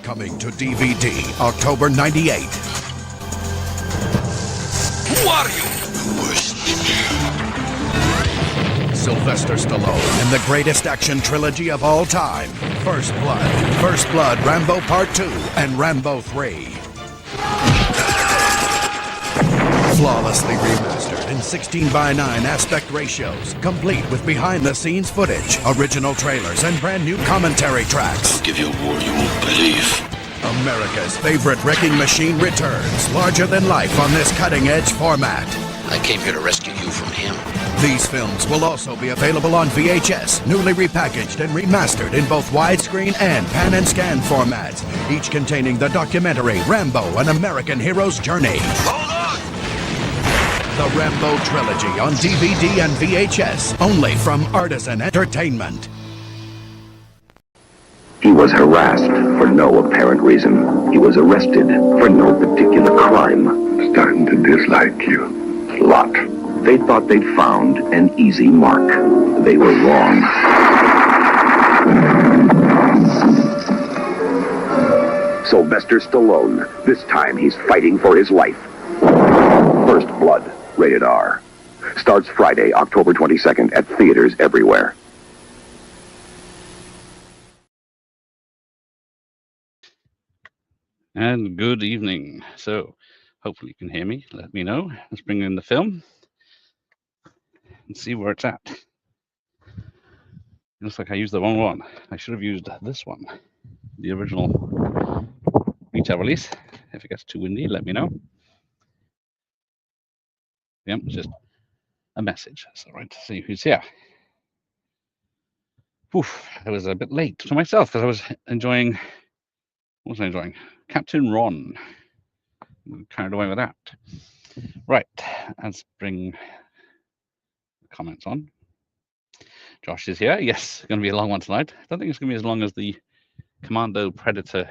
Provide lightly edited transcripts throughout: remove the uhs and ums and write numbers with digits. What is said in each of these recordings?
Coming to DVD, October 98. Who are you? The worst in you. Sylvester Stallone in the greatest action trilogy of all time. First Blood, Rambo Part 2, and Rambo 3. Flawlessly remastered in 16:9 aspect ratios, complete with behind-the-scenes footage, original trailers, and brand new commentary tracks. I'll give you a war you won't believe. America's favorite wrecking machine returns, larger than life on this cutting-edge format. I came here to rescue you from him. These films will also be available on VHS, newly repackaged and remastered in both widescreen and pan and scan formats, each containing the documentary Rambo: An American Hero's Journey. Hold on! The Rambo Trilogy on DVD and VHS, only from Artisan Entertainment. He was harassed for no apparent reason. He was arrested for no particular crime. Starting to dislike you a lot. They thought they'd found an easy mark. They were wrong. Sylvester Stallone. This time he's fighting for his life. First Blood, rated R. Starts Friday, October 22nd at theaters everywhere. And good evening. So, hopefully you can hear me. Let me know. Let's bring in the film and see where it's at. It looks like I used the wrong one. I should have used this one, the original retail release. If it gets too windy, let me know. Yep, it's just a message. That's all right. See who's here. Oof, I was a bit late for myself because I was enjoying. What was I enjoying? Captain Ron. I'm carried away with that. Right, let's bring the comments on. Josh is here. Yes, going to be a long one tonight. I don't think it's going to be as long as the Commando Predator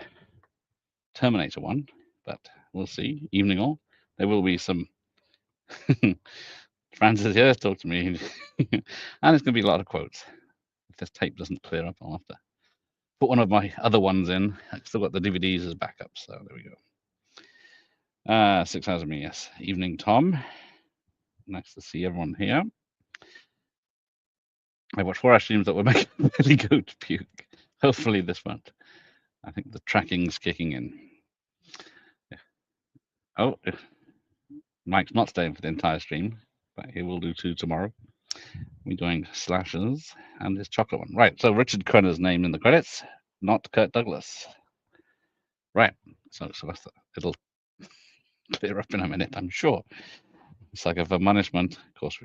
Terminator one, but we'll see. Evening all. There will be some. Francis here, talk to me. And it's going to be a lot of quotes. If this tape doesn't clear up, I'll have to put one of my other ones in. I've still got the DVDs as backup, so there we go. 6 hours of me, yes. Evening, Tom. Nice to see everyone here. I watched 4 streams that were making me really go to puke. Hopefully this won't. I think the tracking's kicking in. Yeah. Oh, Mike's not staying for the entire stream, but he will do 2 tomorrow. We're doing slashes and his chocolate one. Right, so Richard Crenna's name in the credits, not Kirk Douglas. Right, so it'll clear up in a minute, I'm sure. It's like a punishment, of course.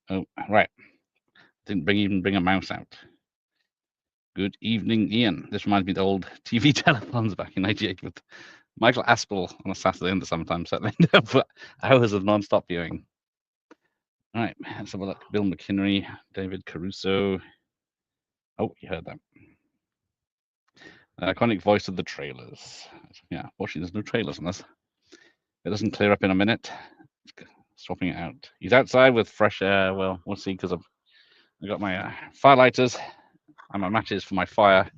Oh, right. Didn't even bring a mouse out. Good evening, Ian. This reminds me of the old TV telethons back in '98 with Michael Aspel on a Saturday and sometimes settling down for hours of non-stop viewing. All right, let's have a look. Bill McKinnery, David Caruso. Oh, you heard that. Iconic voice of the trailers. Yeah, fortunately, there's no trailers on this. It doesn't clear up in a minute. Swapping it out. He's outside with fresh air. Well, we'll see because I've got my fire lighters and my matches for my fire.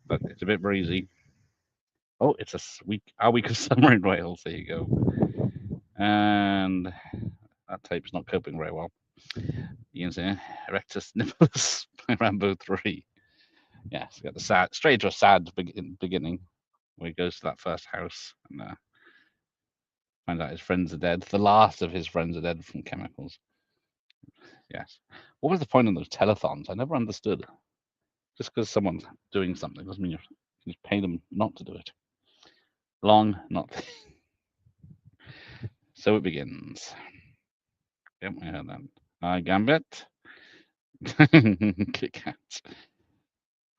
But it's a bit breezy. Oh, it's our week of summer in Wales. There you go. And that tape's not coping very well. Ian's here. Erectus Nimbus by Rambo 3. Yes, got the straight to a sad beginning where he goes to that first house and finds out his friends are dead. The last of his friends are dead from chemicals. Yes. What was the point of those telethons? I never understood. Just because someone's doing something doesn't mean you just pay them not to do it. Long, not. So it begins. Yep, I heard that. Gambit. Kit Kats.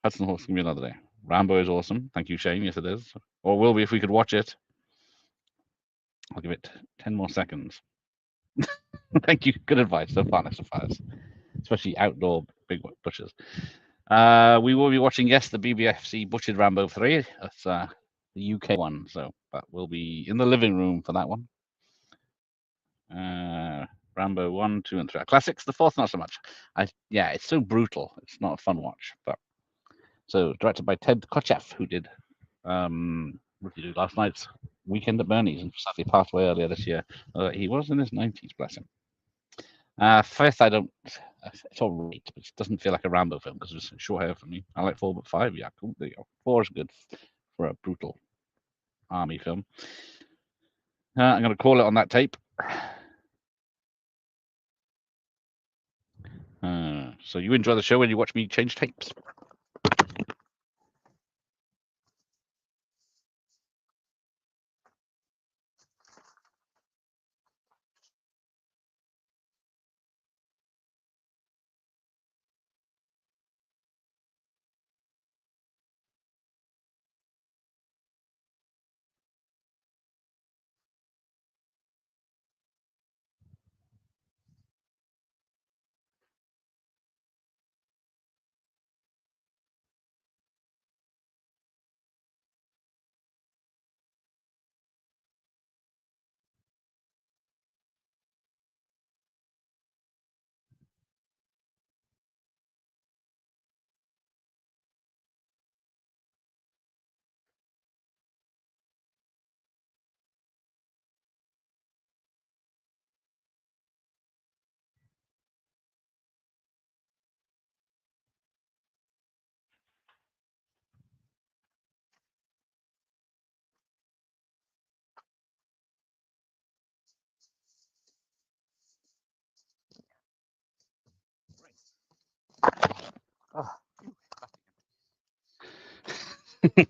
Hudson Hawk's gonna be another day. Rambo is awesome. Thank you, Shane. Yes, it is. Or will be if we could watch it. I'll give it 10 more seconds. Thank you. Good advice. So far, so fast. Especially outdoor big butchers. We will be watching, yes, the BBFC Butchered Rambo 3. That's the UK one. So, but we'll be in the living room for that one. Rambo 1, 2, and 3 are classics. The fourth, not so much. Yeah, it's so brutal. It's not a fun watch. But so directed by Ted Kotcheff, who did What did he do last night's Weekend at Bernie's, and sadly passed away earlier this year. He was in his 90s, bless him. Fifth, I don't. It's all right, but it doesn't feel like a Rambo film because it's short hair for me. I like 4, but 5, yeah, cool. There you go. 4 is good for a brutal army film. I'm going to call it on that tape. So you enjoy the show when you watch me change tapes.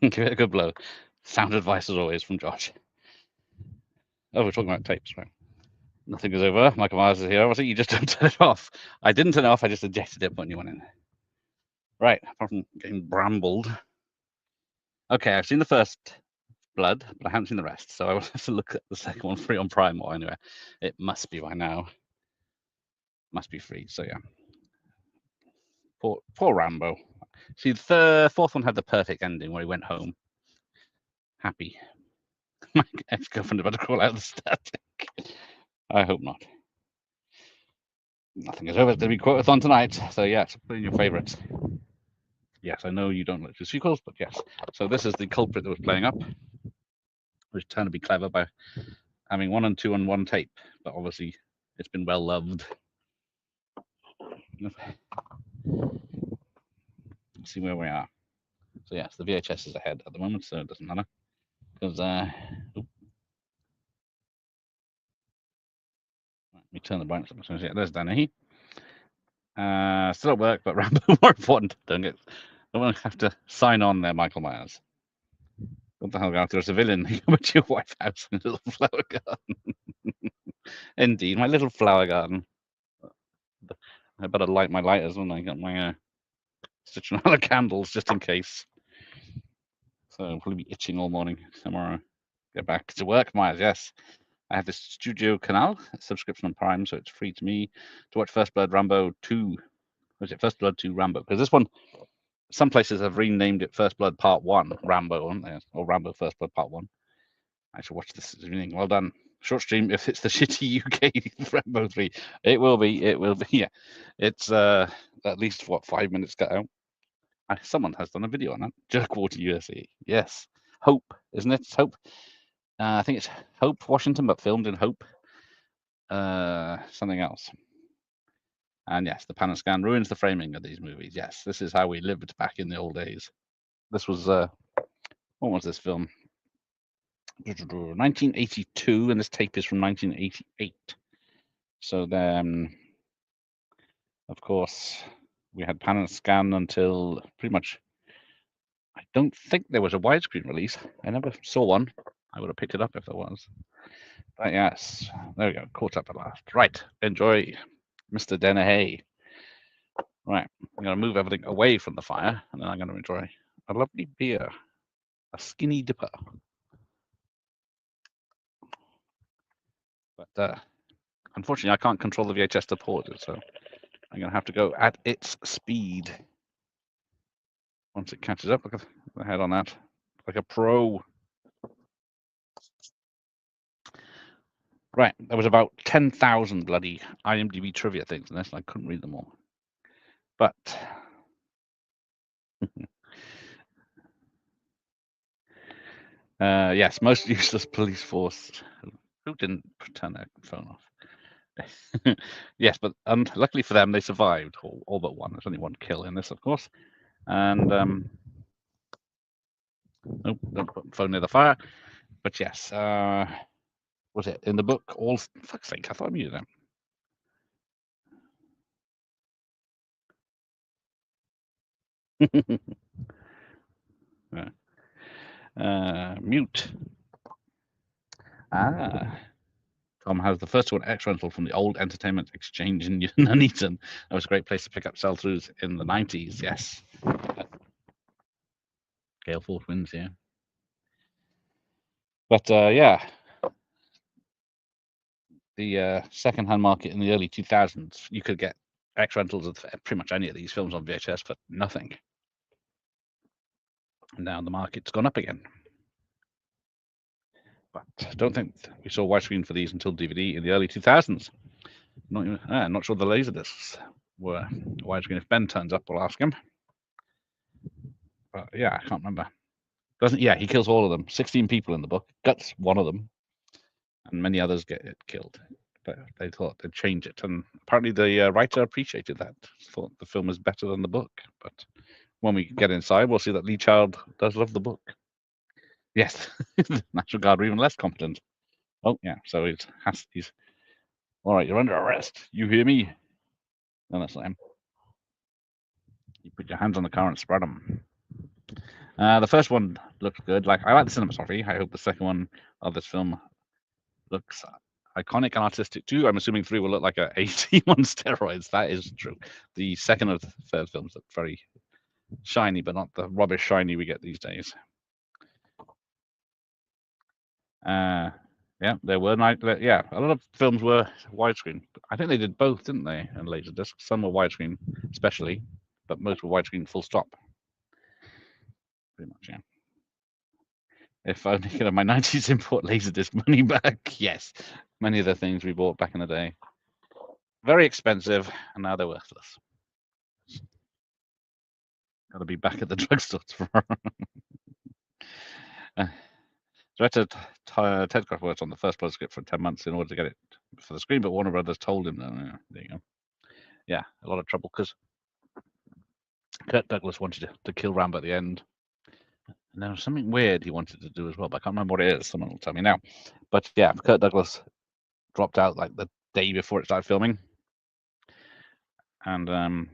Give it a good blow. Sound advice as always from Josh. Oh, we're talking about tapes, right? Nothing is over. Michael Myers is here. Obviously, you just don't turn it off. I didn't turn it off. I just ejected it when you went in. Right, apart from getting brambled. Okay, I've seen the first Blood, but I haven't seen the rest, so I will have to look at the second one free on Prime. Or anyway, it must be by now. Must be free. So yeah. Poor Rambo. See, the fourth one had the perfect ending where he went home happy. My ex-girlfriend about to crawl out of the static. I hope not. Nothing is over. It's going to be quote-a-thon tonight. So yes, put in your favorites. Yes, I know you don't like the sequels, but yes. So this is the culprit that was playing up. Was trying to be clever by having 1 and 2 on one tape, but obviously it's been well loved. Let's see where we are. So yes, the VHS is ahead at the moment, so it doesn't matter. Because let me turn the brightness up. So yeah, there's Danny. Still at work, but Rambo more important. Don't want to have to sign on there, Michael Myers. What the hell, go after a civilian? You come to your White House in a little flower garden. Indeed, my little flower garden. I better light my lighters when I got my citronella candles just in case. So I'll probably be itching all morning tomorrow. Get back to work, Myers. Yes, I have this Studio Canal subscription on Prime, so it's free to me to watch First Blood, Rambo 2. Was it First Blood 2 Rambo? Because this one, some places have renamed it First Blood Part 1 Rambo, haven't they? Or Rambo First Blood Part 1. I should watch this evening. Well done. Short stream. If it's the shitty UK Rambo 3, it will be. It will be. Yeah, it's at least what 5 minutes cut out. Someone has done a video on that. Jerkwater USA. Yes, Hope, isn't it? It's Hope. I think it's Hope, Washington, but filmed in Hope. Something else. And yes, the pan and scan ruins the framing of these movies. Yes, this is how we lived back in the old days. This was what was this film? 1982, and this tape is from 1988. So then, of course, we had pan and scan until pretty much. I don't think there was a widescreen release. I never saw one. I would have picked it up if there was. But yes, there we go. Caught up at last. Right, enjoy, Mr. Dennehy. Right, I'm going to move everything away from the fire, and then I'm going to enjoy a lovely beer, a skinny dipper. But unfortunately, I can't control the VHS to pause it, so I'm going to have to go at its speed. Once it catches up, look at the head on that, like a pro. Right, there was about 10,000 bloody IMDb trivia things in this, and I couldn't read them all. But Yes, most useless police force. Who didn't turn their phone off? Yes, but luckily for them, they survived, all but one. There's only one kill in this, of course. And nope, don't put the phone near the fire. But yes, was it in the book? All fuck's sake, I thought I muted them. Mute. Tom has the first one X rental from the old Entertainment Exchange in Nuneaton. That was a great place to pick up sell-throughs in the 90s. Yes. Gale Force wins here. But yeah, the second-hand market in the early 2000s, you could get X rentals of pretty much any of these films on VHS for nothing. And now the market's gone up again. But I don't think we saw widescreen for these until DVD in the early 2000s. Not sure the Laserdiscs were widescreen. If Ben turns up, we'll ask him. But yeah, I can't remember. Yeah, he kills all of them. 16 people in the book. Guts one of them, and many others get killed. But they thought they'd change it, and apparently the writer appreciated that. Thought the film was better than the book. But when we get inside, we'll see that Lee Child does love the book. Yes, the National Guard were even less competent. Oh yeah, so he's all right. You're under arrest. You hear me? No, that's not him. You put your hands on the car and spread them. The first one looked good. Like, I like the cinematography. I hope the second one of this film looks iconic and artistic too. I'm assuming 3 will look like a 18 on steroids. That is true. The second and third films look very shiny, but not the rubbish shiny we get these days. Yeah, there were a lot of films were widescreen. I think they did both, didn't they? And Laserdisc. Some were widescreen, especially, but most were widescreen full stop. Pretty much, yeah. If only could have my 90s import Laserdisc money back. Yes, many of the things we bought back in the day. Very expensive, and now they're worthless. Got to be back at the drugstore tomorrow. Director Ted Craft worked on the first plot script for 10 months in order to get it for the screen, but Warner Brothers told him that. There you go. Yeah, a lot of trouble because Kirk Douglas wanted to kill Rambo at the end. And there was something weird he wanted to do as well, but I can't remember what it is. Someone will tell me now. But yeah, Kirk Douglas dropped out like the day before it started filming. And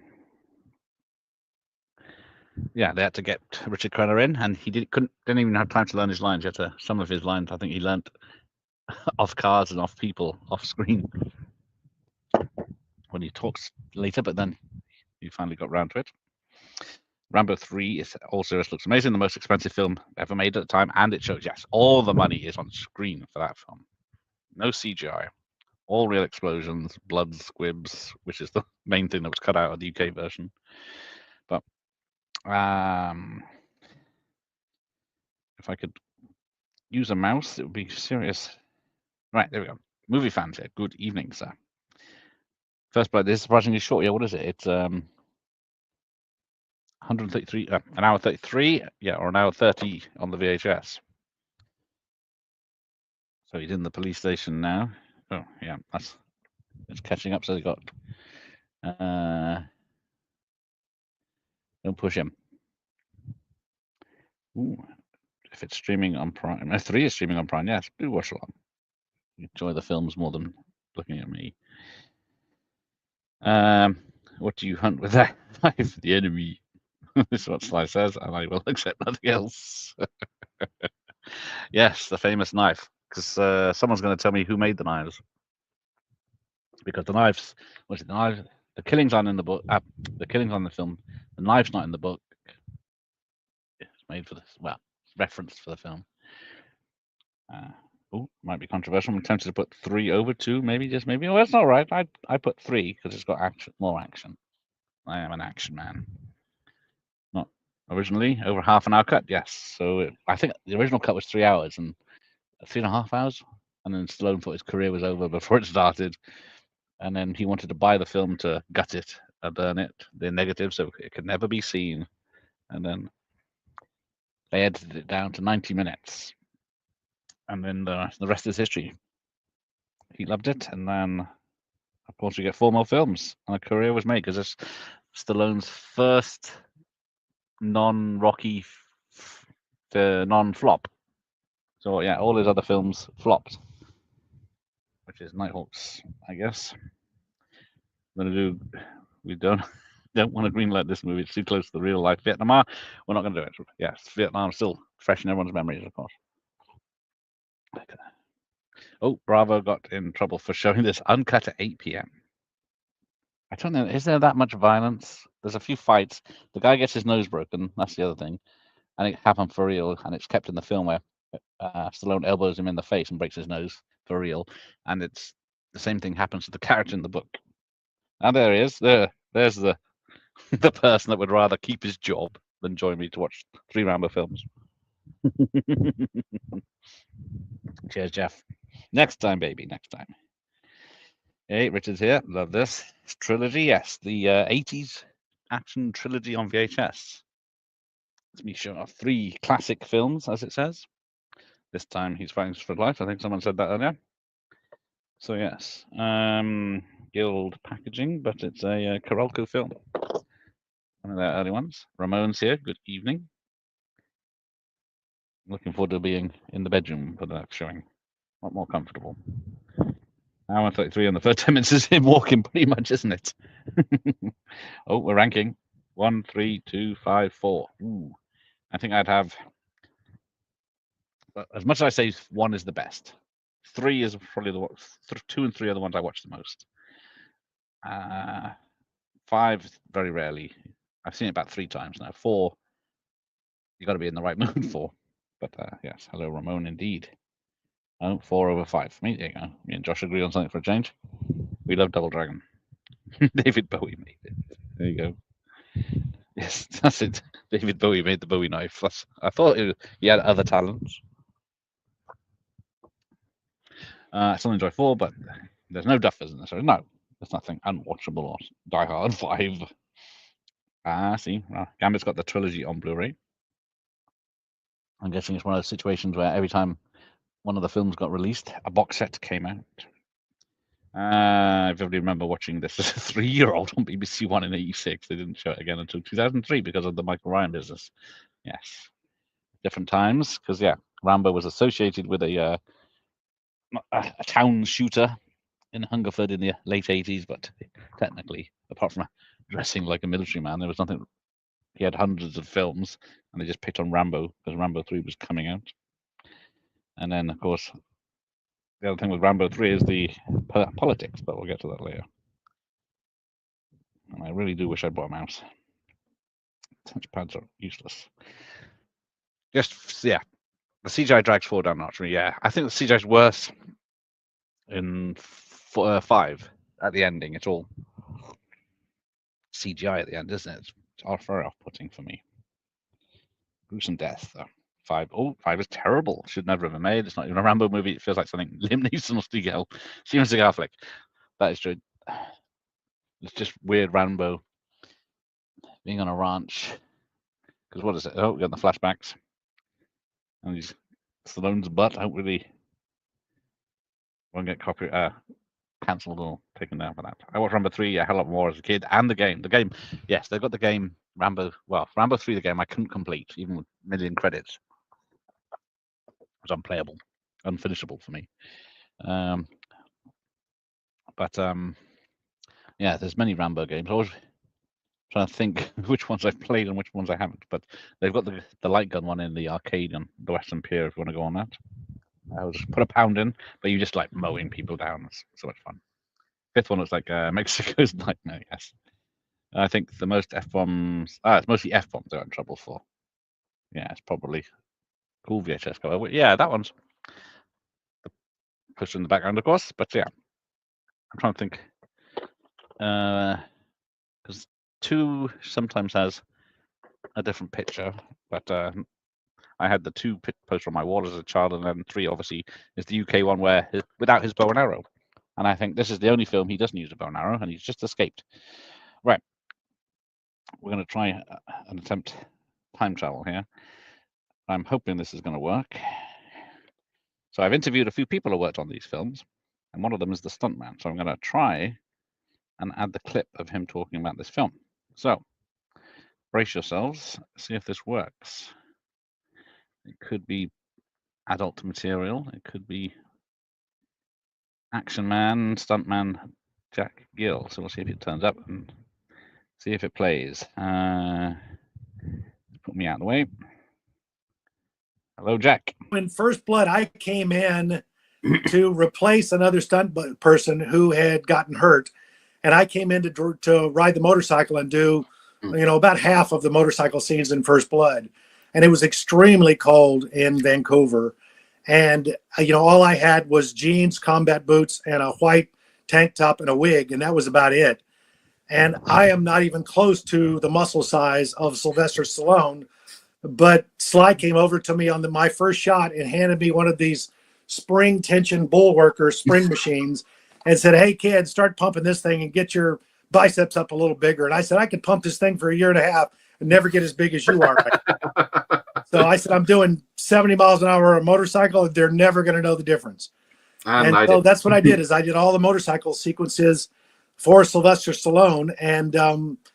yeah, they had to get Richard Crenna in, and he didn't even have time to learn his lines. Some of his lines, I think he learned off cars and off people, off screen, when he talks later, but then he finally got around to it. Rambo 3 is all serious, looks amazing. The most expensive film ever made at the time, and it shows, yes, all the money is on screen for that film. No CGI. All real explosions, blood, squibs, which is the main thing that was cut out of the UK version. But if I could use a mouse, it would be serious. Right, there we go. Movie fans here. Good evening, sir. First Blood is surprisingly short. Yeah, what is it? It's 133, an hour 33, yeah, or an hour 30 on the VHS. So he's in the police station now. Oh, yeah, it's catching up. So they got. Don't push him. Ooh, if it's streaming on Prime, S3 is streaming on Prime. Yes, do watch along. Enjoy the films more than looking at me. What do you hunt with that knife? The enemy. This is what Sly says, and I will accept nothing else. Yes, the famous knife. Because someone's going to tell me who made the knives. Because the knives, what's it? The killings aren't in the book. The killings on the film. The knife's not in the book. It's made for this. Well, it's referenced for the film. Might be controversial. I'm tempted to put 3 over 2, maybe, just maybe. Oh, that's not right. I put 3 because it's got more action. I am an action man. Not originally over half an hour cut. Yes. So I think the original cut was 3 hours and 3.5 hours, and then Stallone thought his career was over before it started, and then he wanted to buy the film to gut it and burn it, the negative, so it could never be seen, and then they edited it down to 90 minutes. And then the rest is history. He loved it, and then of course we get 4 more films, and a career was made because it's Stallone's first non-Rocky, non-flop. So yeah, all his other films flopped, which is Nighthawks, I guess. We don't want to greenlight this movie. It's too close to the real life Vietnam. We're not going to do it. Yes, Vietnam's still fresh in everyone's memories, of course. Oh, Bravo got in trouble for showing this uncut at 8 p.m. I don't know. Is there that much violence? There's a few fights. The guy gets his nose broken. That's the other thing. And it happened for real. And it's kept in the film where Stallone elbows him in the face and breaks his nose for real. And it's the same thing happens to the character in the book. And there he is. There's the the person that would rather keep his job than join me to watch 3 Rambo films. Cheers, Jeff. Next time, baby. Next time. Hey, Richard's here. Love this. It's Trilogy, yes. The 80s action trilogy on VHS. It's me showing off 3 classic films, as it says. This time he's fighting for life. I think someone said that earlier. So, yes. Guild packaging, but it's a Carolco film. One of their early ones. Ramon's here. Good evening. Looking forward to being in the bedroom for the next showing. A lot more comfortable. Hour 33 on the first 10 minutes is him walking, pretty much, isn't it? Oh, we're ranking 1, 3, 2, 5, 4. Ooh, I think I'd have, as much as I say 1 is the best, 3 is probably 2 and 3 are the ones I watch the most. 5 very rarely. I've seen it about 3 times now. 4, you got to be in the right mood for. But yes, hello Ramon, indeed. Oh, 4 over 5 for me. There you go. Me and Josh agree on something for a change. We love Double Dragon. David Bowie made it. There you go. Yes, that's it. David Bowie made the Bowie knife. I thought he had other talents. I still enjoy 4, but there's no duffers in this. So no, there's nothing unwatchable or Die Hard 5. See, Gambit's got the trilogy on Blu-ray. I'm guessing it's one of those situations where every time one of the films got released, a box set came out. I vividly remember watching this as a 3-year-old on BBC One in '86. They didn't show it again until 2003 because of the Michael Ryan business. Yes, different times. Because yeah, Rambo was associated with a town shooter in Hungerford in the late '80s, but technically, apart from dressing like a military man, there was nothing. He had hundreds of films, and they just picked on Rambo because Rambo 3 was coming out. And then, of course, the other thing with Rambo 3 is the politics, but we'll get to that later. And I really do wish I'd bought a mouse. Touchpads are useless. Just, yeah, the CGI drags forward down notch. Yeah, I think the CGI is worse in 5 at the ending. It's all CGI at the end, isn't it? It's very off-putting for me. Gruesome death, though. 5. Oh, 5 is terrible. Should never have been made. It's not even a Rambo movie. It feels like something Liam Neeson or Steven Seagal flick. That is true. It's just weird Rambo being on a ranch. Because what is it? Oh, we got the flashbacks. And he's Stallone's butt. I hope really won't get cancelled or taken down for that. I watched Rambo 3 a hell of a lot more as a kid, and the game. The game, yes, they've got the game Rambo. Well, Rambo 3, the game I couldn't complete, even with a million credits. It was unplayable, unfinishable for me. Yeah, there's many Rambo games. I was trying to think which ones I've played and which ones I haven't. But they've got the light gun one in the arcade on the Western Pier if you want to go on that. I'll just put £1 in, but you just like mowing people down. It's so much fun. 5th one was like Mexico's Nightmare, yes. I think the most F-bombs... it's mostly F-bombs they're in trouble for. Yeah, it's probably cool VHS cover. Yeah, that one's pushed in the background, of course. But yeah, I'm trying to think. Because 2 sometimes has a different picture, but I had the 2 poster on my wall as a child, and then 3 obviously is the UK one where without his bow and arrow. And I think this is the only film he doesn't use a bow and arrow, and he's just escaped. Right. We're going to try an attempt time travel here. I'm hoping this is going to work. So I've interviewed a few people who worked on these films, and one of them is the stuntman. So I'm going to try and add the clip of him talking about this film. So brace yourselves, see if this works. It could be adult material. It could be action man, stuntman Jack Gill. So we'll see if it turns up and see if it plays. Put me out of the way. Hello, Jack. In First Blood, I came in to replace another stunt person who had gotten hurt, and I came in to ride the motorcycle and do, about half of the motorcycle scenes in First Blood. And it was extremely cold in Vancouver, and all I had was jeans, combat boots, and a white tank top and a wig, and that was about it. And I am not even close to the muscle size of Sylvester Stallone. But Sly came over to me on my first shot and handed me one of these spring tension bullworker spring machines and said, "Hey, kid, start pumping this thing and get your biceps up a little bigger." And I said, "I could pump this thing for a year and a half and never get as big as you are right now." So I said, "I'm doing 70 miles an hour on a motorcycle, and they're never going to know the difference." And so that's what I did, is I did all the motorcycle sequences for Sylvester Stallone. And,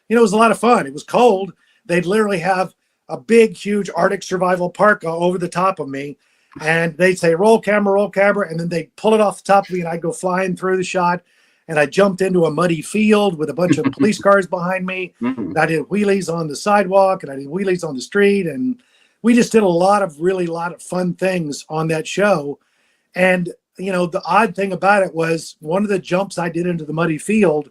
it was a lot of fun. It was cold. They'd literally have a big, huge Arctic survival parka over the top of me. And they'd say, roll camera. And then they'd pull it off the top of me, and I'd go flying through the shot. And I jumped into a muddy field with a bunch of police cars behind me. And I did wheelies on the sidewalk, and I did wheelies on the street. And we just did a lot of fun things on that show. And, the odd thing about it was, one of the jumps I did into the muddy field,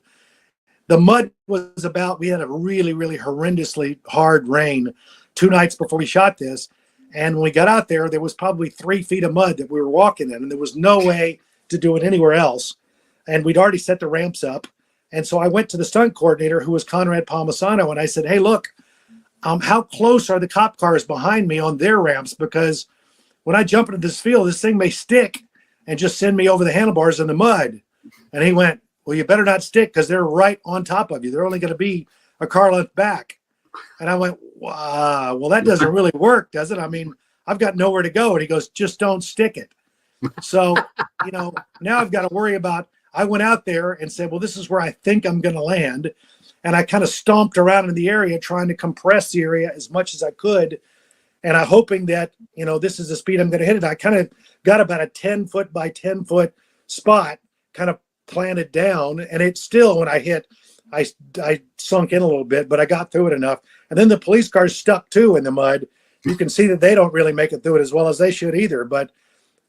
the mud was we had a really, really horrendously hard rain 2 nights before we shot this. And when we got out there, there was probably 3 feet of mud that we were walking in, and there was no way to do it anywhere else. And we'd already set the ramps up. And so I went to the stunt coordinator, who was Conrad Palmisano, and I said, "Hey, look, how close are the cop cars behind me on their ramps? Because when I jump into this field, this thing may stick and just send me over the handlebars in the mud." And he went, "Well, you better not stick, because they're right on top of you. They're only going to be a car length back." And I went, "Wow, well, that doesn't really work, does it? I mean, I've got nowhere to go." And he goes, "Just don't stick it." So, now I've got to worry about, I went out there and said, well, this is where I think I'm going to land. And I kind of stomped around in the area, trying to compress the area as much as I could. And I'm hoping that, this is the speed I'm going to hit it. I kind of got about a 10-foot by 10-foot spot kind of planted down. And it still, when I hit, I sunk in a little bit, but I got through it enough. And then the police cars stuck too in the mud. You can see that they don't really make it through it as well as they should either. But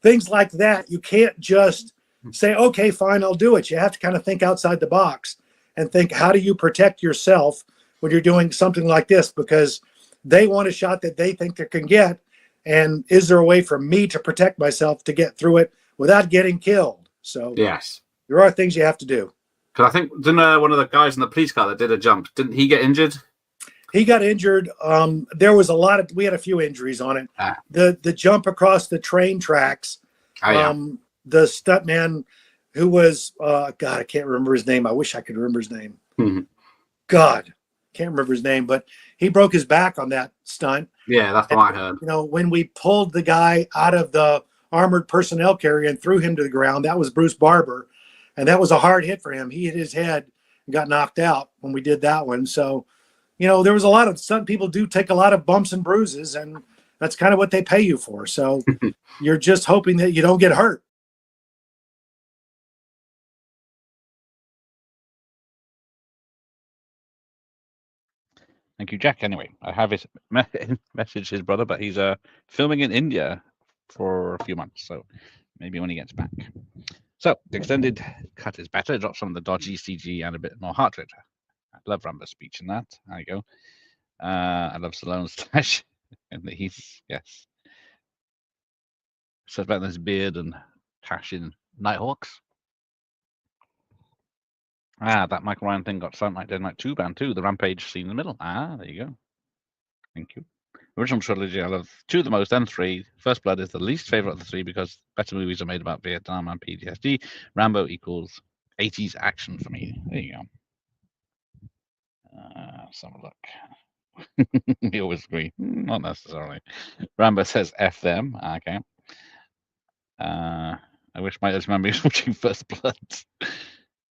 things like that, you can't just say, okay, fine, I'll do it. You have to kind of think outside the box and think, how do you protect yourself when you're doing something like this? Because they want a shot that they think they can get. And is there a way for me to protect myself to get through it without getting killed? So yes, there are things you have to do. Because I think, didn't one of the guys in the police car that did a jump, didn't he get injured? He got injured. There was we had a few injuries on it. The jump across the train tracks. The stuntman who was, God, I can't remember his name. I wish I could remember his name. God, can't remember his name, but he broke his back on that stunt. Yeah, that's what I heard. When we pulled the guy out of the armored personnel carrier and threw him to the ground, that was Bruce Barber. And that was a hard hit for him. He hit his head and got knocked out when we did that one. So, there was a lot of stunt people do take a lot of bumps and bruises, and that's kind of what they pay you for. So you're just hoping that you don't get hurt. Thank you, Jack. Anyway, I have his message his brother, but he's filming in India for a few months, so maybe when he gets back. So the extended cut is better. It drops some of the dodgy CG and a bit more heart rate. I love Rambo's speech in that. There you go. I love Stallone's stash and the heath. Yes. So about this beard and Tash in Nighthawks. That Michael Ryan thing got Silent Night, Dead Night 2 banned too. The Rampage scene in the middle. There you go. Thank you. Original trilogy, I love 2 the most, and 3. First Blood is the least favorite of the 3 because better movies are made about Vietnam and PTSD. Rambo equals 80s action for me. There you go. Let's have a look. We always agree. Not necessarily. Rambo says F them. Okay. I wish my earliest memory was watching First Blood.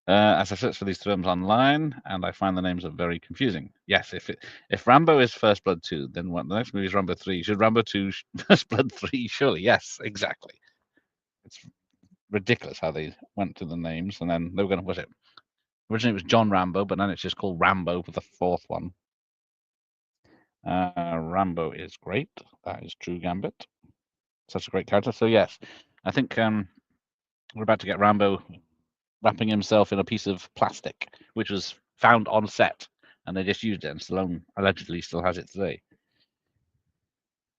As I search for these films online, and I find the names are very confusing. Yes, if Rambo is First Blood 2, then what, the next movie is Rambo 3. Should Rambo 2 First Blood 3? Surely, yes, exactly. It's ridiculous how they went to the names, and then they were going to, was it? Originally it was John Rambo, but then it's just called Rambo for the fourth one. Rambo is great. That is true, Gambit. Such a great character. So yes, I think we're about to get Rambo wrapping himself in a piece of plastic, which was found on set, and they just used it, and Stallone allegedly still has it today.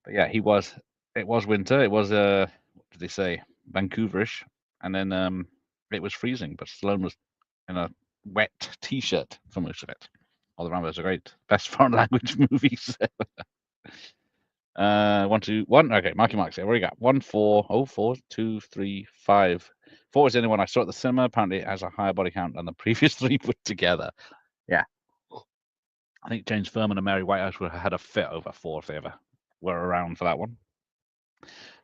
But yeah, it was winter. It was what did they say, Vancouverish, and then it was freezing, but Stallone was in a wet T-shirt for most of it. All the Rambos are great. Best foreign language movies. 1, 2, 1. Okay, marky marks here. What do you got? 1, 4. Oh, 4, 2, 3, 5. 4 is the only one I saw at the cinema. Apparently, it has a higher body count than the previous 3 put together. Yeah. I think James Furman and Mary Whitehouse would have had a fit over 4 if they ever were around for that one.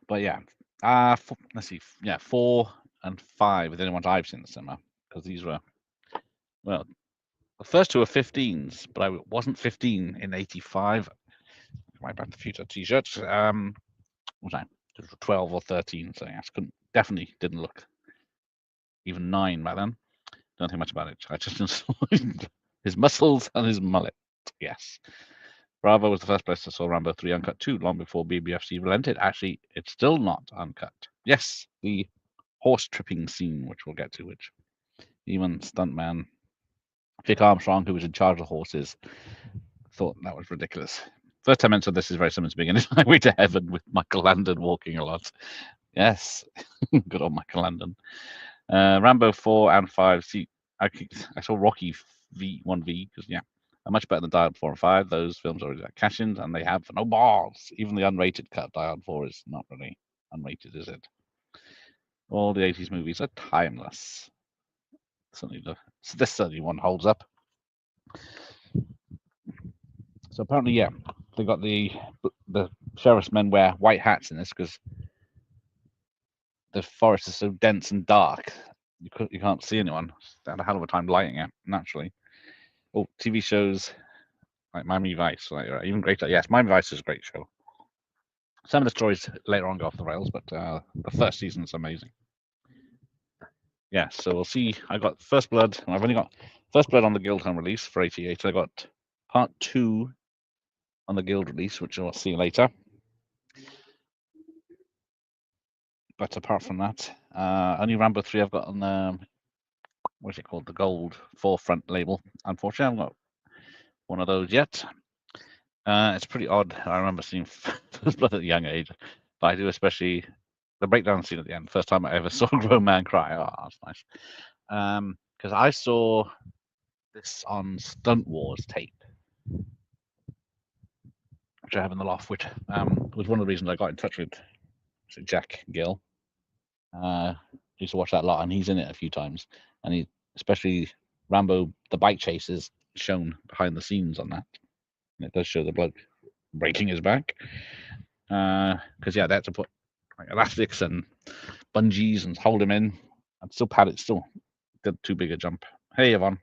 But yeah. Let's see. Yeah, 4 and 5 are the only ones I've seen in the cinema, because these were, well, the first 2 are 15s, but I wasn't 15 in 85. My Back to the Future t-shirts. What was I? 12 or 13. So yes, definitely didn't look even 9 back then. Don't think much about it. I just enjoyed his muscles and his mullet. Yes. Bravo was the first place I saw Rambo 3 Uncut 2, long before BBFC relented. Actually, it's still not uncut. Yes, the horse tripping scene, which we'll get to, which even stuntman Vic Armstrong, who was in charge of horses, thought that was ridiculous. First 10 minutes of this is very similar to Beginning Highway to Heaven with Michael Landon walking a lot. Yes, good old Michael Landon. Rambo 4 and 5. See, I saw Rocky 1V because yeah, are much better than Die Hard 4 and 5. Those films already got cash-ins and they have no balls. Even the unrated cut of Die Hard 4 is not really unrated, is it? All the 80s movies are timeless. Certainly, this certainly one holds up. So apparently, yeah, they got the sheriff's men wear white hats in this because the forest is so dense and dark. You can't see anyone. They had a hell of a time lighting it naturally. Oh, TV shows like Miami Vice, like even greater. Yes, Miami Vice is a great show. Some of the stories later on go off the rails, but the first season is amazing. Yeah, so we'll see. I got First Blood. I've only got First Blood on the Guild Home release for 88. I got Part 2 on the Guild release, which I'll see later. But apart from that, only Rambo 3 I've got on the, what's it called, the gold forefront label. Unfortunately, I haven't got one of those yet. It's pretty odd. I remember seeing First Blood at a young age, but I do especially the breakdown scene at the end. First time I ever saw a grown man cry. Oh, that's nice. Because I saw this on Stunt Wars tape, which I have in the loft, which was one of the reasons I got in touch with Jack Gill. Used to watch that a lot, and he's in it a few times. And he, especially Rambo, the bike chase is shown behind the scenes on that. And it does show the bloke breaking his back. Because yeah, they had to put like elastics and bungees and hold him in. And still Pat, it still did too big a jump. Hey Yvonne,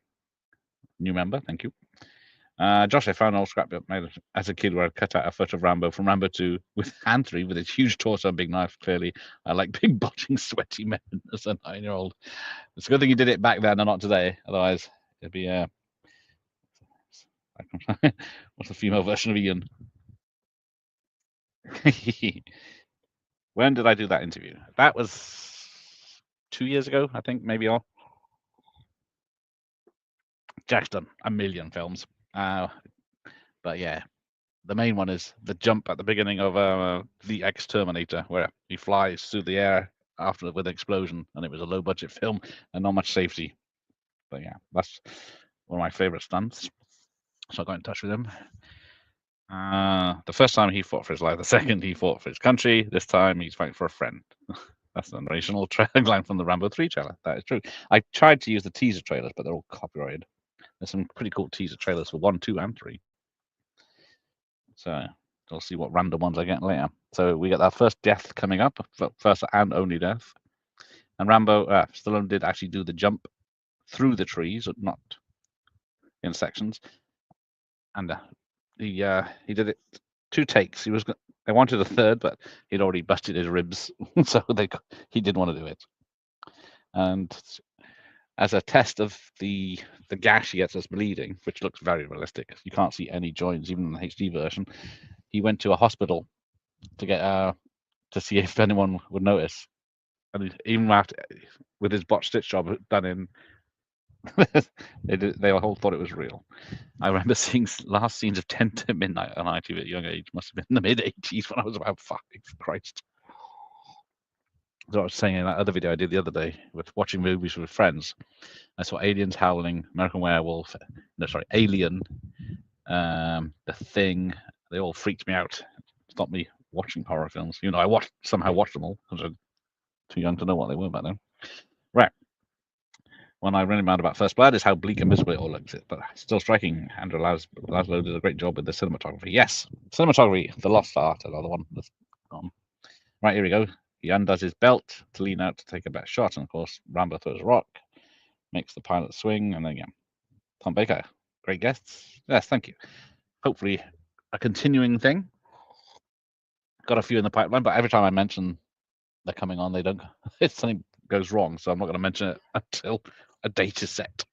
new member, thank you. Josh, I found an old scrapbook made as a kid where I cut out a photo of Rambo from Rambo 2 with hand 3 with its huge torso and big knife. Clearly, I like big, bulging, sweaty men as a 9-year-old. It's a good thing you did it back then and not today. Otherwise, it'd be what's the female version of Ian? When did I do that interview? That was 2 years ago, I think, maybe. All. Jack's done a million films. But yeah, the main one is the jump at the beginning of The Exterminator, where he flies through the air after with an explosion, and it was a low budget film and not much safety. But yeah, that's one of my favorite stunts. So I got in touch with him. The first time he fought for his life, the second he fought for his country. This time he's fighting for a friend. That's the original tagline from the Rambo 3 trailer. That is true. I tried to use the teaser trailers, but they're all copyrighted. There's some pretty cool teaser trailers for 1, 2, and 3. So I'll see what random ones I get later. So we get our first death coming up, first and only death. And Rambo, Stallone did actually do the jump through the trees, not in sections. And he did it 2 takes. They wanted a third, but he'd already busted his ribs, so he didn't want to do it. And as a test of the gash he gets us bleeding, which looks very realistic, you can't see any joints even in the HD version. He went to a hospital to get to see if anyone would notice, and even after with his botched stitch job done in, they all thought it was real. I remember seeing last scenes of 10 to Midnight on ITV at a young age. Must have been in the mid 80s when I was about 5. Christ. So I was saying in that other video I did the other day with watching movies with friends. I saw Aliens, Howling, American Werewolf, Alien, The Thing. They all freaked me out. Stopped me watching horror films. You know, I somehow watched them all because I'm too young to know what they were back then. Right. When I really mad about First Blood is how bleak and miserable it all looks. But still striking. Andrew Laszlo did a great job with the cinematography. Yes, cinematography, the lost art, another one that's gone. Right, here we go. He undoes his belt to lean out to take a better shot, and of course, Rambo throws a rock, makes the pilot swing, and then again, Tom Baker, great guests. Yes, thank you. Hopefully, a continuing thing. Got a few in the pipeline, but every time I mention they're coming on, they don't. If something goes wrong, so I'm not going to mention it until a date is set.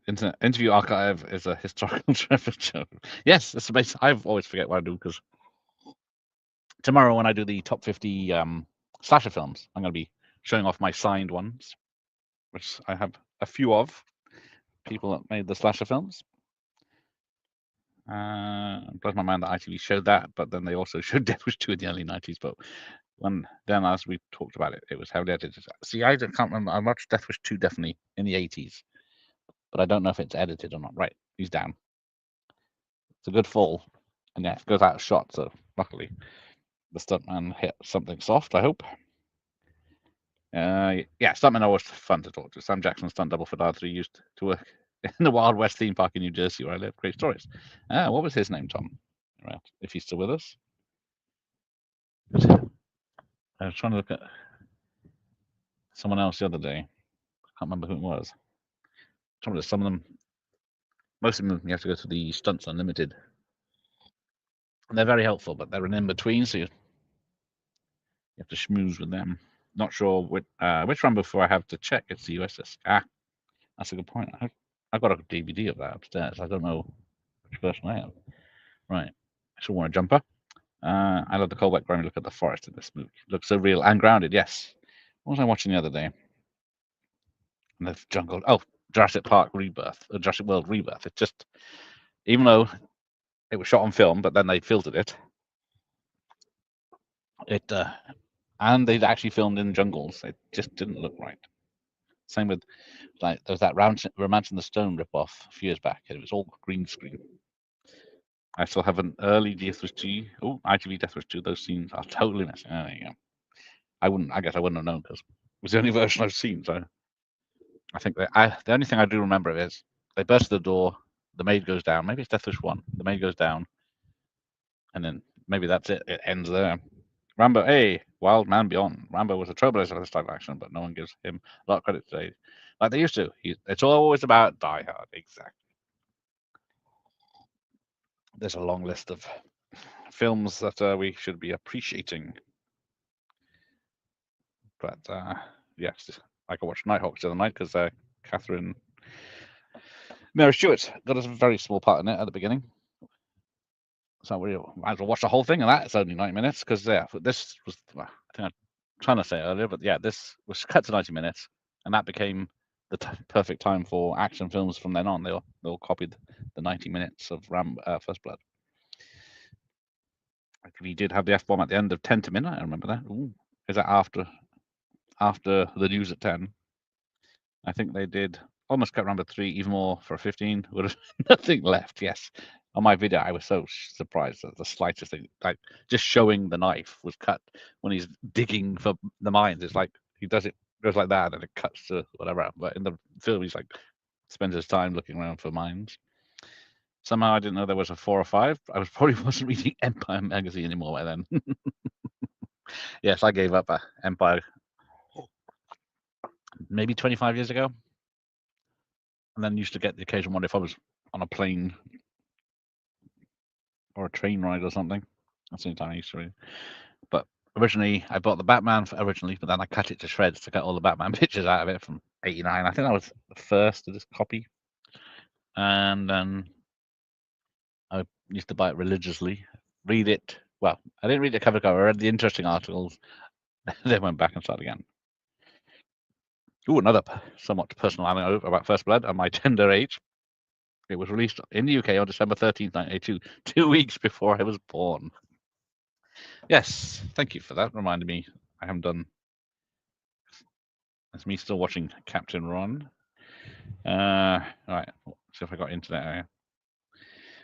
Internet Interview Archive is a historical show. Yes, it's amazing. I always forget what I do because tomorrow when I do the top 50 slasher films, I'm going to be showing off my signed ones, which I have a few of. People that made the slasher films. It blows my mind that ITV showed that, but then they also showed Death Wish 2 in the early 90s. But then as we talked about it, it was heavily edited. See, I can't remember. I watched Death Wish 2 definitely in the 80s, but I don't know if it's edited or not. Right, he's down. It's a good fall, and yeah, it goes out of shot. So luckily, the stuntman hit something soft, I hope. Yeah, stuntmen are always fun to talk to. Sam Jackson, stunt double for Dad 3, used to work in the Wild West theme park in New Jersey where I live. Great stories. What was his name, Tom? Right, if he's still with us. I was trying to look at someone else the other day. I can't remember who it was. Some of them, most of them, you have to go to the Stunts Unlimited. And they're very helpful, but they're an in-between, so you have to schmooze with them. Not sure which run before I have to check. It's the USS. That's a good point. I've got a DVD of that upstairs. I don't know which version I have. Right. I still want a jumper. I love the callback grimy look at the forest in this movie. Looks so real and grounded. Yes. What was I watching the other day? And the jungle. Oh, Jurassic Park Rebirth. Jurassic World Rebirth. It's just, even though it was shot on film, but then they filtered it. And they'd actually filmed in jungles. It just didn't look right. Same with, like, there was that Romance in the Stone ripoff a few years back. It was all green screen. I still have an early Death Wish 2. Oh, ITV Death Wish 2. Those scenes are totally missing. There you go. I guess I wouldn't have known because it was the only version I've seen. So I think the only thing I do remember is they burst the door. The maid goes down. Maybe it's Death Wish 1. The maid goes down, and then maybe that's it. It ends there. Rambo, hey, Wild Man Beyond. Rambo was a trailblazer for this type of action, but no one gives him a lot of credit today, like they used to. It's always about Die Hard, exactly. There's a long list of films that we should be appreciating, but yes, I could watch Nighthawks the other night because Catherine Mary Stewart got a very small part in it at the beginning. So we might as well watch the whole thing, and that it's only 90 minutes because this was, I think I'm trying to say it earlier, but yeah, this was cut to 90 minutes, and that became the perfect time for action films from then on. They all copied the 90 minutes of First Blood. We did have the F-bomb at the end of 10 to Midnight. I remember that. Ooh. Is that after the news at 10? I think they did almost cut Rambo 3 even more for 15. Would have nothing left. Yes. On my video, I was so surprised that the slightest thing, like just showing the knife, was cut when he's digging for the mines. It's like he goes like that, and it cuts to whatever. But in the film, he's like spends his time looking around for mines. Somehow I didn't know there was a 4 or 5. I probably wasn't reading Empire magazine anymore by then. Yes, I gave up Empire maybe 25 years ago. And then used to get the occasional one if I was on a plane or a train ride or something. That's the only time I used to read. But originally, I bought the Batman originally, but then I cut it to shreds to get all the Batman pictures out of it from '89. I think that was the first of this copy. And then I used to buy it religiously, read it. Well, I didn't read it cover to cover. I read the interesting articles, then went back and started again. Ooh, another somewhat personal anecdote about First Blood and my tender age. It was released in the UK on December 13th, 1982, 2 weeks before I was born. Yes, thank you for that. Reminded me I haven't done. That's me still watching Captain Ron. All right, see if I got internet.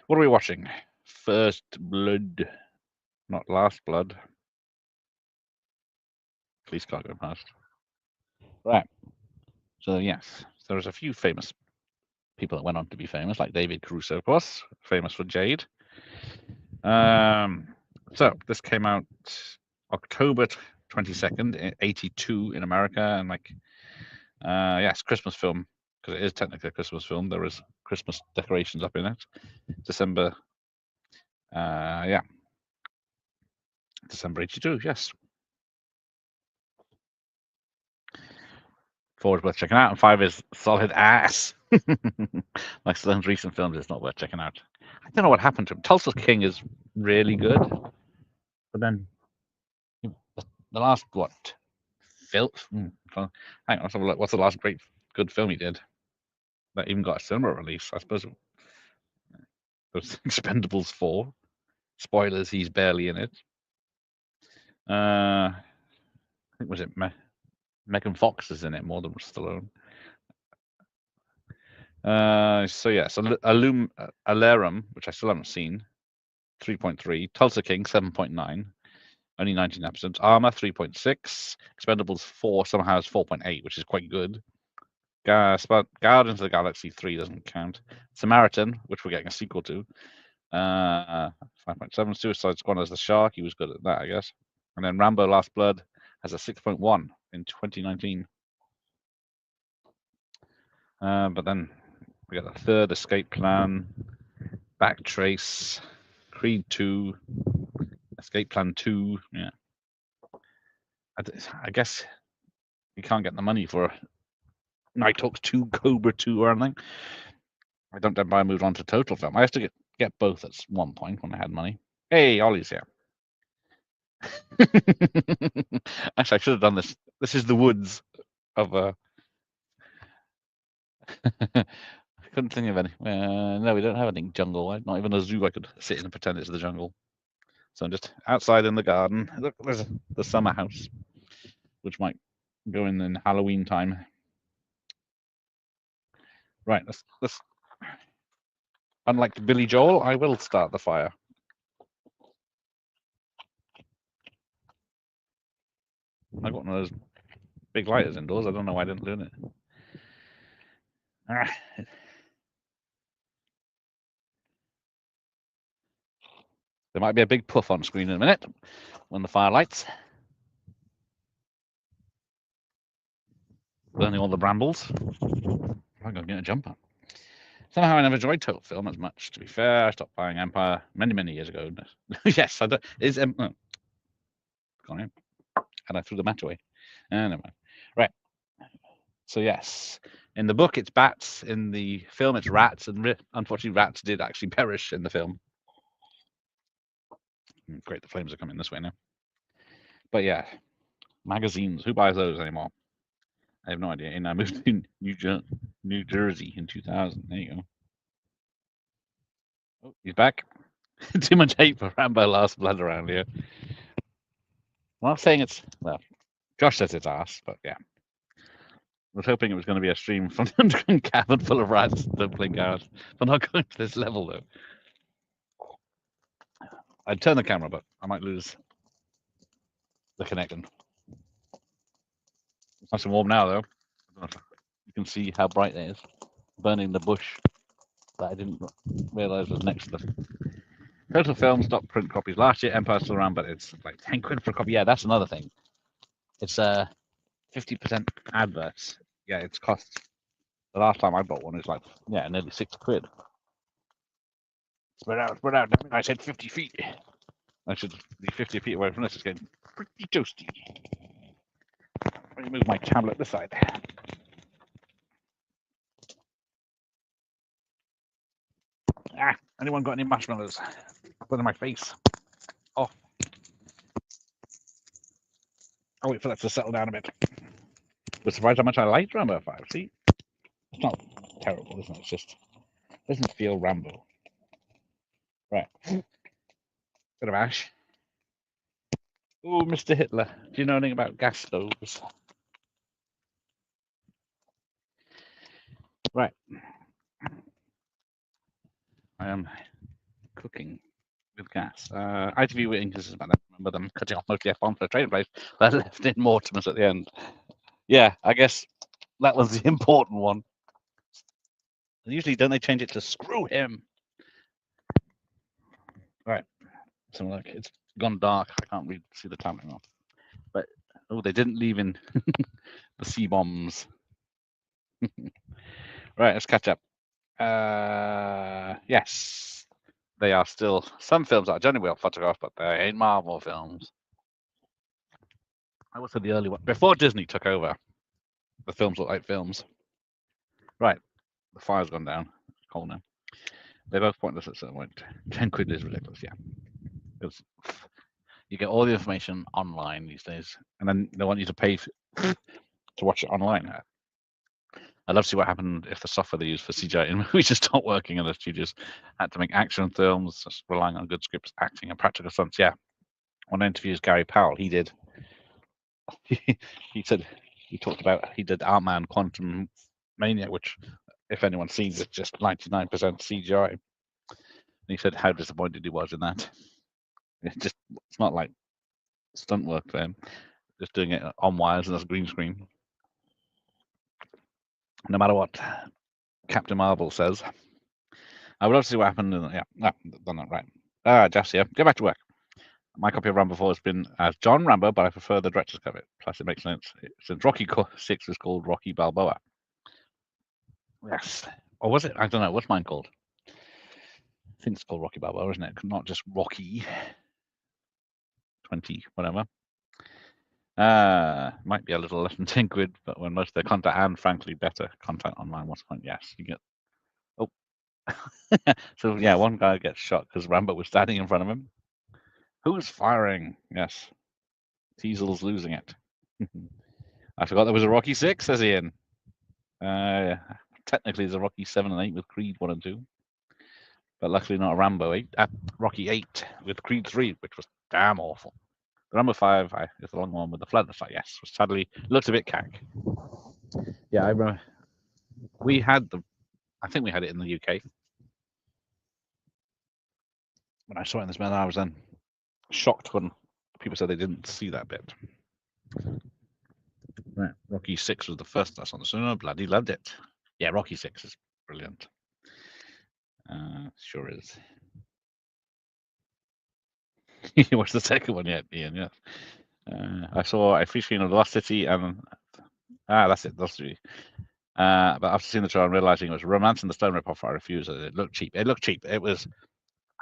What are we watching? First Blood, not Last Blood. Police car going past. Right. So yes, there's a few famous people that went on to be famous, like David Caruso, of course, famous for Jade. So this came out October 22nd, '82 in America, and yes, Christmas film, because it is technically a Christmas film. There is Christmas decorations up in it. December, yeah, December '82. Yes. 4 is worth checking out, and 5 is solid ass. Like Stallone's recent films, it's not worth checking out. I don't know what happened to him. Tulsa King is really good, but then the last film? Hang on, let's have a look. What's the last great good film he did that even got a cinema release? I suppose it was Expendables 4. Spoilers: he's barely in it. I think was it Megan Fox is in it more than Stallone. So yes, Alarum, which I still haven't seen, 3.3. Tulsa King, 7.9. Only 19 episodes. Armor, 3.6. Expendables 4 somehow is 4.8, which is quite good. Guardians of the Galaxy 3 doesn't count. Samaritan, which we're getting a sequel to, 5.7. Suicide Squad as the Shark, he was good at that, I guess. And then Rambo: Last Blood has a 6.1 in 2019. But then we got the Third Escape Plan, Backtrace, Creed 2, Escape Plan 2. Yeah, I guess you can't get the money for Nighthawk 2, Cobra 2, or anything. I don't know why I moved on to Total Film. I used to get both at one point when I had money. Hey, Ollie's here. Actually, I should have done this. This is the woods of I couldn't think of any. No, we don't have anything jungle. Not even a zoo I could sit in and pretend it's the jungle. So I'm just outside in the garden. Look, there's the summer house, which might go in Halloween time. Right, let's. Unlike Billy Joel, I will start the fire. I got one of those big lighters indoors. I don't know why I didn't learn it. There might be a big puff on screen in a minute when the fire lights. Burning all the brambles. I'm going to get a jumper. Somehow I never enjoyed Total Film as much. To be fair, I stopped buying Empire many years ago. Yes, I don't. Is gone in. And I threw the match away. Never mind. Right. So yes, in the book it's bats. In the film it's rats, and unfortunately rats did actually perish in the film. Great, the flames are coming this way now. But yeah, magazines. Who buys those anymore? I have no idea. And I moved to New Jersey in 2000. There you go. Oh, he's back. Too much hate for Rambo: Last Blood around here. I'm not saying it's, well, Josh says it's ass, but yeah. I was hoping it was going to be a stream from the underground cabin full of rats that don't play cards. But not going to this level, though. I'd turn the camera, but I might lose the connection. It's nice and warm now, though. You can see how bright it is. Burning the bush. that I didn't realize was next to the total films, dot print copies. Last year, Empire still around, but it's like 10 quid for a copy. Yeah, that's another thing. It's 50% adverts. Yeah, it's cost. The last time I bought one, it was like, yeah, nearly 6 quid. Spread out, spread out. I said 50 feet. I should be 50 feet away from this. It's getting pretty toasty. Let me move my tablet this side. Ah, anyone got any marshmallows? Put in my face. Oh. I'll wait for that to settle down a bit. I was surprised how much I liked Rambo 5. See? It's not terrible, isn't it? It's just, it doesn't feel Rambo. Right. Bit of ash. Oh, Mr. Hitler. Do you know anything about gas stoves? Right. I am cooking with gas. ITV were inconsistent about that. I remember them cutting off mostly F1 for a trading place, but left in Mortimer's at the end. Yeah, I guess that was the important one. Usually, don't they change it to screw him? Right. So look, it's gone dark. I can't really see the time anymore. But oh, they didn't leave in the C bombs. Right, let's catch up. Yes, they are still some films that are generally well photographed, but they ain't Marvel films. I would say the early one before Disney took over. The films look like films. Right, the fire's gone down. It's cold now. They both point us at some point. 10 quid is ridiculous, yeah. Because you get all the information online these days, and then they want you to pay to watch it online. I'd love to see what happened if the software they use for CGI in movies just stopped working and the studios had to make action films, just relying on good scripts, acting, and practical stunts. Yeah. One interviews Gary Powell, he did. He said he talked about he did Ant-Man Quantum Mania, which, if anyone's seen, is just 99% CGI. And he said how disappointed he was in that. It's not like stunt work for him. Just doing it on wires and as a green screen. No matter what Captain Marvel says. I would love to see what happened. Yeah, done that right. Jess, yeah, get back to work. My copy of Rambo 4 has been as John Rambo, but I prefer the director's cut of it. Plus, it makes sense since Rocky 6 was called Rocky Balboa. Yes. Or was it? I don't know. What's mine called? I think it's called Rocky Balboa, isn't it? Not just Rocky 20, whatever. Might be a little less than 10 quid, but when most of their content and frankly better content online was point, yes, you get. Oh. So yeah, one guy gets shot because Rambo was standing in front of him. Who's firing? Yes. Teasel's losing it. I forgot there was a Rocky 6, says Ian. Technically, there's a Rocky 7 and 8 with Creed 1 and 2. But luckily not a Rambo 8. Rocky 8 with Creed 3, which was damn awful. The Rambo 5 is the long one with the flood fight, yes. Sadly, looked a bit cack. Yeah, I remember. We had I think we had it in the UK. When I saw it in this man, I was then shocked when people said they didn't see that bit. Right. Rocky 6 was the first that's on the cinema. Bloody loved it. Yeah, Rocky 6 is brilliant. Sure is. You watched the second one yet, Ian? Yes. I saw a free screen of The Lost City and that's it. Lost City. But after seeing the trailer and realizing it was Romance in the Stone ripoff, I refused it. It looked cheap. It was.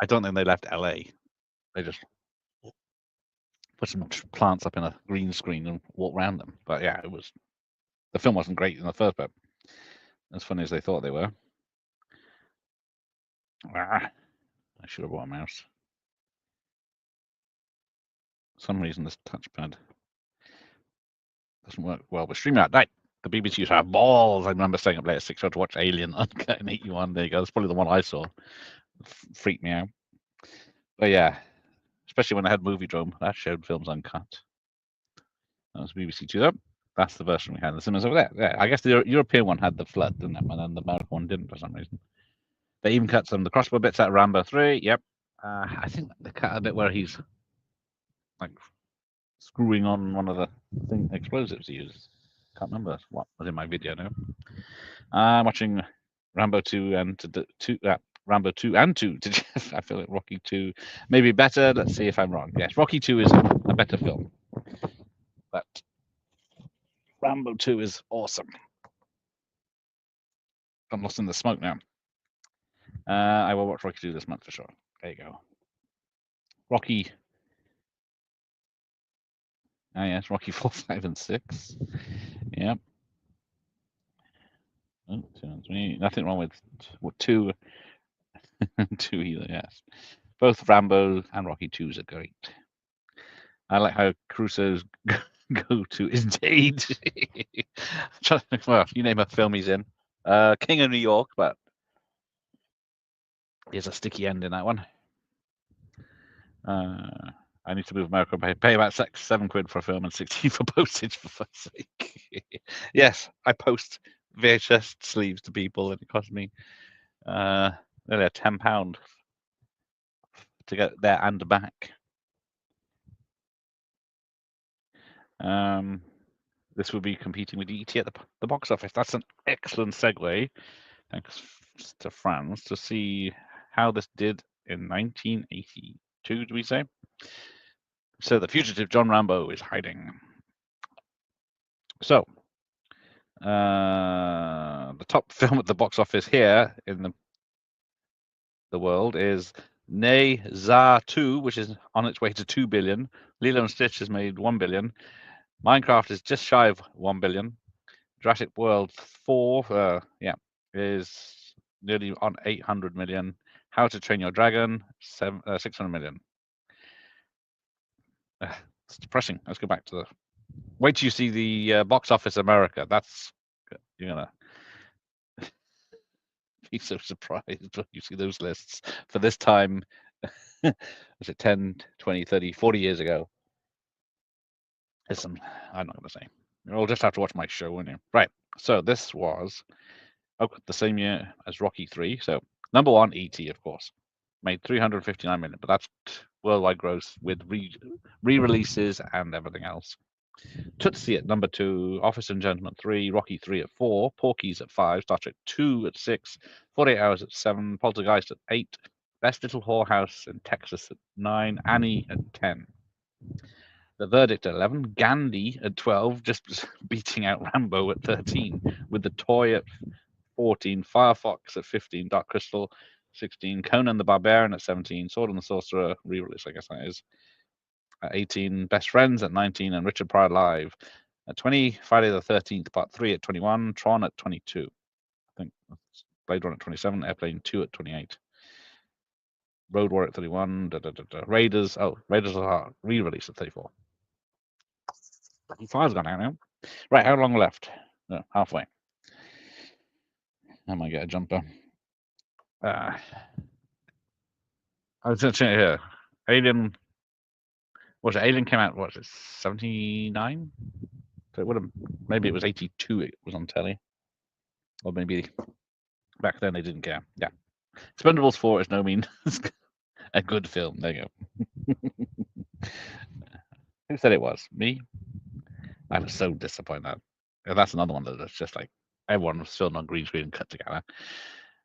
I don't think they left LA. They just put some plants up in a green screen and walked around them. But yeah, it was. The film wasn't great in the first bit. As funny as they thought they were. I should have bought a mouse. For some reason, this touchpad doesn't work well. But StreamYard, right? The BBC used to have balls. I remember staying up late at 6 to watch Alien Uncut in 81. There you go. That's probably the one I saw. Freaked me out. But yeah, especially when I had Movie Drome, that showed films uncut. That was BBC Two. That's the version we had. The cinemas over there. Yeah, I guess the European one had the flood, didn't it? And then the American one didn't for some reason. They even cut some of the crossbow bits out of Rambo 3. Yep. I think they cut a bit where he's like screwing on one of the explosives he uses. Can't remember what was in my video now. I'm watching Rambo 2 and Rambo 2 and 2 to Jeff. I feel like Rocky 2 may be better. Let's see if I'm wrong. Yes, Rocky 2 is a better film, but Rambo 2 is awesome. I'm lost in the smoke now. I will watch Rocky 2 this month for sure. There you go. Rocky. Ah, yes, Rocky 4, 5, and 6. Yep. Oh, 2 and 3. Nothing wrong with 2. 2 either, yes. Both Rambo and Rocky 2s are great. I like how Crusoe's go to is Dade. Well, you name a film he's in. King of New York, but there's a sticky end in that one. I need to move America. Pay about £7 for a film and 16 for postage, for fuck's sake. Yes, I post VHS sleeves to people, and it cost me nearly £10 to get there and back. This will be competing with ET at the box office. That's an excellent segue, thanks to Franz, to see how this did in 1982, do we say? So the fugitive John Rambo is hiding. So, the top film at the box office here in the world is Ne Zha 2, which is on its way to 2 billion. Lilo and Stitch has made 1 billion. Minecraft is just shy of 1 billion. Jurassic World 4, is nearly on 800 million. How to Train Your Dragon, 600 million. It's depressing. Let's go back to the. Wait till you see the box office America. That's you're gonna be so surprised when you see those lists for this time. Was it 10, 20, 30, 40 years ago? There's some. I'm not gonna say. You'll just have to watch my show, won't you? Right. So this was the same year as Rocky 3. So number 1, E.T. of course, made 359 million, but that's worldwide gross with re-releases and everything else. Tootsie at number 2, Officer and Gentleman 3, Rocky 3 at 4, Porky's at 5, Star Trek 2 at 6, 48 Hours at 7, Poltergeist at 8, Best Little Whorehouse in Texas at 9, Annie at 10. The Verdict at 11, Gandhi at 12, just beating out Rambo at 13, with The Toy at 14, Firefox at 15, Dark Crystal 16, Conan the Barbarian at 17, Sword and the Sorcerer re-release, I guess that is, at 18, Best Friends at 19, and Richard Pryor Live at 20, Friday the 13th Part 3 at 21, Tron at 22. I think that's Blade Runner at 27, Airplane 2 at 28. Road War at 31, Raiders are re-released at 34. 35's gone out now. Right, how long left? No, halfway. I might get a jumper. I was going to say here, Alien. Was it Alien came out? What was it? 79. So it would have. Maybe it was 82. It was on telly, or maybe back then they didn't care. Yeah, Expendables 4 is no means a good film. There you go. Who said it was? Me. I was so disappointed. And that's another one that's just like everyone was filmed on green screen and cut together.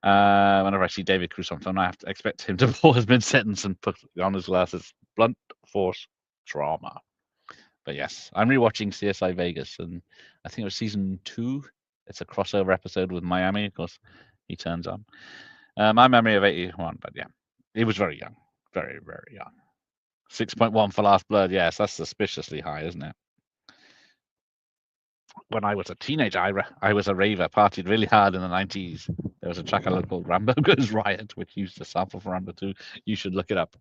Whenever I see David Cruz on film, I have to expect him to pause mid-sentence and put on his glasses. Blunt force trauma. But yes, I'm rewatching CSI Vegas, and I think it was season 2. It's a crossover episode with Miami. Of course, he turns on. My memory of 81, but yeah, he was very young. Very, very young. 6.1 for Last Blood. Yes, that's suspiciously high, isn't it? When I was a teenager, I was a raver, partied really hard in the 90s. There was a track I loved called Rambo Goes Riot, which used a sample from Rambo 2. You should look it up.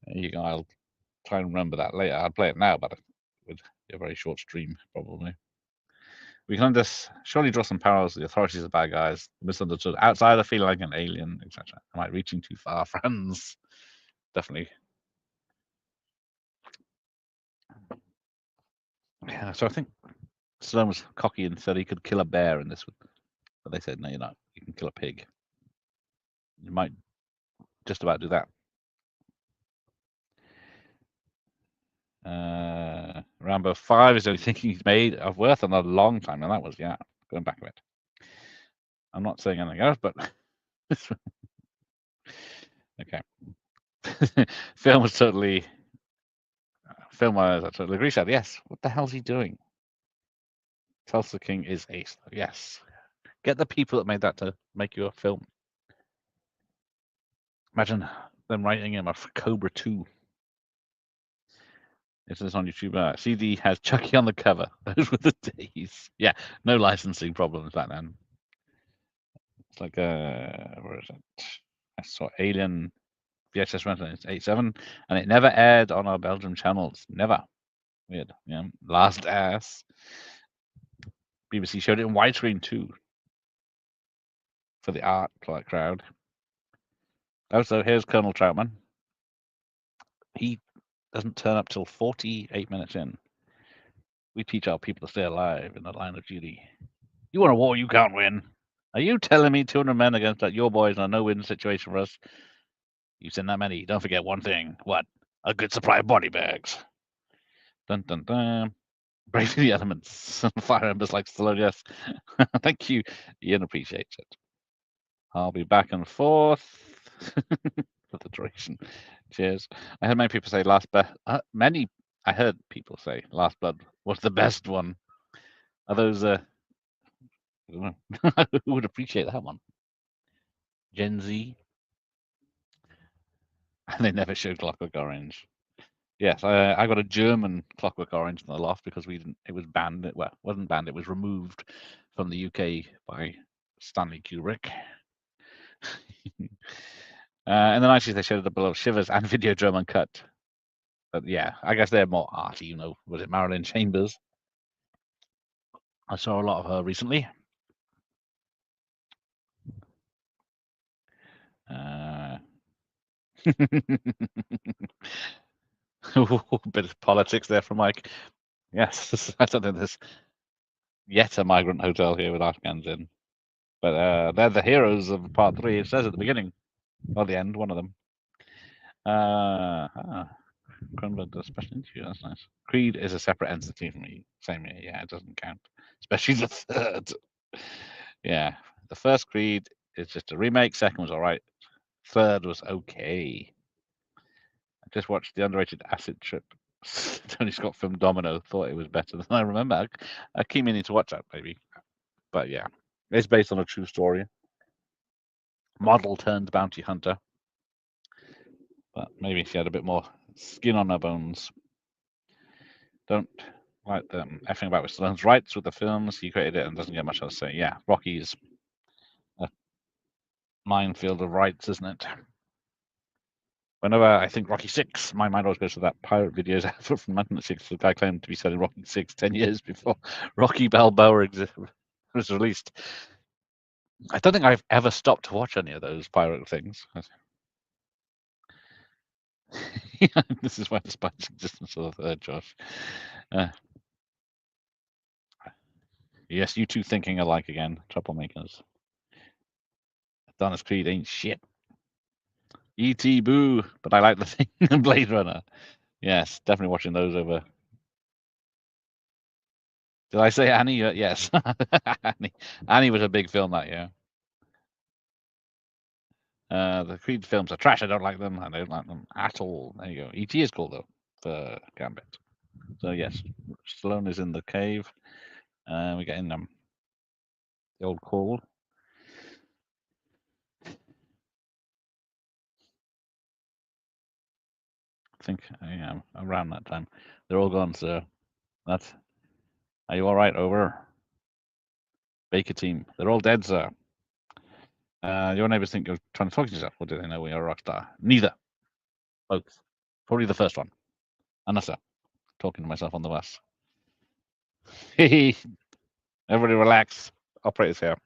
You know, I'll try and remember that later. I'll play it now, but with a very short stream, probably. We can just surely draw some parallels. The authorities are bad guys, misunderstood, outsider, feeling like an alien, etc. Am I reaching too far, friends? Definitely. Yeah, so I think Stallone was cocky and said he could kill a bear in this one. But they said, no, you're not. You can kill a pig. You might just about do that. Rambo 5 is the only thing he's made of worth in a long time, and that was, going back a bit. I'm not saying anything else, but okay. Film was totally. Film-wise, I totally agree. Said yes. What the hell's he doing? Tulsa King is ace. Yes. Get the people that made that to make you a film. Imagine them writing him a Cobra 2. Is this on YouTube? CD has Chucky on the cover. Those were the days. Yeah, no licensing problems back then. It's like where is it? I saw Alien VHS rental in '87, and it never aired on our Belgium channels. Never. Weird. Yeah. Last Ass. BBC showed it in widescreen too. For the art crowd. Also, here's Colonel Troutman. He doesn't turn up till 48 minutes in. We teach our people to stay alive in the line of duty. You want a war you can't win? Are you telling me 200 men against your boys in a no-win situation for us? You send that many. Don't forget one thing. What? A good supply of body bags. Dun dun dun. Braving the elements. Fire embers like Stallone, yes. Thank you. Ian appreciates it. I'll be back and forth for the duration. Cheers. I heard many people say I heard people say Last Blood was the best one. Are those I don't know. Who would appreciate that one? Gen Z? And they never showed Clockwork Orange. Yes, I got a German Clockwork Orange in the loft because it was banned. Well, it wasn't banned. It was removed from the UK by Stanley Kubrick. In the 90s, they showed the Below Shivers and Videodrome Uncut. But yeah, I guess they're more arty, you know. Was it Marilyn Chambers? I saw a lot of her recently. Bit of politics there from Mike. Yes, I don't think there's yet a migrant hotel here with Afghans in. But they're the heroes of part 3. It says at the beginning, or the end, one of them. Cronenberg does a special interview. That's nice. Creed is a separate entity from me. Same here. Yeah, it doesn't count, especially the third. Yeah, the first Creed is just a remake. Second was all right. Third was okay. I just watched the underrated Acid Trip Tony Scott film Domino. Thought it was better than I remember. I keep meaning to watch that, maybe. But yeah, it's based on a true story. Model turned bounty hunter. But maybe she had a bit more skin on her bones. Don't like them effing about with Stallone's rights with the films. He created it and doesn't get much else to say. Yeah, Rocky's a minefield of rights, isn't it? Whenever I think Rocky 6, my mind always goes to that pirate videos effort from 1906. The guy claimed to be selling Rocky 6 10 years before Rocky Balboa was released. I don't think I've ever stopped to watch any of those pirate things. Yeah, this is why the spice existence of the third, Josh. Yes, you two thinking alike again, troublemakers. Adonis Creed ain't shit. E.T. Boo, but I like the thing in Blade Runner. Yes, definitely watching those over. Did I say Annie? Yes. Annie was a big film that year. The Creed films are trash. I don't like them. I don't like them at all. There you go. E.T. is cool, though, for Gambit. So, yes, Stallone is in the cave. We're getting the old call. I think around that time. They're all gone, sir. Are you all right? Over. Baker team. They're all dead, sir. Your neighbors think you're trying to talk to yourself, or do they know you're a rock star? Neither. Both. Probably the first one. Anna, sir. Talking to myself on the bus. Everybody relax. Operators here.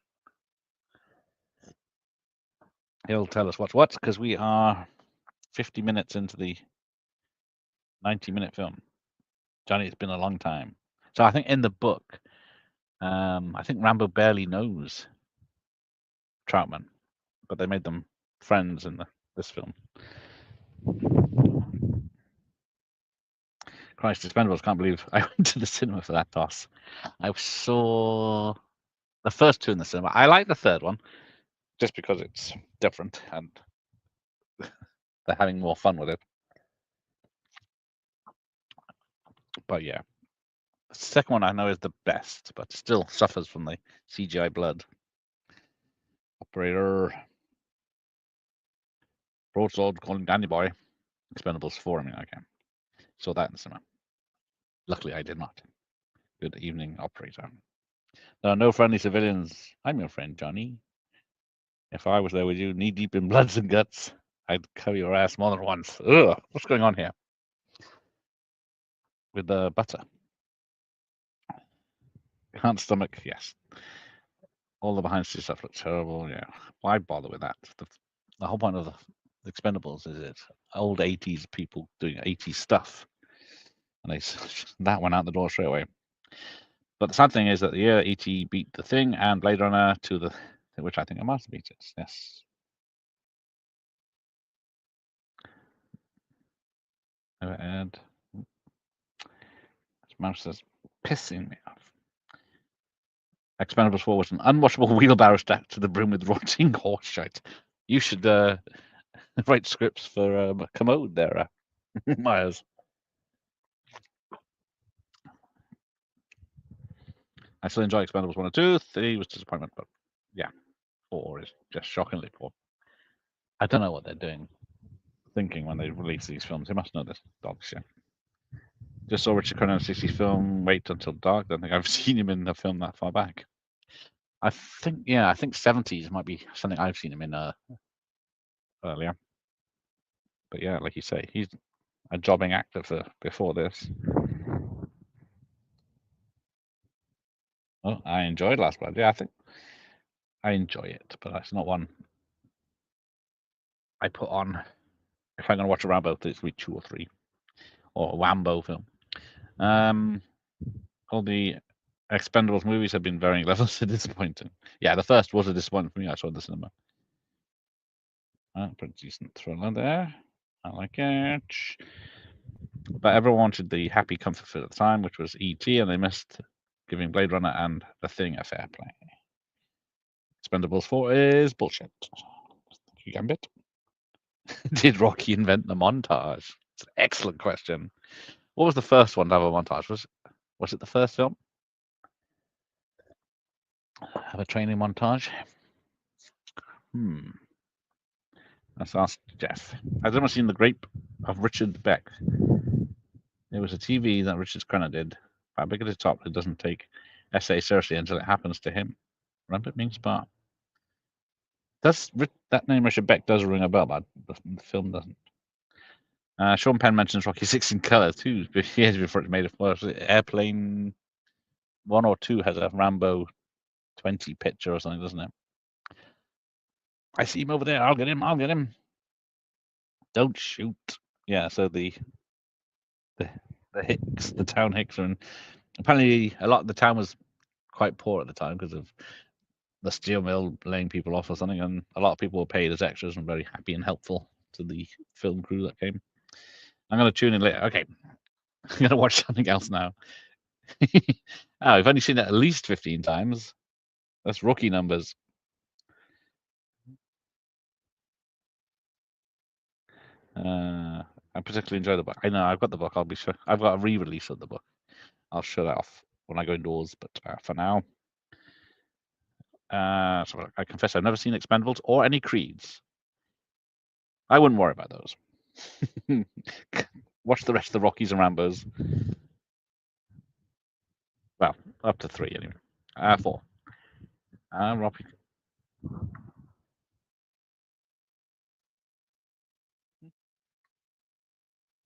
He'll tell us what's what, because we are 50 minutes into the 90-minute film. Johnny, it's been a long time. So I think in the book, I think Rambo barely knows Troutman, but they made them friends in this film. Christ, Expendables, can't believe I went to the cinema for that toss. I was so The first two in the cinema. I like the third one just because it's different and they're having more fun with it. But yeah, the second one I know is the best, but still suffers from the CGI blood. Operator. Broadsword calling Danny Boy. Expendables 4, I mean, okay. Saw that in the cinema. Luckily, I did not. Good evening, operator. There are no friendly civilians. I'm your friend, Johnny. If I was there with you, knee deep in bloods and guts, I'd cover your ass more than once. Ugh, what's going on here? With the butter. Can't stomach, yes. All the behind the stuff looks terrible, yeah. Why bother with that? The whole point of the Expendables is it's old 80s people doing 80s stuff. And that went out the door straight away. But the sad thing is that the year E.T. beat The Thing and Blade Runner to the, which I think a masterpiece. Yes. Never add. This mouse says pissing me off. Expendables 4 was an unwashable wheelbarrow stacked to the brim with rotting horse shite. You should write scripts for Commode there, Myers. I still enjoy Expendables 1 and 2. 3 was disappointment, but yeah, 4 is just shockingly poor. I don't know what they're thinking when they release these films. They must know this dog shit. Just saw Richard Crenna's 60s film, Wait Until Dark. I don't think I've seen him in a film that far back. I think 70s might be something I've seen him in earlier. But yeah, like you say, he's a jobbing actor for before this. Oh, I enjoyed Last Blood. Yeah, I think I enjoy it, but it's not one I put on if I'm going to watch a Rambo. It's week 2 or 3, or a Rambo film. All the Expendables movies have been varying levels of disappointing. Yeah, the first was a disappointment for me. I saw in the cinema. Pretty decent thriller there. I like it. But everyone wanted the happy comfort food at the time, which was E.T., and they missed giving Blade Runner and The Thing a fair play. Expendables 4 is bullshit. Thank you, Gambit. Did Rocky invent the montage? It's an excellent question. What was the first one to have a montage? Was it the first film? Have a training montage? Let's ask Jeff. I've never seen The Grape of Richard Beck. It was a TV that Richard Crenna did. How big at the top, it doesn't take essay seriously until it happens to him. Rampant means part. That name Richard Beck does ring a bell, but the film doesn't. Sean Penn mentions Rocky 6 in color too, years before it made it. Airplane 1 or 2 has a Rambo 20 picture or something, doesn't it? I see him over there. I'll get him. Don't shoot. Yeah, so the Hicks, the town Hicks are in. Apparently, a lot of the town was quite poor at the time because of the steel mill laying people off or something, and a lot of people were paid as extras and very happy and helpful to the film crew that came. I'm going to tune in later. Okay, I'm going to watch something else now. I've only seen it at least 15 times. That's rookie numbers. I particularly enjoy the book. I know I've got the book. I'll be sure. I've got a re-release of the book. I'll show that off when I go indoors. But for now, so I confess I've never seen Expendables or any Creeds. I wouldn't worry about those. Watch the rest of the Rockies and Rambos. Well, up to 3 anyway. 4. Rocky.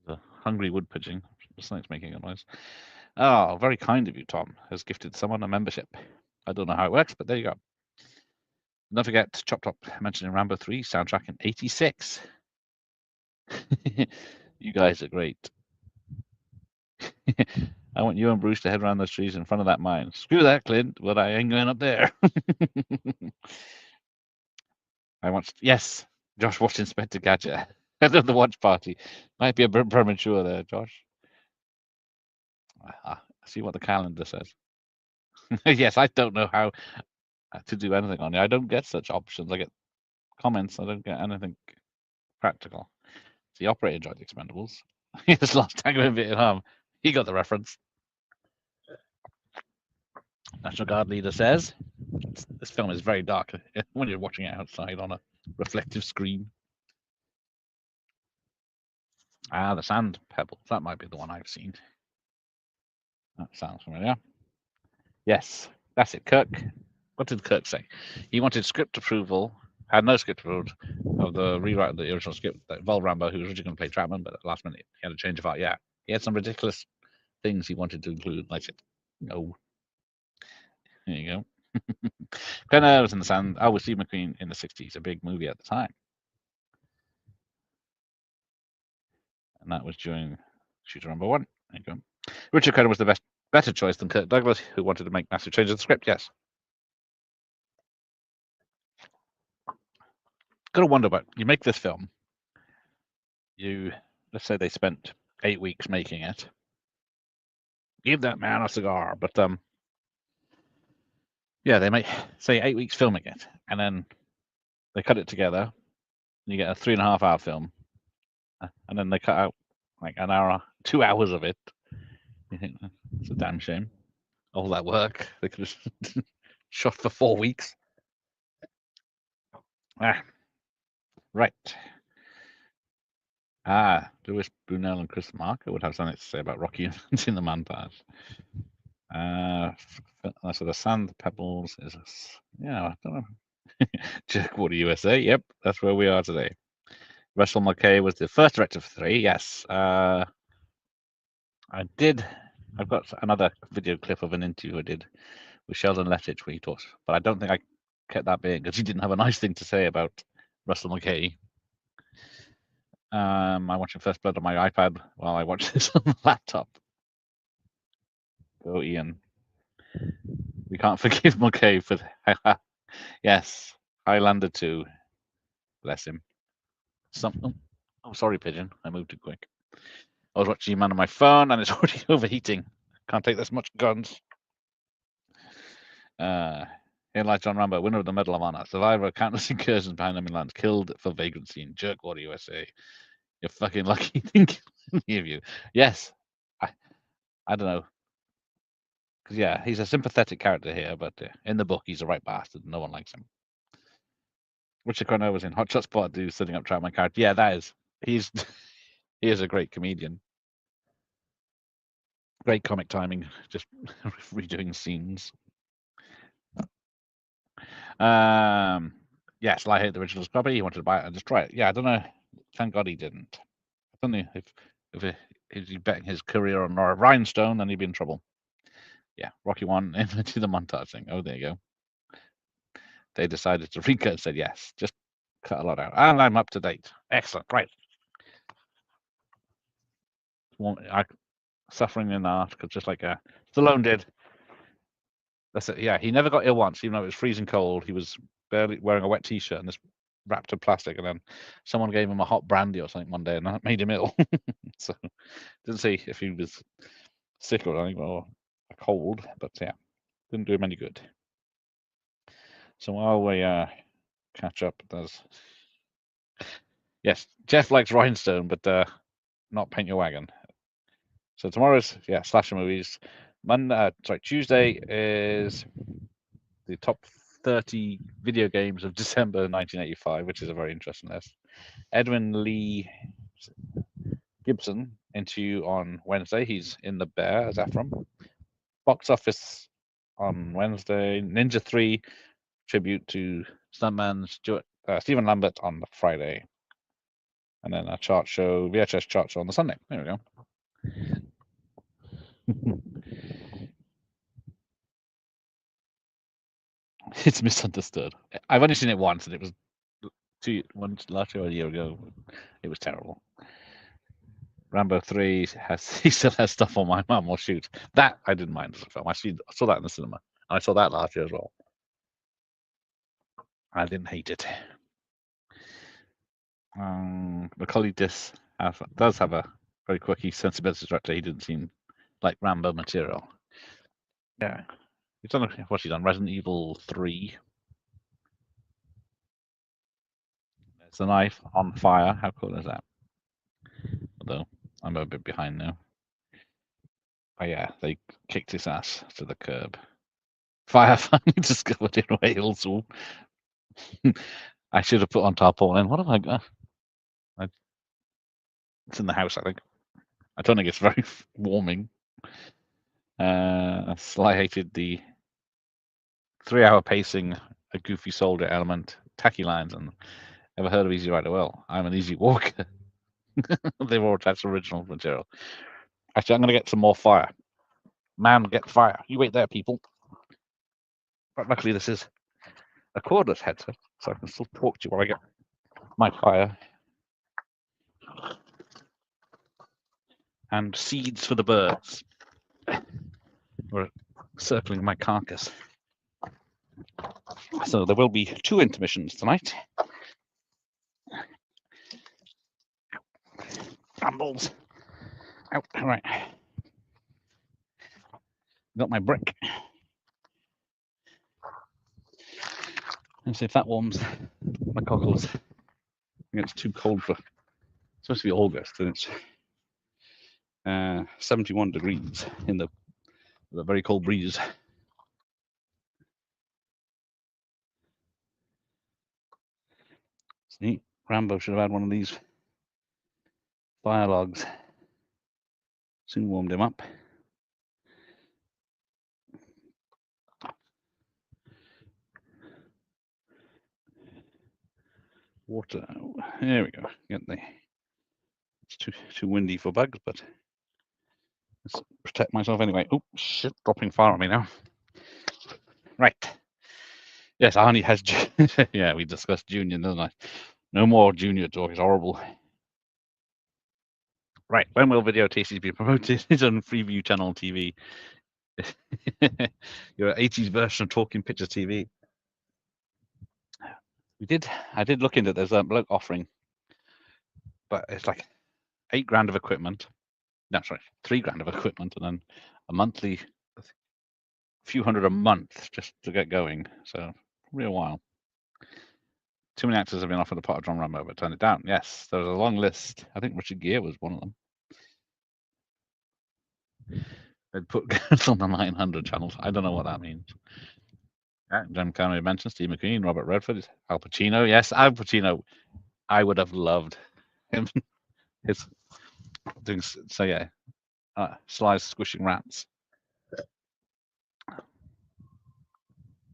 The hungry wood pigeon. Something's making a noise. Oh, very kind of you, Tom. Has gifted someone a membership. I don't know how it works, but there you go. Don't forget, Chop Top mentioning Rambo 3 soundtrack in '86. You guys are great. I want you and Bruce to head around those trees in front of that mine. Screw that, Clint, but I ain't going up there. Yes, Josh watched Inspector Gadget. I love the watch party. Might be a bit premature there, Josh. See what the calendar says. Yes, I don't know how to do anything on it. I don't get such options. I get comments. I don't get anything practical. The operator enjoyed the Expendables. His last tango in Vietnam. He got the reference. National Guard leader says, this film is very dark when you're watching it outside on a reflective screen. Ah, the sand pebbles. That might be the one I've seen. That sounds familiar. Yes, that's it. Kirk. What did Kirk say? He wanted script approval, had no script approval of the rewrite of the original script that involved Rambo, who was originally going to play Trapman, but at the last minute he had a change of heart. Yeah, he had some ridiculous things he wanted to include. I said, no. There you go. Penner was in the sand. Oh, with Steve McQueen in the 60s, a big movie at the time. And that was during Shooter Rambo 1. There you go. Richard Crenna was the better choice than Kirk Douglas, who wanted to make massive changes to the script. Yes. Got to wonder about, you make this film, let's say they spent 8 weeks making it. Give that man a cigar. But yeah, they make, say, 8 weeks filming it, and then they cut it together, and you get a 3.5 hour film, and then they cut out like an hour, 2 hours of it. You think it's a damn shame. All that work they could have shot for 4 weeks. Right. Louis Brunel and Chris Marker would have something to say about Rocky in the montage. So the sand pebbles is, yeah, I don't know. Jerkwater USA. Yep, that's where we are today. Russell McKay was the first director for 3. Yes. I've got another video clip of an interview I did with Sheldon Lettich where he talks, but I don't think I kept that big because he didn't have a nice thing to say about Russell McKay. I'm watching First Blood on my iPad while I watch this on the laptop. Go, Ian. We can't forgive McKay for yes, Highlander 2. Bless him. Oh, sorry, Pigeon. I moved too quick. I was watching Man on my phone and it's already overheating. Can't take this much guns. Here lies John Rambo, winner of the Medal of Honor, survivor of countless incursions behind enemy lines, killed for vagrancy in Jerkwater, USA. You're fucking lucky. Think any of you. Yes. I don't know. Because, yeah, he's a sympathetic character here, but in the book, he's a right bastard. No one likes him. Richard Crenna was in Hot Shots Part 2, setting up Troutman character. Yeah, that is. He is a great comedian. Great comic timing, just redoing scenes. Yes, Sly hate the original copy. He wanted to buy it and destroy it. Yeah, I don't know. Thank God he didn't. I don't know if he's betting his career on Nora Rhinestone, then he'd be in trouble. Yeah, Rocky 1 into the montage thing. Oh, there you go. They decided to recut and said yes, just cut a lot out. And I'm up to date. Excellent, right. Suffering in art, because just like Stallone did. That's it. Yeah, he never got ill once, even though it was freezing cold. He was barely wearing a wet T-shirt and this wrapped in plastic, and then someone gave him a hot brandy or something one day, and that made him ill. So didn't see if he was sick or anything or a cold, but yeah, didn't do him any good. So while we catch up, yes, Jeff likes Rhinestone, but not Paint Your Wagon. So tomorrow's slasher movies. Tuesday is the top 30 video games of December 1985, which is a very interesting list. Edwin Lee Gibson interview on Wednesday. He's in The Bear as Ephraim. Box office on Wednesday. Ninja 3 tribute to stuntman Stephen Lambert on the Friday. And then a chart show, VHS chart show on the Sunday. There we go. It's misunderstood. I've only seen it once, and it was last year or a year ago. It was terrible. Rambo 3 he still has stuff on my mum will shoot. That I didn't mind as a film. I saw that in the cinema. I saw that last year as well. I didn't hate it. Macaulay does have a very quirky sensibility director. He didn't seem like Rambo material. Yeah, He's done what's he done? Resident Evil 3. There's the knife on fire. How cool is that? Although I'm a bit behind now. Oh yeah, they kicked his ass to the curb. Fire finally discovered in Wales. Ooh. I should have put on tarpaulin. What have I got? It's in the house, I think. I don't think it's very warming. Sly hated the 3-hour pacing, a goofy soldier element, tacky lines, and ever heard of Easy Rider? Well, I'm an easy walker. They were attached to original material. Actually, I'm going to get some more fire. Man, get fire. You wait there, people. But luckily, this is a cordless headset, so I can still talk to you while I get my fire. And seeds for the birds. We're circling my carcass. So there will be 2 intermissions tonight. Brambles. Out. All right. Got my brick. Let's see if that warms my cockles. I think it's too cold for. It's supposed to be August, and it's 71 degrees in the very cold breeze. See, Rambo should have had one of these fire logs. Soon warmed him up. Water. There we go. It's too windy for bugs, but let's protect myself anyway. Oh shit! Dropping fire on me now. Right. Yes, Arnie has. Yeah, we discussed Junior, didn't I? No more Junior talk. It's horrible. Right. When will Video Tasties be promoted? It's on Freeview Channel TV. Your 80s version of Talking Pictures TV. I did look into it. There's a bloke offering, but it's like $8,000 of equipment. No, sorry, $3,000 of equipment, and then a monthly, few hundred a month just to get going. So probably a while. Too many actors have been offered a part of John Rambo, but turned it down. Yes, there was a long list. I think Richard Gere was one of them. They'd put girls on the 900 channels. I don't know what that means. Jim Carrey mentioned Steve McQueen, Robert Redford, Al Pacino. Yes, Al Pacino. I would have loved him. His doing so. Yeah, Sly's squishing rats.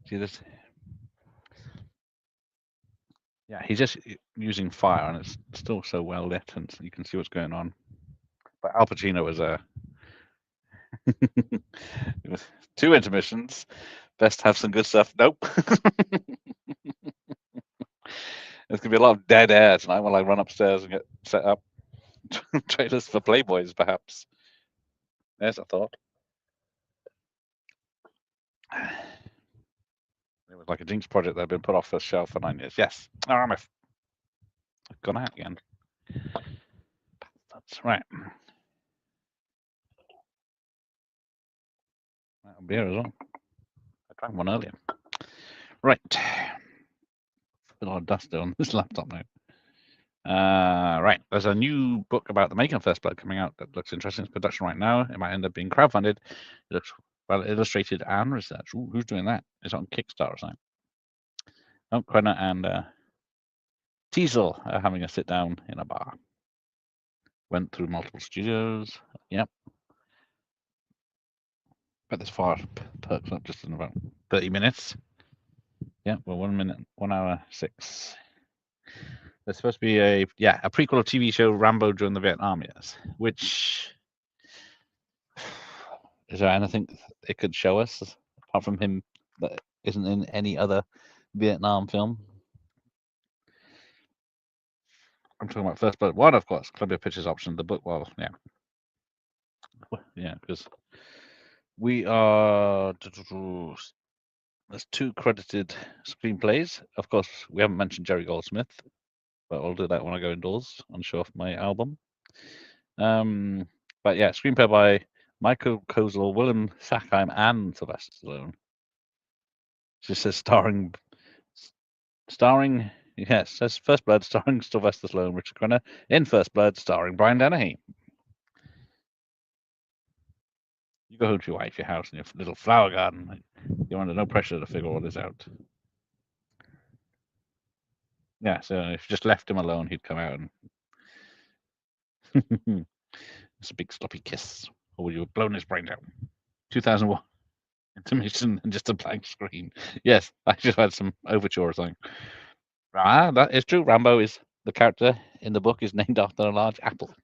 See this? Yeah, he's just using fire, and it's still so well lit, and you can see what's going on. But Al Pacino was it was 2 intermissions. Best have some good stuff. Nope. There's gonna be a lot of dead air tonight while I run upstairs and get set up. Trailers for Playboys, perhaps. There's a thought. It was like a Jinx project that had been put off the shelf for 9 years. Yes. Oh, I've gone out again. That's right. Beer as well. I drank one earlier. Right. A lot of dust on this laptop now. Right. There's a new book about the making of First Blood coming out that looks interesting. It's production right now. It might end up being crowdfunded. It looks well illustrated and research. Ooh, who's doing that? It's on Kickstarter or something. Oh, Crenna and Teasel are having a sit down in a bar. Went through multiple studios. Yep. But this far perks up just in about 30 minutes. Yeah, well, 1 minute, 1 hour 6. There's supposed to be a prequel of TV show Rambo during the Vietnam years. Which is there anything it could show us apart from him that isn't in any other Vietnam film? I'm talking about First Blood 1, of course. Columbia Pictures option. The book, well, yeah, because we are. There's 2 credited screenplays. Of course, we haven't mentioned Jerry Goldsmith, but I'll do that when I go indoors and show off my album. But yeah, screenplay by Michael Kozel, Willem Sackheim, and Sylvester Stallone. Just says starring. Yes, says First Blood starring Sylvester Stallone, Richard Crenna. In First Blood starring Brian Dennehy. You go home to your wife, your house, and your little flower garden. You're under no pressure to figure all this out. Yeah, so if you just left him alone, he'd come out and it's a big sloppy kiss, or would you have blown his brains out? 2001 intermission and just a blank screen. Yes, I just had some overture or something. Ah, that is true. Rambo is the character in the book is named after a large apple.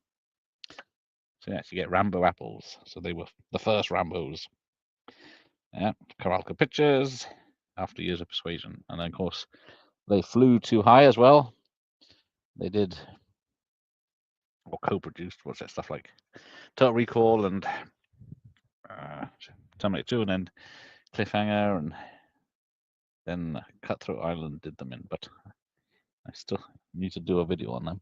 So yes, you get Rambo apples. So they were the first Rambos. Yeah, Caralco Pictures after years of persuasion, and then of course they flew too high as well. They did or co-produced what's that stuff like Total Recall and Terminator 2, and then Cliffhanger, and then Cutthroat Island did them in, but I still need to do a video on them.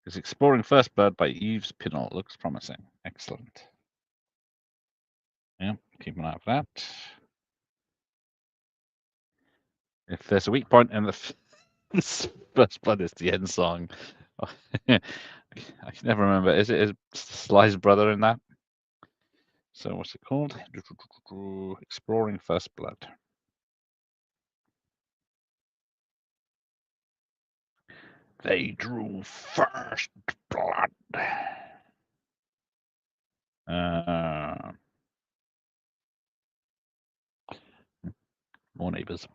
Because Exploring First Blood by Yves Pinot looks promising. Excellent. Yeah, keep an eye out for that. If there's a weak point in the First Blood is the end song. I can never remember. Is it Sly's brother in that? So what's it called? Exploring First Blood. They drew first blood. More neighbors.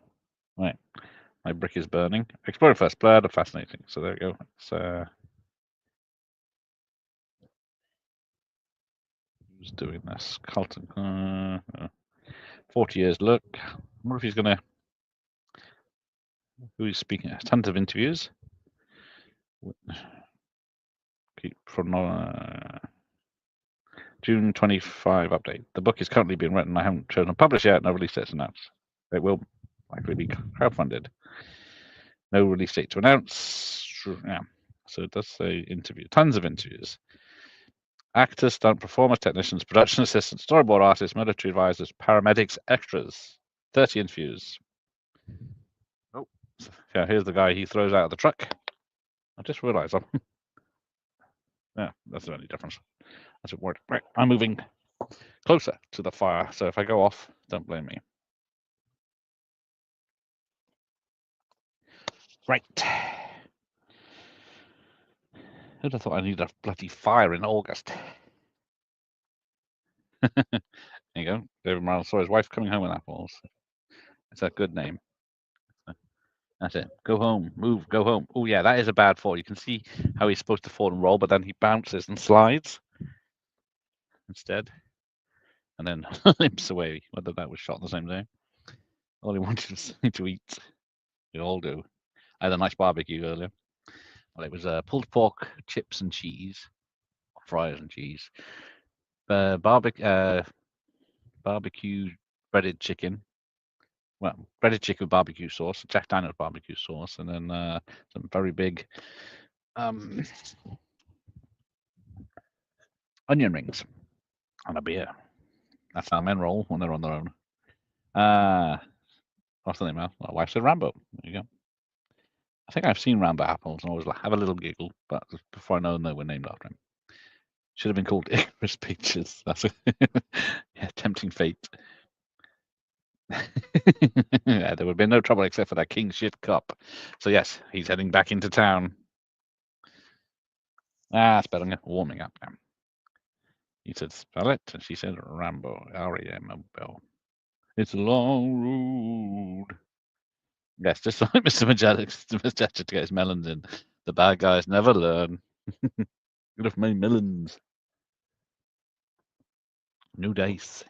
Right. My brick is burning. Exploring First Blood, fascinating. So there we go. It's who's doing this? Carlton. 40 years look. I wonder if he's gonna. Who he's speaking at? Tons of interviews. Keep from June 25 update. The book is currently being written. I haven't chosen to publish yet. No release dates announced. It will likely be crowdfunded. No release date to announce. Yeah. So it does say interview. Tons of interviews. Actors, stunt performers, technicians, production assistants, storyboard artists, military advisors, paramedics, extras. 30 interviews. Oh, yeah, here's the guy he throws out of the truck. I just realized I'm. Yeah, that's the only difference. That's it worked. Right, I'm moving closer to the fire, so if I go off, don't blame me. Right. Who'd have thought I needed a bloody fire in August? There you go. David Morales saw his wife coming home with apples. It's a good name. That's it. Go home. Move. Go home. Oh, yeah, that is a bad fall. You can see how he's supposed to fall and roll, but then he bounces and slides instead. And then limps away, whether that was shot the same day. All he wanted was to eat. We all do. I had a nice barbecue earlier. Well, it was pulled pork, chips and cheese. Fries and cheese. Barbecue breaded chicken. Well, breaded chicken with barbecue sauce, Jack Daniel's barbecue sauce, and then some very big onion rings and a beer. That's how men roll when they're on their own. What's the name now? My wife said Rambo. There you go. I think I've seen Rambo apples and always have a little giggle, but before I know they were named after him. Should have been called Icarus Peaches. That's yeah, tempting fate. Yeah, there would have been no trouble except for that king shit cup. So yes, he's heading back into town. It's better. I'm warming up now. He said, spell it, and she said Rambo. R-A-M-O. It's a long road. Yes, just like Mr. Majestic to get his melons in. The bad guys never learn. Good of my melons. New dice.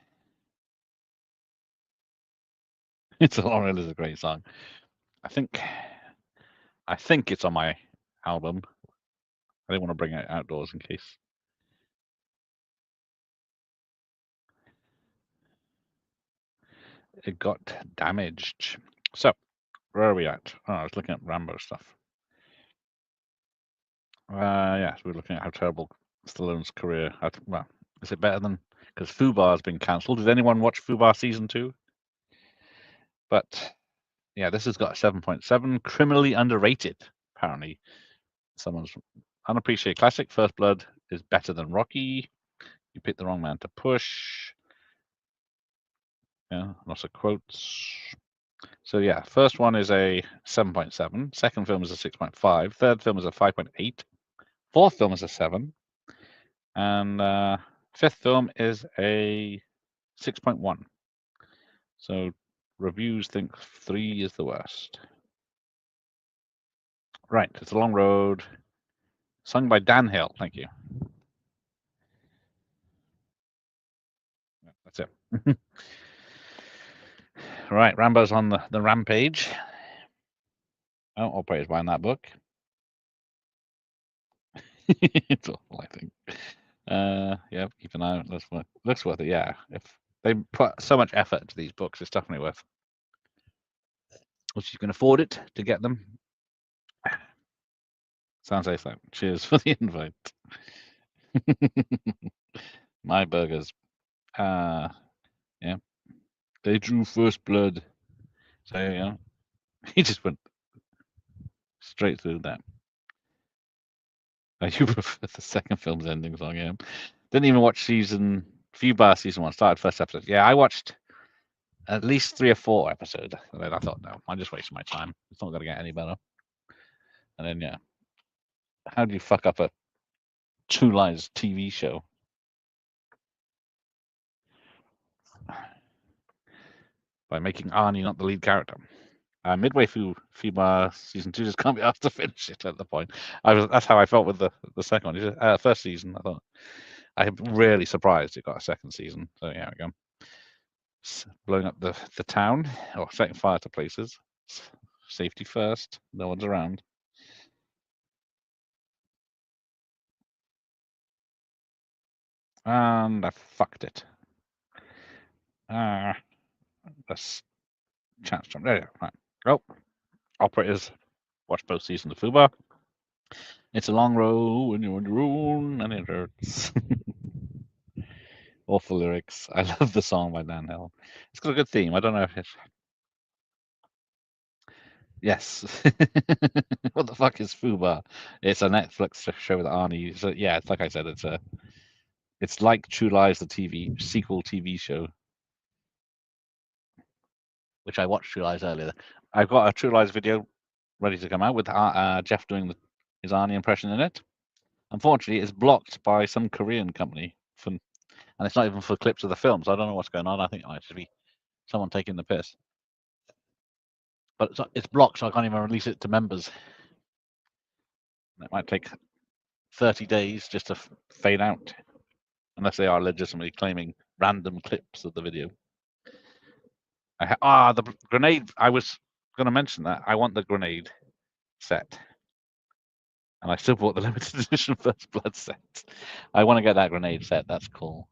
It's a long road is a great song. I think it's on my album. I didn't want to bring it outdoors in case. It got damaged. So, where are we at? Oh, I was looking at Rambo stuff. Yes, we're looking at how terrible Stallone's career. Well, is it better than because Fubar has been cancelled? Did anyone watch Fubar season 2? But yeah, this has got a 7.7. Criminally underrated, apparently. Someone's unappreciated classic. First Blood is better than Rocky. You picked the wrong man to push. Yeah, lots of quotes. So yeah, first one is a 7.7. Second film is a 6.5. Third film is a 5.8. Fourth film is a 7. And fifth film is a 6.1. So reviews think 3 is the worst. Right, It's a Long Road. Sung by Dan Hill. Thank you. That's it. Right, Rambo's on the rampage. Oh, Operator's buying that book. It's awful, I think. Yeah, keep an eye on it. Looks worth it, yeah. If they put so much effort into these books, it's definitely worth it. If you can afford it to get them. Sounds like that. Cheers for the invite. My burgers. Yeah. They drew First Blood. So, yeah. He just went straight through that. You prefer the second film's ending song, yeah. Didn't even watch FUBAR season 1. Started first episode. Yeah, I watched at least 3 or 4 episodes. And then I thought, no, I'm just wasting my time. It's not going to get any better. And then, yeah. How do you fuck up a True Lies TV show? By making Arnie not the lead character. Midway through FUBAR season 2, just can't be asked to finish it at the point. That's how I felt with the second one. First season, I thought I'm really surprised it got a second season. So yeah, we go. Blowing up the town or setting fire to places. Safety first. No one's around. And I fucked it. That's chance jump. There you go. Right. Oh, Operators watch both seasons of FUBAR. It's a long road when you're on your own and it hurts. Awful lyrics. I love the song by Dan Hill. It's got a good theme. I don't know if it's. Yes. What the fuck is FUBAR? It's a Netflix show with Arnie. So yeah, it's like I said, it's like True Lies, the sequel TV show, which I watched True Lies earlier. I've got a True Lies video ready to come out with Jeff doing his Arnie impression in it. Unfortunately, it's blocked by some Korean company, and it's not even for clips of the film, so I don't know what's going on. I think it might just be someone taking the piss. But it's blocked, so I can't even release it to members. It might take 30 days just to fade out, unless they are legitimately claiming random clips of the video. The grenade. I was going to mention that. I want the grenade set. And I still bought the limited edition First Blood set. I want to get that grenade set. That's cool.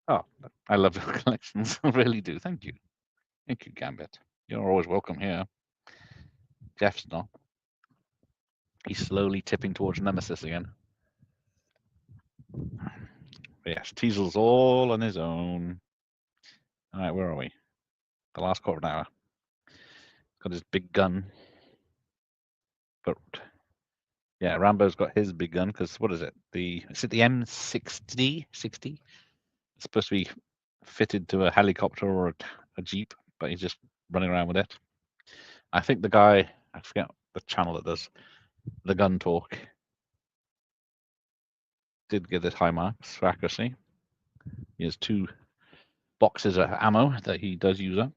Oh, I love your collections. I really do. Thank you. Thank you, Gambit. You're always welcome here. Jeff's not. He's slowly tipping towards Nemesis again. But yes, Teasel's all on his own. All right, where are we? The last quarter of an hour. Got his big gun. But yeah, Rambo's got his big gun because what is it? Is it the M60? 60? It's supposed to be fitted to a helicopter or a jeep, but he's just running around with it. I think the guy, I forget the channel that does the gun talk, did give it high marks for accuracy. He has 2 boxes of ammo that he does use up.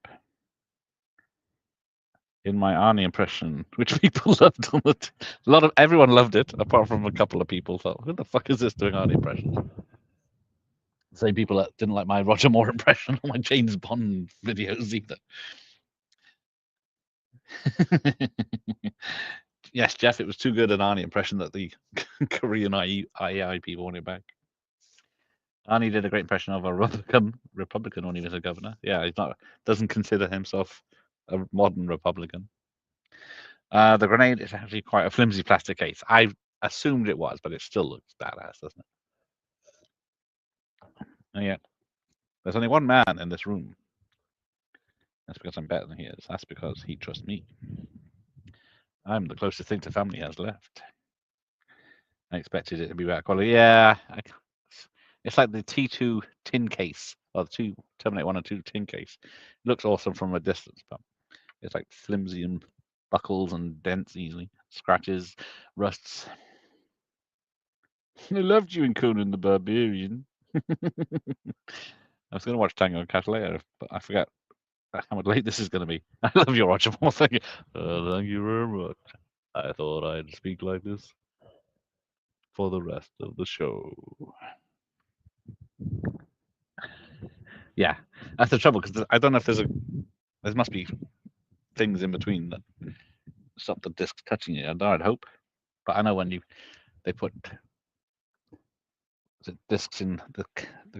In my Arnie impression, which people loved on everyone loved it, apart from a couple of people thought, who the fuck is this doing Arnie impression? Same people that didn't like my Roger Moore impression on my James Bond videos either. Yes, Jeff, it was too good an Arnie impression that the Korean IAI people wanted back. Arnie did a great impression of a Republican when he was a governor. Yeah, doesn't consider himself a modern Republican. The grenade is actually quite a flimsy plastic case. I assumed it was, but it still looks badass, doesn't it? And yet, there's only one man in this room That's because I'm better than he is. That's because he trusts me. I'm the closest thing to family he has left. I expected it to be better quality. Yeah, it's like the T2 tin case, or the two Terminator 1 and 2 tin case. It looks awesome from a distance, but it's like flimsy and buckles and dents easily, scratches, rusts. I loved you in Conan the Barbarian. I was going to watch Tango and Cash later, but I forgot how much late this is going to be. I love your Roger Moore. Thank you. Thank you very much. I thought I'd speak like this for the rest of the show. Yeah, that's the trouble, because I don't know if there must be things in between that stop the disc touching it. I'd hope, but I know when they put discs in the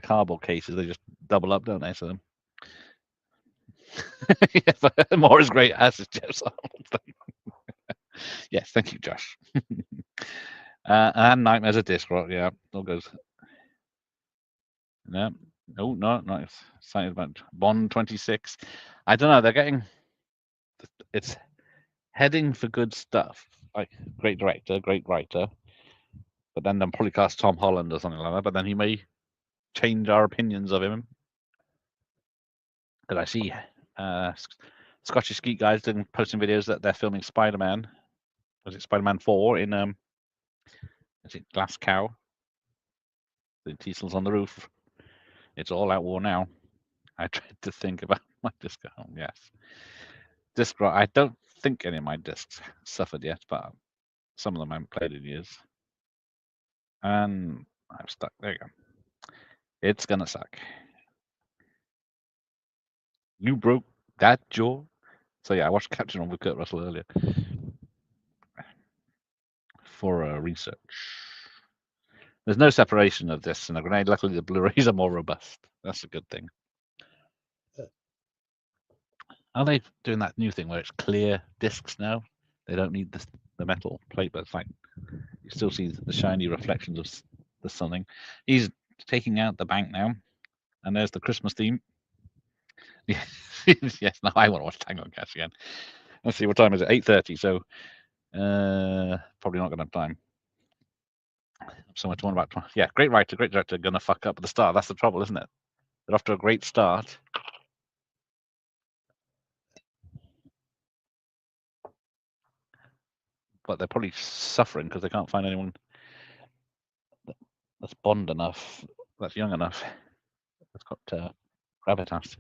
cardboard cases, they just double up, don't they? So yeah, but more is great, as is Jeff's. Yes, thank you, Josh. And Nightmares of Disc Rock, yeah, all goes. Yeah. Oh no, not excited about Bond 26. I don't know. They're getting. It's heading for good stuff. Like great director, great writer. But then they'll probably cast Tom Holland or something like that. But then he may change our opinions of him. Because I see Scottish Skeet guys posting videos that they're filming Spider-Man. Was it Spider-Man 4 in is it Glass Cow? The Teasel's on the roof. It's all out war now. I tried to think about my disc at home. Yes, disc rock. I don't think any of my discs suffered yet, but some of them I haven't played in years. And I'm stuck. There you go. It's gonna suck. You broke that jaw. So yeah, I watched Captain On with Kurt Russell earlier for research. There's no separation of this and a grenade. Luckily, the Blu-rays are more robust. That's a good thing. Are they doing that new thing where it's clear discs now? They don't need the metal plate, but it's like you still see the shiny reflections of the something. He's taking out the bank now, and there's the Christmas theme. Yes, now I want to watch Tango and Cash again. Let's see, what time is it? 8:30. So probably not going to have time. So much more about. Yeah, great writer, great director. Gonna fuck up at the start. That's the trouble, isn't it? They're off to a great start. But they're probably suffering because they can't find anyone that's Bond enough, that's young enough, that's got gravitas.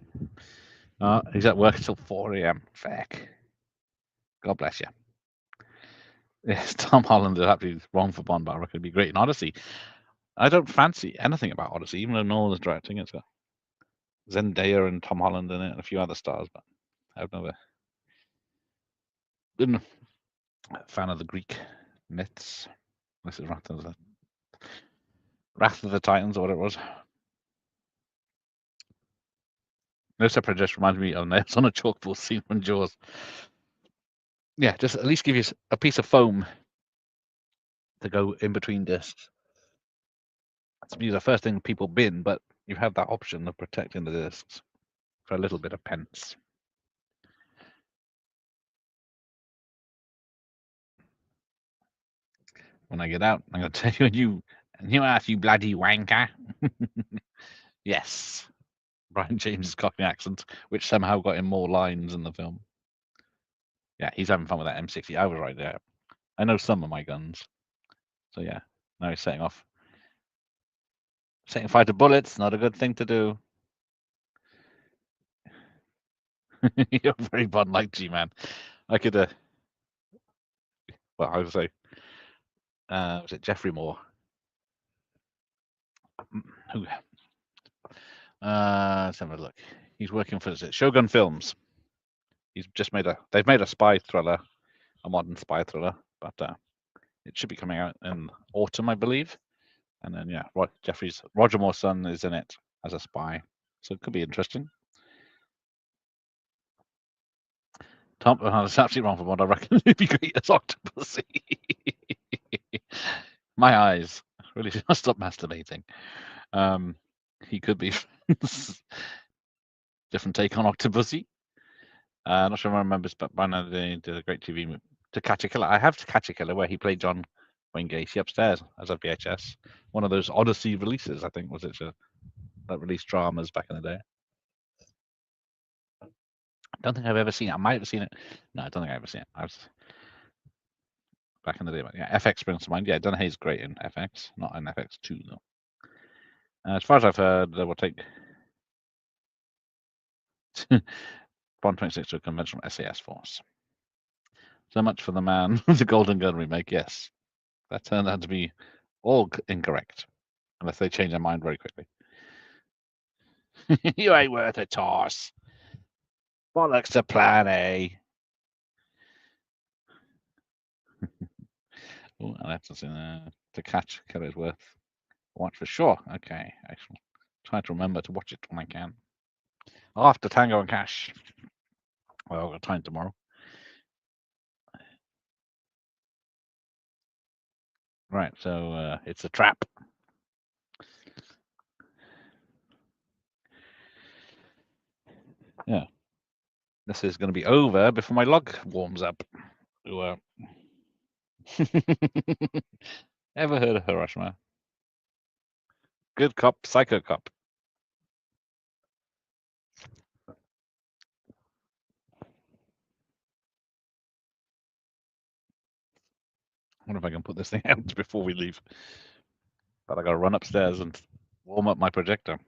He's at work until 4 a.m. Feck. God bless you. Yes, Tom Holland is absolutely wrong for Bond, but I reckon it'd be great in Odyssey. I don't fancy anything about Odyssey, even though Nolan's directing it. It's got Zendaya and Tom Holland in it and a few other stars, but I've never been a fan of the Greek myths. This is Wrath of the Titans or whatever it was. No Separate just reminds me of Nails on a Chalkboard scene from Jaws. Yeah, just at least give you a piece of foam to go in between discs. It's the first thing people bin, but you have that option of protecting the discs for a little bit of pence. When I get out, I'm going to tell you a new ass, you bloody wanker. Yes. Brian James's Cockney accent, which somehow got him more lines in the film. Yeah, he's having fun with that M60. I was right there. I know some of my guns. So yeah, now he's setting fire to bullets. Not a good thing to do. You're very Bond-like, G-Man. I could, well, I would say, was it Jeffrey Moore? Who? Let's have a look. He's working for Shogun Films. They've made a spy thriller, a modern spy thriller, but it should be coming out in autumn, I believe. And then yeah, Roger Moore's son is in it as a spy, so it could be interesting. Tom, that's absolutely wrong for Bond. I reckon it'd be great as Octopussy. My eyes really should stop masturbating. He could be different take on Octopussy. Not sure if I remember, but by now they did a great TV movie, To Catch a Killer. I have To Catch a Killer, where he played John Wayne Gacy upstairs as a VHS. One of those Odyssey releases, I think, was it? That released dramas back in the day. I don't think I've ever seen it. I might have seen it. No, I don't think I've ever seen it. I was back in the day, but yeah, FX springs to mind. Yeah, Dunhay's great in FX, not in FX2 though. As far as I've heard, they will take Bond 26 to a conventional SAS force. So much for the man, the Golden Gun remake. Yes, that turned out to be all incorrect, unless they change their mind very quickly. You ain't worth a toss. Bollocks to plan A. Oh, and that's To Catch Killer's worth watch for sure. Okay, I shall try to remember to watch it when I can. After Tango and Cash. Well, I've got time tomorrow. Right, so it's a trap. Yeah. This is going to be over before my log warms up. Ooh, Ever heard of Hiroshima? Good cop, psycho cop. I wonder if I can put this thing out before we leave. But I got to run upstairs and warm up my projector.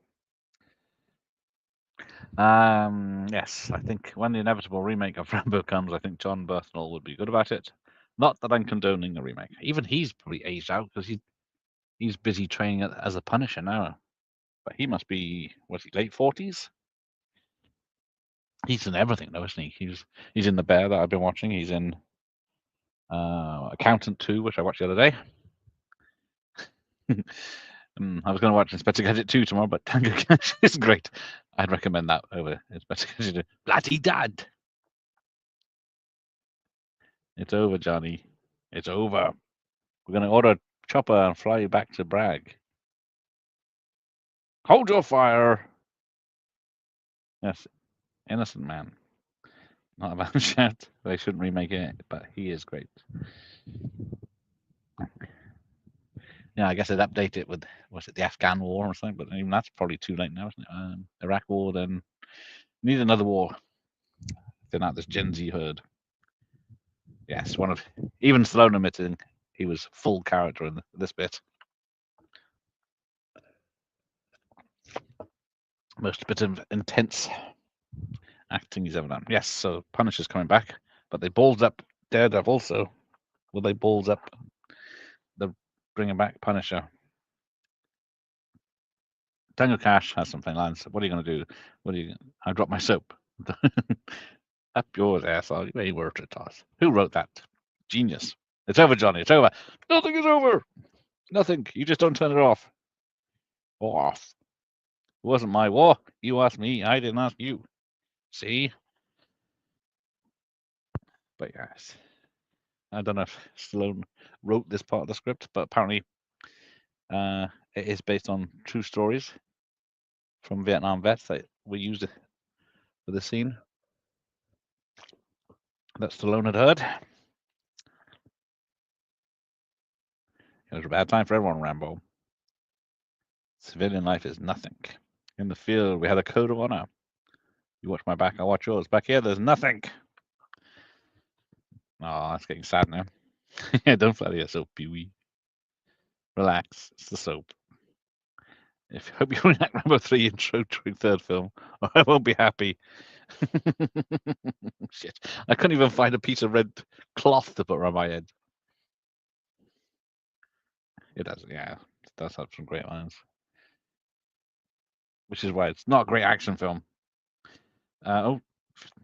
Yes, I think when the inevitable remake of Rambo comes, I think John Berthnall would be good about it. Not that I'm condoning a remake. Even he's probably aged out because he's busy training as a Punisher now. But he must be, what's he, late 40s? He's in everything though, isn't he? He's in The Bear that I've been watching. He's in Accountant 2, which I watched the other day. I was going to watch Inspector Gadget 2 tomorrow, but Tango Cash is great. I'd recommend that over Inspector Gadget 2. Bloody dad! It's over, Johnny. It's over. We're going to order a chopper and fly you back to Bragg. Hold your fire! Yes, innocent man. Not a bad shout. They shouldn't remake it, but he is great. Yeah, I guess they'd update it with, was it the Afghan War or something? But even that's probably too late now, isn't it? Iraq War, then need another war. They're not this Gen Z herd. Yes, even Stallone admitting he was full character in this bit. Most bit of intense acting he's ever done. Yes, so Punisher's coming back, but they balls up Daredevil, so will they balls up the bringing back Punisher? Tango Cash has something lines. What are you going to do? I drop my soap. Up yours, asshole. You ain't worth a toss. Who wrote that? Genius. It's over, Johnny. It's over. Nothing is over. Nothing. You just don't turn it off. Off. It wasn't my war. You asked me. I didn't ask you. See? But yes. I don't know if Stallone wrote this part of the script, but apparently it is based on true stories from Vietnam vets that were used for the scene that Stallone had heard. It was a bad time for everyone, Rambo. Civilian life is nothing. In the field, we had a code of honor. You watch my back, I watch yours. Back here, there's nothing. Oh, that's getting sad now. Yeah, don't flatter yourself, Pee-wee. Relax, it's the soap. If hope you like Rambo 3 intro to third film, or I won't be happy. Shit, I couldn't even find a piece of red cloth to put around my head. It does, yeah. It does have some great lines. Which is why it's not a great action film. Oh,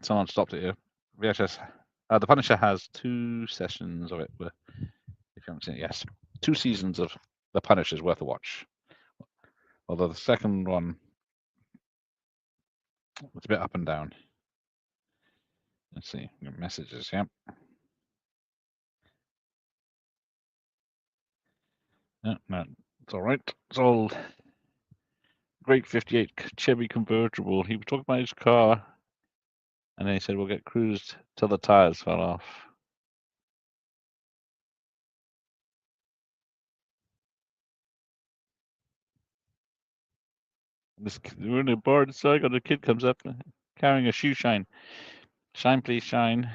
someone stopped it here. VHS. The Punisher has 2 sessions of it. If you haven't seen it, yes. 2 seasons of The Punisher is worth a watch. Although the second one, it's a bit up and down. Let's see. Messages, yeah. No, it's all right. It's all great 58 Chevy convertible. He was talking about his car. And then he said, we'll get cruised till the tires fell off. We're in a bar inside, and a kid comes up carrying a shoe shine. Shine, please, shine.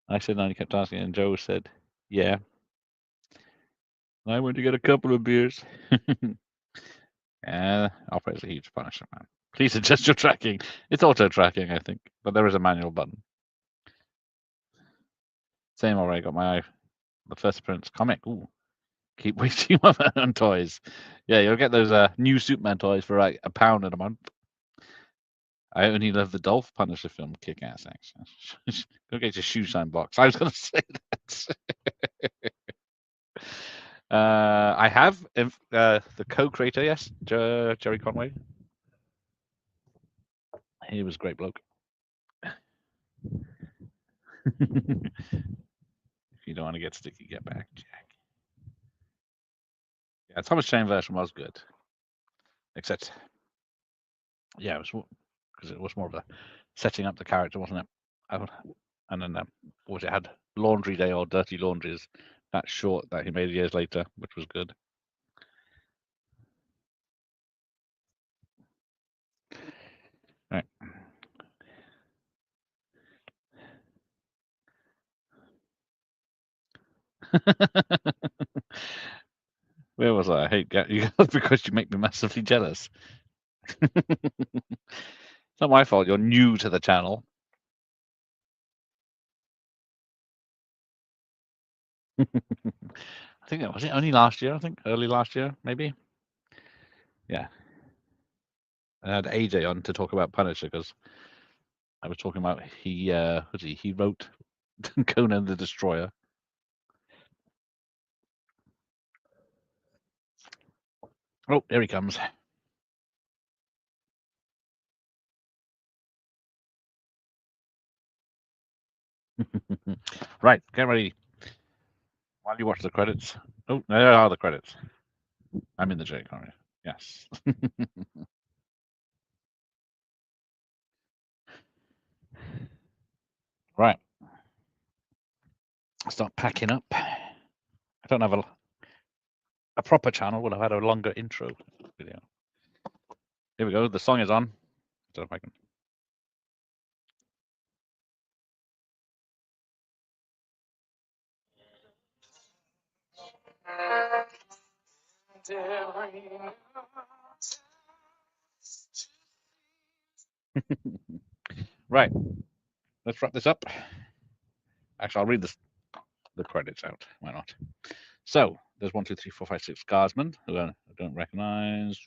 I said, no, and he kept asking, and Joe said, yeah. I went to get a couple of beers. Operates a huge punishment, man. Please adjust your tracking. It's auto tracking, I think, but there is a manual button. Same already got the first appearance comic. Ooh, keep wasting on toys. Yeah, you'll get those new Superman toys for like £1 a month. I only love the Dolph Punisher film, Kick-Ass action. Go get your shoe shine box. I was going to say that. I have the co-creator, yes, Jerry Conway. He was a great bloke. If you don't want to get sticky, get back, Jack. Yeah, Thomas Jane version was good, except yeah, it was because it was more of a setting up the character, wasn't it? And then what it had Laundry Day or Dirty Laundries, that short that he made years later, which was good. Right. Where was I? I hate you guys because you make me massively jealous. It's not my fault. You're new to the channel. I think that was it. Only last year. I think early last year, maybe. Yeah. I had AJ on to talk about Punisher because I was talking about he wrote Conan the Destroyer. Oh, here he comes. Right, get ready. While you watch the credits. Oh, there are the credits. I'm in the J corner. Yes. Right. Start packing up. I don't have a proper channel. Would have had a longer intro video. Here we go. The song is on. I don't know if I can. Right. Let's wrap this up. Actually, I'll read the credits out. Why not? So there's 1, 2, 3, 4, 5, 6 guardsmen who I don't recognize.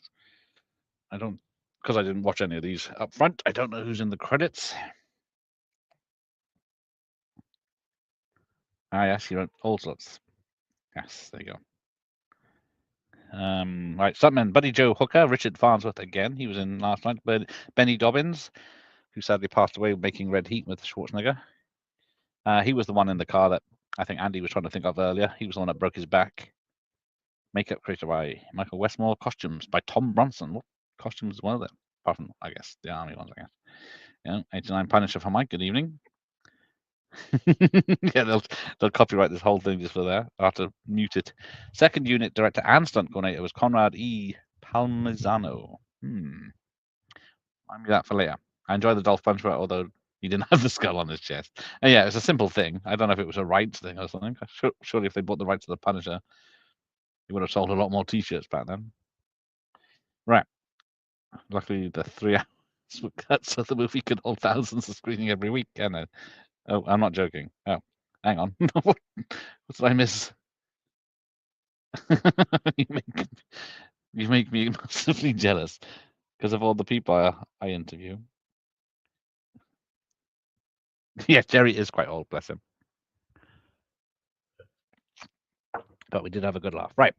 I don't, because I didn't watch any of these up front. I don't know who's in the credits. Ah, yes, you wrote all sorts. Yes, there you go. Right, stuntmen, Buddy Joe Hooker, Richard Farnsworth again. He was in last night. But Benny Dobbins, who sadly passed away making Red Heat with Schwarzenegger. He was the one in the car that I think Andy was trying to think of earlier. He was the one that broke his back. Makeup created by Michael Westmore. Costumes by Tom Bronson. What costumes were there? Apart from, I guess, the army ones, I guess. Yeah, 89 Punisher for Mike. Good evening. Yeah, they'll copyright this whole thing just for that. I'll have to mute it. Second unit director and stunt coordinator was Conrad E. Palmisano. Mind me that for later. I enjoy the Dolph Punch, although he didn't have the skull on his chest. And yeah, it's a simple thing. I don't know if it was a rights thing or something. Surely if they bought the rights to the Punisher, he would have sold a lot more T-shirts back then. Right. Luckily, the 3 hours were cut so the movie could hold thousands of screening every week. Can it? Oh, I'm not joking. Oh, hang on. What did I miss? you make me massively jealous because of all the people I interview. Yeah, Jerry is quite old, bless him. But we did have a good laugh. Right.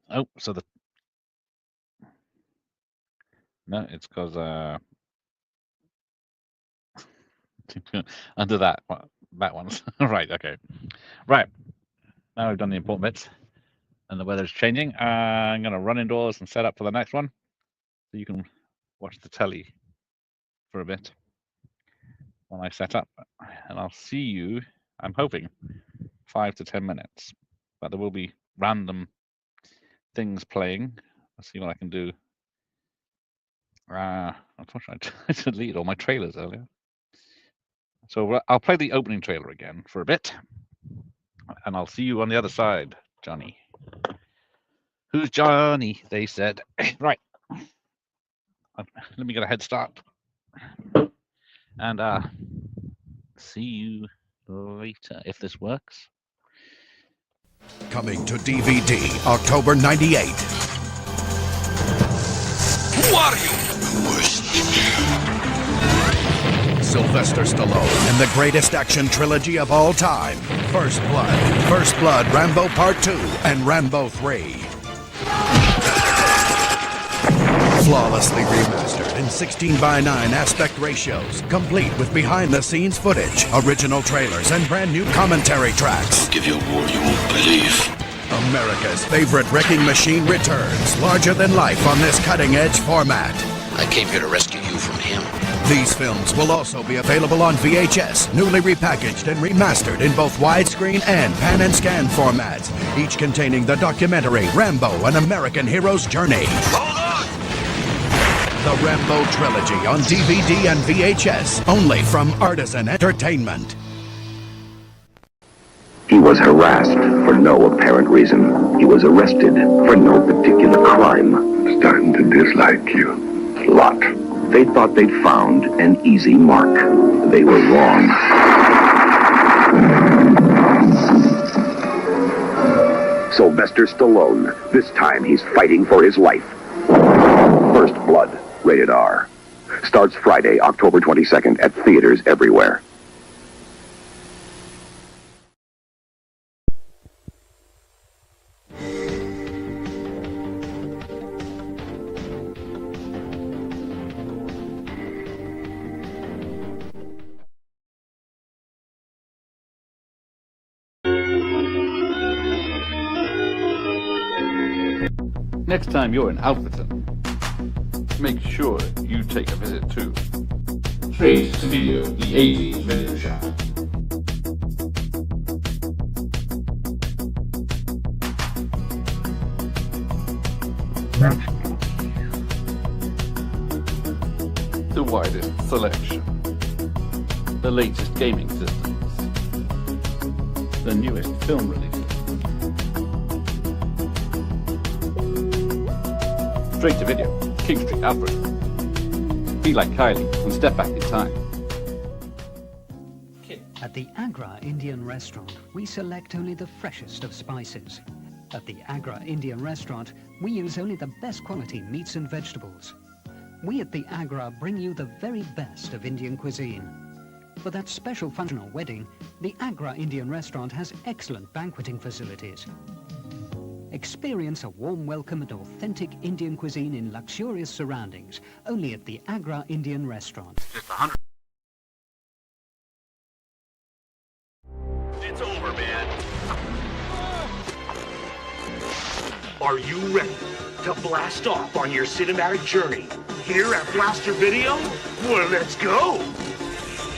Oh, so no, it's because under that one's right. Okay, right. Now we've done the important bits, and the weather's changing. I'm gonna run indoors and set up for the next one, so you can watch the telly for a bit when I set up, and I'll see you, I'm hoping, 5 to 10 minutes, but there will be random things playing. Let's see what I can do. Unfortunately, I deleted all my trailers earlier. So I'll play the opening trailer again for a bit, and I'll see you on the other side, Johnny. Who's Johnny? They said. Right. Let me get a head start. And see you later if this works. Coming to DVD October 98. Who are you? The worst. Sylvester Stallone in the greatest action trilogy of all time. First Blood, Rambo Part 2, and Rambo 3. Flawlessly remastered in 16:9 aspect ratios, complete with behind-the-scenes footage, original trailers, and brand new commentary tracks. I'll give you a war you won't believe. America's favorite wrecking machine returns, larger than life on this cutting-edge format. I came here to rescue you from him. These films will also be available on VHS, newly repackaged and remastered in both widescreen and pan and scan formats, each containing the documentary Rambo, An American Hero's Journey. Hold on! The Rambo Trilogy on DVD and VHS, only from Artisan Entertainment. He was harassed for no apparent reason. He was arrested for no particular crime. Starting to dislike you a lot. They thought they'd found an easy mark. They were wrong. Sylvester Stallone. This time he's fighting for his life. First Blood, rated R. Starts Friday, October 22nd at theaters everywhere. Next time you're in Alphaton, make sure you take a visit to Trace Video, the 80s video shop. The widest selection, the latest gaming systems, the newest film releases. Straight to video, King Street, Alfred. Be like Kylie and step back in time. At the Agra Indian restaurant, we select only the freshest of spices. At the Agra Indian restaurant, we use only the best quality meats and vegetables. We at the Agra bring you the very best of Indian cuisine. For that special functional wedding, the Agra Indian restaurant has excellent banqueting facilities. Experience a warm welcome and authentic Indian cuisine in luxurious surroundings, only at the Agra Indian restaurant. Just 100. It's over, man. Are you ready to blast off on your cinematic journey here at Blaster Video? Well, let's go!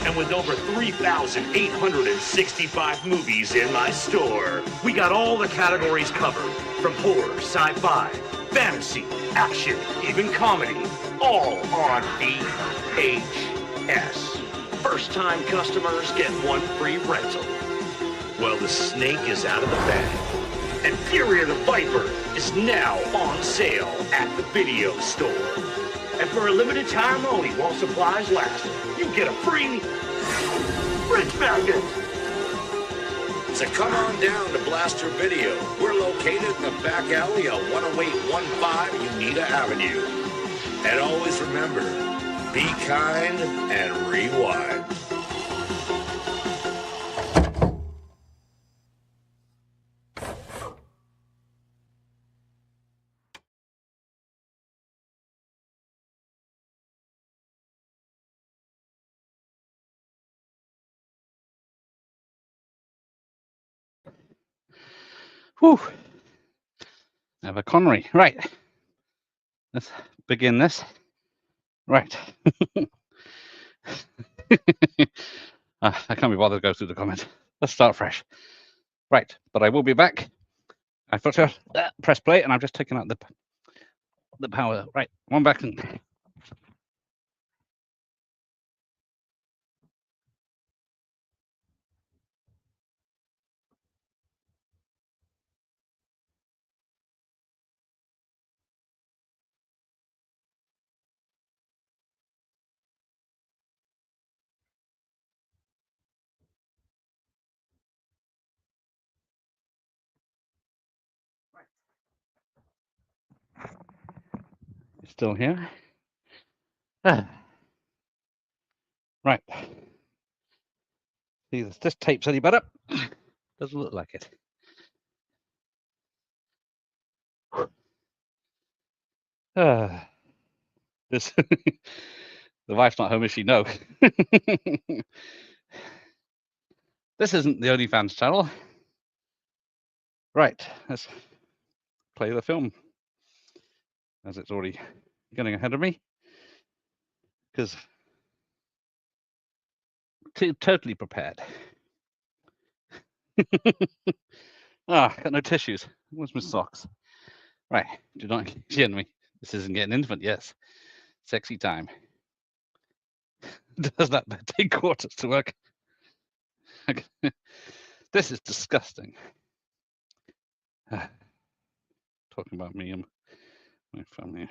And with over 3,865 movies in my store, we got all the categories covered, from horror, sci-fi, fantasy, action, even comedy, all on VHS. First-time customers get one free rental. Well, the snake is out of the bag, and Fury of the Viper is now on sale at the video store. And for a limited time only, while supplies last, you get a free fridge magnet. So come on down to Blaster Video. We're located in the back alley of 10815 Unita Avenue. And always remember, be kind and rewind. Whew. Have a Connery. Right. Let's begin this. Right. I can't be bothered to go through the comments. Let's start fresh. Right, but I will be back. I've got to press play, and I've just taken out the power. Right, one back and. Still here. Right. See, this tape's any better. Doesn't look like it. This the wife's not home, is she? No. This isn't the OnlyFans channel. Right, let's play the film, as it's already getting ahead of me, because totally prepared. Got no tissues. Where's my socks? Right, do not get me. This isn't getting intimate, yes. Sexy time. Does that take quarters to work? This is disgusting. Talking about me and my family.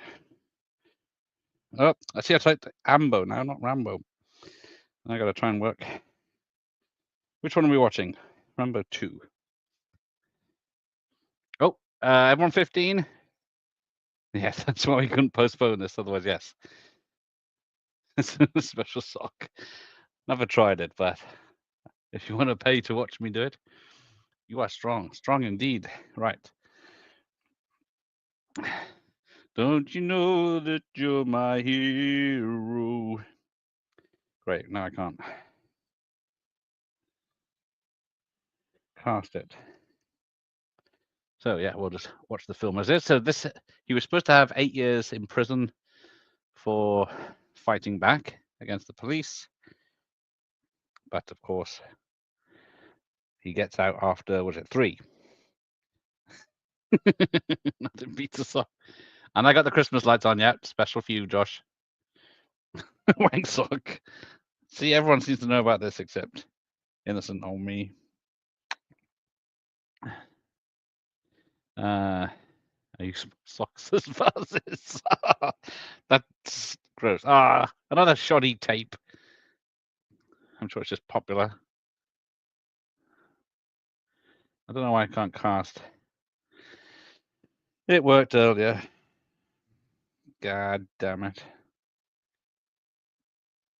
Oh, I see I typed Ambo now, not Rambo. I gotta try and work. Which one are we watching? Rambo 2. Oh, everyone 15? Yes, that's why we couldn't postpone this, otherwise, yes. It's a special sock. Never tried it, but if you want to pay to watch me do it, you are strong. Strong indeed. Right. Don't you know that you're my hero? Great, now I can't cast it. So yeah, we'll just watch the film as is. So this, he was supposed to have 8 years in prison for fighting back against the police, but of course he gets out after, was it 3? Nothing beats us up. And I got the Christmas lights on yet. Special for you, Josh. Wank sock. See, everyone seems to know about this except innocent old me. I use socks as vases. That's gross. Another shoddy tape. I'm sure it's just popular. I don't know why I can't cast. It worked earlier. God damn it.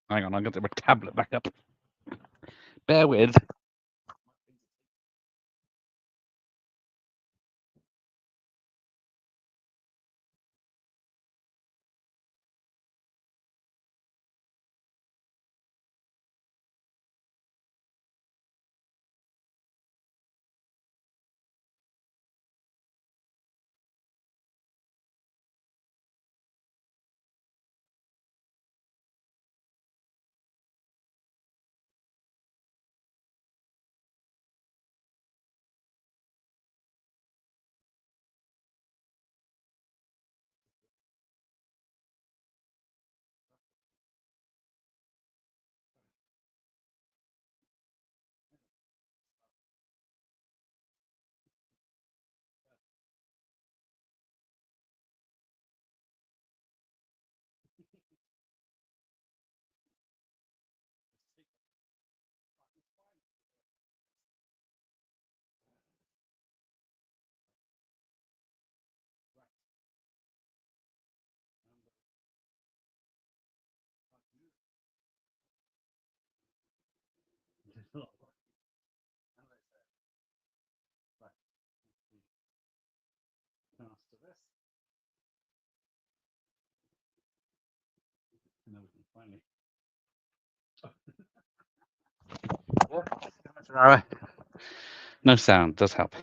Hang on, I'll get my tablet back up. Bear with. No sound does help.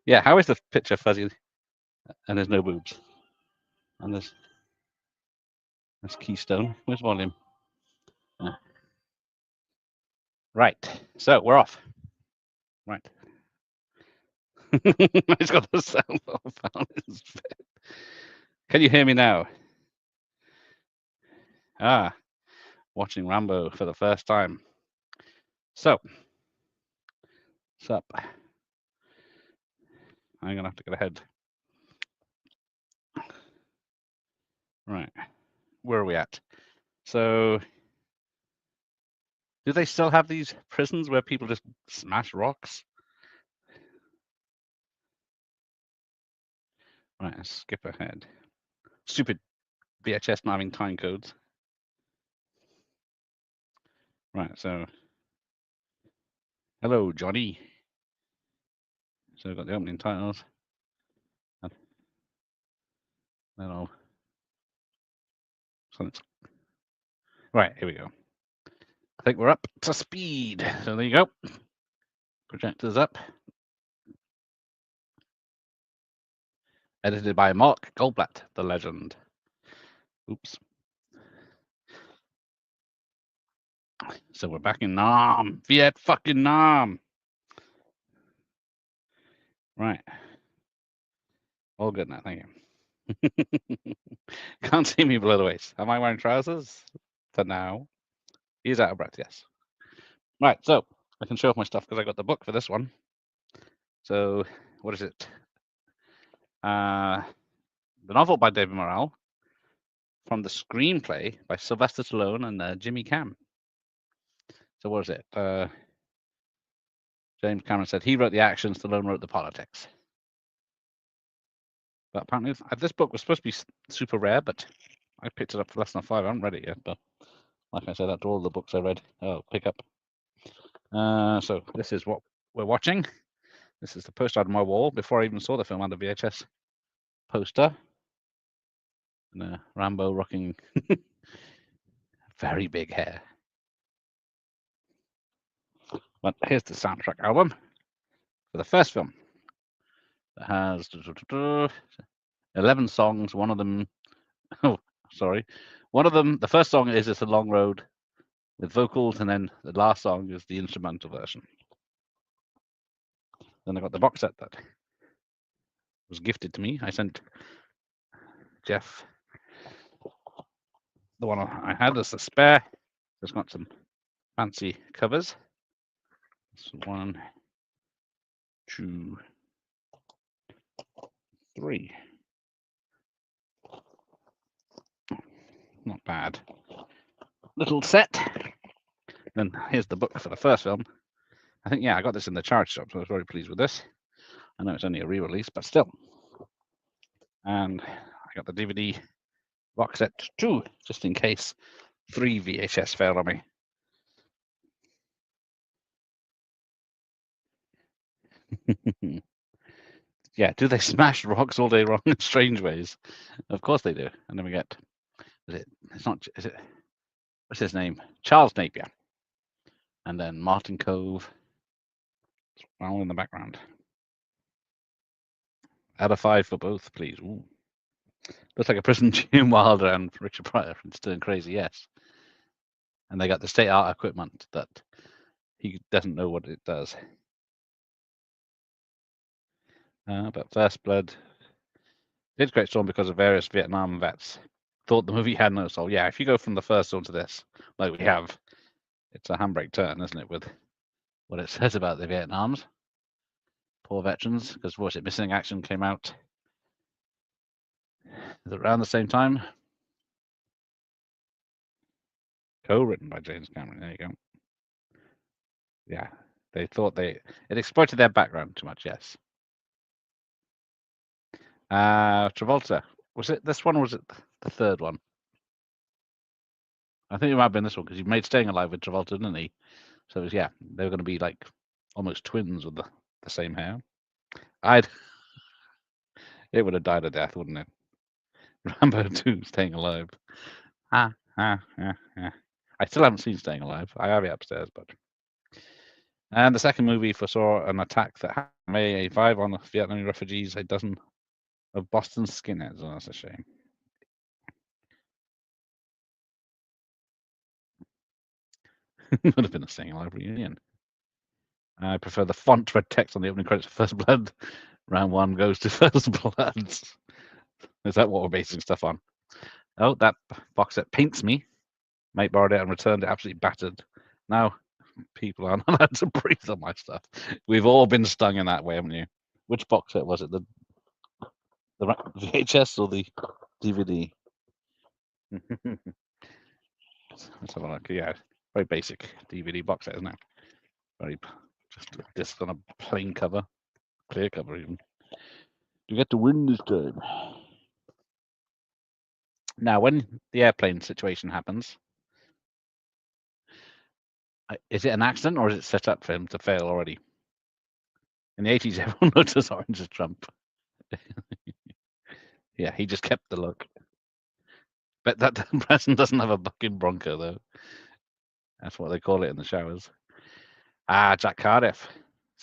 Yeah, how is the picture fuzzy? And there's no boobs. And there's Keystone. Where's volume? Right. So we're off. Right. He's got the cell phone found in his bed. Can you hear me now? Watching Rambo for the first time. So, what's up? I'm gonna have to get ahead. Right. Where are we at? So, do they still have these prisons where people just smash rocks? Right, let's skip ahead. Stupid VHS not having time codes. Right, so hello, Johnny. So we've got the opening titles. And then I'll. Right, here we go. I think we're up to speed. So there you go. Projectors up. Edited by Mark Goldblatt, the legend. Oops. So we're back in Nam. Viet fucking Nam. Right. All good now, thank you. Can't see me below the waist. Am I wearing trousers? For now. He's out of breath, yes. Right, so I can show off my stuff because I got the book for this one. So, what is it? The novel by David Morrell from the screenplay by Sylvester Stallone and Jimmy Cam. So what is it? James Cameron said he wrote the action, Stallone wrote the politics. But apparently this book was supposed to be super rare, but I picked it up for less than $5. I haven't read it yet, but like I said, that's all the books I read. Oh, pick up. So this is what we're watching. This is the poster on my wall before I even saw the film on the VHS poster. And Rambo rocking very big hair. But here's the soundtrack album for the first film. It has 11 songs. One of them, one of them, the first song is It's a Long Road with vocals, and then the last song is the instrumental version. Then I got the box set that was gifted to me. I sent Jeff the one I had as a spare. It's got some fancy covers. This 1, 2, 3. Not bad. Little set. Then here's the book for the first film. I think, yeah, I got this in the charge shop, so I was very pleased with this. I know it's only a re-release, but still. And I got the DVD box set 2, just in case 3 VHS failed on me. Yeah, do they smash rocks all day long in strange ways? Of course they do. And then we get, what's his name? Charles Napier. And then Martin Cove. All in the background. Out of 5 for both, please. Ooh. Looks like a prison Gene Wilder and Richard Pryor from Stirring Crazy, yes. And they got the state art equipment that he doesn't know what it does. But First Blood did create storm because of various Vietnam vets thought the movie had no soul. Yeah, if you go from the first one to this, like we have, it's a handbrake turn, isn't it, with what it says about the Vietnams. Poor veterans, because was it Missing Action came out around the same time. Co-written by James Cameron. There you go. Yeah, they thought it exploited their background too much. Yes. Travolta. Was it this one or was it the third one? I think it might have been this one because he made Staying Alive with Travolta, didn't he? So it was, yeah, they were going to be like almost twins with the same hair. It would have died a death, wouldn't it? Rambo 2, Staying Alive. I still haven't seen Staying Alive. I have it upstairs, but. And the second movie foresaw an attack that happened May 85 on the Vietnamese refugees a dozen Of Boston Skinheads. Oh, that's a shame. Would have been a singing live reunion. I prefer the font red text on the opening credits of First Blood. Round 1 goes to First Blood. Is that what we're basing stuff on? Oh, that box set paints me. Mate borrowed it and returned it absolutely battered. Now people aren't allowed to breathe on my stuff. We've all been stung in that way, haven't you? Which box set was it? The VHS or the DVD? Let's have a look. Yeah, very basic DVD box set, isn't it? Very just a disc on a plain cover, clear cover even. You get to win this time. Now, when the airplane situation happens, is it an accident or is it set up for him to fail already? In the 80s, everyone looked as orange as Trump. Yeah, he just kept the look. But that president doesn't have a bucking Bronco, though. That's what they call it in the showers. Ah, Jack Cardiff,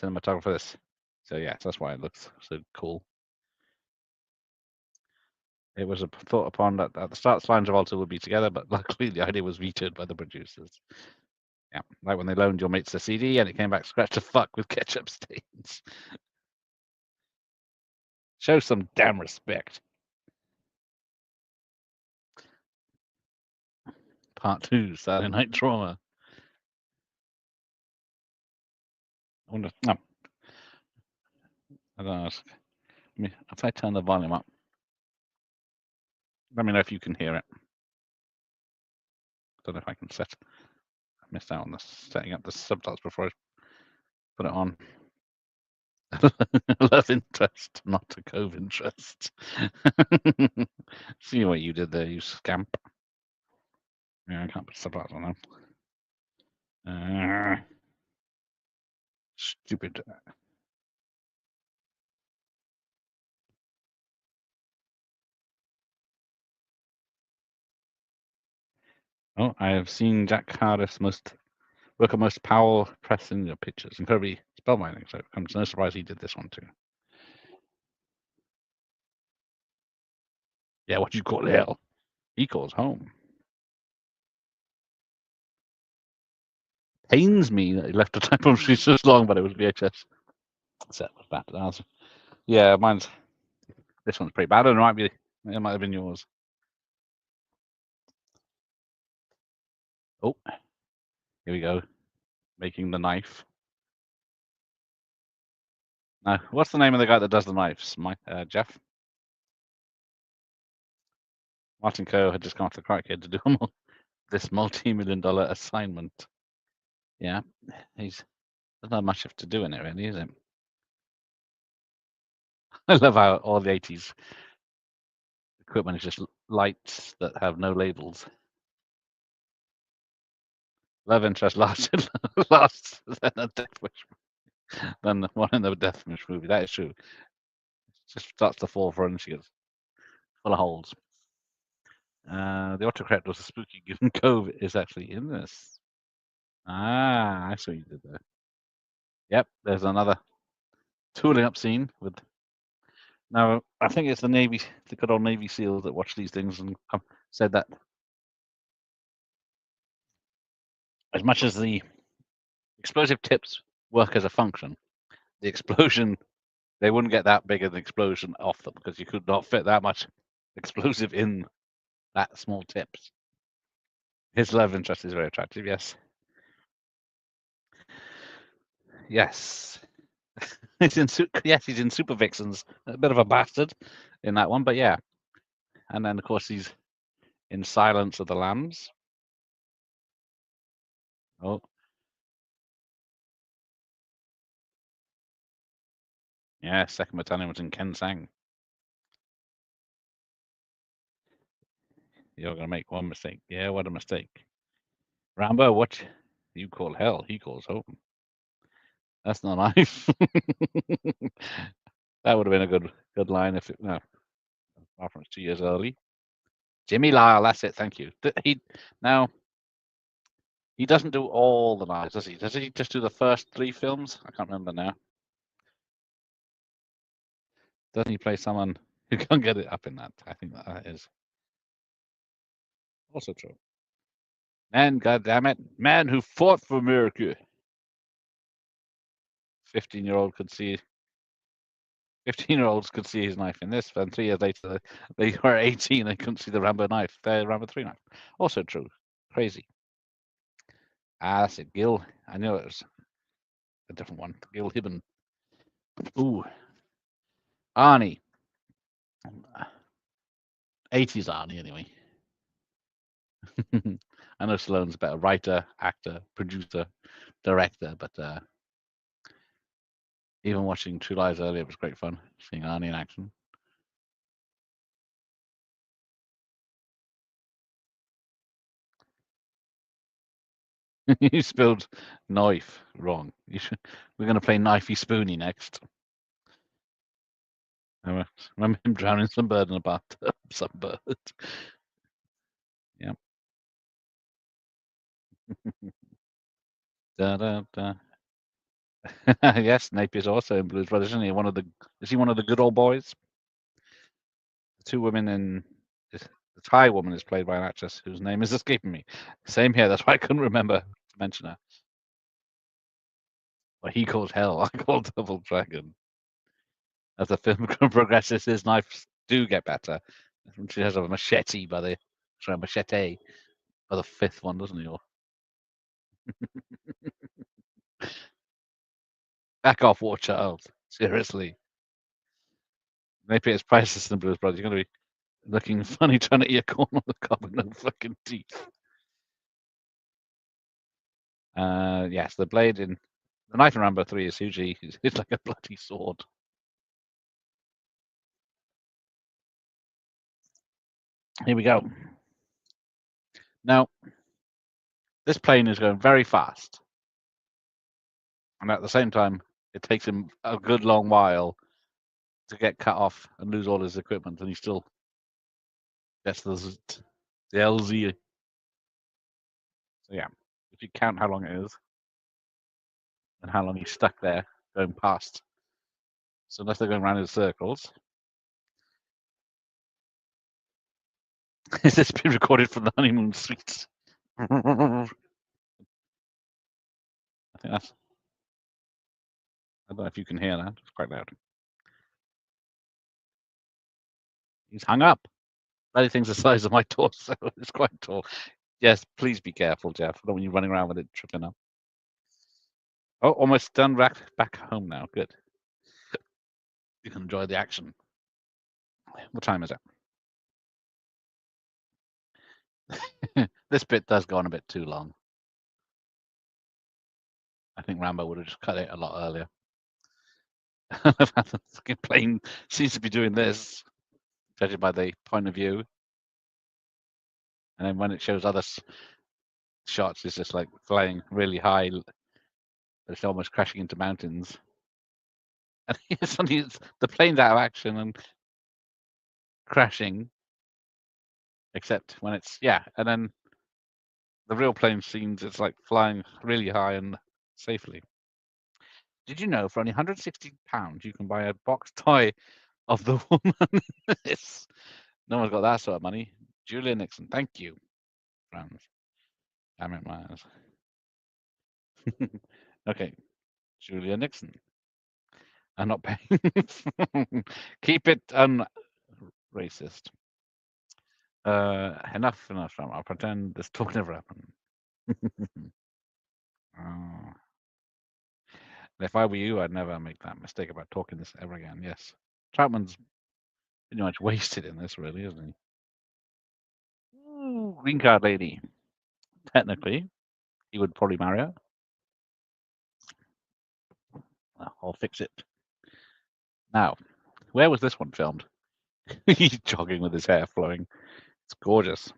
cinematographer. This. So yeah, that's why it looks so cool. It was a thought upon that at the start, Sly and Travolta would be together, but luckily the idea was vetoed by the producers. Yeah, like when they loaned your mates the CD and it came back scratched to fuck with ketchup stains. Show some damn respect. Part 2, Saturday Night Trauma. I wonder. No. I don't know. If I turn the volume up, let me know if you can hear it. I don't know if I can set. I missed out on setting up the subtitles before I put it on. Love interest, not a cove interest. See what you did there, you scamp. Yeah, I can't put subtitles on them. Stupid. Oh, I have seen Jack Cardiff's work on most power pressing your pictures. Incredibly spellbinding, so it comes no surprise he did this one too. Yeah, what do you call hell? He calls home. Pains me that he left a typo sheet so long, but it was VHS. Set was bad. Yeah, mine's. This one's pretty bad. It might have been yours. Oh, here we go. Making the knife. Now, what's the name of the guy that does the knives? Jeff? Martin Coe had just gone to the crackhead to do this multi-million-dollar assignment. Yeah, he's doesn't have much to do in it, really, is it? I love how all the 80s equipment is just lights that have no labels. Love interest lasted than a Death Wish, than the one in the Death Wish movie. That is true. It just starts to fall for her and she gets full of holes. The autocorrect was a spooky given Cove is actually in this. Ah, I see what you did there. Yep, there's another tooling up scene with. Now, I think it's the good old Navy SEALs that watch these things and said that as much as the explosive tips work as a function, the explosion, they wouldn't get that big of an explosion off them because you could not fit that much explosive in that small tips. His love interest is very attractive, yes. Yes. He's in Super Vixens. A bit of a bastard in that one, but yeah. And then, of course, he's in Silence of the Lambs. Oh. Yeah, second battalion was in Ken Sang. You're going to make one mistake. Yeah, what a mistake. Rambo, what you call hell, he calls home. That's not nice. That would have been a good line if it, no, apart from it's 2 years early. Jimmy Lyle, that's it, thank you. He doesn't do all the knives, does he? Does he just do the first 3 films? I can't remember now. Doesn't he play someone You can't get it up in that. I think that is also true. Man, goddammit, man who fought for America. 15-year-old could see. 15-year-olds could see his knife in this, and 3 years later they were 18 and couldn't see the Rambo knife, the Rambo 3 knife. Also true. Crazy. Ah, that's it. Gil. I know it was a different one. Gil Hibben. Ooh. Arnie. 80s Arnie, anyway. I know Stallone's a better writer, actor, producer, director, but even watching True Lies earlier was great fun, seeing Arnie in action. You spelled knife wrong. We're going to play Knifey Spoony next. I remember him drowning some bird in a bathtub. Some bird. Yeah. Da, da, da. Yes, Napier's also in Blues Brothers, isn't he? Is he one of the good old boys? The two women in the Thai woman is played by an actress whose name is escaping me. Same here. That's why I couldn't remember to mention her. Well, he called hell. I called Double Dragon. As the film progresses, his knives do get better. She has a machete by the fifth one, doesn't he? Or back off, War Child. Seriously. Maybe it's priceless in the Blues Brothers. You're going to be looking funny trying to eat a corn on the cob with no fucking teeth. Yes, the blade in the knife in Rambo 3 is hugely. It's like a bloody sword. Here we go. Now, this plane is going very fast. And at the same time, it takes him a good long while to get cut off and lose all his equipment, and he still gets the LZ. So yeah, if you count how long it is and how long he's stuck there going past. So unless they're going around in circles. Is this been recorded from the honeymoon suite? I think that's. I don't know if you can hear that. It's quite loud. He's hung up. Bloody thing's the size of my torso. It's quite tall. Yes, please be careful, Jeff. I don't want you running around with it tripping up. Oh, almost done. Back home now. Good. You can enjoy the action. What time is it? This bit does go on a bit too long. I think Rambo would have just cut it a lot earlier. The fucking plane seems to be doing this, judging by the point of view. And then when it shows other shots, it's just like flying really high, but it's almost crashing into mountains. And suddenly the plane's out of action and crashing, except when it's, yeah, and then the real plane scenes, it's like flying really high and safely. Did you know for only £160 you can buy a box toy of the woman? No one's got that sort of money. Julia Nixon, thank you, friends. Damn it, Myers. Okay, Julia Nixon. I'm not paying. Keep it racist. Enough. I'll pretend this talk never happened. If I were you, I'd never make that mistake about talking this ever again. Yes. Troutman's pretty much wasted in this, really, isn't he? Ooh, green card lady. Technically, he would probably marry her. Well, I'll fix it. Now, where was this one filmed? He's jogging with his hair flowing. It's gorgeous.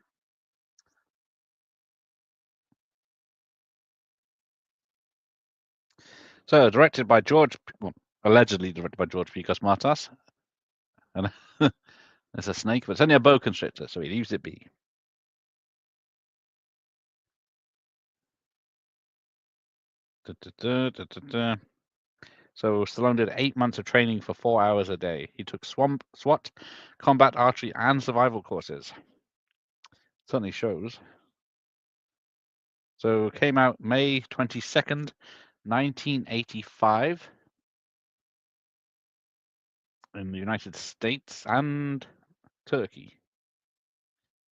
So, directed by allegedly directed by George P. Cosmatos. And there's a snake, but it's only a boa constrictor, so he leaves it be. So Stallone did 8 months of training for 4 hours a day. He took SWAT, combat archery, and survival courses. Certainly shows. So came out May 22nd, 1985 in the United States and Turkey.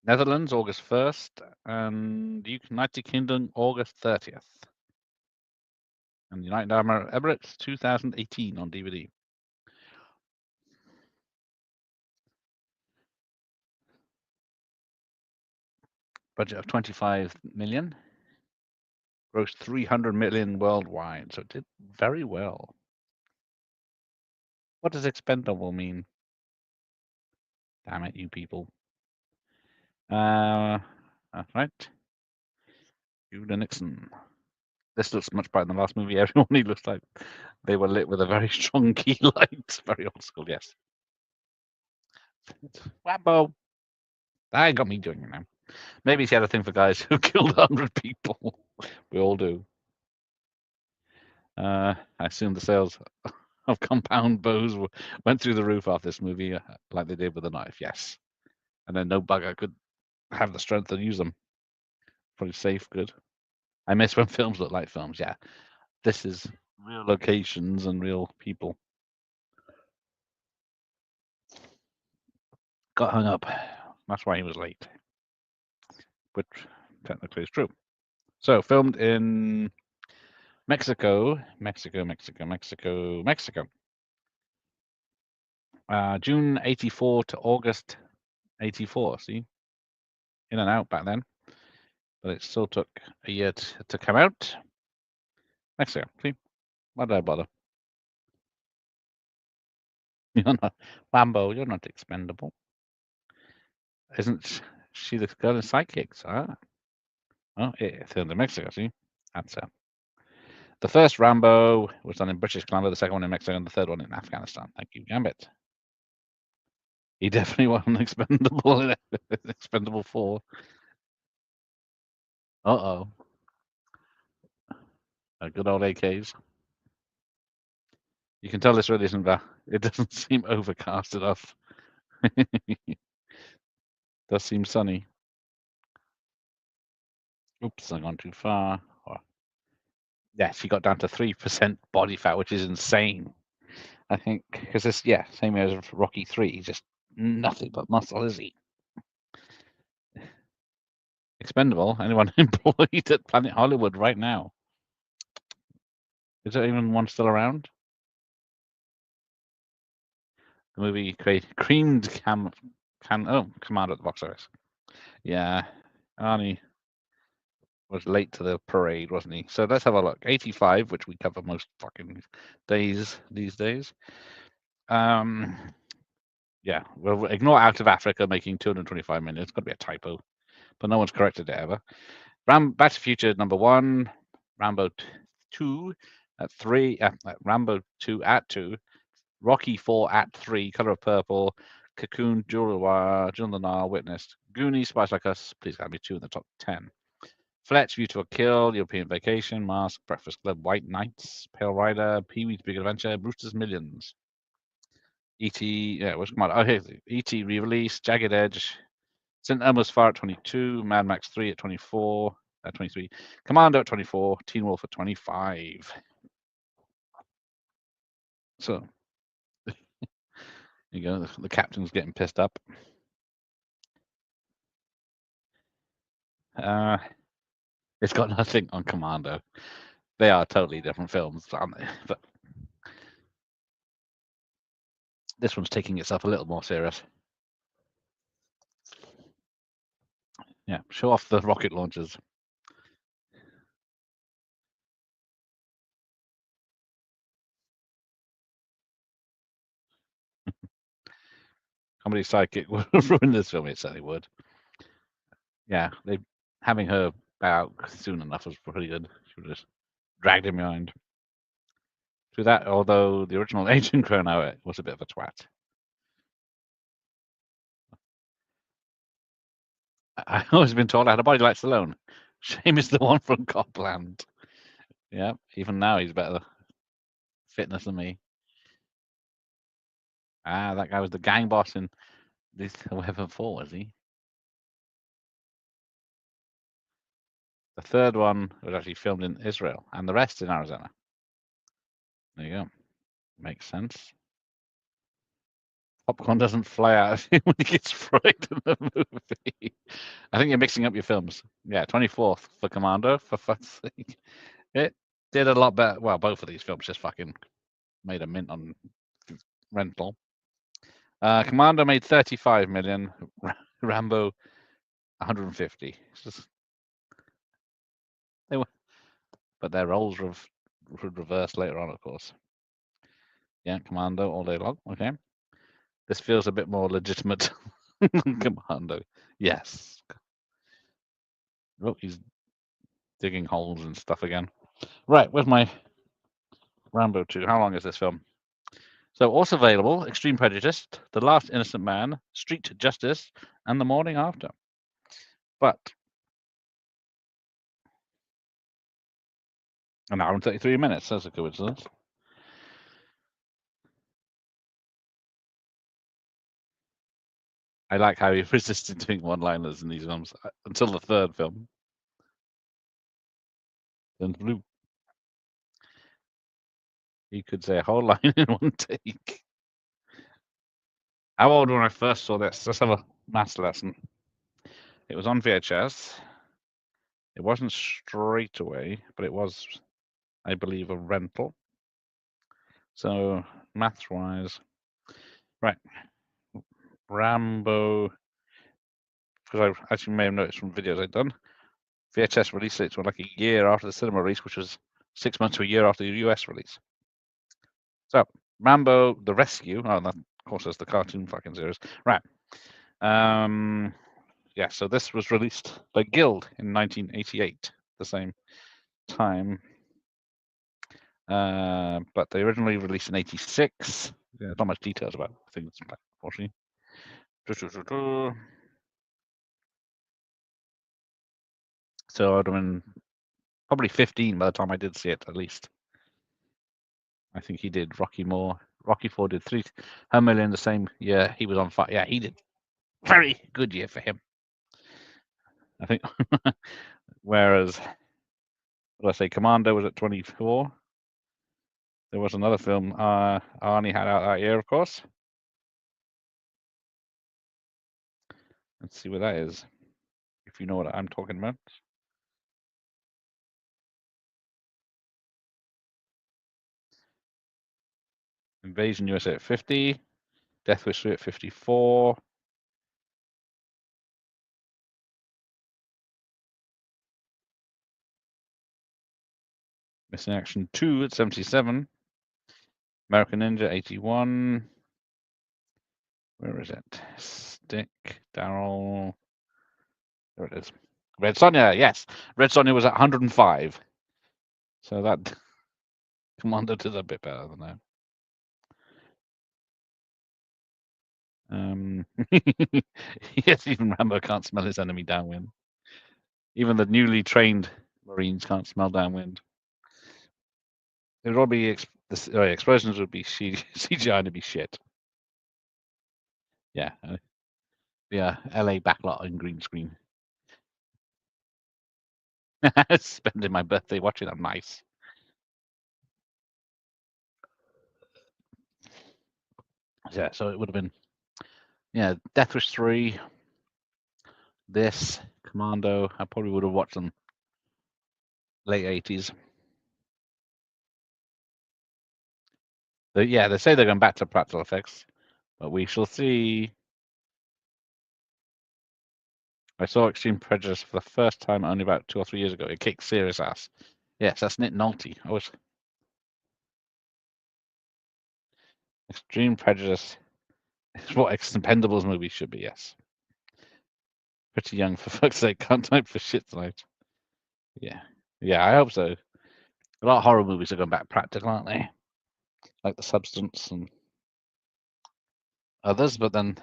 Netherlands, August 1st, and United Kingdom, August 30th. And United Arab Emirates, 2018 on DVD. Budget of 25 million. Grossed 300 million worldwide, so it did very well. What does expendable mean? Damn it, you people. Right. Judah Nixon. This looks much better than the last movie. Everyone, he looks like they were lit with a very strong key light. Very old school, yes. Rambo. That got me doing it now. Maybe he had a thing for guys who killed 100 people. We all do. I assume the sales of compound bows went through the roof off this movie, like they did with the knife. Yes, and then no bugger could have the strength to use them. Probably safe, good. I miss when films look like films. Yeah, this is real locations and real people. Got hung up. That's why he was late, which technically is true. So filmed in Mexico. June 84 to August 84. See, in and out back then, but it still took a year to come out. Mexico. See, why did I bother? You're not Rambo. You're not expendable. Isn't she the girl in Sidekicks? Huh? Oh, it's in Mexico. See, that's her. The first Rambo was done in British Columbia, the second one in Mexico, and the third one in Afghanistan. Thank you, Gambit. He definitely wasn't expendable in Expendable 4. Uh-oh. Good old AKs. You can tell this really isn't that. It doesn't seem overcast enough. Does seem sunny. Oops, I've gone too far. Oh. Yes, he got down to 3% body fat, which is insane. I think because it's same as Rocky 3, just nothing but muscle, is he? Expendable. Anyone employed at Planet Hollywood right now? Is there even one still around? The movie creamed Commander at the box office. Yeah, Arnie was late to the parade, wasn't he? So let's have a look. 85, which we cover most fucking days these days. Yeah, we'll ignore Out of Africa making 225 million. It's got to be a typo, but no one's corrected it ever. Back to Future #1, Rambo 2 at 3, Rambo 2 at 2, Rocky 4 at 3, Color of Purple, Cocoon, Jewel of the Nile, Witnessed, Goonies, Spies Like Us, please gotta be 2 in the top 10. Fletch, View to a Kill, European Vacation, Mask, Breakfast Club, White Knights, Pale Rider, Pee-wee's Big Adventure, Brewster's Millions. E.T. here's E.T. re-release, Jagged Edge, St. Elmo's Fire at 22, Mad Max 3 at 24, 23, Commando at 24, Teen Wolf at 25. So, there you go, the captain's getting pissed up. It's got nothing on Commando. They are totally different films, aren't they? But this one's taking itself a little more serious. Yeah, show off the rocket launchers. Comedy sidekick would ruin this film. It certainly would. Yeah, having her out soon enough was pretty good. She would just dragged him behind. To that, although the original Agent Cronauer was a bit of a twat. I've always been told I had a body like Stallone. Shame is the one from Copland. Yeah, even now he's better. fitness than me. Ah, that guy was the gang boss in this Weapon 4, was he? The third one was actually filmed in Israel, and the rest in Arizona. There you go. Makes sense. Popcorn doesn't fly out of him when he gets fried in the movie. I think you're mixing up your films. Yeah, 24th for Commando, for fuck's sake. It did a lot better. Well, both of these films just fucking made a mint on rental. Commando made 35 million. Rambo, 150. They were, but their roles would reverse later on, of course. Yeah, Commando all day long. Okay. This feels a bit more legitimate than Commando. Yes. Look, he's digging holes and stuff again. Right, where's my Rambo 2? How long is this film? So, also available: Extreme Prejudice, The Last Innocent Man, Street Justice, and The Morning After. But an hour and 33 minutes. That's a coincidence. I like how he resisted doing one-liners in these films until the third film. Then blue. He could say a whole line in one take. How old when I first saw this? Let's have a maths lesson. It was on VHS. It wasn't straight away, but it was, I believe, a rental. So, maths-wise, right. Rambo, because I actually may have noticed from videos I'd done, VHS release dates were like a year after the cinema release, which was 6 months to a year after the US release. So, Rambo: The Rescue. Oh, that, of course, is the cartoon fucking series. Right. Yeah, so this was released by Guild in 1988, the same time. But they originally released in 86. Yeah, not much details about things, unfortunately. So I would have been probably 15 by the time I did see it, at least. I think he did Rocky more. Rocky 4 did 3 million the same year. He was on fire. Yeah, he did. Very good year for him, I think. Whereas, what did I say? Commando was at 24. There was another film Arnie had out that year, of course. Let's see what that is, if you know what I'm talking about. Invasion USA at 50. Death Wish 3 at 54. Missing Action 2 at 77. American Ninja 81. Where is it? Stick, Daryl. There it is. Red Sonja, yes. Red Sonja was at 105. So that Commando did a bit better than that. Yes, even Rambo can't smell his enemy downwind. Even the newly trained Marines can't smell downwind. It would all be explosions would be CGI and it'd be shit. Yeah, yeah. LA backlot in green screen. Spending my birthday watching that. Nice. Yeah, so it would have been, yeah, Death Wish 3, this, Commando. I probably would have watched them late 80s. But yeah, they say they're going back to practical effects, but we shall see. I saw Extreme Prejudice for the first time only about 2 or 3 years ago. It kicked serious ass. Yes, that's Nick Nolte. Extreme Prejudice is what Expendables movies should be, yes. Pretty young, for fuck's sake. Can't type for shit tonight. Yeah. Yeah, I hope so. A lot of horror movies are going back practical, aren't they? Like The Substance and others, but then...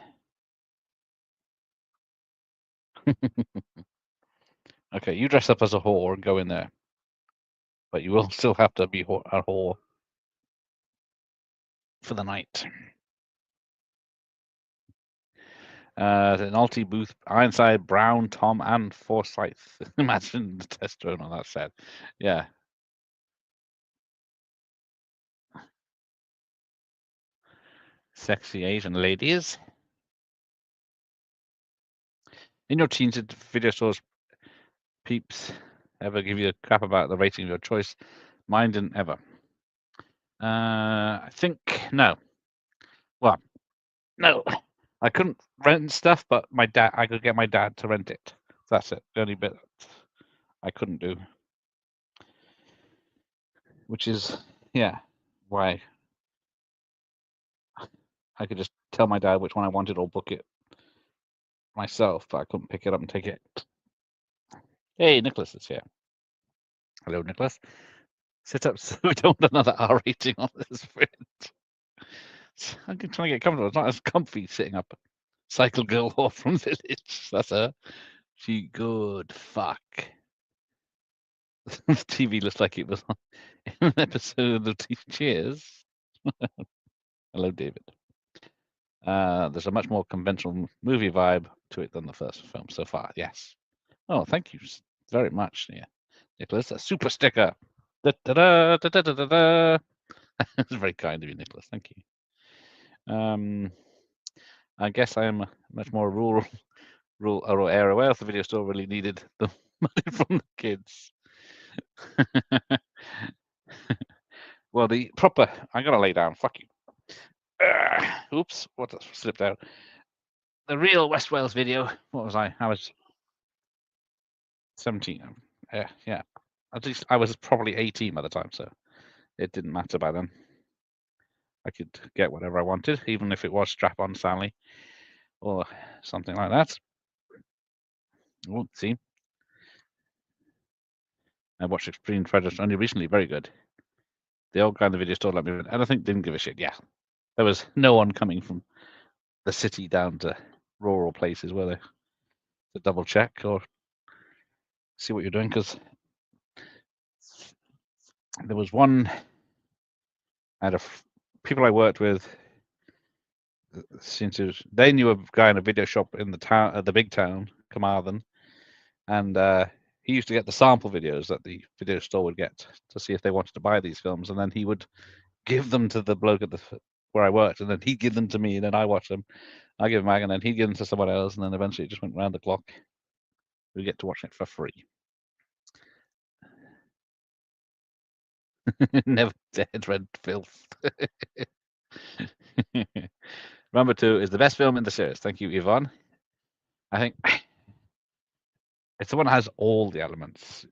Okay, you dress up as a whore and go in there. But you will still have to be a whore. for the night. The Nolte, Booth, Ironside, Brown, Tom, and Forsyth. Imagine the test drone on that set. Yeah. Sexy Asian ladies. In your teens, did video stores peeps ever give you a crap about the rating of your choice? Mine didn't ever. I think no. Well, no. I couldn't rent stuff, but I could get my dad to rent it. That's it. The only bit I couldn't do. Which is, yeah, why I could just tell my dad which one I wanted or book it myself, but I couldn't pick it up and take it. Hey, Nicholas is here. Hello, Nicholas. Sit up so we don't want another R rating on this print. I'm trying to get comfortable. It's not as comfy sitting up. Cycle girl off from village. That's her. She good. Fuck. The TV looks like it was on an episode of Cheers. Hello, David. There's a much more conventional movie vibe to it than the first film so far. Yes. Oh, thank you very much, Nicholas. A super sticker. Da, da, da, da, da, da, da. It's very kind of you, Nicholas. Thank you. I guess I am much more rural area. Where else the video store really needed the money from the kids. Well, the proper. I'm gonna lay down. Fuck you. Oops. What slipped out? The real West Wales video. What was I? I was 17. Yeah. At least I was probably 18 by the time, so it didn't matter by then. I could get whatever I wanted, even if it was Strap-On Sally or something like that. Oh, see. I watched Extreme Predators only recently. Very good. The old guy in the video store let me in, and I think didn't give a shit. Yeah. There was no one coming from the city down to rural places, were there? To double check or see what you're doing, because there was one out of people I worked with. They knew a guy in a video shop in the town, the big town, Carmarthen, and he used to get the sample videos that the video store would get to see if they wanted to buy these films, and then he would give them to the bloke at where I worked, and then he'd give them to me, and then I watch them. I give them back, and then he'd give them to someone else, and then eventually it just went round the clock. We get to watch it for free. Never dead red filth. Rambo 2 is the best film in the series. Thank you, Yvonne. I think it's the one that has all the elements.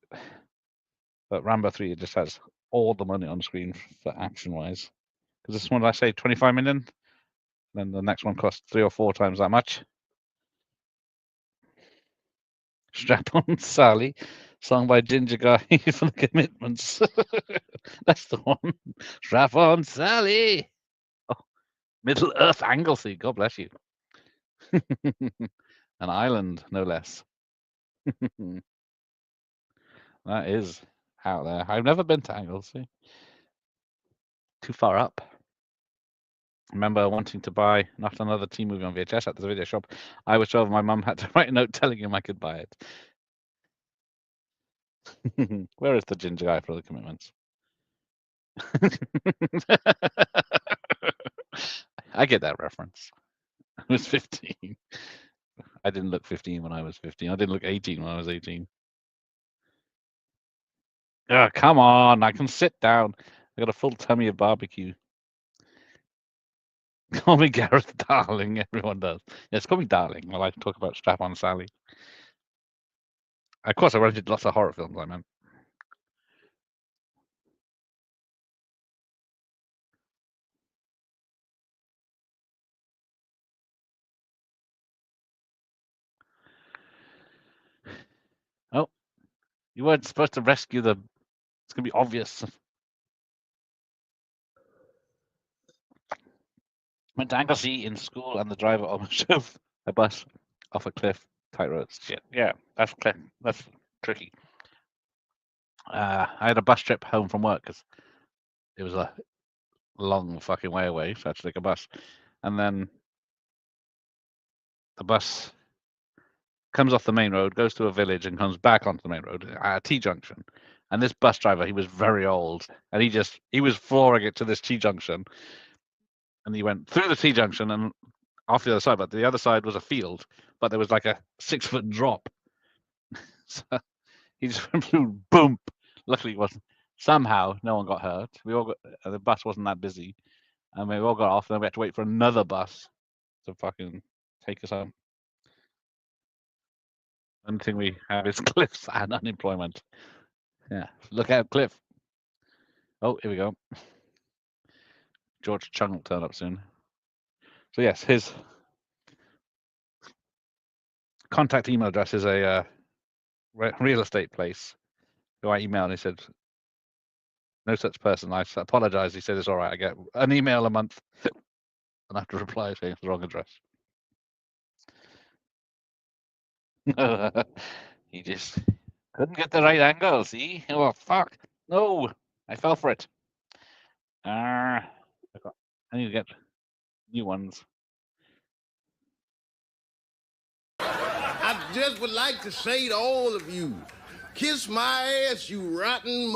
But Rambo 3 just has all the money on screen for action-wise. Because this one, I say 25 million. Then the next one costs 3 or 4 times that much. Strap-On Sally, sung by Ginger Guy for the Commitments. That's the one. Strap-On Sally. Oh, Middle Earth Anglesey. God bless you. An island, no less. That is out there. I've never been to Anglesey. Too far up. I remember wanting to buy not another teen movie on VHS at the video shop. I was told my mum had to write a note telling him I could buy it. Where is the ginger guy for the Commitments? I get that reference. I was 15. I didn't look 15 when I was 15. I didn't look 18 when I was 18. Oh, come on. I can sit down. I got a full tummy of barbecue. Call me Gareth Darling. Everyone does. Yes, call me Darling while I talk about Strap-On Sally. Of course, I rented lots of horror films, I meant. Oh, you weren't supposed to rescue the... It's going to be obvious. Went to Anglesey in school and the driver almost drove a bus off a cliff. Tight roads. Shit. Yeah, that's tricky. I had a bus trip home from work because it was long fucking way away, so I had to take a bus. And then the bus comes off the main road, goes to a village, and comes back onto the main road at a T-junction. And this bus driver, he was very old, and he was flooring it to this T-junction. And he went through the T-junction and off the other side, but the other side was a field, but there was like a 6-foot drop. So he just went through, boom. Luckily, it wasn't. Somehow, no one got hurt. We all got, the bus wasn't that busy, and we all got off. And then we had to wait for another bus to fucking take us home. One thing we have is cliffs and unemployment. Yeah, look out, Cliff. Oh, here we go. George Chung will turn up soon. So yes, his contact email address is a real estate place. Who I emailed and he said, no such person. I apologized. He said it's all right. I get an email a month and I have to reply saying it's the wrong address. He just couldn't get the right angle. See? Oh fuck! No, I fell for it. I need to get new ones. I just would like to say to all of you, kiss my ass, you rotten.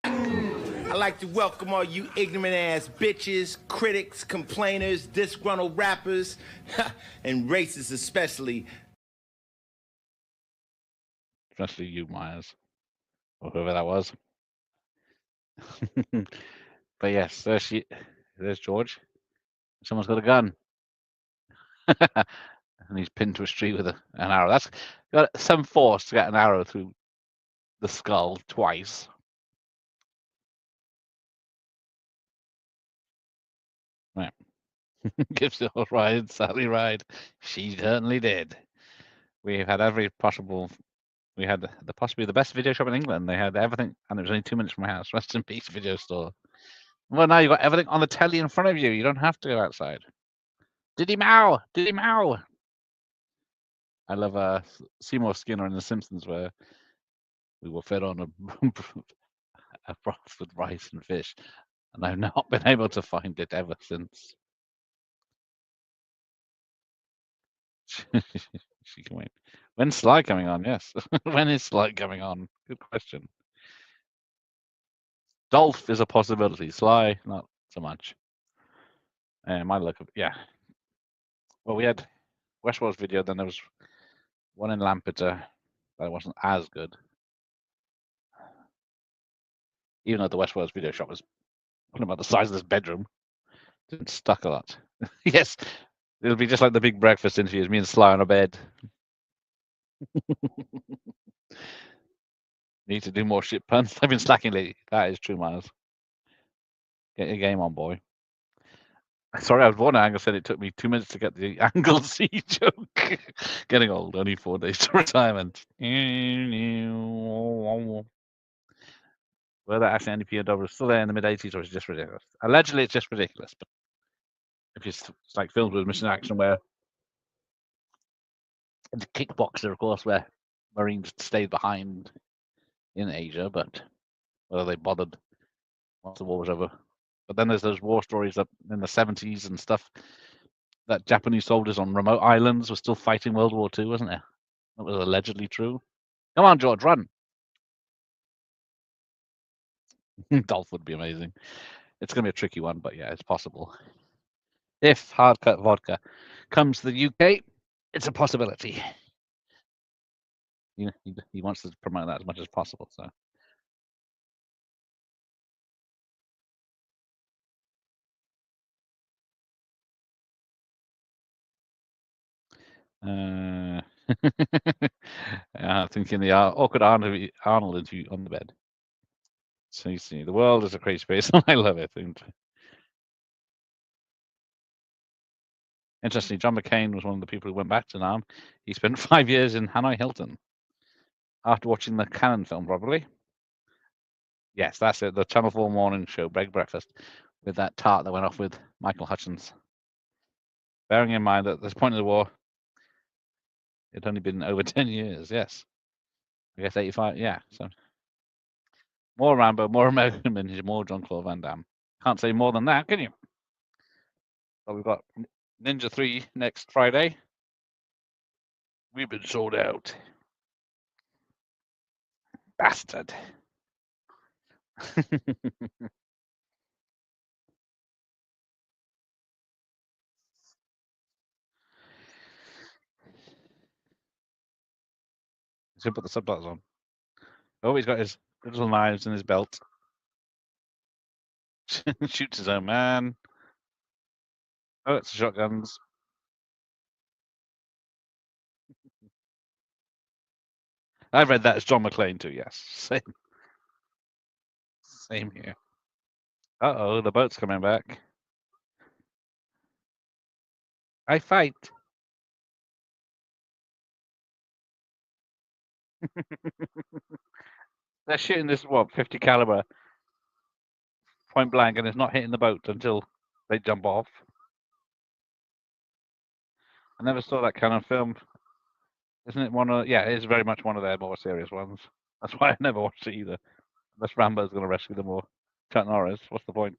I'd like to welcome all you ignorant ass bitches, critics, complainers, disgruntled rappers, and racists especially. Especially you, Myers, or whoever that was. But yes, there's George. Someone's got a gun. And he's pinned to a tree with an arrow. That's got some force to get an arrow through the skull twice. Right. Gives it a ride, Sally ride. She certainly did. We've had every possible. We had the possibly the best video shop in England. They had everything, and it was only 2 minutes from my house. Rest in peace, video store. Well, now you've got everything on the telly in front of you. You don't have to go outside. Diddy Mow! Diddy Mow! I love Seymour Skinner in The Simpsons, where we were fed on a broth with rice and fish, and I've not been able to find it ever since. She can wait. When's Sly coming on? Yes. When is Sly coming on? Good question. Dolph is a possibility. Sly, not so much. My luck, yeah. Well, we had Westworld's video, then there was one in Lampeter that wasn't as good. Even though the Westworld's video shop was about the size of this bedroom, didn't stuck a lot. Yes, it'll be just like the big breakfast interviews, me and Sly on a bed. Need to do more shit puns. I've been slacking lately. That is true, Miles. Get your game on, boy. Sorry, I was born at Angle said it took me 2 minutes to get the Angle C joke. Getting old, only 4 days to retirement. Whether actually any POW is still there in the mid-80s or is it just ridiculous? Allegedly, it's just ridiculous. But if it's like films with mission action where the Kickboxer, of course, where Marines stayed behind in Asia, but whether they bothered once the war was over. But then there's those war stories that in the 70s and stuff that Japanese soldiers on remote islands were still fighting World War II, wasn't there? That was allegedly true. Come on, George, run. Dolph would be amazing. It's going to be a tricky one, but yeah, it's possible. If Hard Cut Vodka comes to the UK, it's a possibility. He wants to promote that as much as possible, so. Thinking the awkward Arnold interview on the bed. So you see, the world is a crazy space, and I love it. Interestingly, John McCain was one of the people who went back to Nam. He spent 5 years in Hanoi Hilton after watching the Cannon film, probably. Yes, that's it. The Channel 4 morning show, Break Breakfast, with that tart that went off with Michael Hutchins. Bearing in mind that at this point in the war, it'd only been over 10 years, yes. I guess 85, yeah. So More Rambo, more American Ninja, more Jean-Claude Van Damme. Can't say more than that, can you? But we've got Ninja 3 next Friday. We've been sold out. Bastard. Should put the subtitles on. Oh, he's got his little knives in his belt. Shoots his own man. Oh, it's shotguns. I read that as John McClane too, yes. Same here. Uh-oh, the boat's coming back. I fight. They're shooting this, what, 50 caliber point blank, and it's not hitting the boat until they jump off. I never saw that kind of film. Isn't it one of... Yeah, it is very much one of their more serious ones. That's why I never watched it either. Unless Rambo's going to rescue them or Chuck Norris. What's the point?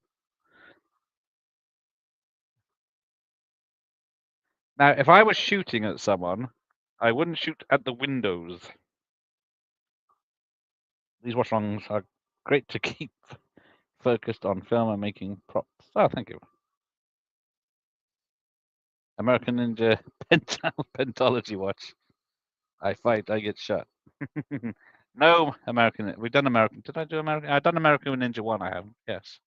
Now, if I was shooting at someone, I wouldn't shoot at the windows. These watch-alongs are great to keep focused on film and making props. Oh, thank you. American Ninja Pentology watch. I fight, I get shot. No American. We've done American. Did I do American? I've done American Ninja 1. I have. Yes.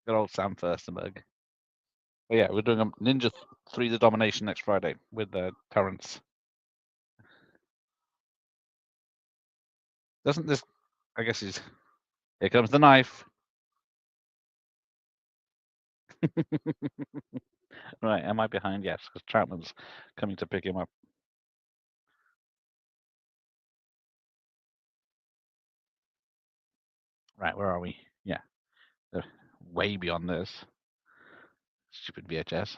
Good old Sam Furstenberg. But yeah, we're doing a Ninja 3: The Domination next Friday with Terrence. Doesn't this? I guess he's. Here comes the knife. Right, am I behind? Yes, because Troutman's coming to pick him up. Right, where are we? Yeah, they're way beyond this. Stupid VHS.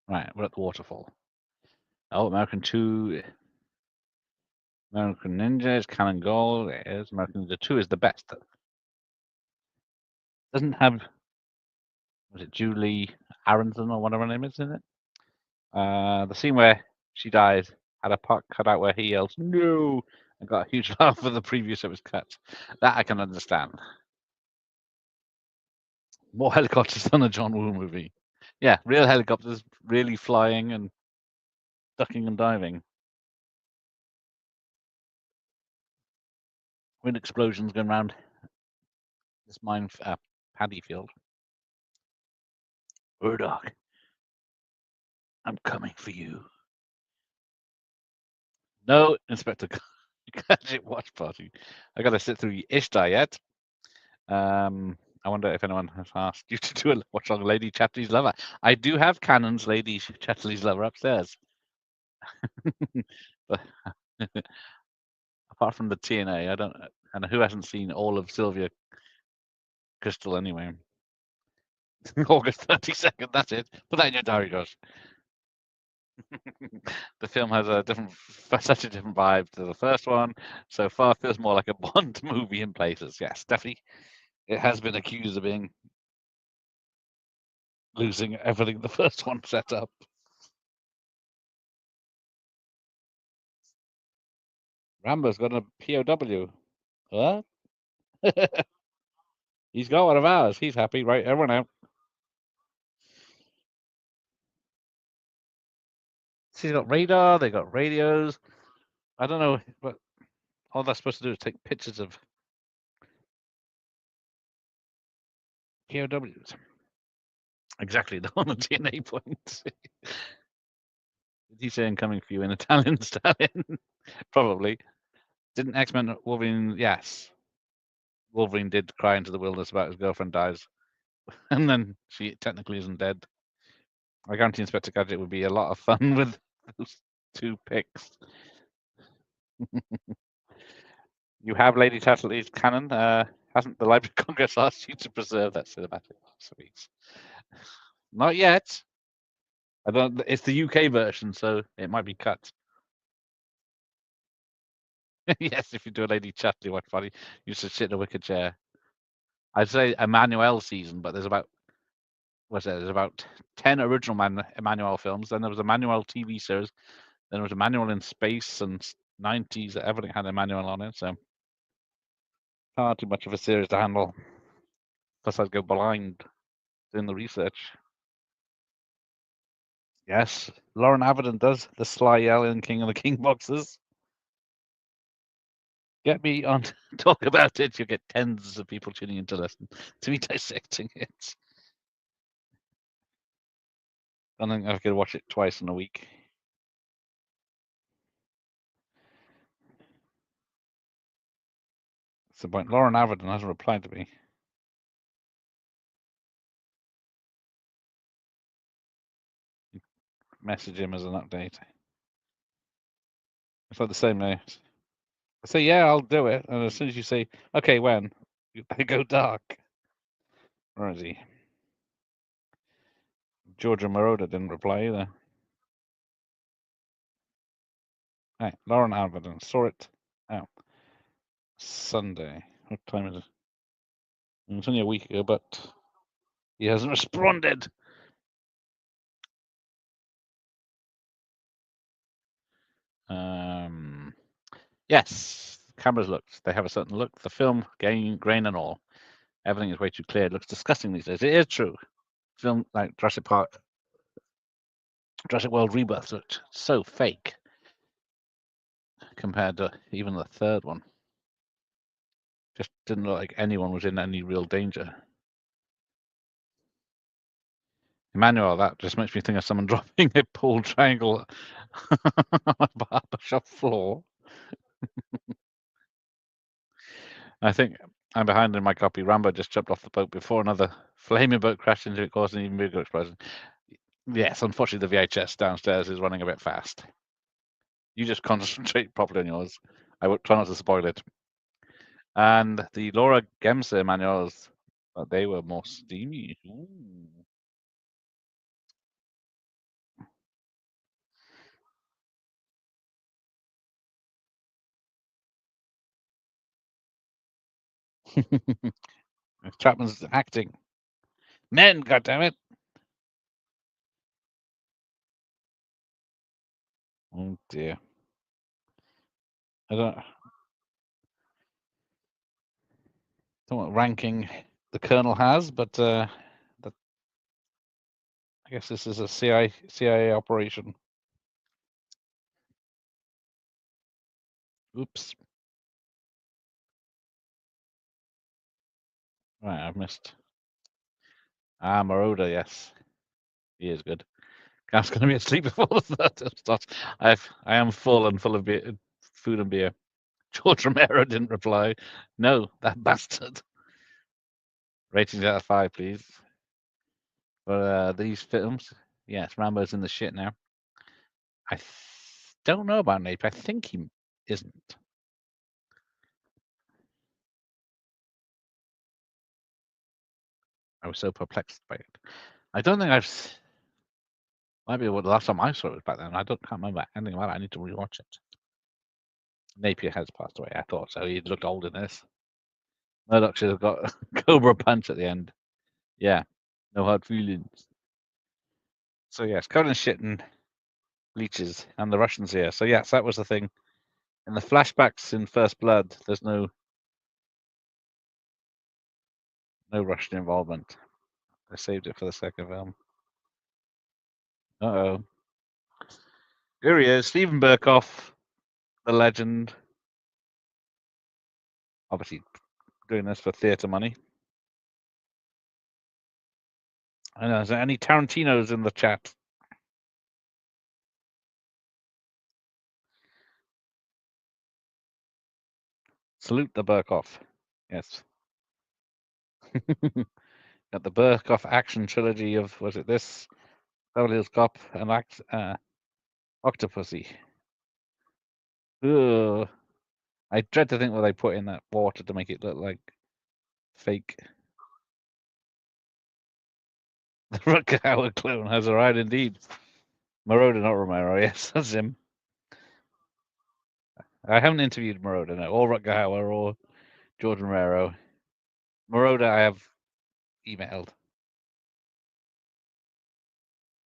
Right, we're at the waterfall. Oh, American 2. American Ninja is Cannon Gold. It is. American Ninja 2 is the best. Doesn't have. Was it Julie Aronson or whatever her name is in it? The scene where she died had a part cut out where he yells "No!" and got a huge laugh for the previous it was cut. That I can understand. More helicopters than a John Woo movie. Yeah, real helicopters, really flying and ducking and diving. Wind explosions going around this mine paddy field. Murdoch, I'm coming for you. No, Inspector Gadget watch party. I got to sit through Ishtar yet. I wonder if anyone has asked you to do a watch on Lady Chatterley's Lover. I do have Cannon's Lady Chatterley's Lover upstairs. But apart from the TNA, I don't. And who hasn't seen all of Sylvia Crystal anyway? August 32nd. That's it. Put that in your diary, Josh. The film has such a different vibe to the first one. So far, feels more like a Bond movie in places. Yes, definitely. It has been accused of being losing everything the first one set up. Rambo's got a POW. What? He's got one of ours. He's happy. Right, everyone out. He's got radar. They got radios. I don't know, but all they're supposed to do is take pictures of POWs. Exactly, the one on TNA point. Did he say "I'm coming for you" in Italian, Stalin? Probably. Didn't X-Men Wolverine? Yes. Wolverine did cry into the wilderness about his girlfriend dies, and then she technically isn't dead. I guarantee Inspector Gadget would be a lot of fun with those two picks. You have Lady Chatterley's canon. Hasn't the Library of Congress asked you to preserve that cinematic masterpiece? Not yet. I don't. It's the UK version, so it might be cut. Yes, if you do a Lady Chatterley watch party, you should sit in a wicker chair. I'd say Emmanuel season, but there's about there's about 10 original Emmanuel films. Then there was a Emmanuel TV series. Then there was Emmanuel in space and 90s. Everything had Emmanuel on it, so far too much of a series to handle. Plus, I'd go blind doing the research. Yes, Lauren Avedon does the sly alien King of the King boxes. Get me on to talk about it. You'll get tens of people tuning in to listen to me dissecting it. I think I could watch it twice in a week. That's the point. Lauren Avedon hasn't replied to me. Message him as an update. It's like the same now. I say, yeah, I'll do it. And as soon as you say, okay, when? I go dark. Where is he? Georgia Moroder didn't reply either. Right, Lauren Avedon. Saw it out. Sunday. What time is it? It's only a week ago, but he hasn't responded. Yes, cameras looked. They have a certain look. The film, grain and all. Everything is way too clear. It looks disgusting these days. It is true. Film like Jurassic Park, Jurassic World Rebirth looked so fake compared to even the third one. Just didn't look like anyone was in any real danger. Emmanuel, that just makes me think of someone dropping a pulled triangle on a barbershop floor. I think I'm behind in my copy. Rambo just jumped off the boat before another flaming boat crashed into it, causing an even bigger explosion. Yes, unfortunately, the VHS downstairs is running a bit fast. You just concentrate properly on yours. I would try not to spoil it. And the Laura Gemser manuals, they were more steamy. Chapman's acting. Men, goddammit. Oh dear. I don't know what ranking the Colonel has, but I guess this is a CIA operation. Oops. Right, I've missed. Moroder, yes. He is good. Gaff's going to be asleep before the third starts. I am full of beer, food and beer. George Romero didn't reply. No, that bastard. Ratings out of 5, please. For these films, yes, Rambo's in the shit now. I don't know about Nape. I think he isn't. I was so perplexed by it. I don't think might be the last time I saw it was back then. Can't remember anything about it. I need to rewatch it. Napier has passed away. I thought so. He looked old in this. Murdoch should have got a Cobra punch at the end. Yeah, no hard feelings. So yes, covered in shit and leeches, and the Russians here. So yes, that was the thing. In the flashbacks in First Blood, there's no Russian involvement. I saved it for the second film. Uh-oh. Here he is, Stephen Burkoff, the legend. Obviously doing this for theatre money. I know, is there any Tarantinos in the chat? Salute the Burkoff. Yes. Got the Burkoff action trilogy of, was it this? Beverly Hills Cop and Octopussy. Ugh. I dread to think what they put in that water to make it look like fake. The Rutger Hauer clone has arrived indeed. Moroder, not Romero. Yes, that's him. I haven't interviewed Moroder, no, or Rutger Hauer, or Jordan Romero. Moroder, I have emailed.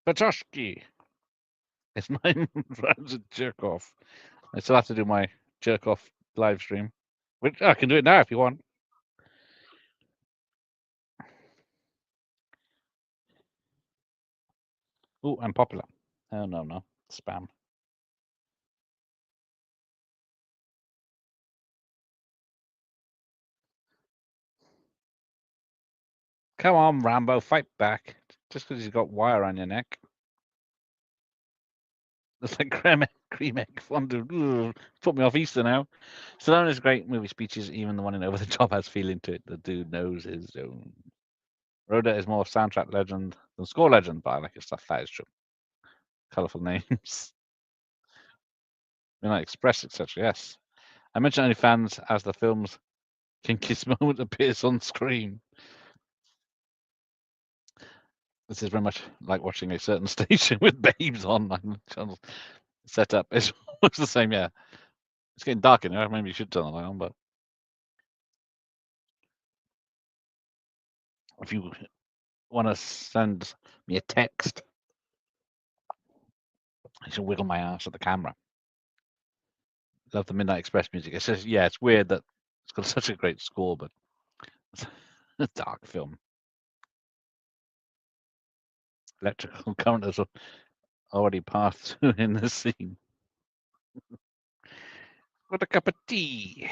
Patoshki. It's my friends at jerk off. I still have to do my jerk off live stream, which I can do it now if you want. Oh, I'm popular. Oh, no. Spam. Come on, Rambo, fight back. Just because you've got wire on your neck. It's like cream egg fondue. Ugh, put me off Easter now. Stallone is great movie speeches, even the one in Over the Top has feeling to it. The dude knows his own. Rhoda is more soundtrack legend than score legend, but I like his stuff. That is true. Colourful names. Midnight Express, etc. Yes. I mentioned OnlyFans as the film's kinkiest moment appears on screen. This is very much like watching a certain station with babes on the channel set up. It's almost the same, yeah. It's getting dark in here. Maybe you should turn the light on, but if you want to send me a text, I should wiggle my ass at the camera. Love the Midnight Express music. It's just, yeah, it's weird that it's got such a great score, but it's a dark film. Electrical current has already passed through in the scene. Got a cup of tea.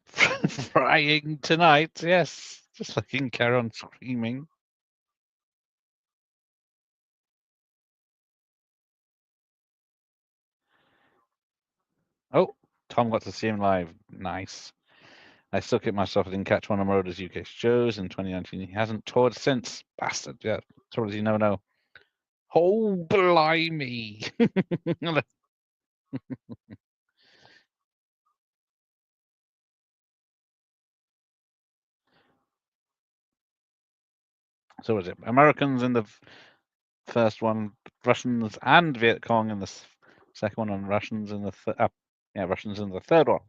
Frying tonight, yes. Just like you can carry on screaming. Oh, Tom got to see him live. Nice. I still kick myself I didn't catch one of Moroder's UK shows in 2019. He hasn't toured since. Bastard. Yeah, toured as you never know. Oh, blimey. So was it Americans in the first one, Russians and Viet Cong in the second one, and Russians in the Russians in the third one.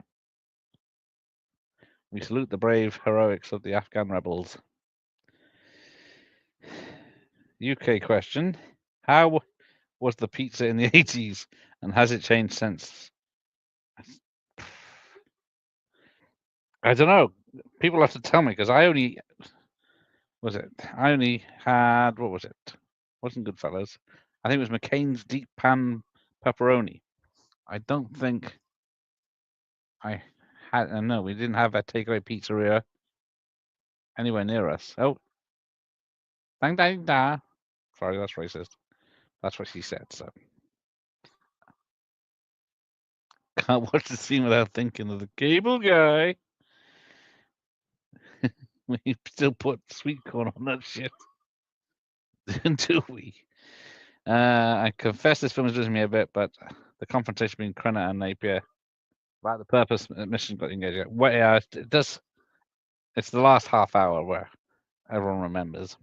We salute the brave heroics of the Afghan rebels. UK question: how was the pizza in the 80s, and has it changed since? I don't know. People have to tell me because I only had, what was it? Wasn't Goodfellas. I think it was McCain's deep pan pepperoni. I don't think I had. No, we didn't have a takeaway pizzeria anywhere near us. Oh, dang dang da. Sorry, that's racist. That's what she said. So can't watch the scene without thinking of the cable guy. We still put sweet corn on that shit. Do we? I confess this film is losing me a bit, but the confrontation between Krenner and Napier about the purpose mission got engaged. Well, yeah, it does. It's the last half hour where everyone remembers.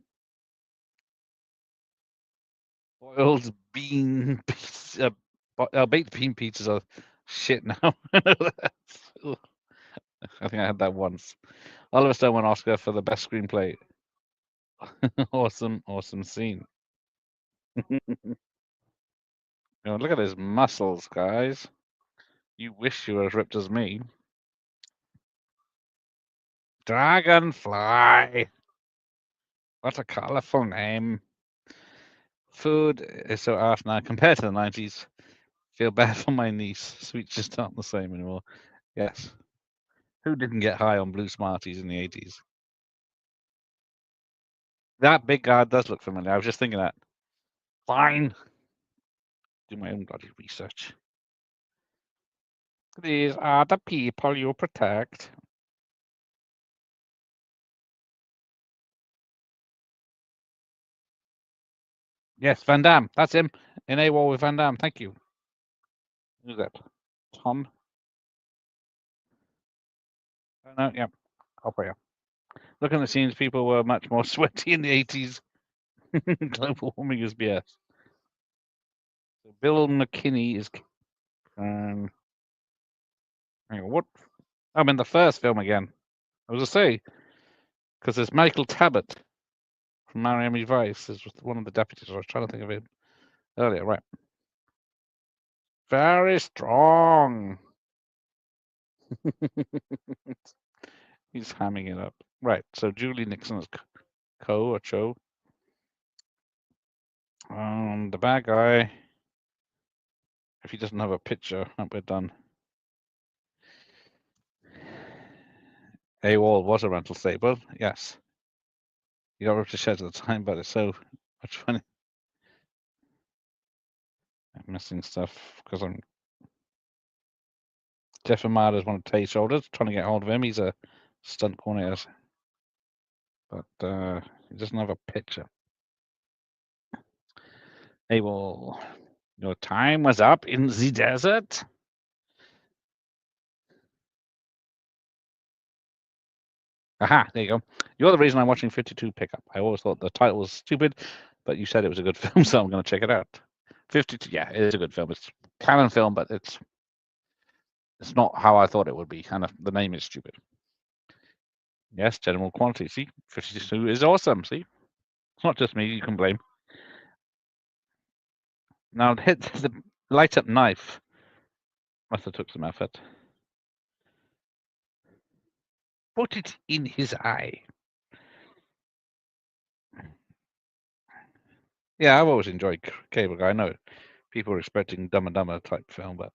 Boiled bean pizza, baked bean pizzas are shit now. I think I had that once. Oliver Stone won Oscar for the best screenplay. Awesome scene. Look at his muscles, guys. You wish you were as ripped as me. Dragonfly. What a colourful name. Food is so off now compared to the 90s. Feel bad for my niece. Sweets just aren't the same anymore. Yes. Who didn't get high on Blue Smarties in the 80s? That big guard does look familiar. I was just thinking that. Fine. Do my own bloody research. These are the people you protect. Yes, Van Damme. That's him. In AWOL with Van Damme. Thank you. Who's that? Tom? Oh, no, yeah. Opera. Looking at the scenes, people were much more sweaty in the 80s. Global warming is BS. So Bill McKinney is Hang on, what? I'm in the first film again. I was to say, because there's Michael Tabbitt from Miami Vice is one of the deputies. I was trying to think of him earlier. Right. Very strong. He's hamming it up. Right. So Julie Nixon is Co or Cho. The bad guy, if he doesn't have a picture, we're done. AWOL was a rental stable, yes. You got rid of sheds at the time, but it's so much fun. I'm missing stuff because I'm. Jeff Amada is one of Tay's shoulders, trying to get hold of him. He's a stunt coordinator, but he doesn't have a picture. AWOL, your time was up in the desert. Aha, there you go. You're the reason I'm watching 52 Pickup. I always thought the title was stupid, but you said it was a good film, so I'm going to check it out. 52, yeah, it is a good film. It's a canon film, but it's not how I thought it would be. And the name is stupid. Yes, general quantity. See, 52 is awesome. See, it's not just me you can blame. Now, hit the light up knife. Must have took some effort. Put it in his eye. Yeah, I've always enjoyed Cable Guy. I know people are expecting Dumb and Dumber type film, but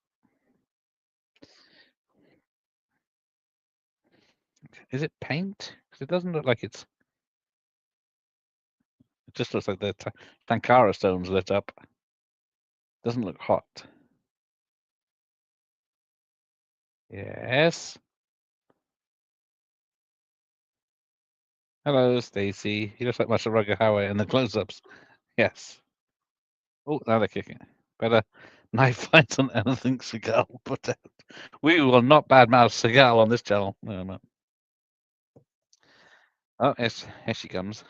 is it paint? Because it doesn't look like it's. It just looks like the Tankara stones lit up. Doesn't look hot. Yes. Hello, Stacy. He looks like Master Rugger Howard in the close-ups. Yes. Oh, now they're kicking. Better knife fights on anything Seagal put out. We will not badmouth Seagal on this channel. No. Oh, yes, here she comes.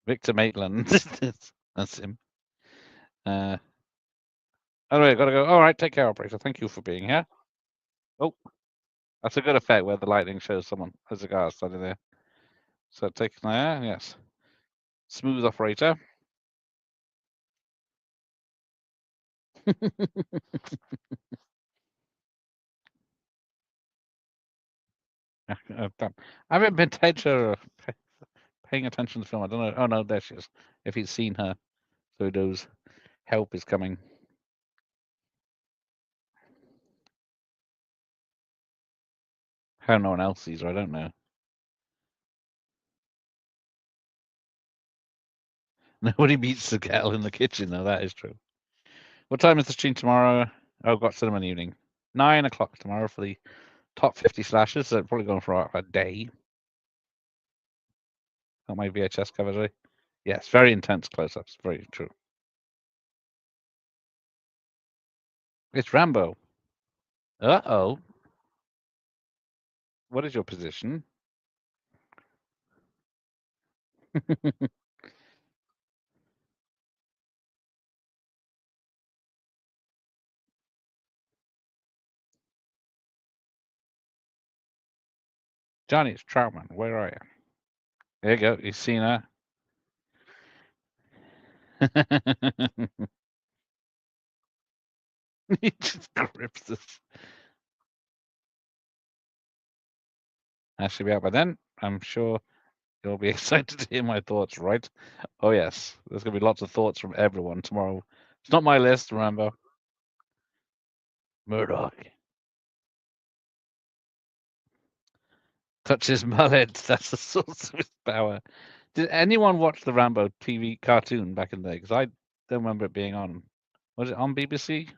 Victor Maitland. That's him. Anyway, gotta go. All right, take care, operator. Thank you for being here. Oh, that's a good effect where the lightning shows someone. There's a guy standing there. So take there, yes. Smooth operator. I haven't been paying attention to the film. I don't know. Oh no, there she is. If he's seen her, so he knows help is coming. How no one else sees her, I don't know. Nobody beats the kettle in the kitchen, though. That is true. What time is the stream tomorrow? Oh, I've got cinema in the evening. 9 o'clock tomorrow for the top 50 slashes. So probably going for a day. Got my VHS cover today. Yes, very intense close-ups. Very true. It's Rambo. Uh-oh. What is your position? Johnny, it's Troutman. Where are you? There you go. You've seen her. He just grips this. I should be out by then. I'm sure you'll be excited to hear my thoughts, right? Oh, yes. There's going to be lots of thoughts from everyone tomorrow. It's not my list, remember. Murdoch. Touch his mullet. That's the source of his power. Did anyone watch the Rambo TV cartoon back in the day? Because I don't remember it being on. Was it on BBC?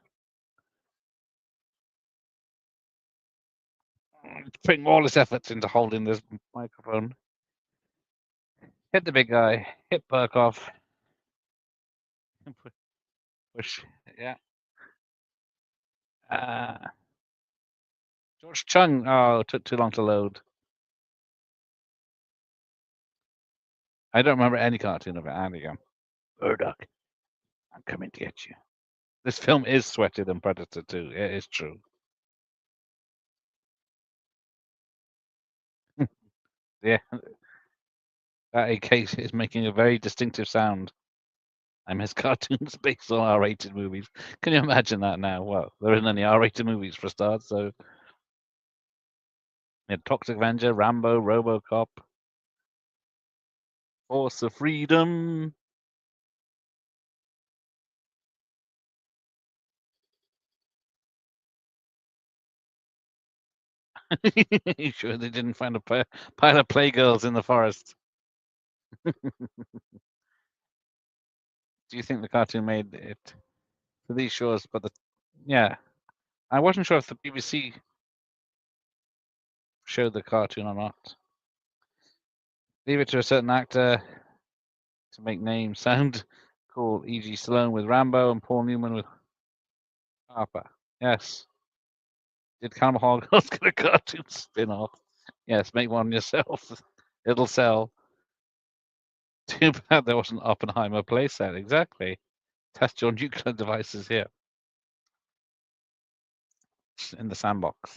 Putting all his efforts into holding this microphone. Hit the big guy. Hit Burkoff. Push. Yeah. George Chung. Oh, it took too long to load. I don't remember any cartoon of it. And again, Murdoch, I'm coming to get you. This film is sweatier than Predator 2. It is true. Yeah, that AK is making a very distinctive sound. I miss cartoons based on R-rated movies. Can you imagine that now? Well, there isn't any R-rated movies for a start, so yeah, Toxic Avenger, Rambo, RoboCop, Force of Freedom. You sure they didn't find a pile of Playgirls in the forest? Do you think the cartoon made it for these shows? But yeah, I wasn't sure if the BBC showed the cartoon or not. Leave it to a certain actor to make names sound cool, e.g. Stallone with Rambo and Paul Newman with Harper. Yes. Did Cannibal Holocaust get a cartoon spin-off? Yes, make one yourself. It'll sell. Too bad there wasn't Oppenheimer playset. Exactly. Test your nuclear devices here. In the sandbox.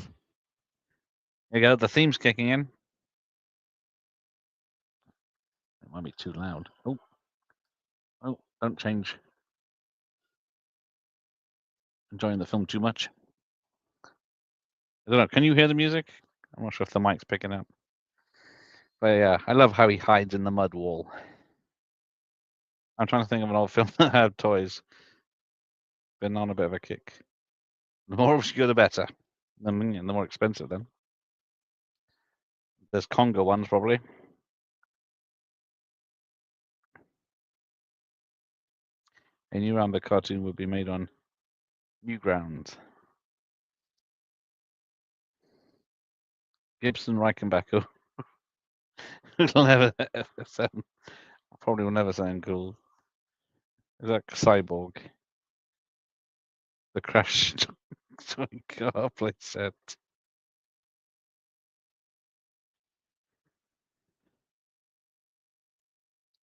There you go. The theme's kicking in. It might be too loud. Oh, don't change. Enjoying the film too much. I don't know. Can you hear the music? I'm not sure if the mic's picking up. But yeah, I love how he hides in the mud wall. I'm trying to think of an old film that had toys. Been on a bit of a kick. The more obscure, the better. The more expensive, then. There's Congo ones, probably. A new Rambo cartoon would be made on new grounds. Gibson Reichenbacker. It'll never sound. Probably will never sound cool. Is that Cyborg? The Crash toy car playset.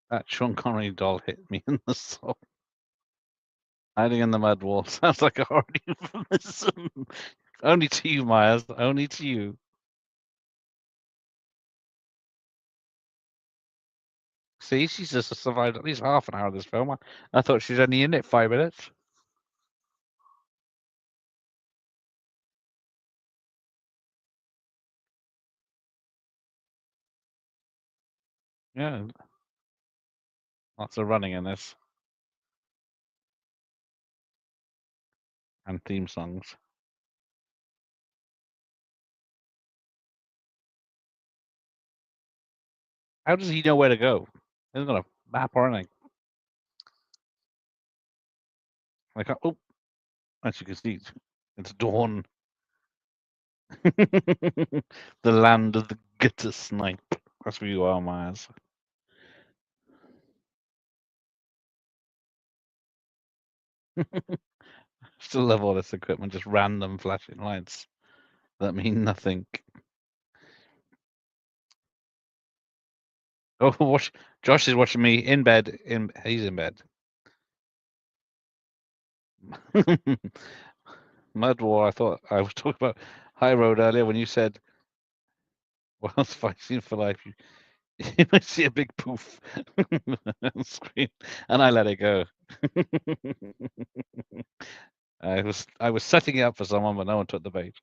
That Sean Connery doll hit me in the soul. Hiding in the mud wall sounds like a horror euphemism. Only to you, Myers. Only to you. See, she's just survived at least half an hour of this film. I thought she's only in it 5 minutes. Yeah. Lots of running in this. And theme songs. How does he know where to go? He hasn't got a map or anything. Like, oh, as you can see, it's dawn. The land of the gutter snipe. That's where you are, Myers. Still love all this equipment, just random flashing lights that mean nothing. Oh, Josh is watching me in bed. He's in bed. Mud War. I thought I was talking about High Road earlier when you said, "Well, it's fighting for life." You might see a big poof on screen, and I let it go. I was setting it up for someone, but no one took the bait.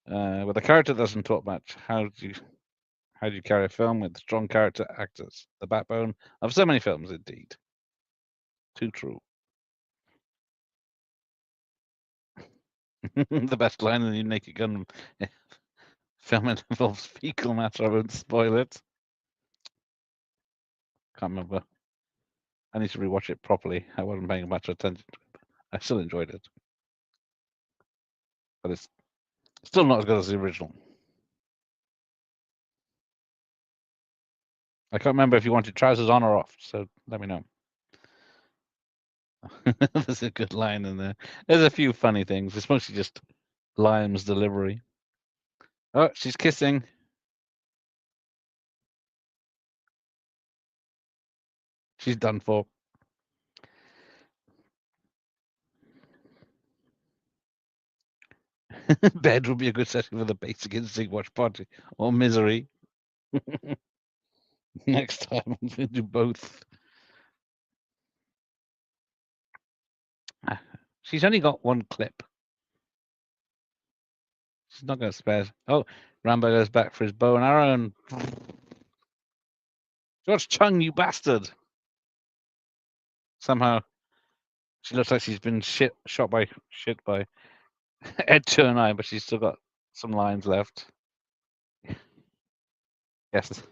But the character doesn't talk much. How do you carry a film with strong character actors? The backbone of so many films, indeed. Too true. The best line in the Naked Gun film involves fecal matter. I won't spoil it. Can't remember. I need to rewatch it properly. I wasn't paying much attention to it. I still enjoyed it. But it's still not as good as the original. I can't remember if you wanted trousers on or off, so let me know. There's a good line in there. There's a few funny things. It's mostly just Liam's delivery. Oh, she's kissing. She's done for. Bed would be a good setting for the Basic Instinct watch party, or Misery. Next time I'm going to do both. She's only got one clip. She's not going to spare. Oh, Rambo goes back for his bow and arrow, and George Chung, you bastard! Somehow, she looks like she's been shot by Ed Chernai, but she's still got some lines left. Yes,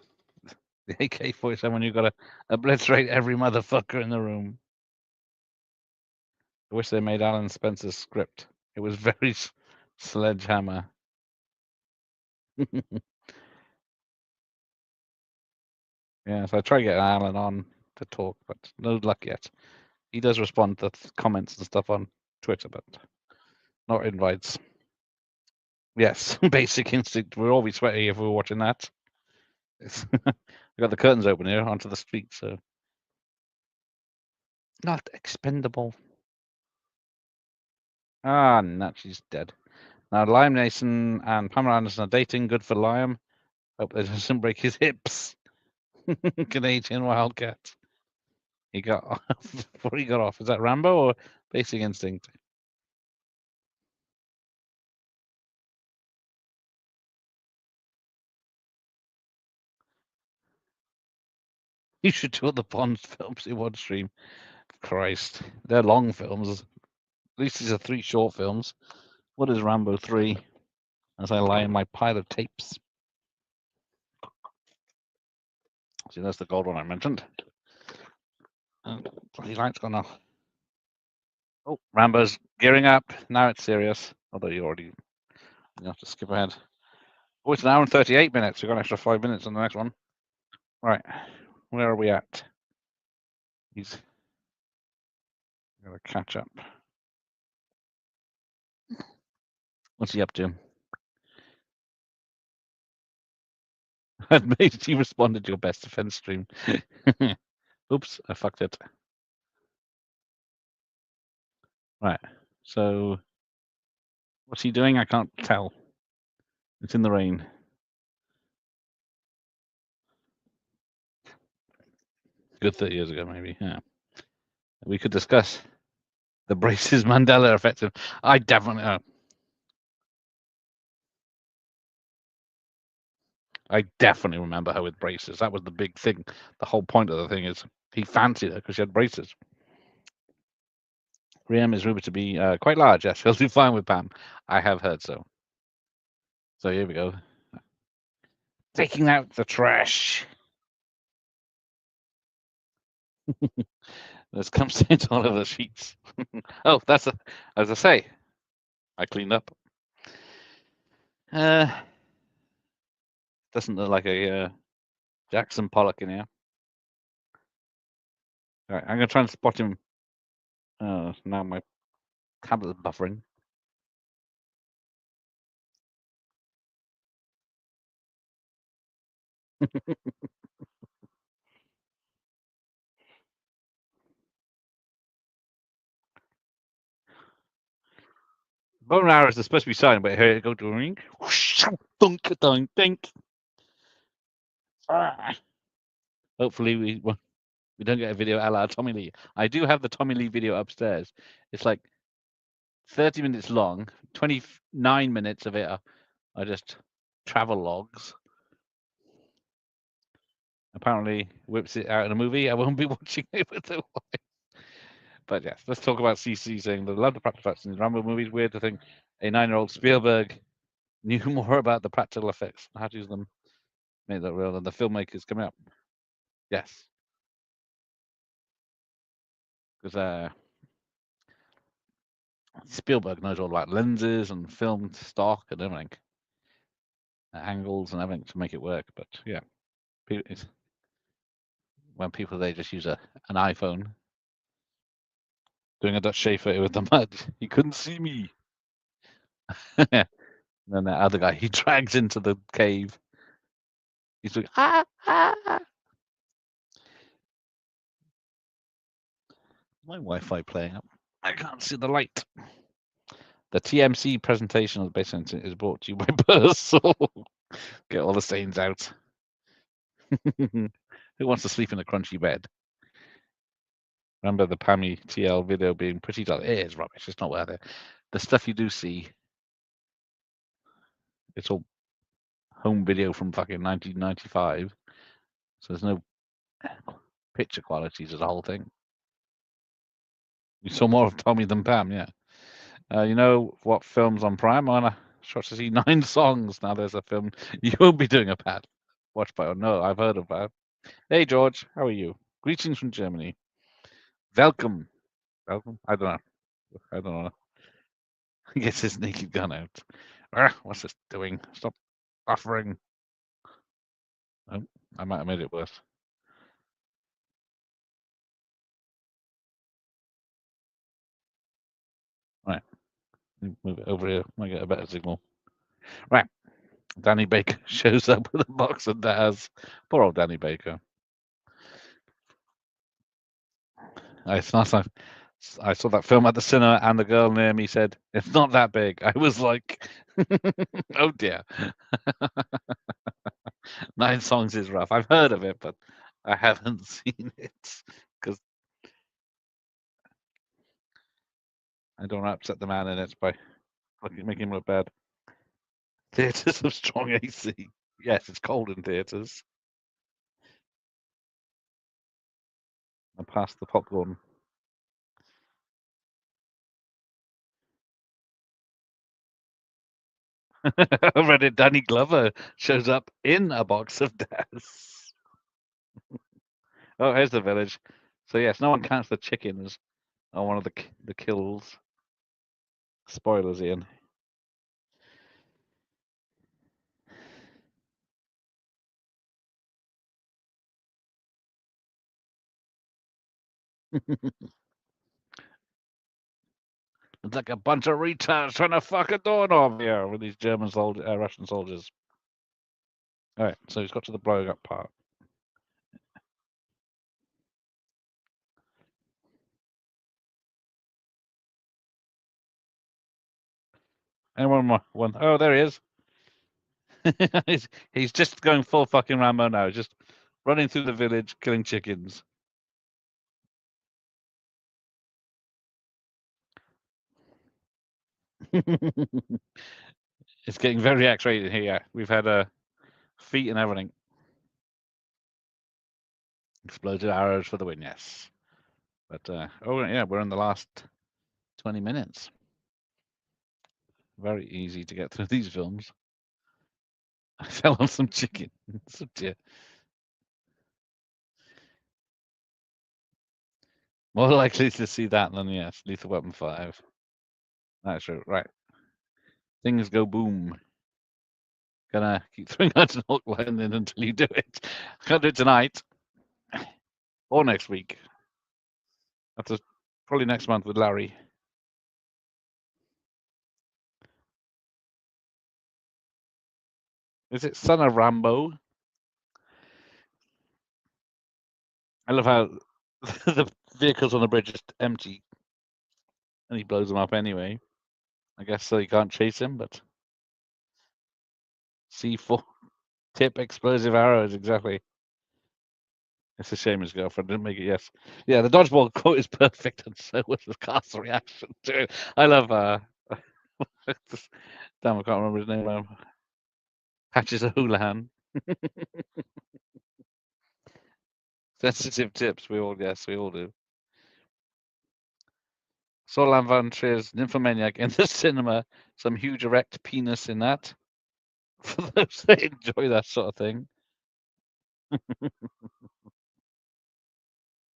the AK-47. You've got to obliterate every motherfucker in the room. I wish they made Alan Spencer's script. It was very sledgehammer. Yeah, so I try to get Alan on to talk, but no luck yet. He does respond to comments and stuff on Twitter, but not invites. Yes, Basic Instinct. We'd all be sweaty if we were watching that. We got the curtains open here onto the street, so not expendable. Ah, no, she's dead. Now, Liam Neeson and Pamela Anderson are dating. Good for Liam. Hope they doesn't break his hips. Canadian Wildcat. He got off before he got off. Is that Rambo or Basic Instinct? You should do all the Bond films in one stream. Christ, they're long films. At least these are 3 short films. What is Rambo 3? As I lie in my pile of tapes. See, that's the gold one I mentioned. Bloody light's gone off. Oh, Rambo's gearing up. Now it's serious. Although you have to skip ahead. Oh, it's an hour and 38 minutes. We've got an extra 5 minutes on the next one. Right. Where are we at? He's got to catch up. What's he up to? He responded to your best defense stream. Oops, I fucked it. Right. So, what's he doing? I can't tell. It's in the rain. Good 30 years ago, maybe. Yeah. We could discuss the braces Mandela effect. I definitely. I definitely remember her with braces. That was the big thing. The whole point of the thing is he fancied her because she had braces. Riem is rumored to be quite large. Yes, he'll do fine with Pam. I have heard so. So here we go. Taking out the trash. This comes into all of the sheets. Oh, that's as I say. I cleaned up. Doesn't look like a Jackson Pollock in here. All right, I'm gonna try and spot him. Now my tablet is buffering. Bow and arrows are supposed to be silent, but here it go to a ring. Dunk, dunk, dink. Hopefully we don't get a video a la Tommy Lee. I do have the Tommy Lee video upstairs. It's like 30 minutes long. 29 minutes of it are just travel logs. Apparently whips it out in a movie. I won't be watching it with the wife. But yes, let's talk about CC saying they love the practical effects in the Rambo movies. Weird to think a 9-year-old Spielberg knew more about the practical effects and how to use them, made that real, than the filmmakers coming up. Yes. Because Spielberg knows all about lenses and film stock and everything, angles and everything to make it work. But yeah, when people they just use an iPhone, doing a Dutch Schaefer with the mud, he couldn't see me. And then that other guy he drags into the cave. He's like, ah. My Wi-Fi playing up. I can't see the light. The TMC presentation of the Basement is brought to you by Buzzsaw. Get all the stains out. Who wants to sleep in a crunchy bed? Remember the Pammy TL video being pretty dull. It is rubbish. It's not worth it. The stuff you do see, it's all home video from fucking 1995. So there's no picture quality to the whole thing. You saw more of Tommy than Pam, yeah. You know what film's on Prime? I'm gonna try to see 9 songs. Now there's a film you won't be doing a pad. Watch by no, I've heard of that. Hey George, how are you? Greetings from Germany. Welcome. Welcome? I don't know. He gets his naked gun out. What's this doing? Stop buffering. Oh, I might have made it worse. Right. Move it over here. Might get a better signal. Right. Danny Baker shows up with a box of Daz. Poor old Danny Baker. It's not like I saw that film at the cinema, and the girl near me said, "It's not that big." I was like, "Oh dear." 9 songs is rough. I've heard of it, but I haven't seen it because I don't want to upset the man in it by making him look bad. Theatres of strong AC. Yes, it's cold in theatres. I passed the popcorn. Reddit Danny Glover shows up in a box of Daz. Oh, here's the village. So yes, no one counts the chickens on one of the kills. Spoilers, Ian. It's like a bunch of retards trying to fuck a doorknob here with these German soldiers, Russian soldiers. All right, so he's got to the blowing up part. Anyone want one? Oh, there he is. he's just going full fucking Rambo now, just running through the village, killing chickens. It's getting very X-rated here. We've had feet and everything. Explosive arrows for the win, yes. But oh yeah, we're in the last 20 minutes. Very easy to get through these films. I fell on some chicken. Oh dear. More likely to see that than yes, Lethal Weapon 5. That's true. Right. Things go boom. Gonna keep throwing out an Hulk line in until you do it. Can't do it tonight. Or next week. After probably next month with Larry. Is it Son of Rambo? I love how the vehicles on the bridge just empty. And he blows them up anyway. I guess so you can't chase him, but C4 tip explosive arrows, exactly. It's a shame his girlfriend didn't make it, yes. Yeah, the dodgeball quote is perfect, and so was the cast's reaction to it. I love damn, I can't remember his name. Patches O'Houlihan. Sensitive tips, we all do. Saw Lan Van Trier's Nymphomaniac in the cinema. Some huge erect penis in that. For those that enjoy that sort of thing.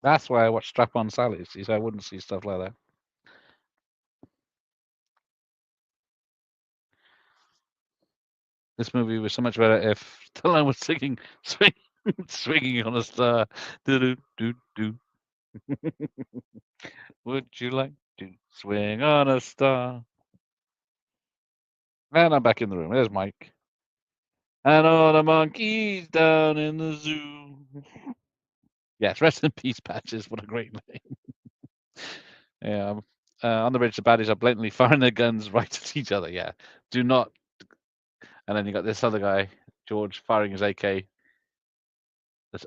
That's why I watch Strap On Sally, see, so I wouldn't see stuff like that. This movie was so much better if Stallone was singing, swinging on a star. Do do do. Would you like to swing on a star? And I'm back in the room. There's Mike. And all the monkeys down in the zoo. Yes, rest in peace, Patches. What a great name. Yeah, On the bridge, the baddies are blatantly firing their guns right at each other. Yeah, do not. And then you got this other guy, George, firing his AK. That's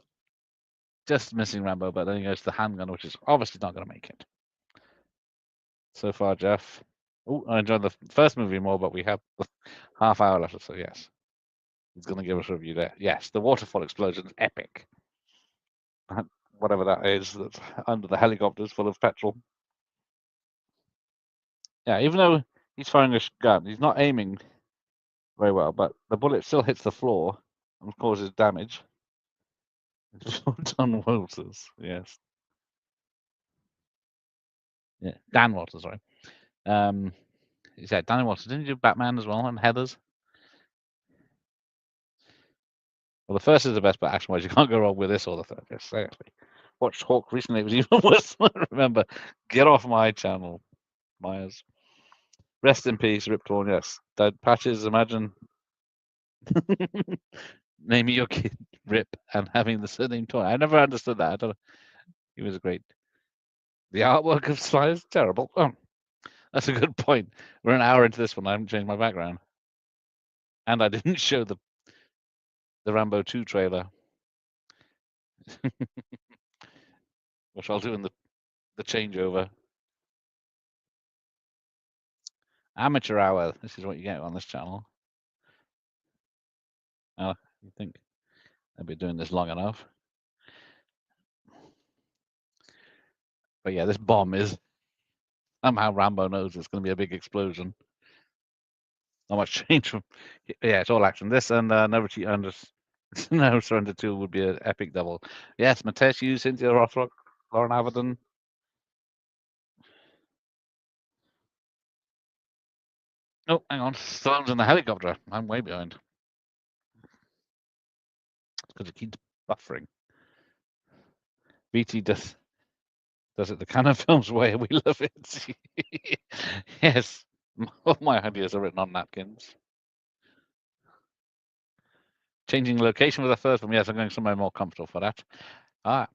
just missing Rambo, but then he goes to the handgun, which is obviously not going to make it. So far, Jeff. Oh, I enjoyed the first movie more, but we have half hour left, so yes. He's going to give us a review there. Yes, the waterfall explosion is epic. Whatever that is, that's under the helicopters full of petrol. Yeah, even though he's firing a gun, he's not aiming very well, but the bullet still hits the floor and causes damage. John Walters, yes. Yeah, Dan Walters, sorry. Yeah, Danny Walters. Didn't you do Batman as well and Heathers? Well, the first is the best, but action-wise, you can't go wrong with this or the third. Yes, seriously. Watched Hawk recently. It was even worse. Remember, get off my channel, Myers. Rest in peace, Rip Torn. Yes, Dead Patches. Imagine naming your kid Rip and having the surname Torn. I never understood that. I don't know. He was great. The artwork of Sly is terrible. Oh, that's a good point. We're an hour into this one. I haven't changed my background, and I didn't show the Rambo 2 trailer, which I'll do in the changeover. Amateur hour. This is what you get on this channel. Oh, you think I've been doing this long enough? But yeah, this bomb is somehow Rambo knows it's going to be a big explosion. Not much change from. Yeah, it's all action. This and Never Cheat Under. No Surrender 2 would be an epic double. Yes, Matesh, you, Cynthia Rothrock, Lauren Avedon. Oh, hang on. Stallone's in the helicopter. I'm way behind. Because it keeps buffering. BT does it the Canon Films way. We love it. Yes. All my ideas are written on napkins. Changing location with the first one. Yes, I'm going somewhere more comfortable for that. Yeah,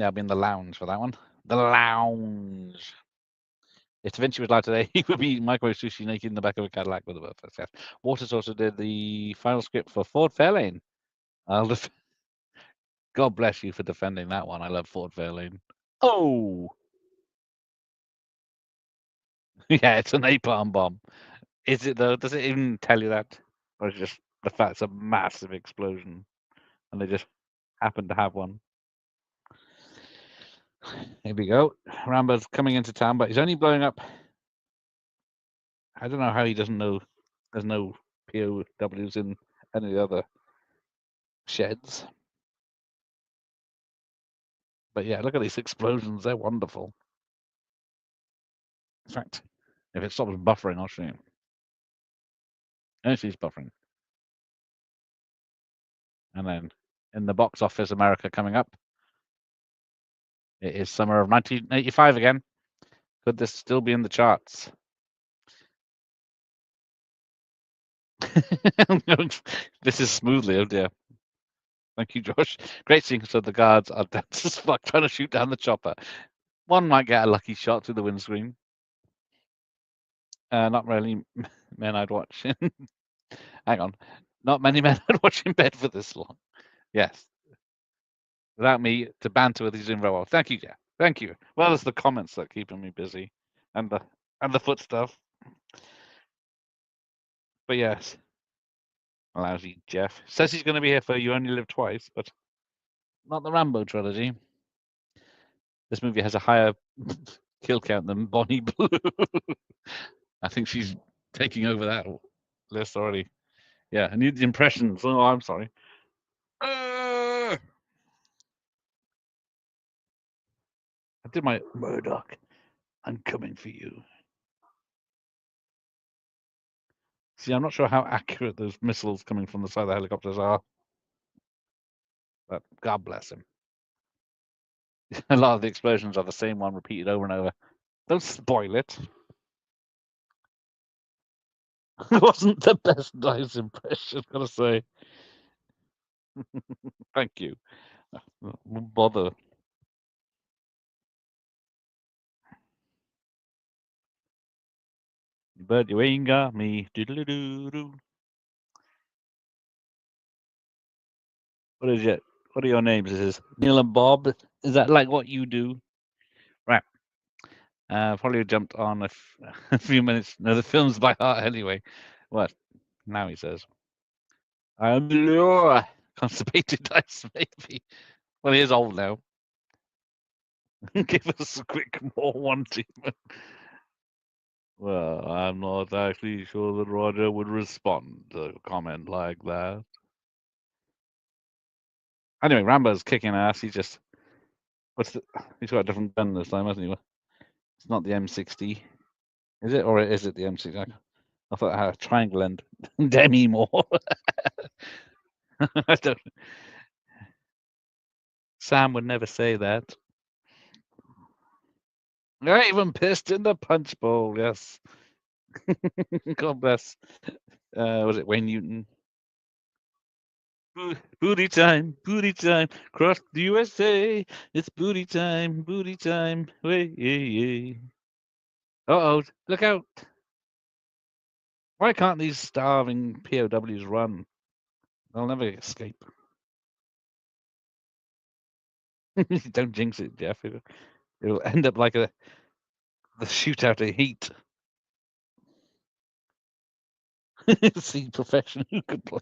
I'll be in the lounge for that one. The lounge. If Da Vinci was alive today, he would be eating microwave sushi naked in the back of a Cadillac with a birthday. Yes. Waters also did the final script for Ford Fairlane. God bless you for defending that one. I love Ford Fairlane. Oh! Yeah, it's a napalm bomb. Is it though? Does it even tell you that? Or is it just the fact it's a massive explosion and they just happen to have one? Here we go. Rambo's coming into town, but he's only blowing up. I don't know how he doesn't know there's no POWs in any of the other sheds. But yeah, look at these explosions. They're wonderful. In fact, if it stops buffering, I'll show you. It's buffering. And then in the box office, America coming up. It is summer of 1985 again. Could this still be in the charts? This is smoothly, oh dear. Thank you, Josh. Great seeing so the guards are dense as fuck trying to shoot down the chopper. One might get a lucky shot through the windscreen. Not really men I'd watch. Hang on. Not many men I'd watch in bed for this long. Yes. Without me to banter with, he's doing very well. Thank you, Jeff. Thank you. Well, it's the comments that are keeping me busy, and the foot stuff. But yes, lousy Jeff says he's going to be here for You Only Live Twice, but not the Rambo trilogy. This movie has a higher kill count than Bonnie Blue. I think she's taking over that list already. Yeah, I need the impressions. Oh, I'm sorry. I did my Murdoch. I'm coming for you. See, I'm not sure how accurate those missiles coming from the side of the helicopters are. But God bless him. A lot of the explosions are the same one repeated over and over. Don't spoil it. It wasn't the best Dice impression, gotta say. Thank you. Won't bother. But you ain't got me. Doodle-doo-doo. What is it? What are your names? Is this Neil and Bob? Is that like what you do? Right. Probably jumped on a few minutes. No, the film's by heart anyway. What? Now he says, I'm Laura. Constipated dice, maybe. Well, he is old now. Give us a quick more wanting. Well, I'm not actually sure that Roger would respond to a comment like that. Anyway, Rambo's kicking ass. He's got a different gun this time, hasn't he? It's not the M60. Is it? Or is it the M60? I thought it had a triangle end. Demi more. I don't. Sam would never say that. I even pissed in the punch bowl. Yes. God bless. Was it Wayne Newton? Booty time, cross the USA. It's booty time, way. Uh-oh, look out. Why can't these starving POWs run? They'll never escape. Don't jinx it, Jeff. It'll end up like the shootout of Heat. See, professional who could play.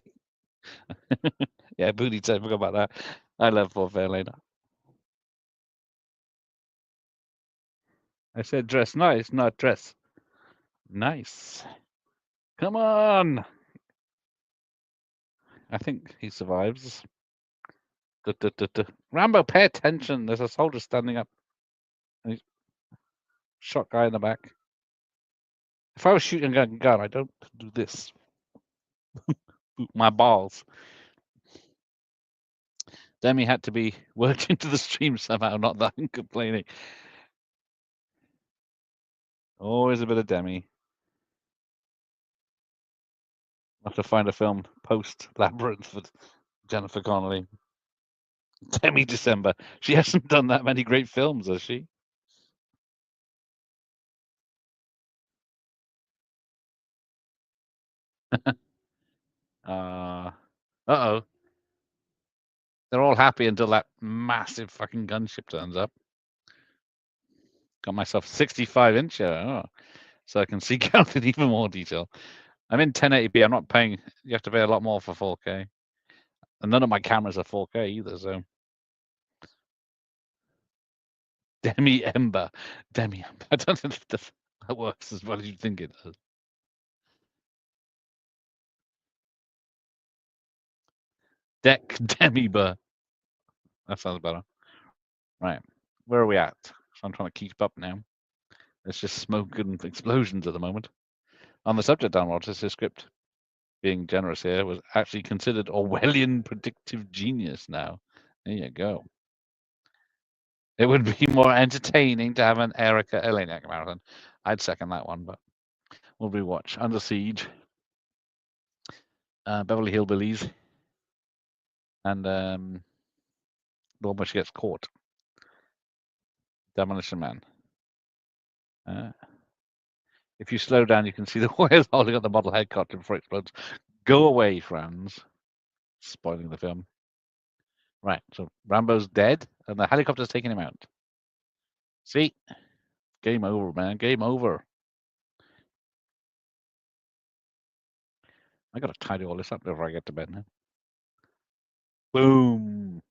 Yeah, booty time. Forgot about that. I love Fort Fairlane. I said dress nice, not dress nice. Come on. I think he survives. Rambo, pay attention. There's a soldier standing up. And he's shot guy in the back. If I was shooting a gun, I don't do this. Boot my balls. Demi had to be worked into the stream somehow, not that I'm complaining. Always a bit of Demi. I'll have to find a film post Labyrinth with Jennifer Connelly. Demi December. She hasn't done that many great films, has she? Uh-oh. They're all happy until that massive fucking gunship turns up. Got myself 65-inch, so I can see out in even more detail. I'm in 1080p. I'm not paying. You have to pay a lot more for 4K, and none of my cameras are 4K either. So, Demi Ember. I don't know if that works as well as you think it does. Deck Demi Burr. That sounds better. Right, where are we at? So I'm trying to keep up now. It's just smoke and explosions at the moment. On the subject download, this script, being generous here, was actually considered Orwellian predictive genius now. There you go. It would be more entertaining to have an Erica Eleniak marathon. I'd second that one, but we'll rewatch Under Siege, Beverly Hillbillies, and the one where she gets caught. Demolition Man. If you slow down, you can see the wires holding up the model helicopter before it explodes. Go away, Franz. Spoiling the film. Right, so Rambo's dead, and the helicopter's taking him out. See? Game over, man. Game over. I gotta tidy all this up before I get to bed now. Boom.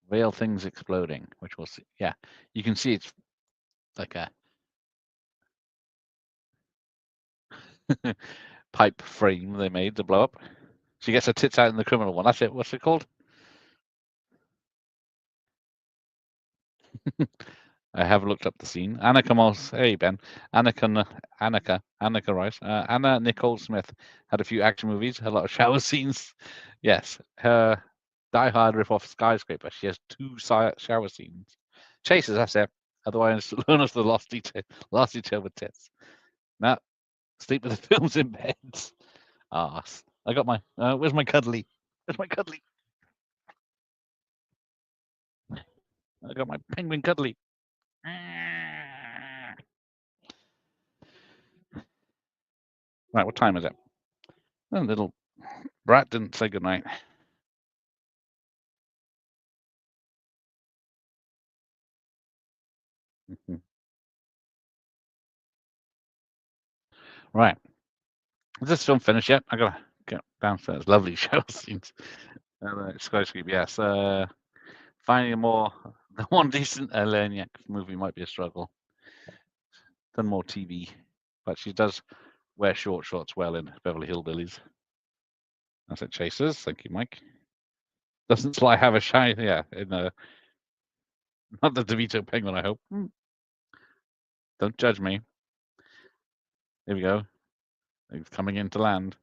Real things exploding, which we'll see. Yeah, you can see it's like a pipe frame they made to blow up. She gets her tits out in the criminal one. That's it. What's it called? I have looked up the scene. Annika Moss. Hey, Ben. Annika Rice. Anna Nicole Smith had a few action movies, a lot of shower scenes. Yes, her Die Hard rip-off Skyscraper. She has 2 shower scenes. Chases, that's it. Otherwise, learn us the lost detail with tits. Now, sleep with the films in beds. I got my. Where's my cuddly? Where's my cuddly? I got my penguin cuddly. Right, what time is it? Oh, little brat didn't say goodnight. Right. Is this film finished yet? I gotta get downstairs. Lovely show scenes. Skyscraper, yes. Finding a more the one decent Laniak movie might be a struggle. Done more TV, but she does wear short shorts well in Beverly Hillbillies. That's it, Chasers. Thank you, Mike. Doesn't Sly have a shine? Yeah, in not the DeVito Penguin, I hope. Don't judge me. Here we go. He's coming into land.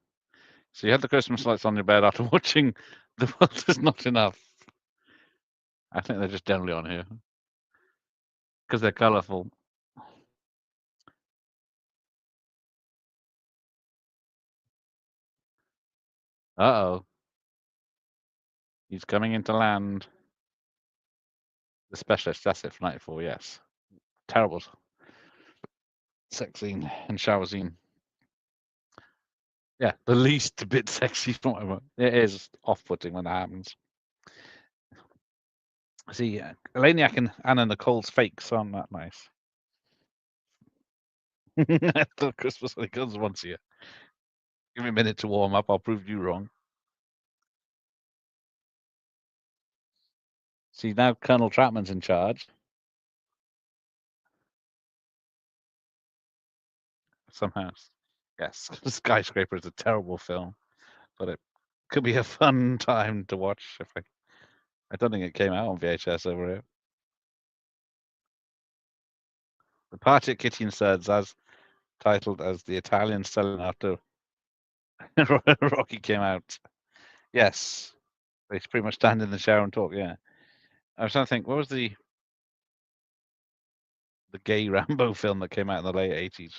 So you had the Christmas lights on your bed after watching The World Is Not Enough. I think they're just generally on here because they're colourful. Uh-oh. He's coming into land. The Specialist, that's it for 94, yes. Terrible sex scene and shower scene. Yeah, the least bit sexy from whatever. It is off-putting when that happens. See, Eleniak and Anna Nicole's fakes aren't that nice. I thought Christmas only comes once a year. Give me a minute to warm up. I'll prove you wrong. See, now Colonel Trapman's in charge. Somehow. Yes, Skyscraper is a terrible film, but it could be a fun time to watch. I don't think it came out on VHS over here. The Party at Kitty and Suds, as titled as the Italian selling after Rocky came out. Yes, they pretty much stand in the shower and talk. Yeah, I was trying to think. What was the gay Rambo film that came out in the late 80s?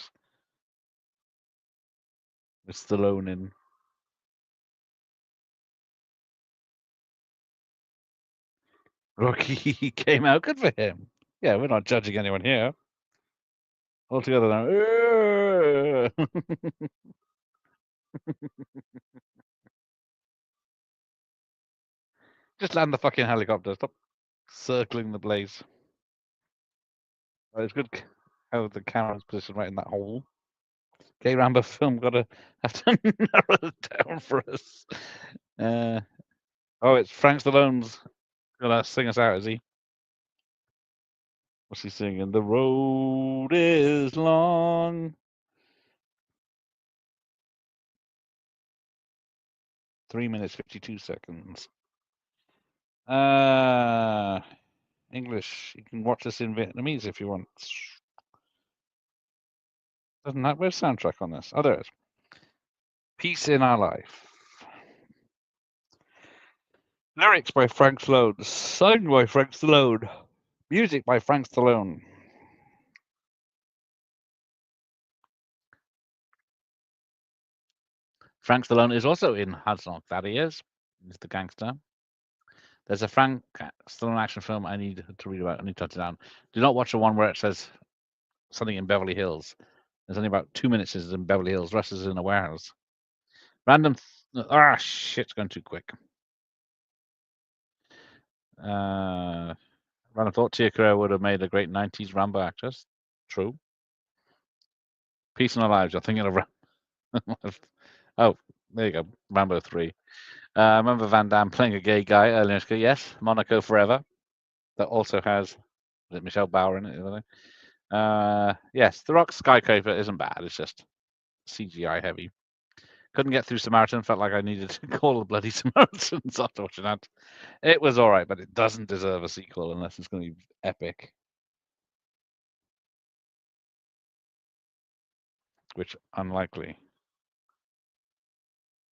With Stallone in. Rocky came out. Good for him. Yeah, we're not judging anyone here. All together now. Just land the fucking helicopter. Stop circling the blaze. It's good how the camera's positioned right in that hole. Gay Rambo film have to narrow it down for us. Oh, it's Frank Stallone's gonna sing us out, is he? What's he singing? The road is long. 3 minutes 52 seconds. English. You can watch this in Vietnamese if you want. Doesn't that where's soundtrack on this? Oh, there it is. Peace in Our Life. Lyrics by Frank Stallone. Sung by Frank Stallone. Music by Frank Stallone. Frank Stallone is also in Hudson Hawk. That he is. He's the gangster. There's a Frank Stallone action film I need to read about. I need to touch it down. Do not watch the one where it says something in Beverly Hills. There's only about 2 minutes in Beverly Hills. The rest is in a warehouse. Random. Shit, it's going too quick. Random thought Tia Carrere would have made a great 90s Rambo actress. True. Peace in Our Lives. You're thinking of. Oh, there you go. Rambo 3. I remember Van Damme playing a gay guy earlier. Yes, Monaco Forever. That also has. Is it Michelle Bauer in it? Yes, The Rock's Skyscraper isn't bad. It's just CGI heavy. Couldn't get through Samaritan. Felt like I needed to call the bloody Samaritans after watching that. It was all right, but it doesn't deserve a sequel unless it's going to be epic. Which unlikely.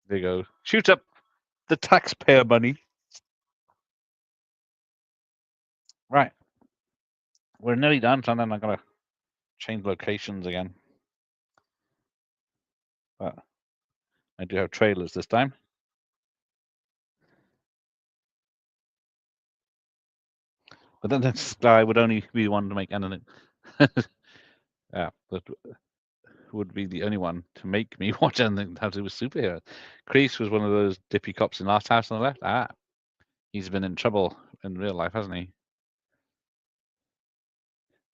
There you go. Shoot up the taxpayer money. Right. We're nearly done, so then I'm going to change locations again. But I do have trailers this time. But then this guy would only be one to make anything. Yeah. But would be the only one to make me watch anything that had to do with superheroes. Kreese was one of those dippy cops in Last House on the Left. Ah, he's been in trouble in real life, hasn't he?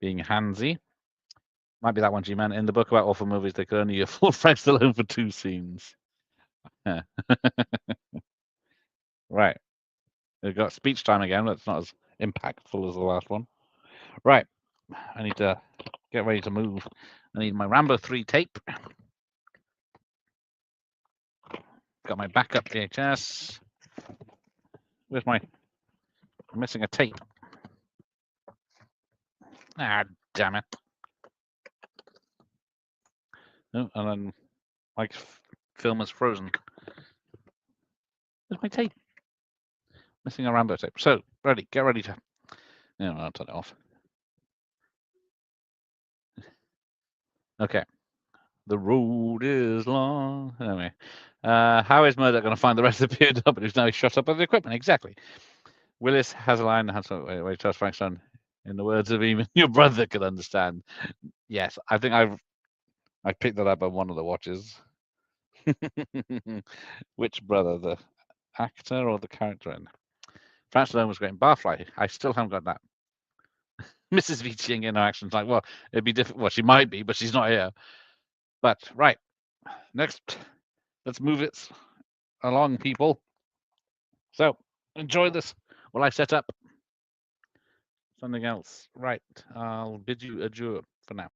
Being handsy. Might be that one, G-Man. In the book about awful movies, they could only afford Frank Stallone for 2 scenes. Yeah. Right. We've got speech time again. That's not as impactful as the last one. Right. I need to get ready to move. I need my Rambo 3 tape. Got my backup VHS. Where's my... I'm missing a tape. Ah, damn it. Oh, and then my film is frozen. Where's my tape? Missing a Rambo tape. So, ready. Get ready to... No, I'll turn it off. Okay. The road is long. Anyway, how is Murdoch going to find the rest of the POW who's now shot up by the equipment? Exactly. Willis has a line. Wait, tells Frankenstein, in the words of even your brother could understand. Yes, I think I picked that up on one of the watches. Which brother, the actor or the character? In Frankenstein was great in Barfly. I still haven't got that. Mrs. V Ching in her actions like, well, it'd be different. Well, she might be, but she's not here. But right, next, let's move it along, people. So enjoy this while I set up something else. Right, I'll bid you adieu for now.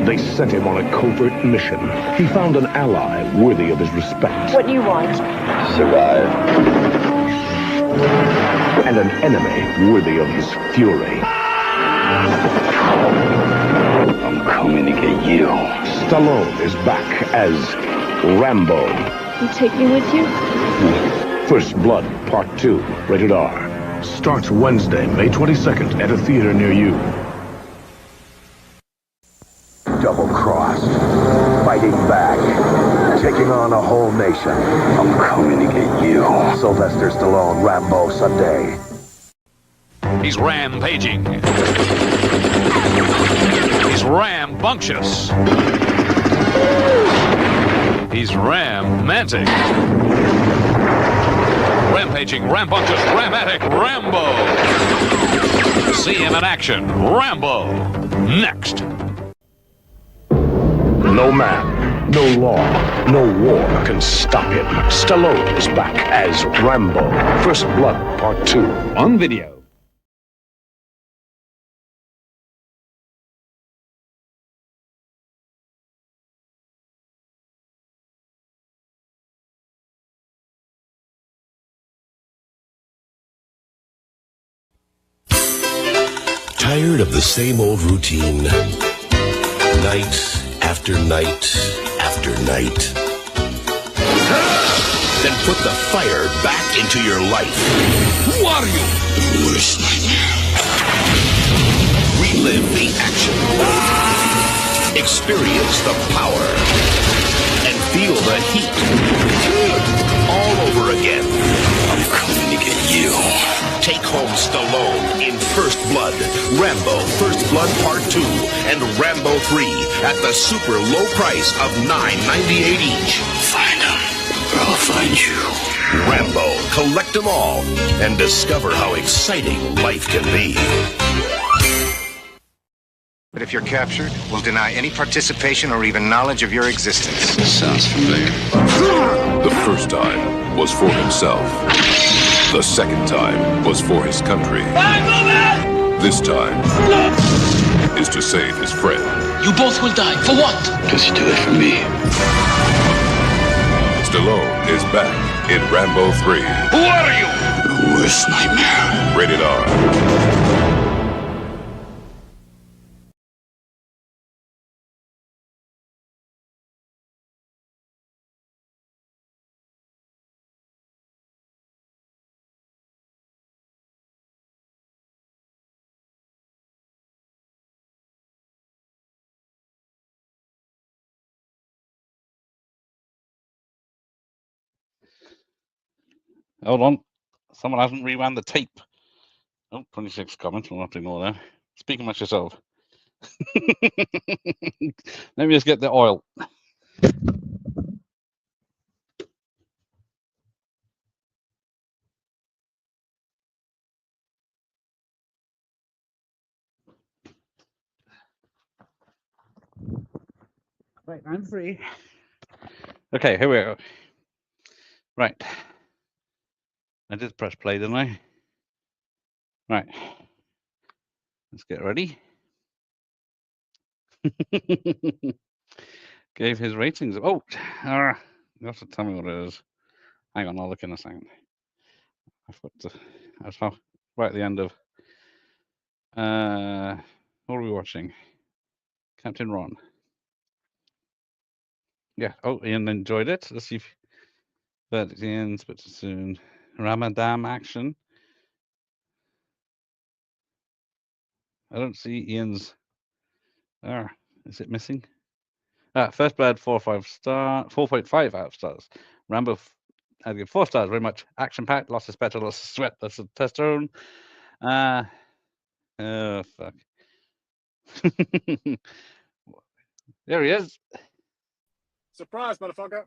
They sent him on a covert mission. He found an ally worthy of his respect. What do you want? Survive. And an enemy worthy of his fury. I'm coming to get you. Stallone is back as Rambo. You take me with you? First Blood, Part 2, rated R. Starts Wednesday, May 22nd at a theater near you. Double-crossed, fighting back, taking on a whole nation. I'm coming to get you. Sylvester Stallone, Rambo, Sunday. He's rampaging. He's rambunctious. He's romantic. Rampaging, rambunctious, dramatic Rambo. See him in action. Rambo. Next. No man, no law, no war can stop him. Stallone is back as Rambo. First Blood, Part 2. On video. Tired of the same old routine? Night after night after night. Then put the fire back into your life. Who are you? The worst nightmare. Relive the action. Experience the power. And feel the heat. All over again. I'm coming to get you. Take home Stallone in First Blood, Rambo First Blood Part 2, and Rambo 3 at the super low price of $9.98 each. Find them, or I'll find you. Rambo, collect them all, and discover how exciting life can be. But if you're captured, we'll deny any participation or even knowledge of your existence. Sounds familiar. The first time was for himself. The second time was for his country. This time is to save his friend. You both will die. For what? Does he do it for me? Stallone is back in Rambo 3. Who are you? The worst nightmare. Rated R. Hold on. Someone hasn't rewound the tape. Oh, 26 comments. We'll have to ignore that. Speak amongst yourself. Let me just get the oil. Right, I'm free. Okay, here we go. Right. I did press play, didn't I? Right. Let's get ready. Gave his ratings. Oh, you have to tell me what it is. Hang on, I'll look in a second. I've got to. That's how. Right at the end of. What are we watching? Captain Ron. Yeah. Oh, Ian enjoyed it. Let's see if. But Ian's but soon. Ramadan action. I don't see Ian's. Is it missing? First Blood, 4.5 out of stars. Rambo, I'd give 4 stars. Very much action packed. Lots of spectacle, lots of sweat, lots of testosterone. Oh fuck. There he is. Surprise, motherfucker.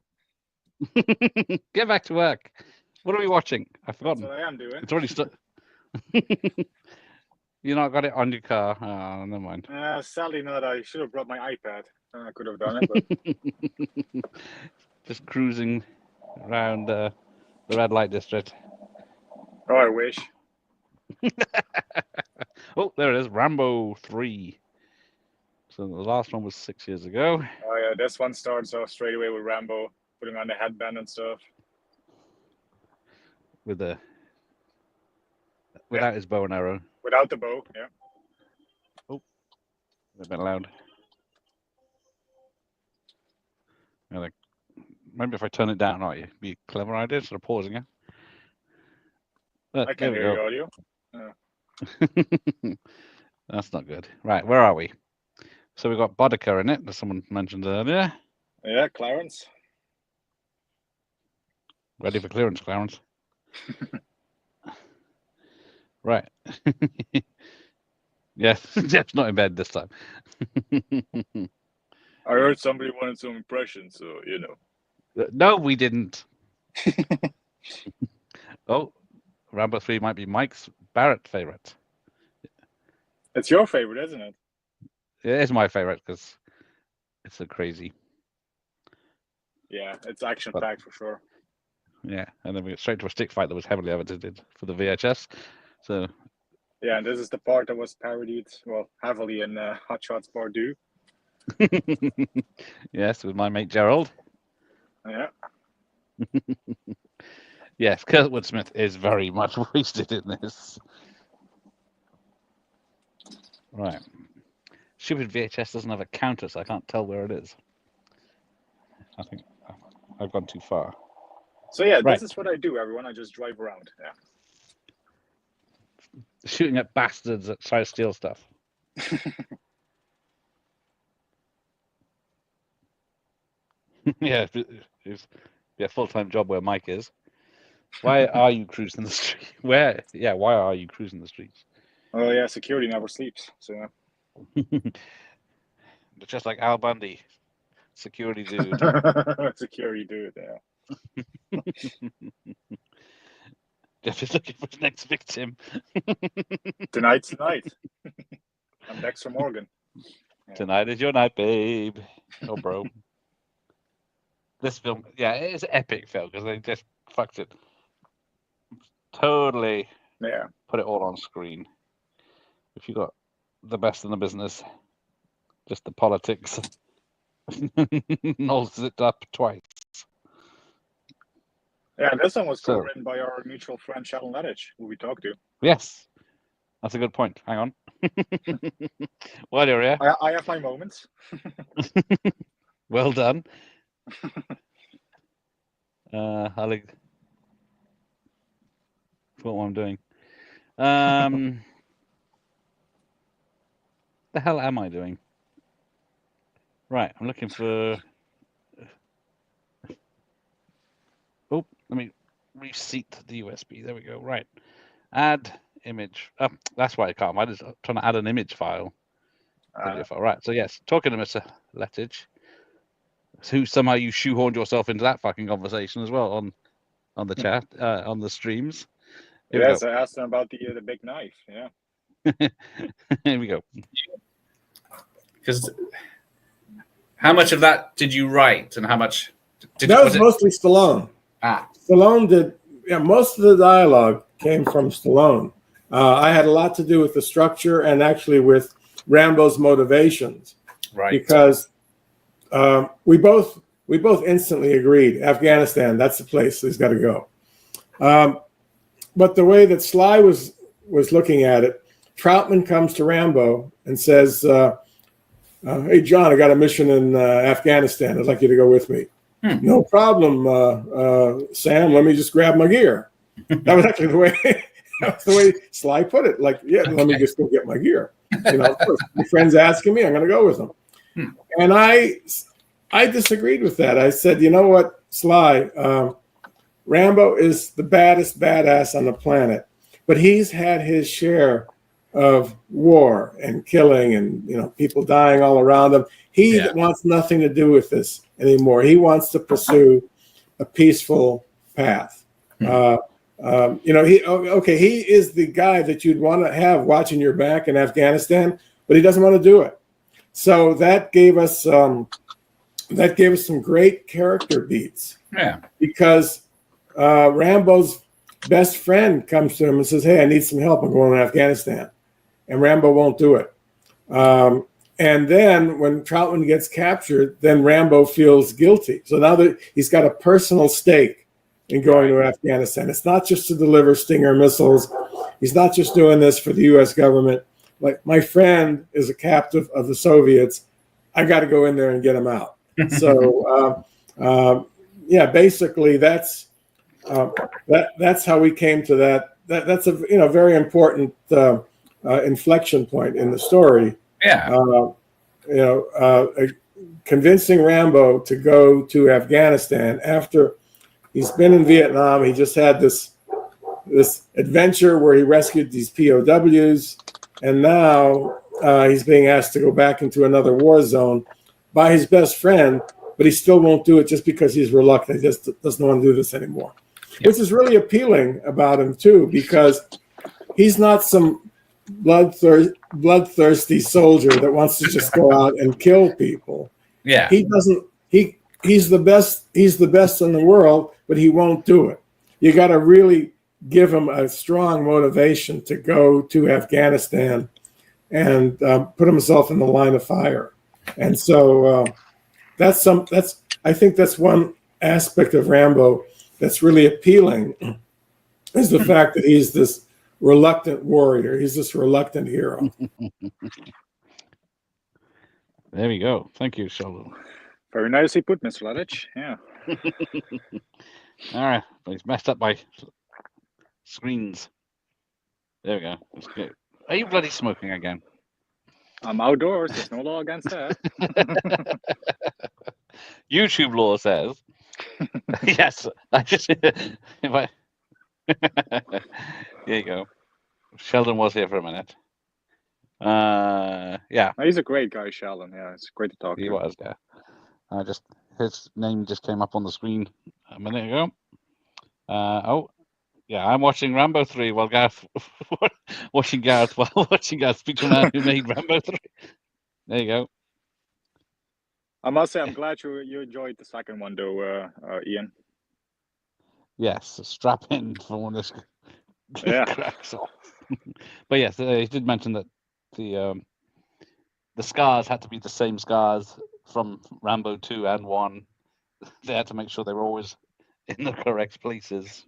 Get back to work. What are we watching? I've forgotten. That's what I am doing. It's already started. You not got it on your car. Oh, never mind. Sadly not. I should have brought my iPad. I could have done it, but Just cruising around the red light district. oh, I wish. Oh, there it is. Rambo 3. So the last one was 6 years ago. Oh yeah, this one starts off straight away with Rambo putting on the headband and stuff. With the without his bow and arrow. Without the bow, yeah. Oh, a bit loud. Yeah, like, maybe if I turn it down, might be a clever idea instead of pausing it. I can hear your audio. That's not good. Right, where are we? So we've got Bodica in it, as someone mentioned earlier. Yeah, Clarence. Ready for clearance, Clarence. Right. Yes, Jeff's not in bed this time. I heard somebody wanted some impressions, so you know. No, we didn't. Oh, Rambo 3 might be Mike's Barrett favorite. It's your favorite, isn't it? It is my favorite because it's so crazy. Yeah, it's action packed for sure. Yeah, and then we get straight to a stick fight that was heavily edited for the VHS. So. Yeah, and this is the part that was parodied, well, heavily in Hot Shots Part 2. Yes, with my mate Gerald. Yeah. Yes, Kurtwood Smith is very much wasted in this. Right. Stupid VHS doesn't have a counter, so I can't tell where it is. I think I've gone too far. So yeah, right. This is what I do, everyone. I just drive around. Yeah. Shooting at bastards that try to steal stuff. Yeah, it's a full-time job where Mike is. Why are you cruising the street? Where? Yeah, why are you cruising the streets? Oh yeah, security never sleeps. So. But just like Al Bundy, security dude. Security dude. Yeah. Jeff is looking for his next victim. Tonight's the night. I'm Dexter Morgan. Yeah. Tonight is your night, babe. Oh, bro. This film, yeah, it is an epic film because they just fucked it. Totally. Yeah. Put it all on screen. If you got the best in the business, just the politics, nulls it up twice. Yeah, this one was co-written by our mutual friend Sheldon Lettich, who we talked to. Yes, that's a good point. Hang on. While you're here, I have my moments. Well done. I'll forgot what I'm doing. The hell am I doing? Right, I'm looking for. Oh, let me reseat the USB. There we go. Right. Add image. That's why I can't. I'm just trying to add an image file. Video file. Right. So yes, talking to Mr. Lettich, who somehow you shoehorned yourself into that fucking conversation as well on the chat, on the streams. Here Yes, I asked him about the big knife. Yeah. Here we go. Because how much of that did you write, and how much? That was mostly Stallone. Stallone did. Yeah, most of the dialogue came from Stallone. I had a lot to do with the structure and actually with Rambo's motivations. Right. Because we both instantly agreed. Afghanistan, that's the place he's got to go. But the way that Sly was looking at it, Troutman comes to Rambo and says, "Hey John, I got a mission in Afghanistan. I'd like you to go with me." No problem, Sam. Let me just grab my gear. That was actually the way Sly put it. Like, yeah, let me just go get my gear. You know, of course, my friend's asking me, I'm going to go with them. And I disagreed with that. I said, you know what, Sly, Rambo is the baddest badass on the planet, but he's had his share of war and killing and people dying all around him. He wants nothing to do with this anymore. He wants to pursue a peaceful path. He is the guy that you'd want to have watching your back in Afghanistan, but he doesn't want to do it. So that gave us some great character beats. Yeah, because Rambo's best friend comes to him and says, "Hey, I need some help. I'm going to Afghanistan," and Rambo won't do it. And then when Troutman gets captured, then Rambo feels guilty. So now that he's got a personal stake in going to Afghanistan, it's not just to deliver Stinger missiles. He's not just doing this for the U.S. government. Like, my friend is a captive of the Soviets. I got to go in there and get him out. So, basically that's how we came to that. That's a very important inflection point in the story. Convincing Rambo to go to Afghanistan after he's been in Vietnam. He just had this adventure where he rescued these POWs, and now he's being asked to go back into another war zone by his best friend, but he still won't do it just because he's reluctant. He just doesn't want to do this anymore, which is really appealing about him too, because he's not some bloodthirsty soldier that wants to just go out and kill people. Yeah, he doesn't. He's the best. He's the best in the world, but he won't do it. You got to really give him a strong motivation to go to Afghanistan and put himself in the line of fire. And so I think that's one aspect of Rambo that's really appealing, is the fact that he's this reluctant warrior. He's this reluctant hero. There we go. Thank you, Sheldon. Very nicely put, Mr. Lettich. Yeah. All right. He's messed up my screens. There we go. That's good. Are you bloody smoking again? I'm outdoors. There's no law against that. YouTube law says. Yes. I just. There you go. Sheldon was here for a minute. Yeah. He's a great guy, Sheldon. Yeah, it's great to talk to. He was, yeah. His name just came up on the screen a minute ago. Yeah, I'm watching Rambo 3 while Gareth watching Gareth speak to a man who made Rambo 3. There you go. I must say, I'm glad you enjoyed the second one, though, Ian. Yes, strap in for when this cracks off. But yes, he did mention that the scars had to be the same scars from Rambo 2 and 1. They had to make sure they were always in the correct places.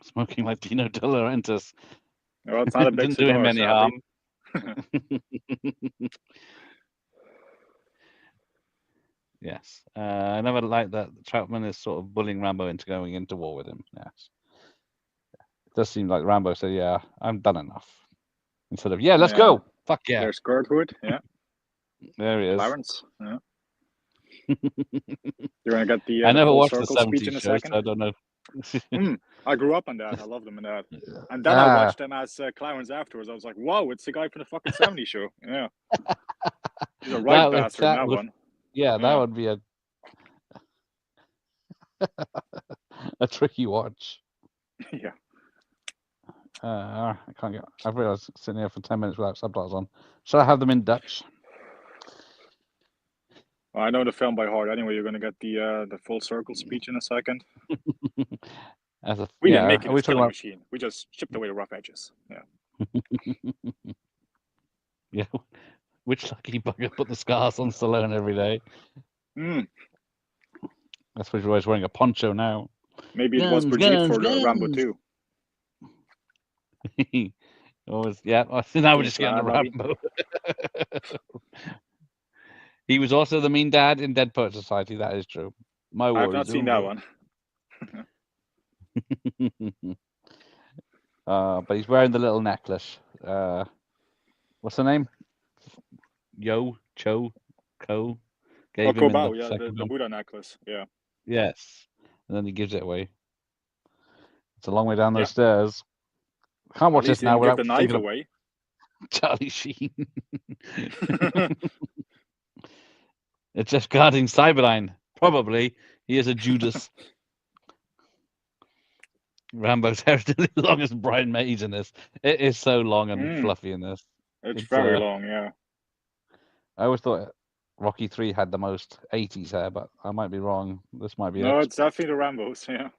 Smoking like Dino De Laurentiis. Well, it's not a big didn't do him any harm. Yes. I never liked that Troutman is sort of bullying Rambo into going into war with him. Yes. It does seem like Rambo said, "Yeah, I'm done enough." Instead of, "Yeah, let's go." Fuck yeah. There's Kurtwood. Yeah. There he is. Clarence. Yeah. You're gonna get the I never full watched the circle speech 70s in a shows, second. so I don't know. I grew up on that. I loved them in that. And then I Ah, watched them as clowns afterwards. I was like, "Whoa, it's the guy from the fucking '70s show." Yeah, he's a right bastard in that would, one. yeah, that would be a tricky watch. Yeah. I can't get. I've realized sitting here for 10 minutes without subtitles on. Should I have them in Dutch? Well, I know the film by heart. Anyway, you're gonna get the full circle speech in a second. We didn't make it are as we talking killing about? machine. We just chipped away the rough edges. Yeah. Yeah, which lucky bugger put the scars on Stallone every day? That's why he's always wearing a poncho now. Maybe it was Brigitte for Rambo 2. Always, yeah. So now we're just getting to Bobby. Rambo. He was also the mean dad in Dead Poet Society. That is true. My I have war not is seen that over. one. But he's wearing the little necklace. What's the name? Cho Ko gave him in Kobao, the yeah, second the one. Buddha necklace. Yeah. Yes, and then he gives it away. It's a long way down those Yeah. stairs. Can't watch At least this now he didn't give without the knife thinking of away. Charlie Sheen. It's just guarding Cyberdyne. Probably he is a Judas. Rambo's hair is as long as Brian May's in this. It is so long and fluffy in this. It's very long, yeah. I always thought Rocky 3 had the most 80s hair, but I might be wrong. This might be No, it. it's definitely the Rambos, yeah.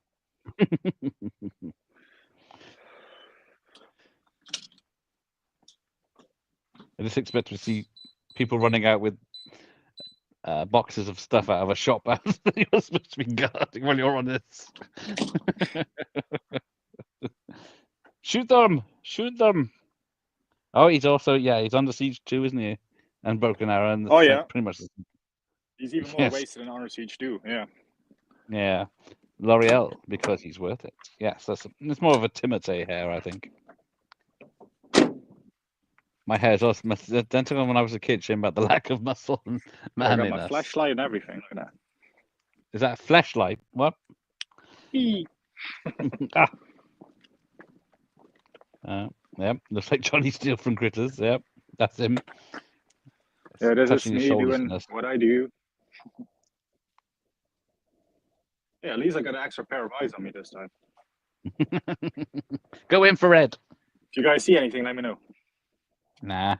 I just expect to see people running out with boxes of stuff out of a shop house that you're supposed to be guarding when you're on this. Shoot them! Shoot them! Oh, he's also, he's under siege too, isn't he? And Broken Arrow. And Oh, yeah. Pretty much. He's even more wasted in Honor Siege too, yeah. Yeah. L'Oreal, because he's worth it. Yes, it's more of a Timotei hair, I think. My hair is also identical when I was a kid, shame about the lack of muscle and I got manliness. my flashlight and everything. Look at that. Is that a flashlight? What? Yep, looks like Johnny Steele from Critters. Yep, that's him. Yeah, this is Touching his me shoulders doing in this. what I do. Yeah, at least I got an extra pair of eyes on me this time. Go infrared. If you guys see anything, let me know. Nah.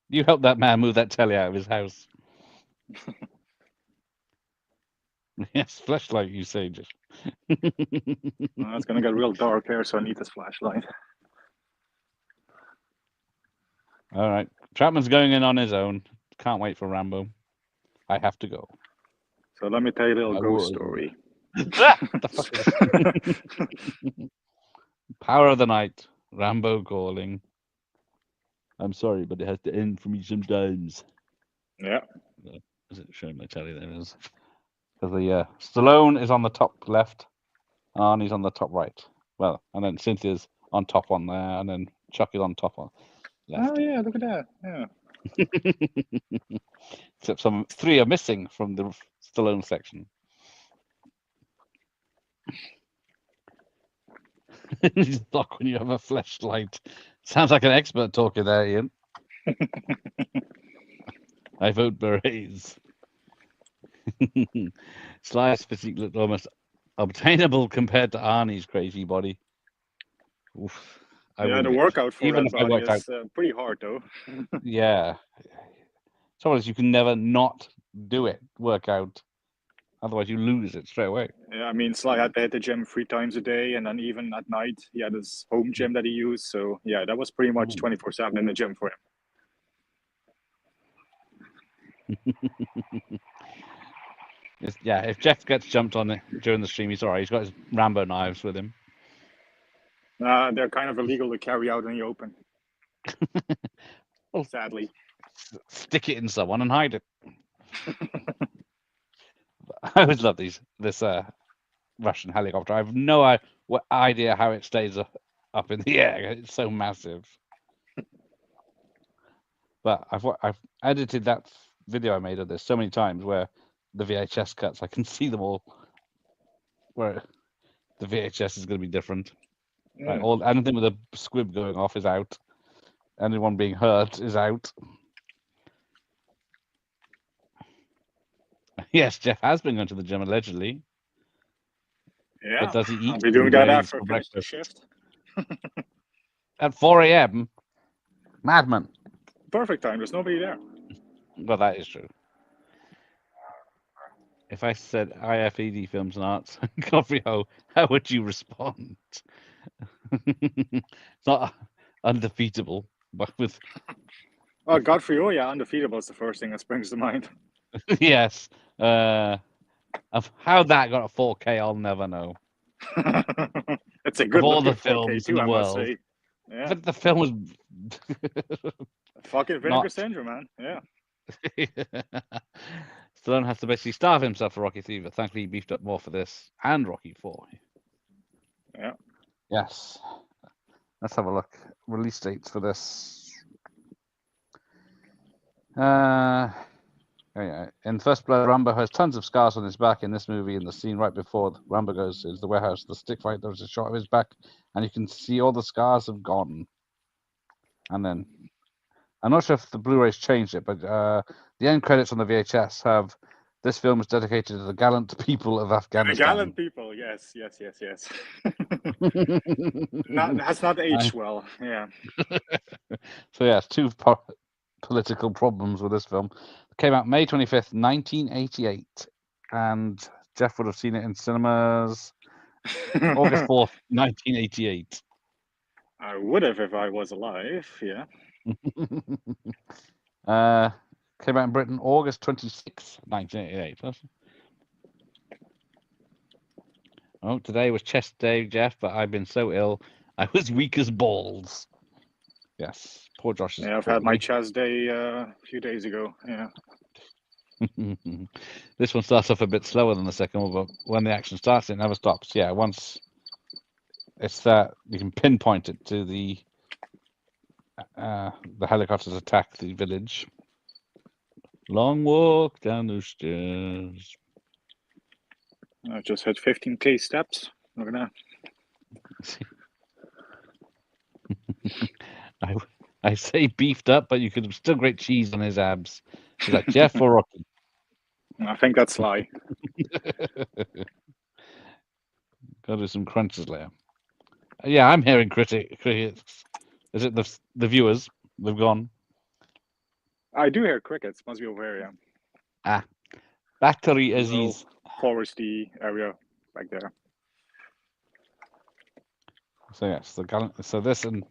You help that man move that telly out of his house. Yes, flashlight, you say. Just. Well, it's gonna get real dark here, so I need this flashlight. All right, Chapman's going in on his own. Can't wait for Rambo. I have to go. So let me tell you a little ghost story. Power of the night. Rambo calling. I'm sorry, but it has to end for me sometimes. Yeah. Is it showing my telly? There it is. Because the Stallone is on the top left, and Arnie's on the top right. Well, and then Cynthia's on top on there, and then Chuck is on top on left. Oh yeah, look at that. Yeah. Except three are missing from the Stallone section. You talk when you have a flashlight. Sounds like an expert talking there, Ian. I vote berets. Sly's physique looked almost obtainable compared to Arnie's crazy body. Oof. The workout for even that if I body worked is out. pretty hard, though. Yeah. Trouble is, you can never not do it. Work out. Otherwise, you lose it straight away. Yeah, I mean, Sly had to hit the gym 3 times a day, and then even at night, he had his home gym that he used. So, yeah, that was pretty much 24/7 in the gym for him. If Jeff gets jumped on it during the stream, he's all right. He's got his Rambo knives with him. They're kind of illegal to carry out in the open. Sadly. Stick it in someone and hide it. I always love this Russian helicopter. I have no idea how it stays up in the air. It's so massive. But I've edited that video I made of this so many times where the VHS cuts, I can see them all. Where the VHS is going to be different. Right, anything with a squib going off is out. Anyone being hurt is out. Yes, Jeff has been going to the gym allegedly. Yeah, But does he eat? I'll be doing that after I for finish the breakfast? shift. At 4 a.m.? Madman. Perfect time. There's nobody there. Well, that is true. If I said IFED Films and Arts, Coffee Ho, how would you respond? It's not undefeatable, but with Oh, God for you, yeah, undefeatable is the first thing that springs to mind. yes. Of how that got a 4K, I'll never know. It's a good of all looking the 4K films too, in the I must world. say. Yeah. But the film was fucking Vinegar not. Syndrome, man. Yeah. Stallone has to basically starve himself for Rocky 3, but thankfully he beefed up more for this and Rocky 4. Yeah. Yes. Let's have a look. Release dates for this. Yeah. In First Blood, Rambo has tons of scars on his back in this movie. In the scene right before Rambo goes into the warehouse, the stick fight, there's a shot of his back, and you can see all the scars have gone. And then, I'm not sure if the Blu-rays changed it, but the end credits on the VHS have, this film is dedicated to the gallant people of The Afghanistan. gallant people, yes. That's not aged well, yeah. So yes, two political problems with this film. It came out May 25th, 1988, and Jeff would have seen it in cinemas August 4th, 1988. I would have if I was alive, yeah. Came out in Britain August 26th, 1988. Oh, today was chest day, Jeff, but I've been so ill, I was weak as balls. Yes, poor Josh. Yeah, I've had my chest day a few days ago, yeah. This one starts off a bit slower than the second one, but when the action starts, it never stops. Yeah, once it's that, you can pinpoint it to the helicopters attack the village. Long walk down the stairs. I just had 15k steps. Look at that. I say beefed up, but you could have still grate cheese on his abs. Is that Jeff or Rocky? I think that's Sly. Got to do some crunches later. Yeah, I'm hearing critics. Is it the viewers? They've gone. I do hear crickets. Must be over here, yeah. Battery Aziz. Foresty area back there. So yes, so this and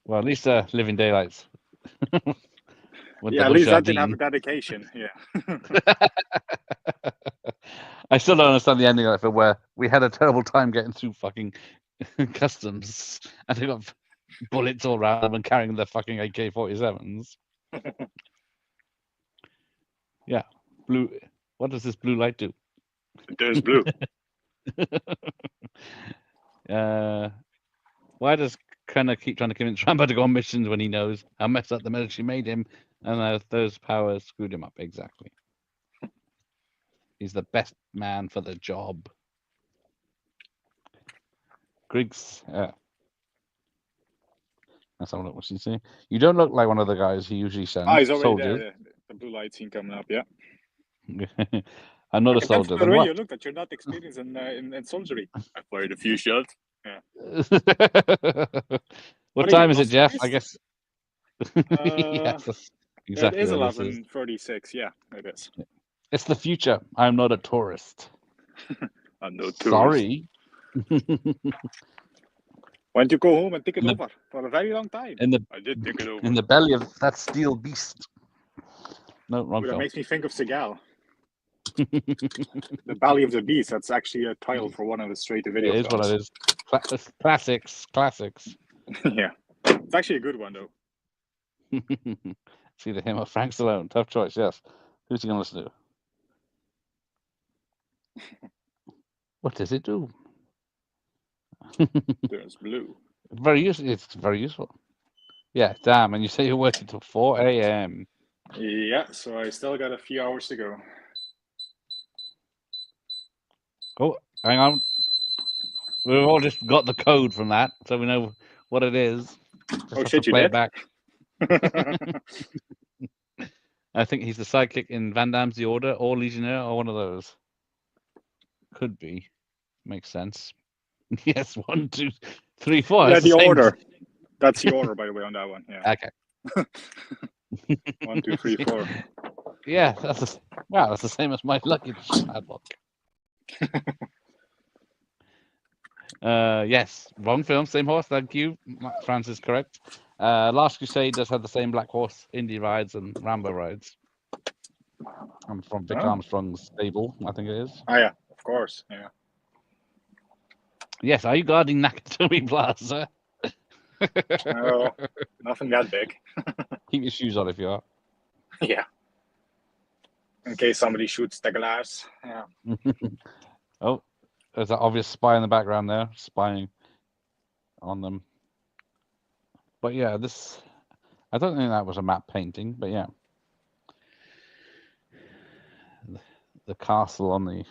well, at least Living Daylights. Yeah, at least that didn't have a dedication. Yeah. I still don't understand the ending of it, where we had a terrible time getting through fucking customs, and they got bullets all around them and carrying their fucking AK-47s. Yeah, blue. What does this blue light do? It does blue. Why does Krenner keep trying to convince Rambo to go on missions when he knows how messed up the military made him, and those powers screwed him up? Exactly. He's the best man for the job. Griggs. Let's have a look. What's he saying? You don't look like one of the guys he usually sends. He's already soldiers. there. The blue light scene coming up, yeah. I'm not a soldier. The way you look that you're not experienced in soldiery. I fired a few shots. Yeah. What time is it, Jeff? I guess. Yes, exactly. It is 11:36. Yeah, it is. It's the future. I'm not a tourist. I'm no tourist. Sorry. Why don't you go home and think it over for a very long time? I did think it over. In the belly of that steel beast. No, wrong That film. makes me think of Seagal. The Belly of the Beast. That's actually a title for one of the straight-to-video films. It is what it is. Classics. Yeah. It's actually a good one, though. It's either him or Frank Stallone. Tough choice, yes. Who's he going to listen to? What does it do? There's blue. Very useful. It's very useful. Yeah, damn. And you say you're working till 4 a.m. Yeah, so I still got a few hours to go. Oh, hang on. We've all just got the code from that, so we know what it is. Just Oh have shit, to you play did? it back. I think he's the sidekick in Van Damme's The Order or Legionnaire or one of those. Could be. Makes sense. Yes, 1, 2, 3, 4. Yeah, That's the same. order. That's the order, by the way, on that one. Yeah. Okay. 1, 2, 3, 4. Yeah, that's the same as my lucky bad luck. Yes, wrong film, same horse. Thank you, Francis. Correct. Last Crusade does have the same Black Horse Indy rides and Rambo rides. I'm from Vic Armstrong's stable, I think it is. Oh yeah, of course. Yeah. Yes, are you guarding Nakatomi Plaza? Oh, nothing that big. Keep your shoes on if you are. Yeah. In case somebody shoots the glass. Yeah. Oh, there's that obvious spy in the background there, spying on them. But yeah, I don't think that was a map painting, but yeah. The castle on the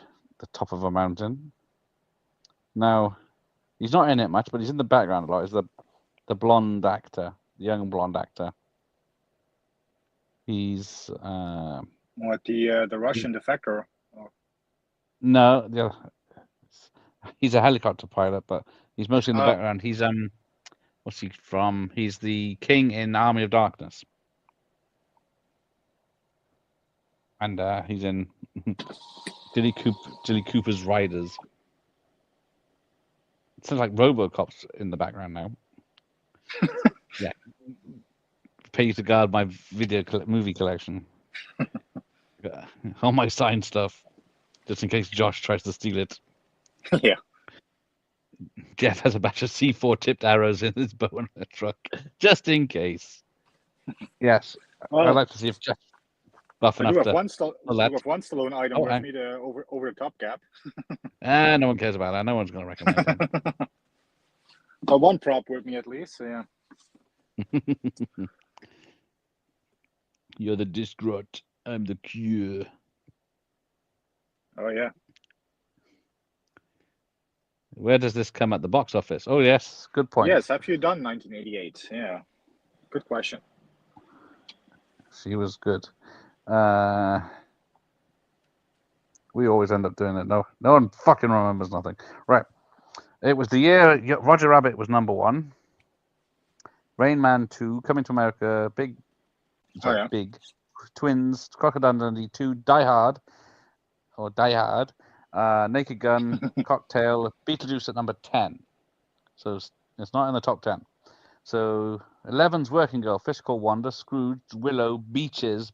top of a mountain. Now, he's not in it much, but he's in the background a lot. Is the blonde actor, the young blonde actor. He's What, the Russian defector? Oh. No, he's a helicopter pilot, but he's mostly in the background. He's what's he from? He's the king in Army of Darkness, and he's in Dilly Cooper's Riders. It sounds like RoboCop's in the background now. Yeah, pay to guard my movie collection. All my signed stuff, just in case Josh tries to steal it. Yeah. Jeff has a batch of C4 tipped arrows in his bow and truck, just in case. Yes, well, I'd like to see if Jeff buff enough to. One Stallone item with me, the over the top cap. No one cares about that. No one's going to recommend that. But one prop with me at least. So yeah. You're the distraught. I'm the cure. Oh yeah. Where does this come at the box office? Oh yes, good point. Yes, have you done 1988? Yeah, good question. She was good. We always end up doing it. No one fucking remembers nothing. Right. It was the year Roger Rabbit was #1. Rain Man 2, Coming to America, Big Twins, Crocodile Dundee 2, Die Hard, Naked Gun, Cocktail, Beetlejuice at number 10. So it's not in the top 10. So 11's Working Girl, Fish Called Wanda, Scrooge, Willow, Beaches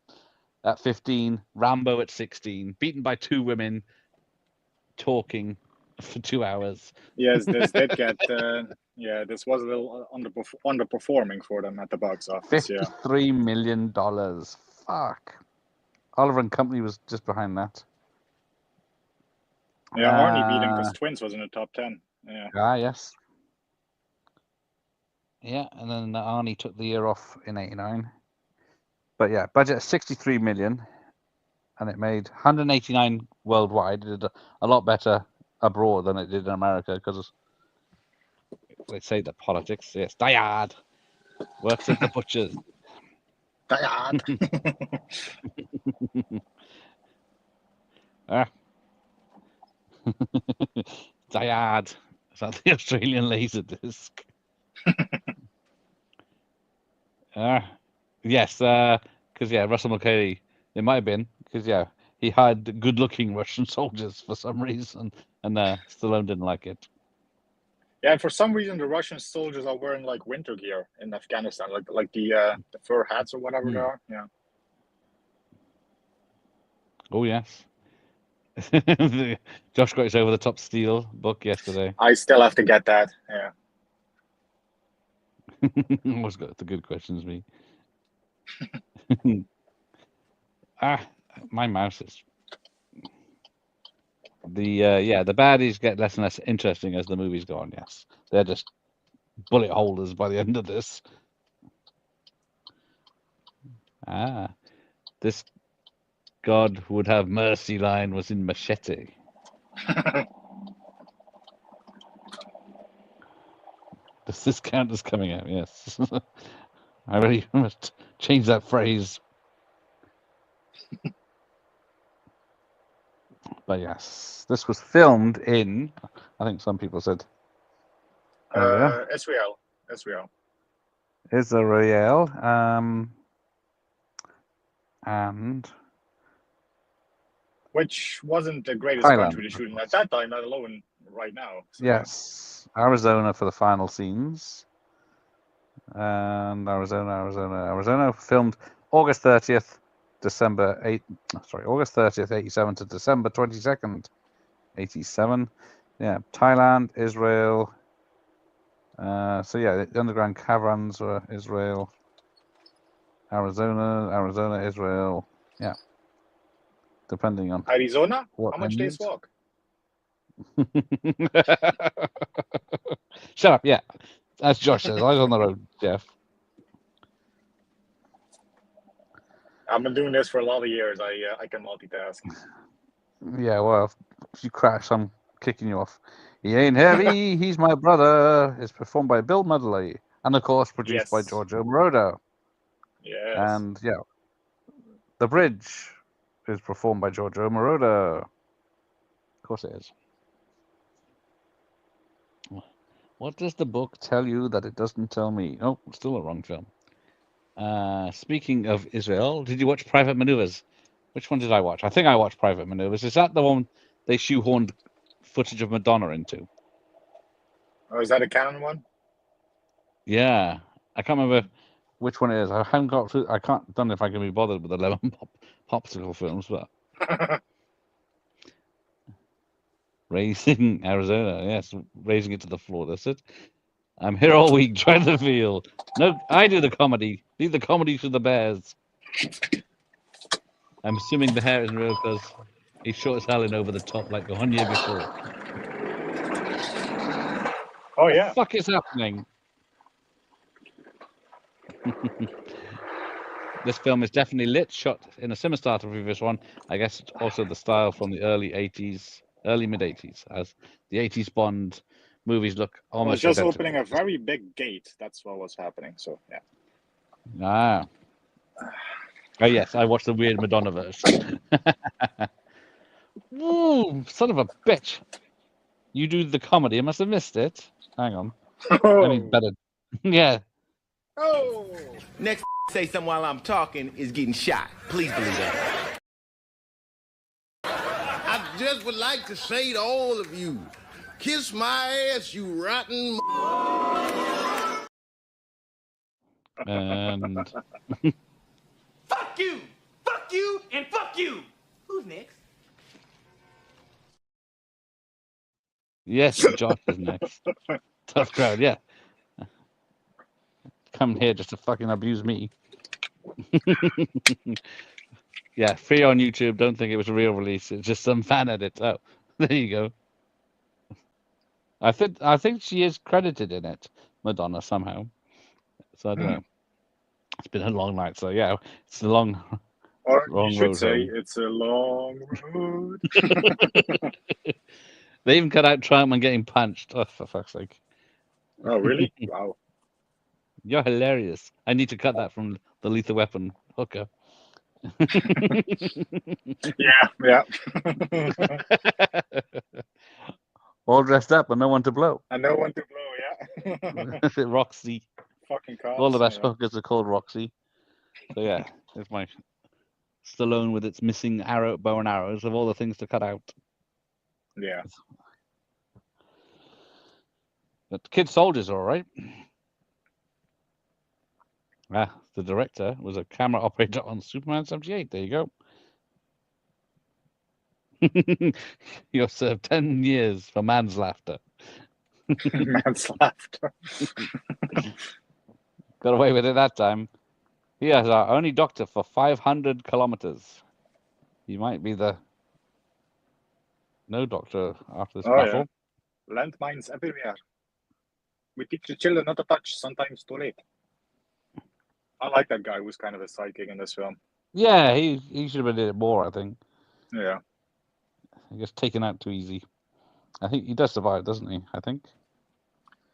at 15, Rambo at 16, beaten by 2 women talking for 2 hours. Yes, this did get. This was a little underperforming for them at the box office. $53 million. Fuck. Oliver and Company was just behind that. Yeah, Arnie beat him because Twins was in the top 10. Yeah. Ah, yes. Yeah, and then Arnie took the year off in '89. But yeah, budget of 63 million, and it made 189 worldwide. It did a lot better abroad than it did in America because they say the politics. Yes, Die Hard works at the butchers. Die Hard. Die Hard. Is that the Australian laser disc? Yes, because Russell Mulcahy, it might have been because he had good-looking Russian soldiers for some reason, and Stallone didn't like it. Yeah, and for some reason the Russian soldiers are wearing like winter gear in Afghanistan, like the fur hats or whatever they are. Yeah. Oh yes. Josh got his Over the Top Steel book yesterday. I still have to get that. Yeah. Always got the good questions, me. My mouse is. The baddies get less and less interesting as the movies go on. Yes, they're just bullet holders by the end of this. This God would have mercy line was in Machete. This count is coming out, yes. I really must change that phrase. But yes, this was filmed in, I think some people said, Israel. Israel, and Which wasn't the greatest Thailand. country to shoot in at that time, let alone right now. So, Yes, Arizona for the final scenes. And Arizona filmed August 30th, August 30th, 87 to December 22nd, 87. Yeah, Thailand, Israel. So yeah, the underground caverns were Israel, Arizona, Israel. Yeah, depending on Arizona? what How much days walk? Shut up. Yeah, as Josh says, I was on the road, Jeff. I've been doing this for a lot of years. I can multitask. Yeah, well, if you crash, I'm kicking you off. He ain't heavy, he's my brother. It's performed by Bill Medley, and of course produced by Giorgio Moroder. Yes. And yeah, The Bridge is performed by Giorgio Moroder. Of course it is. What does the book tell you that it doesn't tell me? Oh, still a wrong film. Speaking of Israel, did you watch Private Maneuvers? Which one did I watch? I think I watched Private Maneuvers. Is that the one they shoehorned footage of Madonna into? Oh, is that a canon one? Yeah, I can't remember which one it is. I haven't got through. I don't know if I can be bothered with the lemon popsicle films, but raising Arizona, yes, raising it to the floor. That's it. I'm here all week trying to feel. No, I do the comedy. Leave the comedy to the bears. I'm assuming the hair isn't real because he's short as hell and over the top like the 1 year before. Oh, what yeah. the fuck is happening? This film is definitely lit, shot in a similar style to the previous one. I guess it's also the style from the early mid 80s, as the 80s Bond movies look Well, almost just identical. opening a very big gate. That's what was happening. So, yeah. Ah. Oh, yes, I watched the weird Madonna verse. Ooh, son of a bitch. You do the comedy. I must have missed it. Hang on. I mean, better. Yeah. Oh! Next say something while I'm talking is getting shot. Please believe that. I just would like to say to all of you, kiss my ass, you rotten. And Fuck you! Fuck you! And fuck you! Who's next? yes, Josh is next. Tough crowd, yeah. Come here just to fucking abuse me. Yeah, free on YouTube. Don't think it was a real release. It's just some fan edit. Oh, there you go. I think she is credited in it, Madonna, somehow. So I don't know. It's been a long night, so yeah, it's a long Or long you should road say, home. it's a long road. They even cut out Trumpman getting punched. Oh, for fuck's sake. Oh, really? Wow. You're hilarious. I need to cut that from the Lethal Weapon hooker. Yeah. All dressed up and no one to blow. And no one to blow, yeah. Roxy. Fucking cops. All the best you know. hookers are called Roxy. So yeah, it's my Stallone with its missing bow and arrows of all the things to cut out. Yeah. But Kid Soldiers are all right. The director was a camera operator on Superman 78. There you go. You're served 10 years for manslaughter. Manslaughter. Got away with it that time. He is our only doctor for 500 kilometers. He might be the no doctor after this battle. Yeah. Landmines everywhere. We teach the children not to touch, sometimes too late. I like that guy who's kind of a sidekick in this film. Yeah, he should have been in it more, I think. Yeah. He gets taken out too easy. I think he does survive, doesn't he? I think.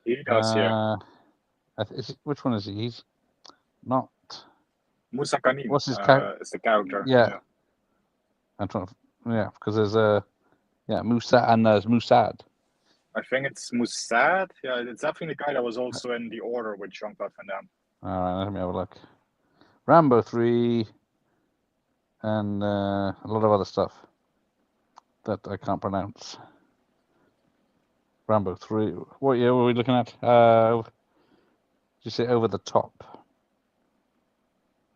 He does, yeah. Which one is he? He's not. Musa Kanim What's his character? is the character. Yeah. I'm trying to. Yeah, because there's Musa and there's Musad. I think it's Musad. Yeah, it's definitely the guy that was also in The Order with Jean-Claude Van Damme. All right, let me have a look. Rambo 3 and a lot of other stuff that I can't pronounce. Rambo 3. What year were we looking at? Did you say Over the Top?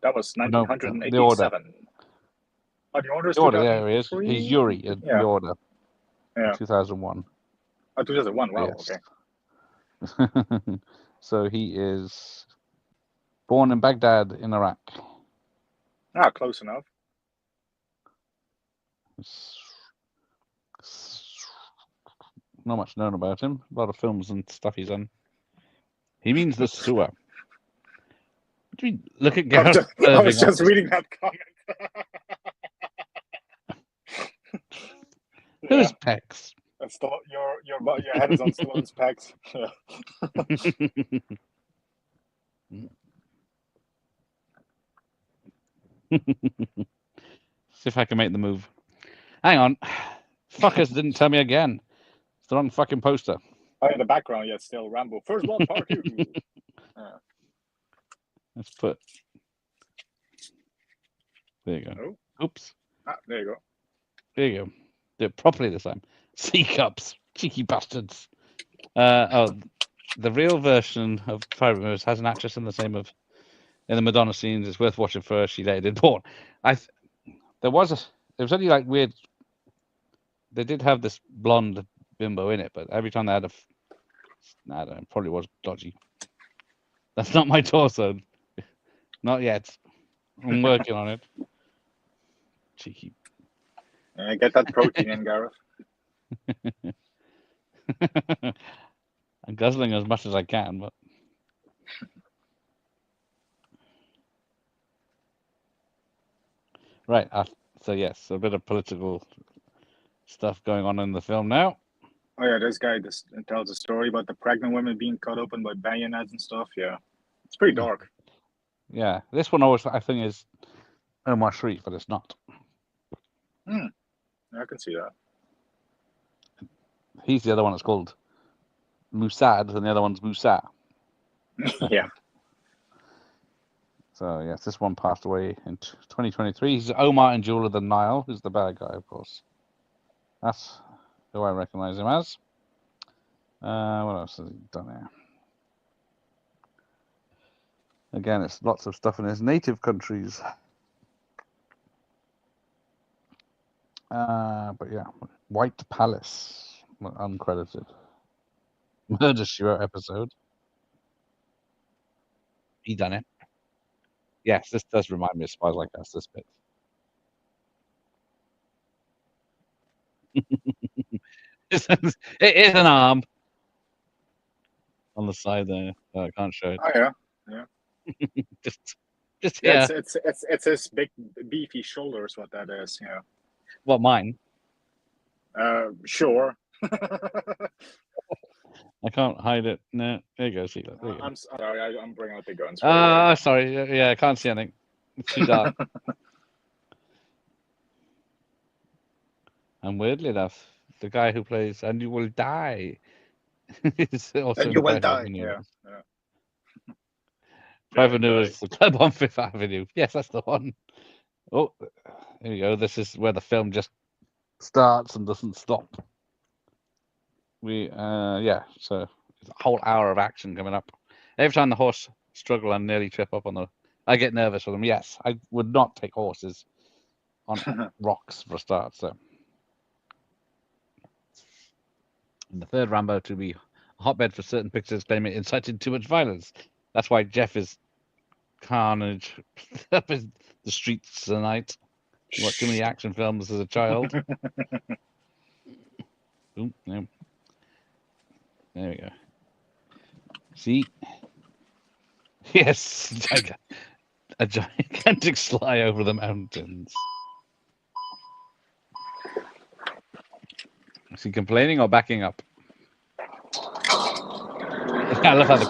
That was 1987. The Order. Oh, The Order is The Order, there 2003? he is. He's Yuri in Yeah. The Order. Yeah. 2001. Oh, 2001. Wow, Yes. okay. So he is born in Baghdad in Iraq. Ah, close enough. Not much known about him. A lot of films and stuff he's done. He means the sewer. What do you mean? Look at Gareth. I was just reading that comment. Who's Pecs? Your head is on Stallone's pecs. See if I can make the move. Hang on. Fuckers didn't tell me again. It's the wrong fucking poster. Oh, in the background, yeah, still Rambo. First Blood Part 2. Let's put. There you go. Oh. Oops. Ah, there you go. There you go. Do it properly this time. C-cups. Cheeky bastards. The real version of Fire Removers has an actress in the same of in the Madonna scenes. It's worth watching for her. She later did porn. There was only like weird. They did have this blonde bimbo in it, but every time they had I don't know, probably was dodgy. That's not my torso. Not yet. I'm working on it. Cheeky. Get that protein in, Gareth. I'm guzzling as much as I can, but right. So yes, a bit of political stuff going on in the film now. Oh yeah, this guy tells a story about the pregnant women being cut open by bayonets and stuff. Yeah, it's pretty dark. Yeah, this one always I think is Omar Sharif, but it's not. Yeah, I can see that. He's the other one that's called Musad, and the other one's Musa. Yeah. So yes, this one passed away in 2023. He's Omar and Jewel of the Nile, who's the bad guy, of course. That's who I recognize him as. What else has he done here? Again, it's lots of stuff in his native countries. But yeah, White Palace, uncredited. Murder She Wrote episode. He done it. Yes, this does remind me of Spies Like Us, this bit. It is an arm on the side there. I can't show it. Oh yeah. just yeah. It's his big beefy shoulders. What that is. Yeah. What, mine? Sure. I can't hide it. No, there you go. See that? There you go. I'm sorry. I'm bringing out the guns. Sorry. Yeah, I can't see anything. It's too dark. And weirdly enough, the guy who plays "And You Will Die" is also And You Will Die. Yeah. Private News, the club on Fifth Avenue. Yes, that's the one. Oh, here we go. This is where the film just starts and doesn't stop. So it's a whole hour of action coming up. Every time the horse struggle and nearly trip up on I get nervous with them. Yes, I would not take horses on rocks for a start. So, and the third Rambo to be a hotbed for certain pictures claiming it incited too much violence. That's why Jeff is carnage up in the streets tonight. Watched too many action films as a child. Ooh, no. There we go. See? Yes. a gigantic Sly over the mountains. Is he complaining or backing up? I love how the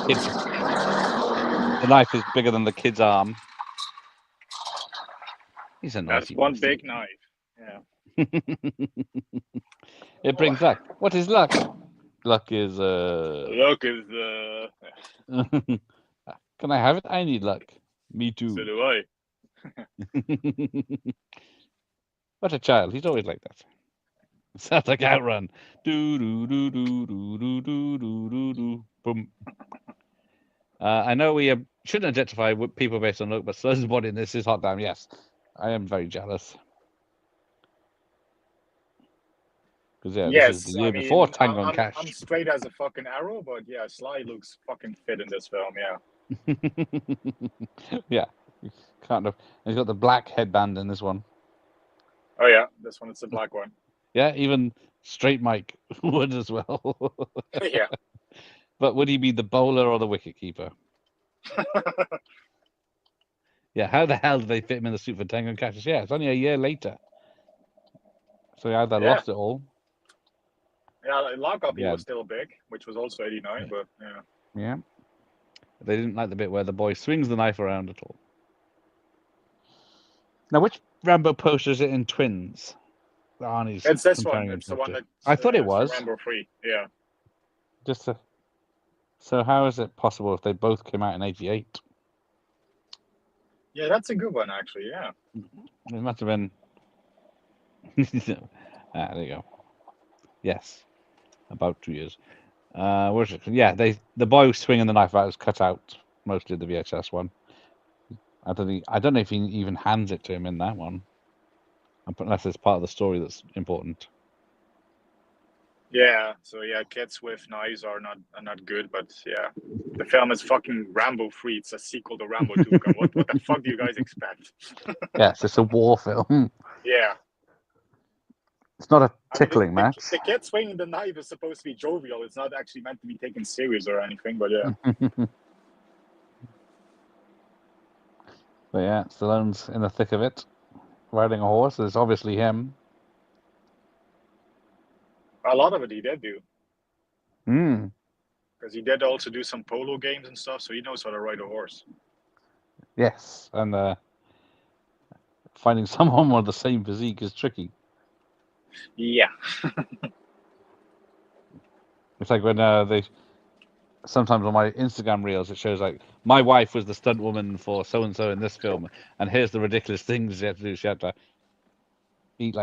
knife is bigger than the kid's arm. He's a That's naughty one bastard. big knife. Yeah. It brings luck. What is luck? Luck is Luck is Can I have it? I need luck. Me too. So do I. What a child. He's always like that. Sounds like Outrun. Do do do do do do do do do do. Boom. I know we shouldn't objectify people based on look, but Stallone's body in this is hot damn. Yes, I am very jealous. Because this is the year before Tango and Cash. I'm straight as a fucking arrow, but yeah, Sly looks fucking fit in this film. Yeah. Yeah, kind of. He's got the black headband in this one. Oh yeah, this one it's the black one. Yeah, even Straight Mike would as well. Yeah. But would he be the bowler or the wicket keeper? Yeah, how the hell did they fit him in the suit for Tango and Cash? Yeah, it's only a year later. So he either lost it all. Yeah, Lockup he was still big, which was also 89, but yeah. Yeah. They didn't like the bit where the boy swings the knife around at all. Now, which Rambo poster is it in Twins? Arnie's It's this one. comparing It's the himself one to. that I thought it was. Rambo 3. Yeah. So how is it possible if they both came out in 88? Yeah, that's a good one actually. Yeah. It must have been. There you go. Yes, about 2 years. Where's it? Yeah, the boy swinging the knife out is cut out mostly the VHS one. I don't know if he even hands it to him in that one, unless it's part of the story that's important. Yeah. So yeah, kids with knives are not good, but yeah, the film is fucking Rambo 3. It's a sequel to Rambo 2. What the fuck do you guys expect? Yes, it's a war film. Yeah. It's not a tickling match. The kid swinging the knife is supposed to be jovial. It's not actually meant to be taken serious or anything, but yeah. But yeah, Stallone's in the thick of it, riding a horse. It's obviously him. A lot of it he did do. Hmm. Because he did also do some polo games and stuff, so he knows how to ride a horse. Yes, and finding someone with the same physique is tricky. Yeah. It's like when sometimes on my Instagram reels it shows like my wife was the stunt woman for so and so in this film, and here's the ridiculous things she had to do. She had to eat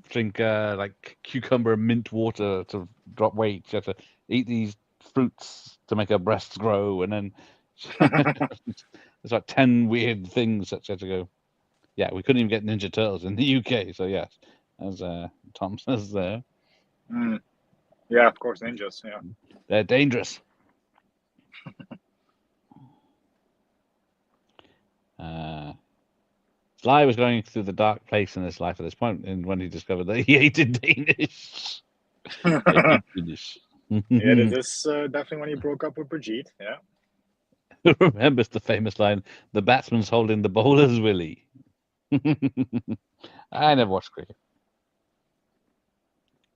drink like cucumber and mint water to drop weight. She had to eat these fruits to make her breasts grow, and then there's like 10 weird things that she had to go. Yeah, we couldn't even get Ninja Turtles in the UK, so yes, as Tom says there. Yeah, of course, ninjas. Yeah, they're dangerous. Sly was going through the dark place in his life at this point, and when he discovered that he hated Danish. Yeah, this is definitely when he broke up with Brigitte. Yeah. Who remembers the famous line, "The batsman's holding the bowler's willy"? I never watched cricket.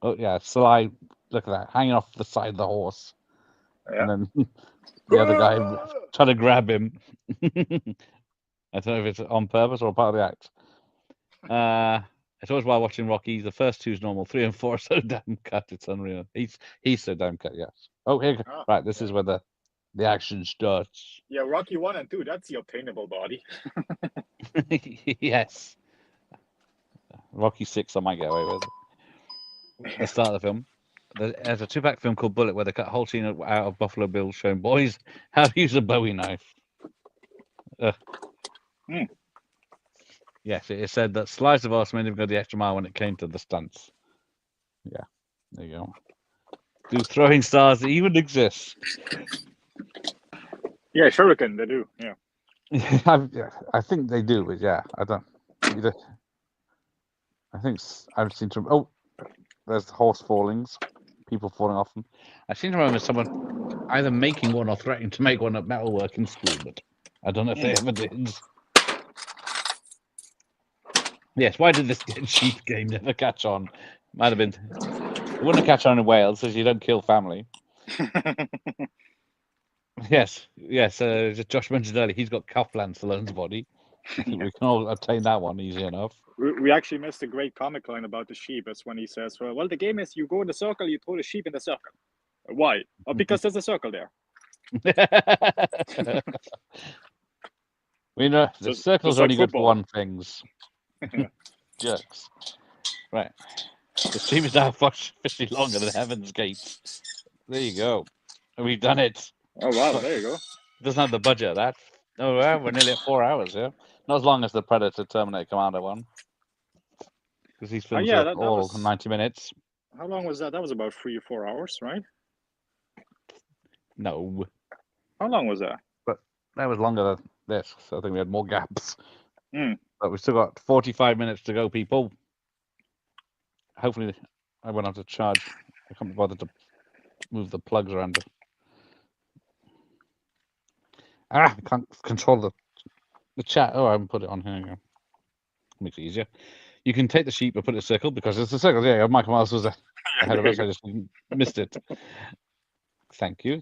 Oh yeah, Sly, look at that, hanging off the side of the horse. Yeah. And then the other guy trying to grab him. I don't know if it's on purpose or part of the act. It's always while watching Rocky. The first two is normal. 3 and 4 are so damn cut. It's unreal. He's so damn cut. Yes. Oh, here. Right. This is where the action starts. Yeah, Rocky 1 and 2. That's the obtainable body. Yes. Rocky 6, I might get away with. The start of the film. There's a 2-pack film called Bullet where they cut a whole scene out of Buffalo Bill showing boys how to use a Bowie knife. Yes, it said that Sly Sylvester made him go the extra mile when it came to the stunts. Yeah, there you go. Do throwing stars even exist? Yeah, Shuriken, they do. Yeah. I think they do, but yeah, I don't. I think I've seen some. Oh, there's horse fallings, people falling off them. I seem to remember someone either making one or threatening to make one at metalwork in school, but I don't know if they ever did. Yes, why did this sheep game never catch on? Might have been. It wouldn't have catch on in Wales, as you don't kill family. Yes. Just Josh mentioned earlier, he's got Kaufland Stallone's body. I think we can all obtain that one easy enough. We actually missed a great comic line about the sheep. That's when he says, well, the game is you go in the circle, you throw the sheep in the circle. Why? Oh, because there's a circle there. We know the circle's like only good for football. one things. Jerks. Right. The stream is now officially longer than Heaven's Gate. There you go. We've done it. Oh, wow. There you go. Doesn't have the budget of that. Oh, well, we're nearly at 4 hours, yeah? Not as long as the Predator Terminator Commander one. Because these films are that all was... 90 minutes. How long was that? That was about 3 or 4 hours, right? No. How long was that? But that was longer than this, so I think we had more gaps. Mm. But we've still got 45 minutes to go, people. Hopefully, I won't have to charge. I can't be bothered to move the plugs around. I can't control the chat. Oh, I haven't put it on here. Makes it easier. You can take the sheep and put it in a circle because it's a circle. Yeah, Michael Myers was ahead of us. I just missed it. Thank you.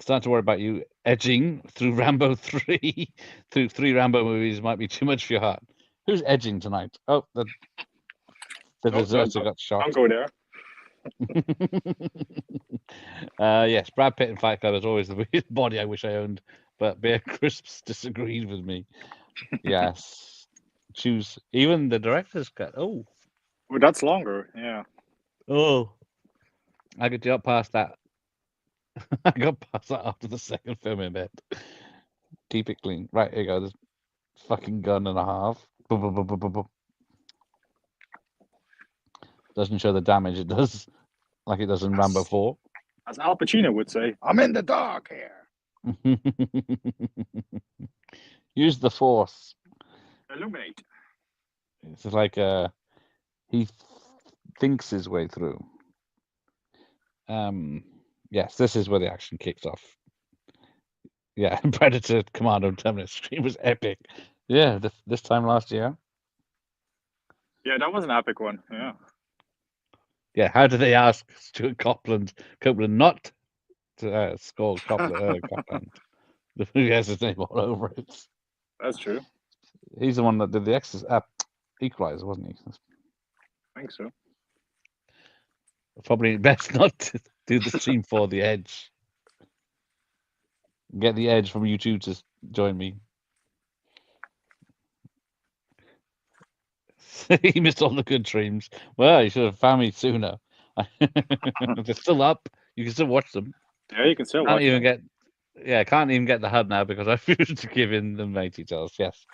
Starting to worry about you edging through Rambo 3. Through 3 Rambo movies might be too much for your heart. Who's edging tonight? Oh, the deserter got shot. Don't go there. Yes, Brad Pitt in Fight Club is always the weirdest body I wish I owned, but Bear Crisps disagreed with me. Yes. Choose even the director's cut. Oh, that's longer. Yeah. Oh, I got past that. I got past that after the second film in bed. Keep it clean. Right, here you go. There's fucking gun and a half. Doesn't show the damage it does, like it does in Rambo 4. As Al Pacino would say, I'm in the dark here. Use the force. Illuminate. It's like he thinks his way through. Yes, this is where the action kicks off. Yeah, Predator Commando and Terminator Scream was epic. Yeah, this time last year. Yeah, that was an epic one. Yeah. Yeah, how did they ask Stuart Copeland not to score Copeland? The movie has his name all over it. That's true. He's the one that did the Equalizer, wasn't he? I think so. Probably best not to do the stream for the Edge. Get the Edge from you two to join me. He missed all the good streams. Well, you should have found me sooner. They're still up. You can still watch them. Yeah, you can still watch them. Can't even get the HUD now because I refused to give in the main details. Yes.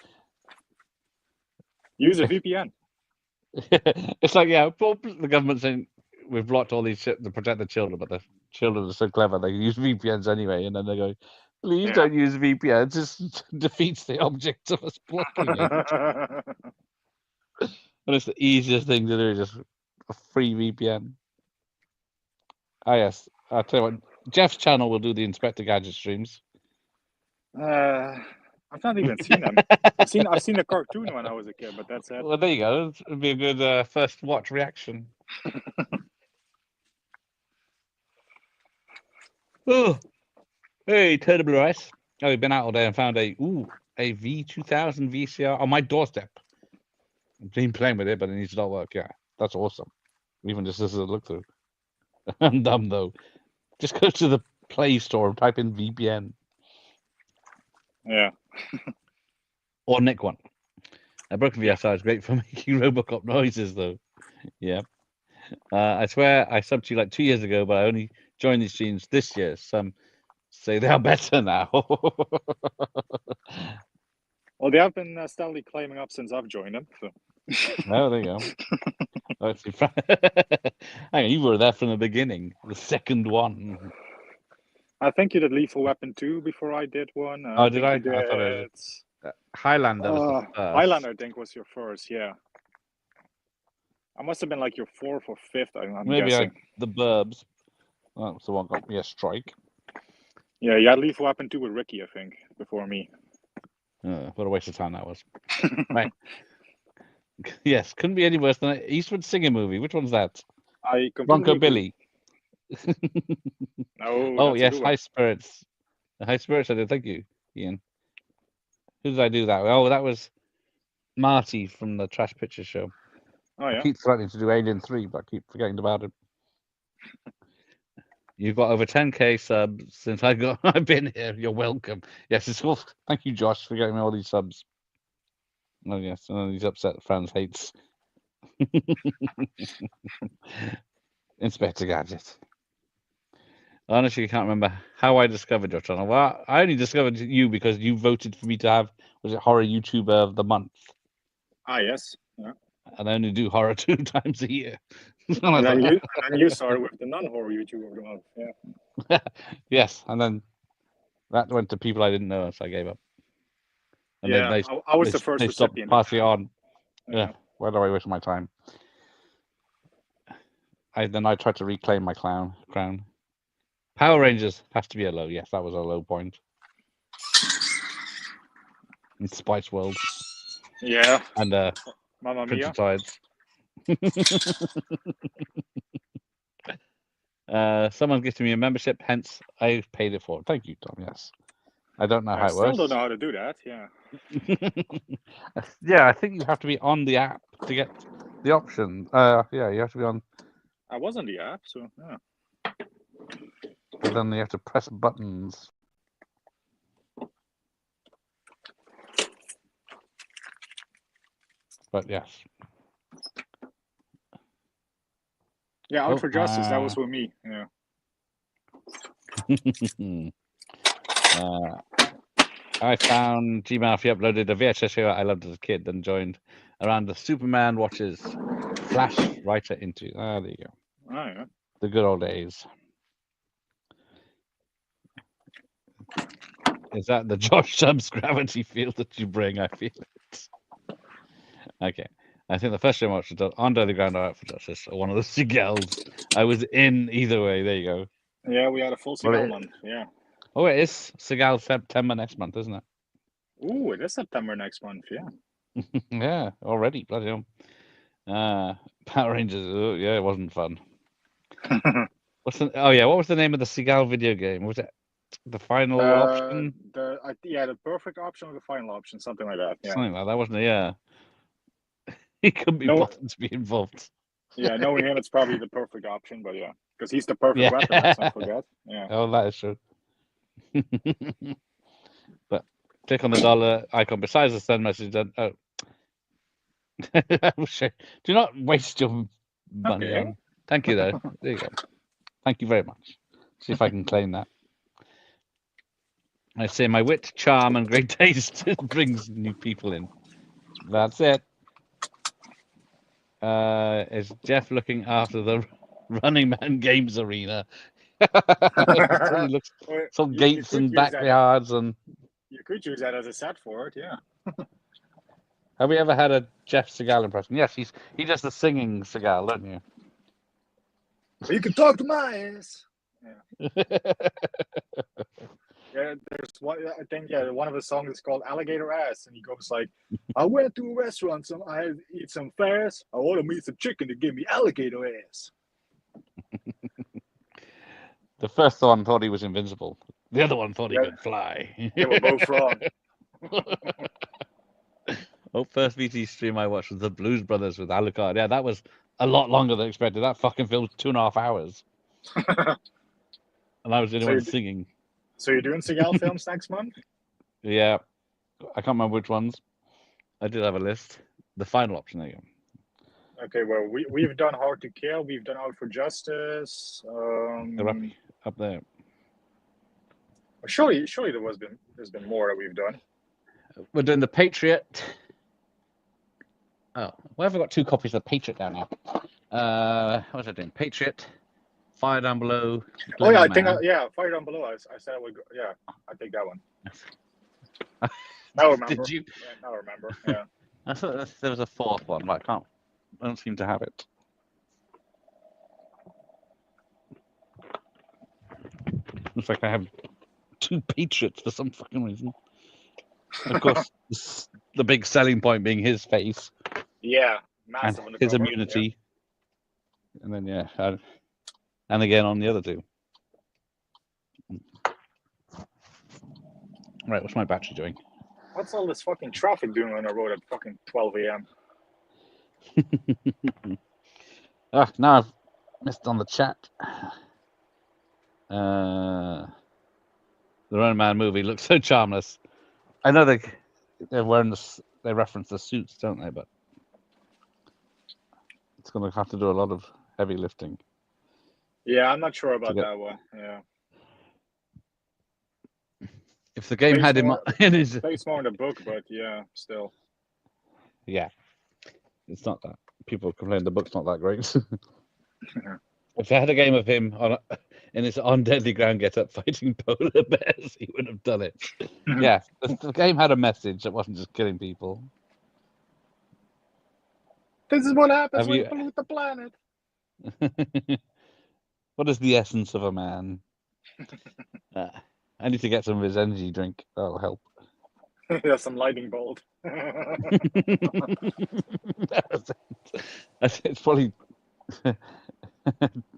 Use a VPN. It's like, the government saying we've blocked all these shit to protect the children, but the children are so clever they use VPNs anyway, and then they go, please don't use VPNs. This defeats the object of us blocking it. And it's the easiest thing to do, just a free VPN. Yes. I'll tell you what, Jeff's channel will do the Inspector Gadget streams. I've not even seen them. I've seen the cartoon when I was a kid, but that's it. Well, there you go. It'd be a good first watch reaction. Oh, hey, Terrible Rice. Oh, we've been out all day and found a V2000 VCR on my doorstep. I've been playing with it, but it needs to not work. Yeah, that's awesome. Even just as a look through. I'm dumb though. Just go to the Play Store and type in VPN. Yeah. Or nick one. A broken VSR is great for making Robocop noises though. Yeah. I swear I subbed to you like 2 years ago, but I only joined these streams this year. Some say they are better now. Well, they have been steadily climbing up since I've joined them. So. Oh, there you go. Hang on, you were there from the beginning, the second one. I think you did Lethal Weapon 2 before I did one. Oh, did I? I thought it was Highlander was the first. Highlander, I think, was your first, yeah. I must have been like your 4th or 5th, I'm Maybe guessing. The Burbs. That's the one got me a strike. Yeah, you had Lethal Weapon 2 with Ricky, I think, before me. What a waste of time that was. Right. Yes, couldn't be any worse than an Eastwood Singer movie. Which one's that? I completely Bronco agree. Billy. No, Oh that's a yes, good one. High Spirits. The High Spirits I did. Thank you, Ian. Who did I do that with? Oh, that was Marty from the Trash Picture Show. Oh I yeah. keep threatening to do Alien 3, but I keep forgetting about it. You've got over 10k subs since I've been here. You're welcome. Yes, it's cool. Thank you, Josh, for getting me all these subs. Oh yes, and then these upset fans hates Inspector Gadget. Honestly, I can't remember how I discovered your channel. Well, I only discovered you because you voted for me to have, was it Horror YouTuber of the Month? Ah yes. Yeah. And I only do horror 2 times a year. And then you started with the non-horror YouTuber of the month. Yeah. Yes, and then that went to people I didn't know, so I gave up. And Yeah, then I was the first they stopped recipient. passing on. Yeah. Why do I waste my time? Then I tried to reclaim my crown. Power Rangers has to be a low. Yes, that was a low point. In Spice World. Yeah. And Mamma Prince Mia. of Tides. Someone gifted me a membership, hence I paid it for. Thank you, Tom. Yes. I don't know how I it still works. don't know how to do that. Yeah. Yeah, I think you have to be on the app to get the option. Yeah, you have to be on. I was on the app, so yeah. But then you have to press buttons. But yes. Yeah, Out for Justice. That was with me. Yeah. I found Gmouth. He uploaded a VHS show I loved as a kid and joined around the Superman watches Flash writer into. Ah, there you go. Oh yeah. The good old days. Is that the Josh Subs gravity field that you bring? I feel it. Okay. I think the first show I watched was Under the Ground or Out for Justice, or one of the Seagulls. I was in either way. There you go. Yeah, we had a full Seagal month. Yeah. Oh, it is Seagal September next month, isn't it? Ooh, it is September next month. Yeah. Yeah, already. Bloody hell. Power Rangers. Oh, yeah, it wasn't fun. What was the name of the Seagal video game? Was it the final option? The perfect option or the final option, something like that. Yeah. Something like that, wasn't it? Yeah. He couldn't be bothered to be involved. Yeah, knowing him, it's probably the perfect option, but yeah, because he's the perfect weapon. Let's not forget. Yeah. Oh, that is true. But click on the dollar icon besides the send message. Do not waste your money on. Thank you, though. There you go. Thank you very much. See if I can claim that. I say my wit, charm, and great taste brings new people in. That's it. Is Jeff looking after the Running Man Games Arena? It looks some gates and backyards and. You could use that as a set for it, yeah. Have we ever had a Jeff Seagal impression? Yes, he does the singing Seagal, don't you? You can talk to my ass. Yeah. Yeah, there's one. I think one of his songs is called "Alligator Ass," and he goes like, "I went to a restaurant, I had to eat some fast. I ordered me some chicken to give me alligator ass." The first one thought he was invincible. The other one thought he could fly. They were both wrong. First VT stream I watched was the Blues Brothers with Alucard. Yeah, that was a lot longer than expected. That fucking filmed 2.5 hours. And I was the only one singing. So you're doing Seagal films next month? Yeah. I can't remember which ones. I did have a list. The final option, there you go. Okay, well, we've done Hard to Kill. We've done Out for Justice. They're up there. Surely there's been more that we've done. We're doing The Patriot. Oh, why have I got 2 copies of The Patriot down here? What was I doing? Patriot, Fire Down Below. Oh yeah, I think Fire Down Below. I said I would go. Yeah, I take that one. Now I remember. Did you? Yeah, now I remember. Yeah. I thought there was a 4th one, but I don't seem to have it. Looks like I have 2 Patriots for some fucking reason. Of course, the big selling point being his face. Yeah, And massive on the his cover. immunity. And then, and again on the other 2. Right, what's my battery doing? What's all this fucking traffic doing on the road at fucking 12 a.m.? Now I've missed on the chat. The Running Man movie looks so charmless. I know they're wearing they reference the suits, don't they? But it's going to have to do a lot of heavy lifting. Yeah, I'm not sure about that one. Yeah. If the game had him in his... Based more on the book, but yeah, still. Yeah. It's not that. People complain the book's not that great. If they had a game of him in his on deadly ground get-up fighting polar bears, he would have done it. Yeah, the game had a message that wasn't just killing people. This is what happens when you pollute the planet. What is the essence of a man? I need to get some of his energy drink. That'll help. Yeah, some lightning bolt. It's probably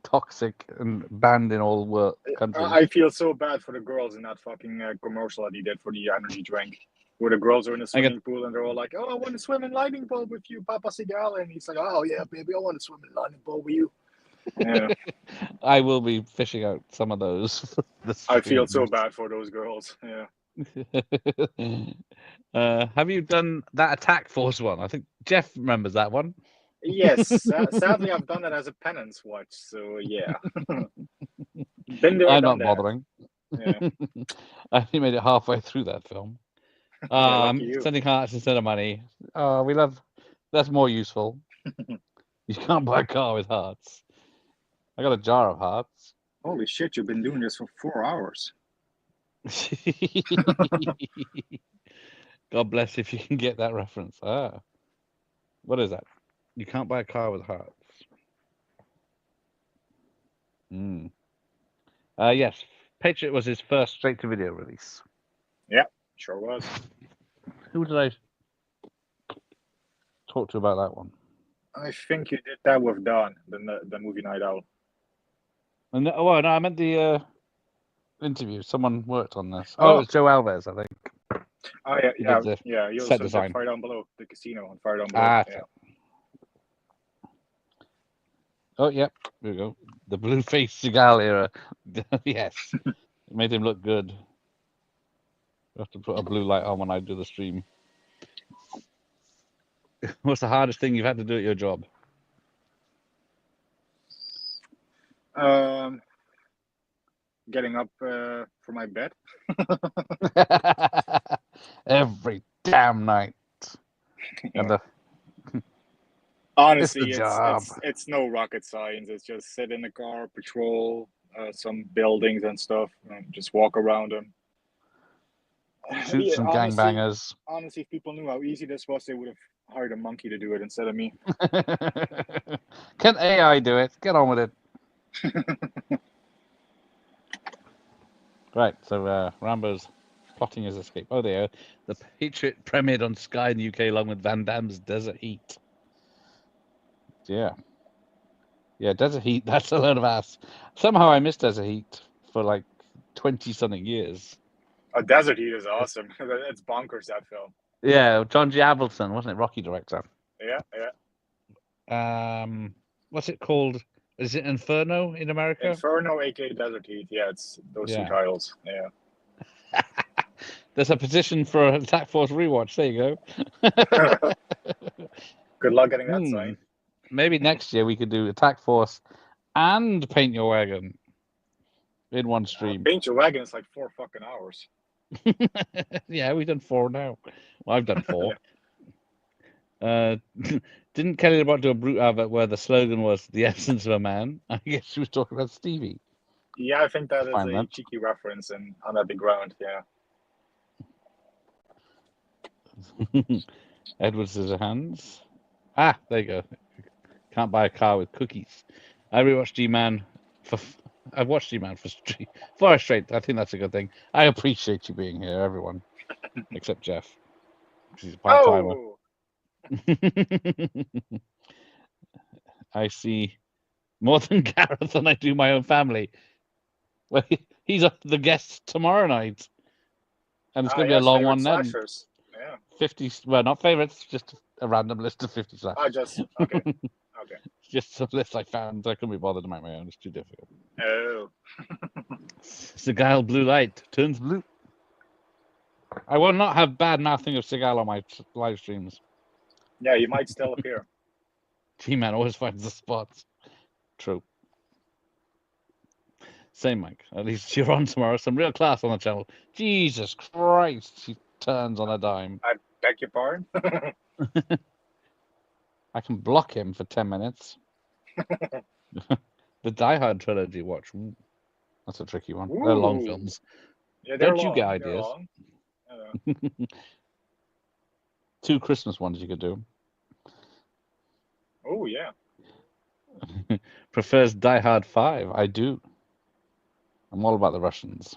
toxic and banned in all countries. I feel so bad for the girls in that fucking commercial that he did for the energy drink, where the girls are in the swimming pool and they're all like, "Oh, I want to swim in lightning bolt with you, Papa Seagal," and he's like, "Oh yeah, baby, I want to swim in lightning bolt with you." Yeah. I will be fishing out some of those. I feel so bad for those girls. Yeah. Have you done that Attack Force one? I think Jeff remembers that one. Yes, sadly, I've done it as a penance watch. So yeah, been there. I'm done not bothering. Yeah. I only made it halfway through that film. Sending hearts instead of money. We love. That's more useful. You can't buy a car with hearts. I got a jar of hearts. Holy shit! You've been doing this for 4 hours. God bless if you can get that reference. What is that? You can't buy a car with hearts. Yes, Patriot was his first straight-to-video release. Yeah, sure was. Who did I talk to about that one? I think you did that with Don, the movie Night Owl. And no, I meant the interview. Someone worked on this. Oh, it was Joe Alves, I think. Oh yeah. You also did Fire Down Below, the casino on Fire Down Below. Yeah. Oh, yep. Here we go. The blue face Seagal era. Yes. It made him look good. I have to put a blue light on when I do the stream. What's the hardest thing you've had to do at your job? Getting up from my bed. Every damn night. And honestly, it's no rocket science. It's just sit in the car, patrol some buildings and stuff, and just walk around them. Shoot some gangbangers. Honestly, if people knew how easy this was, they would have hired a monkey to do it instead of me. Can AI do it? Get on with it. Right, so Rambo's plotting his escape. Oh, there you go. The Patriot premiered on Sky in the UK along with Van Damme's Desert Heat. Yeah. Yeah, Desert Heat, that's a load of ass. Somehow I missed Desert Heat for like 20-something years. Desert Heat is awesome. It's bonkers, that film. Yeah, John G. Avildsen, wasn't it? Rocky director. Yeah. What's it called? Is it Inferno in America? Inferno, aka Desert Heat. Yeah, it's those two titles. Yeah. There's a petition for an Attack Force rewatch. There you go. Good luck getting that signed. Maybe next year we could do Attack Force and Paint Your Wagon in one stream. Paint Your Wagon is like 4 fucking hours. Yeah, we've done 4 now. Well, I've done 4. Didn't Kelly LeBron do a brute advert where the slogan was "the essence of a man"? I guess she was talking about Stevie. Yeah, I think that is a cheeky reference and on the ground. Yeah. Edward Scissorhands. There you go. Can't buy a car with cookies. I rewatched G-Man for I've watched you, man, for hours straight. I think that's a good thing. I appreciate you being here, everyone, except Jeff, because he's a part-timer. Oh, I see more than Gareth than I do my own family. Well, he's the guest tomorrow night, and it's going to be a long favorite one then. slashers. Yeah. 50, well, not favorites, just a random list of 50 slashers. I just okay. Okay. Just some list I found. I couldn't be bothered to make my own. It's too difficult. Oh. Seagal Blue Light turns blue. I will not have bad mouthing of Seagal on my live streams. Yeah, he might still appear. G-Man always finds the spots. True. Same, Mike. At least you're on tomorrow. Some real class on the channel. Jesus Christ. She turns on a dime. I beg your pardon? I can block him for 10 minutes. The Die Hard trilogy watch. Ooh, that's a tricky one. They're long films. Yeah, Don't you long. get They're ideas? long. 2 Christmas ones you could do. Oh, yeah. Prefers Die Hard 5. I do. I'm all about the Russians.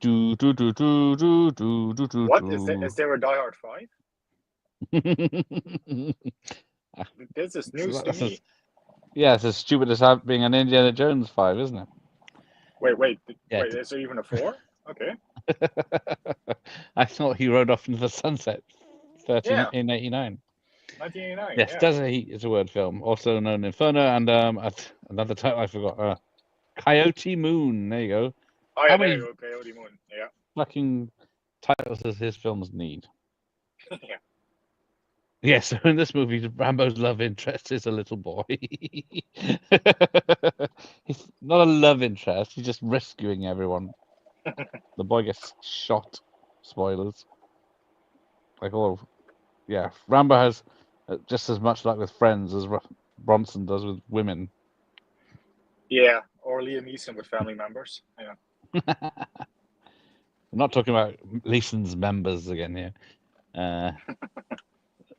What? Is there a Die Hard 5? This is news to me. Yeah, it's as stupid as being an Indiana Jones 5, isn't it? Wait, Yeah. is there even a 4? Okay. I thought he rode off into the sunset in 89. 1989. Yes, yeah. Desert Heat is a word film, also known Inferno, and another title I forgot. Coyote Moon. There you go. Oh, yeah, How there many you go, Coyote Moon. Yeah. fucking titles does his films need? Yeah. Yeah, so in this movie, Rambo's love interest is a little boy. He's not a love interest, he's just rescuing everyone. The boy gets shot. Spoilers. Yeah, Rambo has just as much luck with friends as Bronson does with women. Yeah, or Liam Neeson with family members. Yeah. I'm not talking about Leeson's members again here.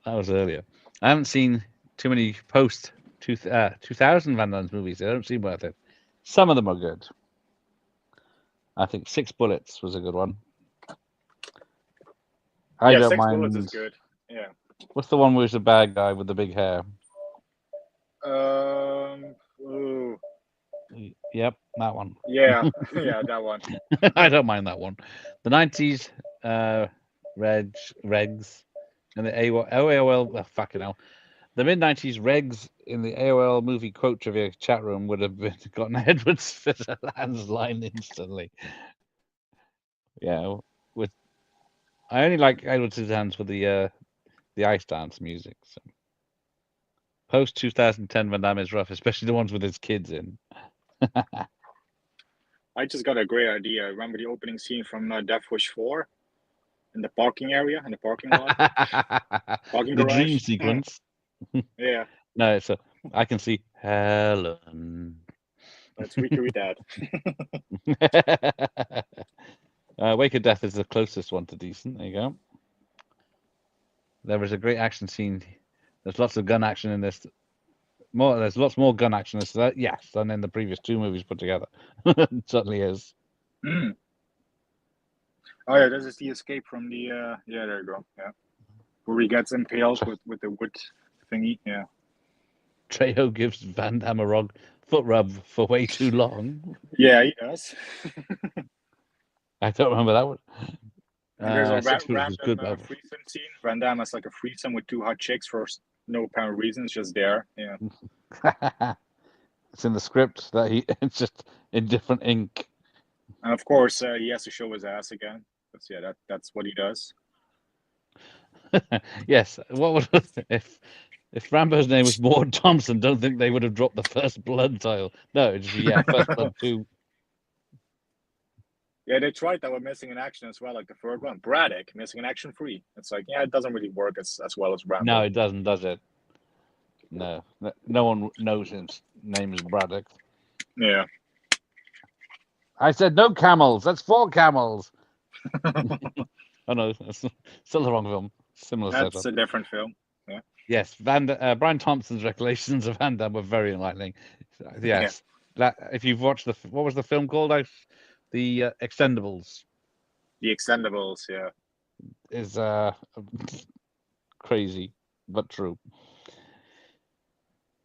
That was earlier. I haven't seen too many post 2000 Van Damme's movies. They don't seem worth it. Some of them are good. I think 6 Bullets was a good one. I don't 6 mind. Bullets is good. Yeah. What's the one where he's a bad guy with the big hair? Ooh. Yep, that one. Yeah, yeah, that one. I don't mind that one. The 90s regs and the AOL. Oh, fucking hell. The mid-90s regs in the AOL movie quote trivia chat room would have gotten Edward Scissorhands line instantly. Yeah, I only like Edward Scissorhands for the ice dance music. So. Post 2010 Van Damme is rough, especially the ones with his kids in. I just got a great idea. Remember the opening scene from Death Wish 4 in the parking area, in the parking lot, parking The garage? dream sequence. Yeah. No, it's I can see Helen. Let's recreate that. Wake of Death is the closest one to decent. There you go. There was a great action scene. There's lots of gun action in this. There's lots more gun action in this, yes, than in the previous 2 movies put together. It certainly is. Mm. Oh yeah, this is the escape from the. Yeah, there you go. Yeah, where he gets impaled with the wood thingy. Yeah. Trejo gives Van Damme a foot rub for way too long. Yeah, he does. I don't remember that one. And there's a random good, threesome scene. Van Damme has like a threesome with 2 hot chicks for no apparent reason. It's just there. Yeah. It's in the script that it's just in different ink. And of course, he has to show his ass again. Yeah, that's what he does. Yes. What would if Rambo's name was Maude Thompson? Don't think they would have dropped the First Blood title. No, it'd just be First Blood 2. Yeah, they tried that with Missing in Action as well, like the third one. Braddock, Missing in Action 3. It's like, yeah, it doesn't really work as well as Rambo. No, it doesn't, does it? No one knows his name is Braddock. Yeah. I said no camels. That's 4 camels. Oh no, that's still the wrong film. Similar That's setup. a different film. Yeah. Yes, Brian Thompson's recollections of Van Damme were very enlightening. Yes, that if you've watched what was the film called? The Expendables. The Expendables, yeah. Is crazy but true.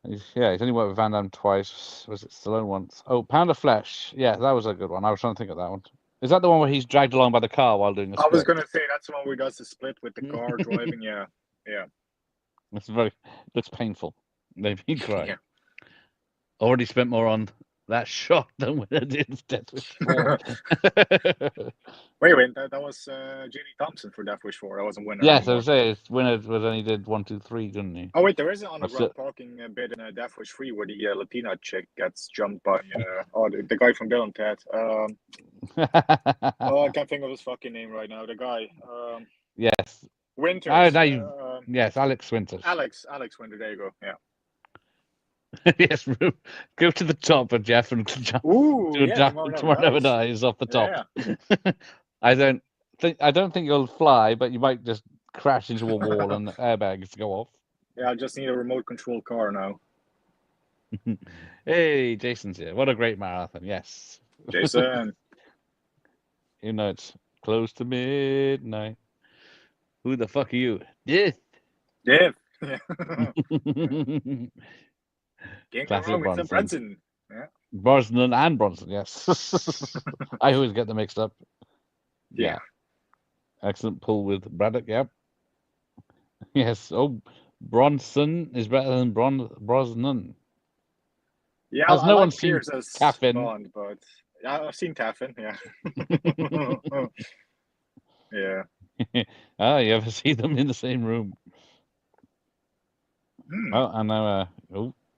He's only worked with Van Damme twice. Was it Stallone once? Oh, Pound of Flesh. Yeah, that was a good one. I was trying to think of that one. Is that the one where he's dragged along by the car while doing a split? I was gonna say that's the one where he does the split with the car driving. Yeah. It's looks painful. Made me cry. Yeah. Already spent more on that shot than when I did Death Wish 4. Wait, that was J.D. Thompson for Death Wish 4. That wasn't Winner. Yes, anymore. I was saying Winner was only did 1, 2, 3, didn't he? Oh wait, there is an underground That's parking bit in Death Wish 3 where the Latina chick gets jumped by the guy from Bill and Ted. Oh, I can't think of his fucking name right now. The guy. Yes. Winters. Oh, yes, Alex Winters. Alex Winter. There you go. Yeah. Yes, go to the top, Jeff, and jump. Tomorrow Never Dies off the top. Yeah. I don't think you'll fly, but you might just crash into a wall and airbags go off. Yeah, I just need a remote control car now. Hey, Jason's here. What a great marathon. Yes. Jason. You know it's close to midnight. Who the fuck are you? Death. Death. Classic Bronson. Yeah. Brosnan and Bronson, yes. I always get them mixed up. Yeah. Excellent pull with Braddock, yep. Yes. Oh, Bronson is better than Brosnan. Yeah, has no one seen Taffin? Bond, but yeah, I've seen Taffin, yeah. Yeah. Oh, you ever see them in the same room? Oh, and now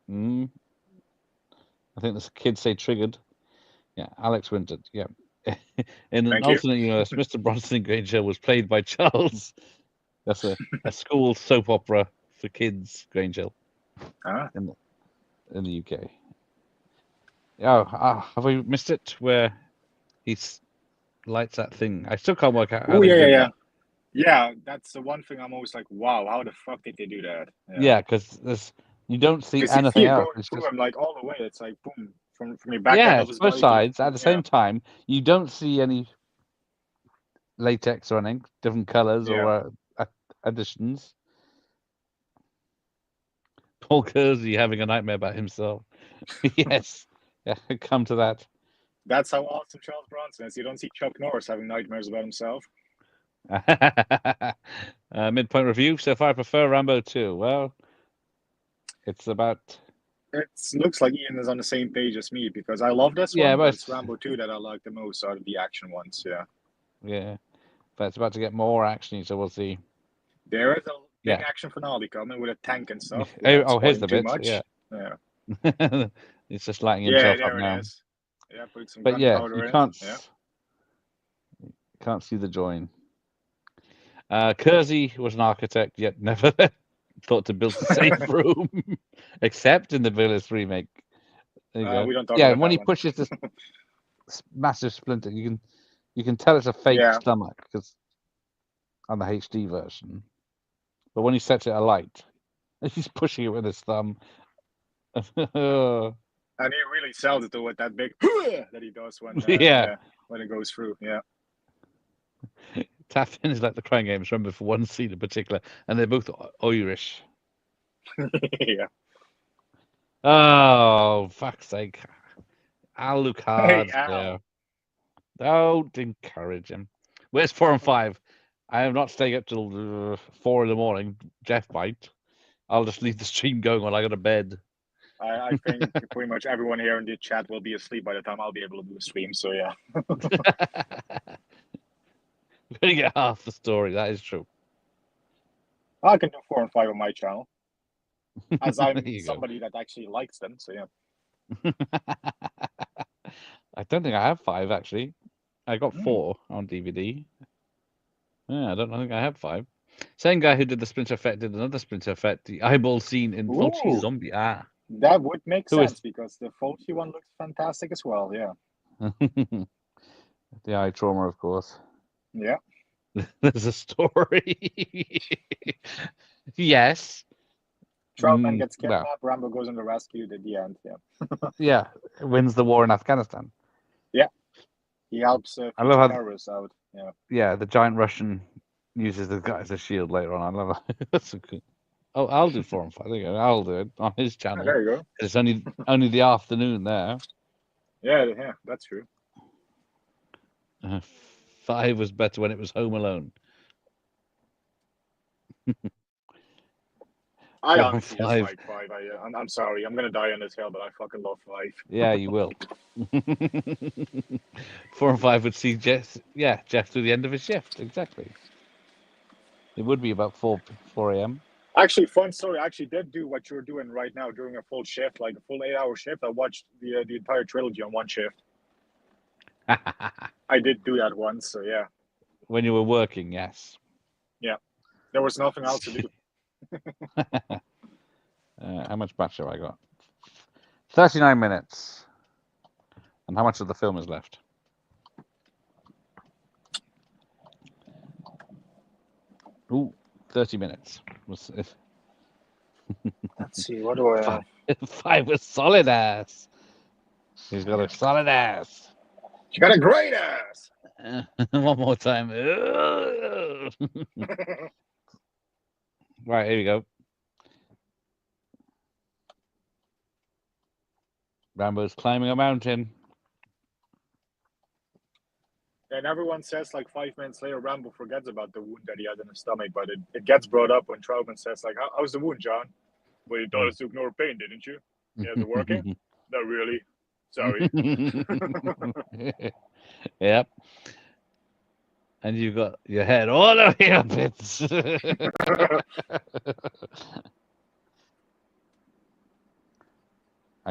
I think this kid say triggered. Yeah, Alex Winter. Yeah. In an alternate universe, Mr. Bronson in Grange Hill was played by Charles. That's a school soap opera for kids, Grange Hill. In the UK. Oh, have we missed it? Where he lights that thing. I still can't work out how they did that. Yeah, that's the one thing I'm always like, wow, how the fuck did they do that? Yeah, because you don't see anything else. It's just like all the way. It's like boom from your back. Yeah, both sides at the same time. You don't see any latex or anything, different colors or additions. Paul Kersey having a nightmare about himself. Yes, yeah, come to that. That's how awesome Charles Bronson is. You don't see Chuck Norris having nightmares about himself. Midpoint review. So far, I prefer Rambo 2. Well, it's about. It looks like Ian is on the same page as me because I love this one, but it's Rambo 2 that I like the most out of the action ones. Yeah. Yeah, but it's about to get more action, so we'll see. There is a big action finale coming with a tank and stuff. Oh, here's the bit. Yeah. It's just lighting himself up now. Yeah, put some but yeah, you can't see the join. Kersey was an architect, yet never thought to build the safe room, except in the Villas remake. There you go. We don't talk yeah, about when he one. pushes this massive splinter, you can tell it's a fake stomach because on the HD version. But when he sets it alight, he's pushing it with his thumb. And he really sells it to with that big that he does when when it goes through. Yeah. Taffin is like the Crying Games, remember, for one scene in particular, and they're both Irish. Yeah. Oh, fuck's sake. Alucard. Hey, Al. Don't encourage him. Where's 4 and 5? I am not staying up till 4 in the morning. Jeff might. I'll just leave the stream going while I go to bed. I think pretty much everyone here in the chat will be asleep by the time I'll be able to do a stream. So yeah. We're going to get half the story. That is true. I can do 4 and 5 on my channel, as I'm somebody that actually likes them. So yeah. I don't think I have 5 actually. I got 4 on DVD. Yeah, I don't think I have 5. Same guy who did the Splinter Effect did another Splinter Effect, the eyeball scene in Fulci Zombie. That would make sense because the Fulci one looks fantastic as well. Yeah. The eye trauma, of course. Yeah. There's a story. Yes. Troutman gets well, kidnapped. Rambo goes on the rescue. At the end, yeah. yeah, wins the war in Afghanistan. Yeah, he helps I love future how terrorists out. Yeah. yeah, the giant Russian uses the guy as a shield later on. I love it. That's so cool. Oh, I'll do 4 and 5. There you go. I'll do it on his channel. There you go. It's only the afternoon there. Yeah, that's true. 5 was better when it was Home Alone. I 4 and honestly just 5. like 5. I'm sorry, I'm gonna die on this hill, but I fucking love 5. Yeah, you will. 4 and 5 would see Jeff through the end of his shift. Exactly. It would be about 4 a.m. Actually, fun story. I actually did do what you're doing right now during a full shift, like a full 8-hour shift. I watched the entire trilogy on one shift. I did do that once, so yeah. When you were working, yes. Yeah, there was nothing else to do. How much battery have I got? 39 minutes. And how much of the film is left? Ooh, 30 minutes. Let's see, what do I have? 5 was solid ass. He's got a solid ass. You got a great ass. One more time. Right, here we go. Rambo's climbing a mountain. And everyone says like 5 minutes later, Rambo forgets about the wound that he had in his stomach, but it gets brought up when Troutman says like, "How's the wound, John?" Well, you told us to ignore pain, didn't you? Yeah, is it working? Not really. Sorry. Yep. And you got your head all over your bits. I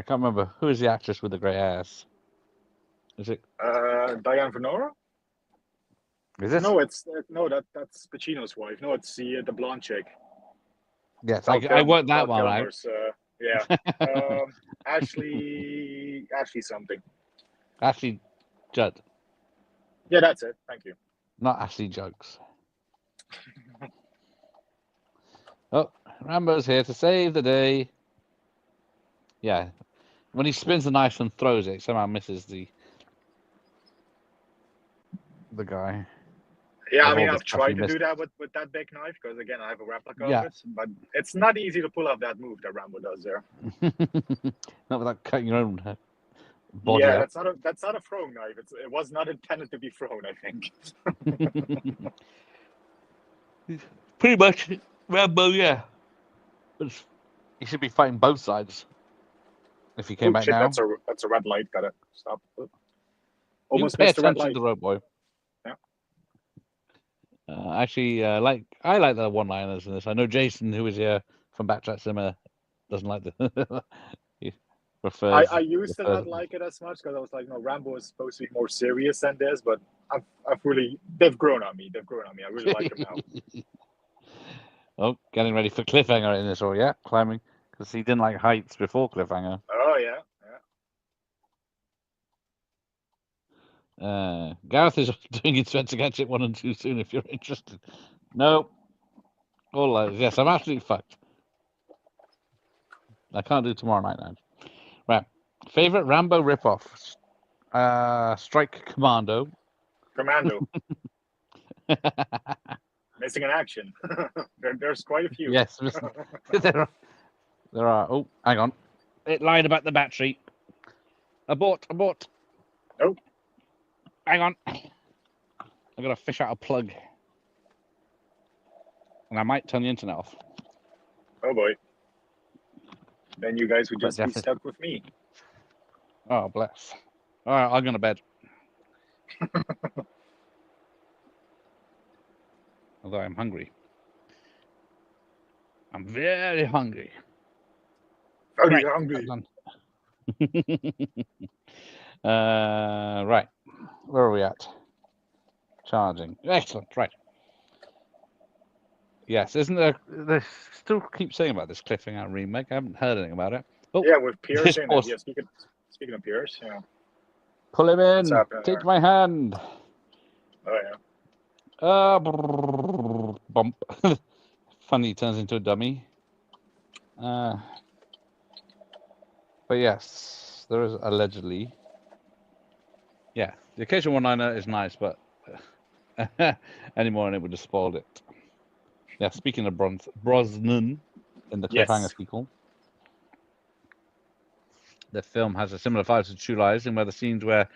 can't remember who is the actress with the grey ass. Is it Diane Venora? Is this? No, that's Pacino's wife. No, it's the blonde chick. Yes, I worked that one out. Yeah. Ashley something. Ashley Judd. Yeah, that's it. Thank you. Not Ashley Jugs. Oh, Rambo's here to save the day. Yeah. When he spins the knife and throws it, somehow misses the guy. Yeah, I mean, I've tried to do that with that big knife because, again, I have a replica of it. But it's not easy to pull off that move that Rambo does there. Not without cutting your own body yeah, up. that's not a throwing knife. It was not intended to be thrown, I think. Pretty much, Rambo, yeah. But he should be fighting both sides. If he came back now. That's a red light. Gotta stop. Almost missed the red light. To the road, boy. Yeah. Actually, I like the one-liners in this. I know Jason, who was here from Backtrack Cinema, doesn't like the. He prefers. I used to not like it as much because I was like, no, Rambo is supposed to be more serious than this, but they've grown on me. I really like them now. Oh, getting ready for cliffhanger in this, or yeah, climbing because he didn't like heights before cliffhanger. Oh yeah. Gareth is doing Inspector Gadget 1 and 2 soon if you're interested. No. All those. Yes, I'm absolutely fucked. I can't do tomorrow night now. Right. Favorite Rambo ripoff? Strike Commando. Commando. Missing in action. There's quite a few. Yes. There are. Oh, hang on. It lied about the battery. Abort. Nope. Hang on. I gotta fish out a plug. And I might turn the internet off. Oh boy. Then you guys would just be stuck with me. Oh, bless. All right, I'm going to bed. Although I'm hungry. I'm very hungry. Very hungry. Right. Where are we at? Charging. Excellent. Right. Yes, isn't there? They still keep saying about this cliffhanger remake. I haven't heard anything about it. Oh, yeah, with Pierce in it. Yeah, speaking of Pierce, yeah. Pull him in. Take my hand. Oh yeah. Bump. Funny, he turns into a dummy. But yes, there is allegedly. Yeah, the occasional one-liner is nice, but any more and it would have spoiled it. Yeah, speaking of Brosnan in the Cliffhanger Yes. sequel, the film has a similar vibe to True Lies in where the scenes were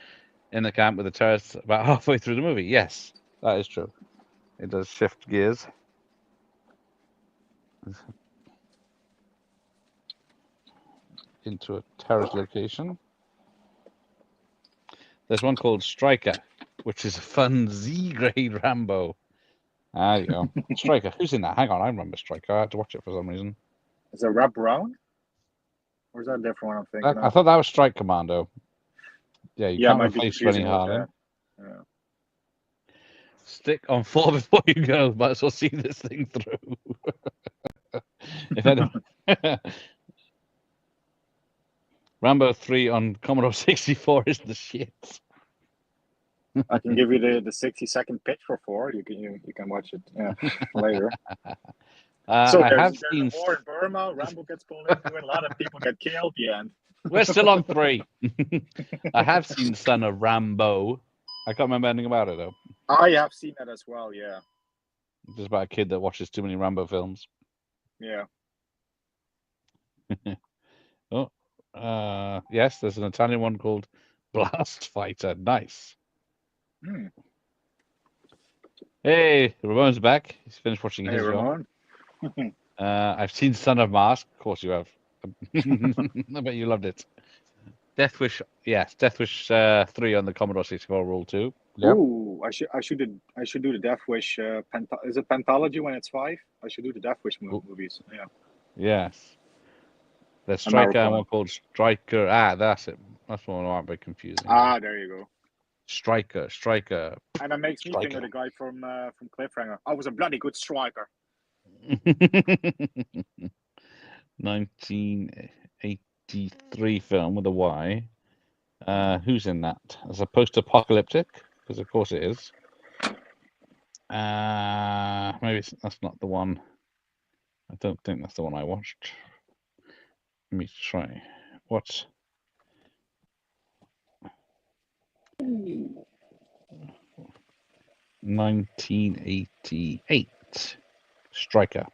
in the camp with the terrorists about halfway through the movie. Yes, that is true. It does shift gears. Into a terrorist location. There's one called Striker, which is a fun Z-grade Rambo. There you go. Striker. Who's in that? Hang on, I remember Striker. I had to watch it for some reason. Is it Rob Brown? Or is that a different one I'm thinking I of? thought that was Strike Commando. Yeah, you can't might be replace Rennie confusing with Harlan. that. Stick on 4 before you go. Might as well see this thing through. If anyone... Rambo 3 on Commodore 64 is the shit. I can give you the 60-second pitch for 4. You can watch it later. So I have there's seen a war in Burma. Rambo gets pulled into it. A lot of people get killed. The end. We're still on 3. I have seen Son of Rambo. I can't remember anything about it though. I have seen that as well. Yeah. It's about a kid that watches too many Rambo films. Yeah. Yes, there's an Italian one called Blast Fighter. Nice. Hey, Ramon's back. He's finished watching his Ramon. I've seen Son of Mask. Of course you have. I bet you loved it. Death Wish, yes, Death Wish 3 on the Commodore 64 Rule 2. Yep. Ooh, I should do the Death Wish. Is it Pentology when it's 5? I should do the Death Wish movies. Yeah. Yes. There's Striker and one called Striker. That's it. That's one that might be confusing. There you go. Striker. And that makes me think of the guy from Cliffhanger. I was a bloody good striker. 1983 film with a Y. Who's in that? As a post-apocalyptic, because of course it is. Maybe that's not the one. I don't think that's the one I watched. Let me try. What? 1988 Striker.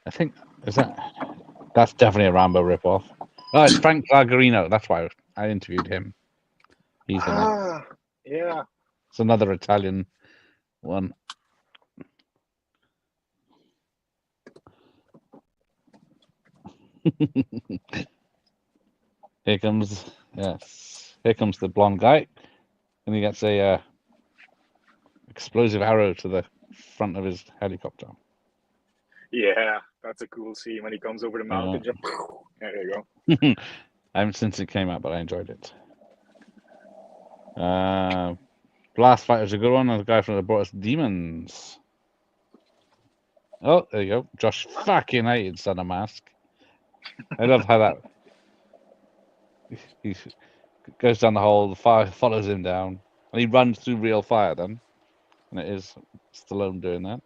I think that's definitely a Rambo ripoff. Oh, it's Frank Gargarino. That's why I interviewed him. He's in it. Yeah. It's another Italian one. Here comes the blonde guy, and he gets a explosive arrow to the front of his helicopter. Yeah, that's a cool scene when he comes over the mountain. Just, there you go. I haven't since it came out, but I enjoyed it. Blast Fighter's a good one. And the guy from the brought us Demons. Oh, there you go. Josh fucking hated Son of Mask. I love how that he goes down the hole, the fire follows him down, and he runs through real fire then. And it is Stallone doing that.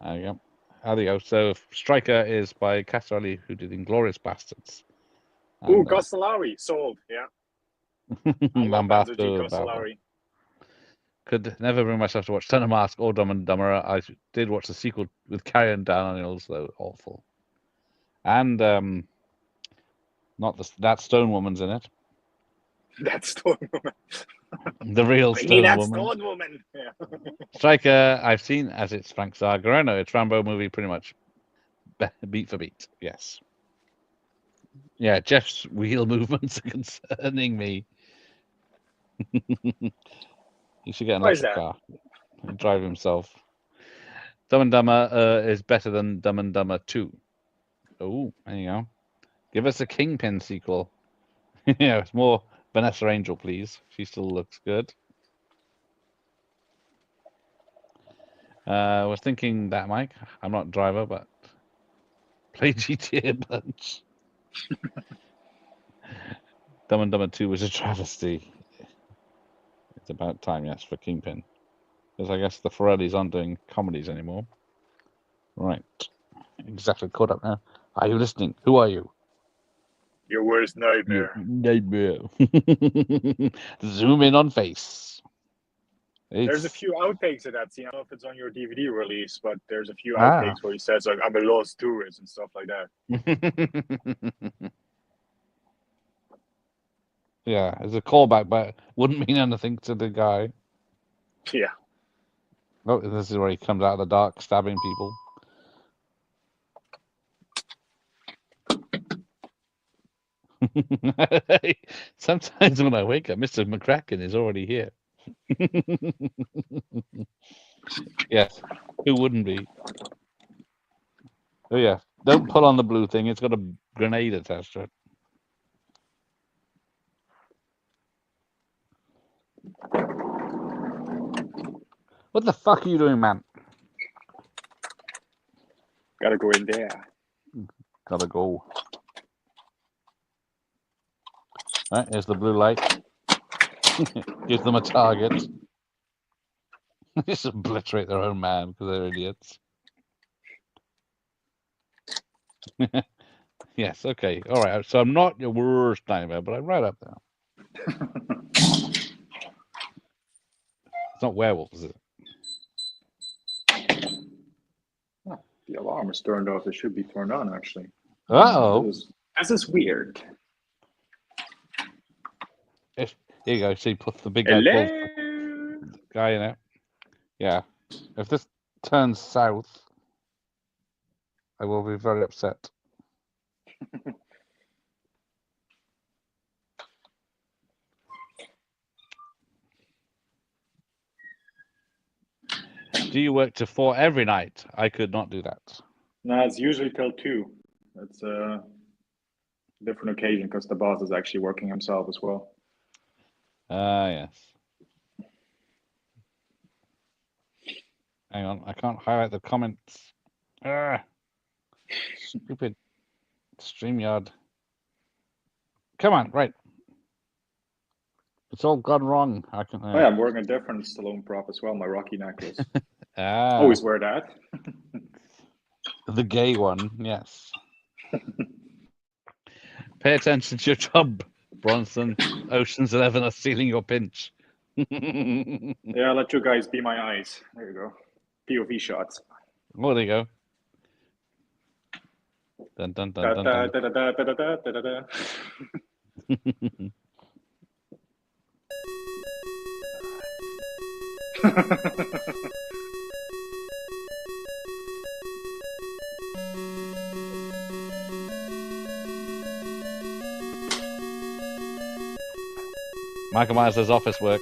There you go. There you go. So Striker is by Castorelli, who did Inglourious Bastards. Ooh, Castellari, sold, yeah. Lambasto. Could never bring myself to watch Son of Mask or Dumb and Dumber. I did watch the sequel with Carrie and Daniels, though awful. And that Stone Woman's in it. That Stone Woman. The real Stone Woman. Stone Woman. Yeah. Striker, I've seen as it's Frank Gargarino. It's Rambo movie pretty much beat for beat. Yes. Yeah, Jeff's wheel movements are concerning me. He should get an electric car and drive himself. Dumb and Dumber is better than Dumb and Dumber 2. Oh, there you go. Give us a Kingpin sequel. Yeah, it's more Vanessa Angel, please. She still looks good. I was thinking that, Mike. I'm not a driver, but play GTA a bunch. Dumb and Dumber 2 was a travesty. It's about time, yes, for Kingpin. Because I guess the Ferrellis aren't doing comedies anymore. Right. Exactly, caught up now. Are you listening? Who are you? Your worst nightmare. Nightmare. Zoom in on face. There's a few outtakes of that scene. I don't know if it's on your DVD release, but there's a few Ah. outtakes where he says, like, I'm a lost tourist and stuff like that. Yeah, it's a callback, but wouldn't mean anything to the guy. Yeah. Oh, this is where he comes out of the dark, stabbing people. Sometimes when I wake up, Mr. McCracken is already here. Yes, who wouldn't be? Oh yeah, don't pull on the blue thing. It's got a grenade attached to it. What the fuck are you doing, man? Gotta go in there. Gotta go. Right, here's the blue light. Gives them a target. Just obliterate their own man because they're idiots. Yes, okay. All right. So I'm not your worst nightmare, but I'm right up there. It's not werewolves, is it? Oh, the alarm is turned off. It should be turned on, actually. Uh-oh. This is weird. Here you go. See, put the big guy pulls the guy in it. Yeah. If this turns south, I will be very upset. Do you work to 4 every night? I could not do that. No, it's usually till 2. It's a different occasion because the boss is actually working himself as well. Yes. Hang on, I can't highlight the comments. Stupid StreamYard. Come on, right. It's all gone wrong. I can. Oh yeah, I'm wearing a different Stallone prop as well, my Rocky necklace. Ah. Always wear that. The gay one, yes. Pay attention to your job, Bronson. Ocean's 11 are stealing your pinch. Yeah, let you guys be my eyes. There you go. POV shots. Oh, there you go. Dun, dun, dun, dun, dun. Michael Myers does office work.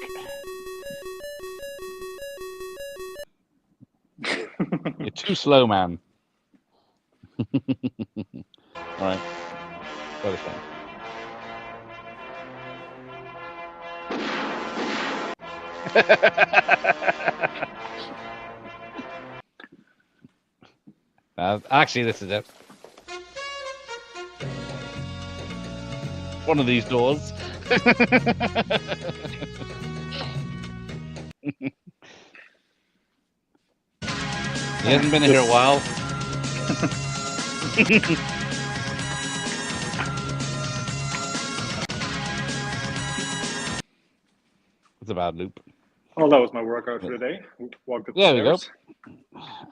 You're too slow, man. All right. Go this way. Actually, this is it. One of these doors. He hasn't been here a while. It's a bad loop. Oh, that was my workout for the day. Walked up the There we go. stairs.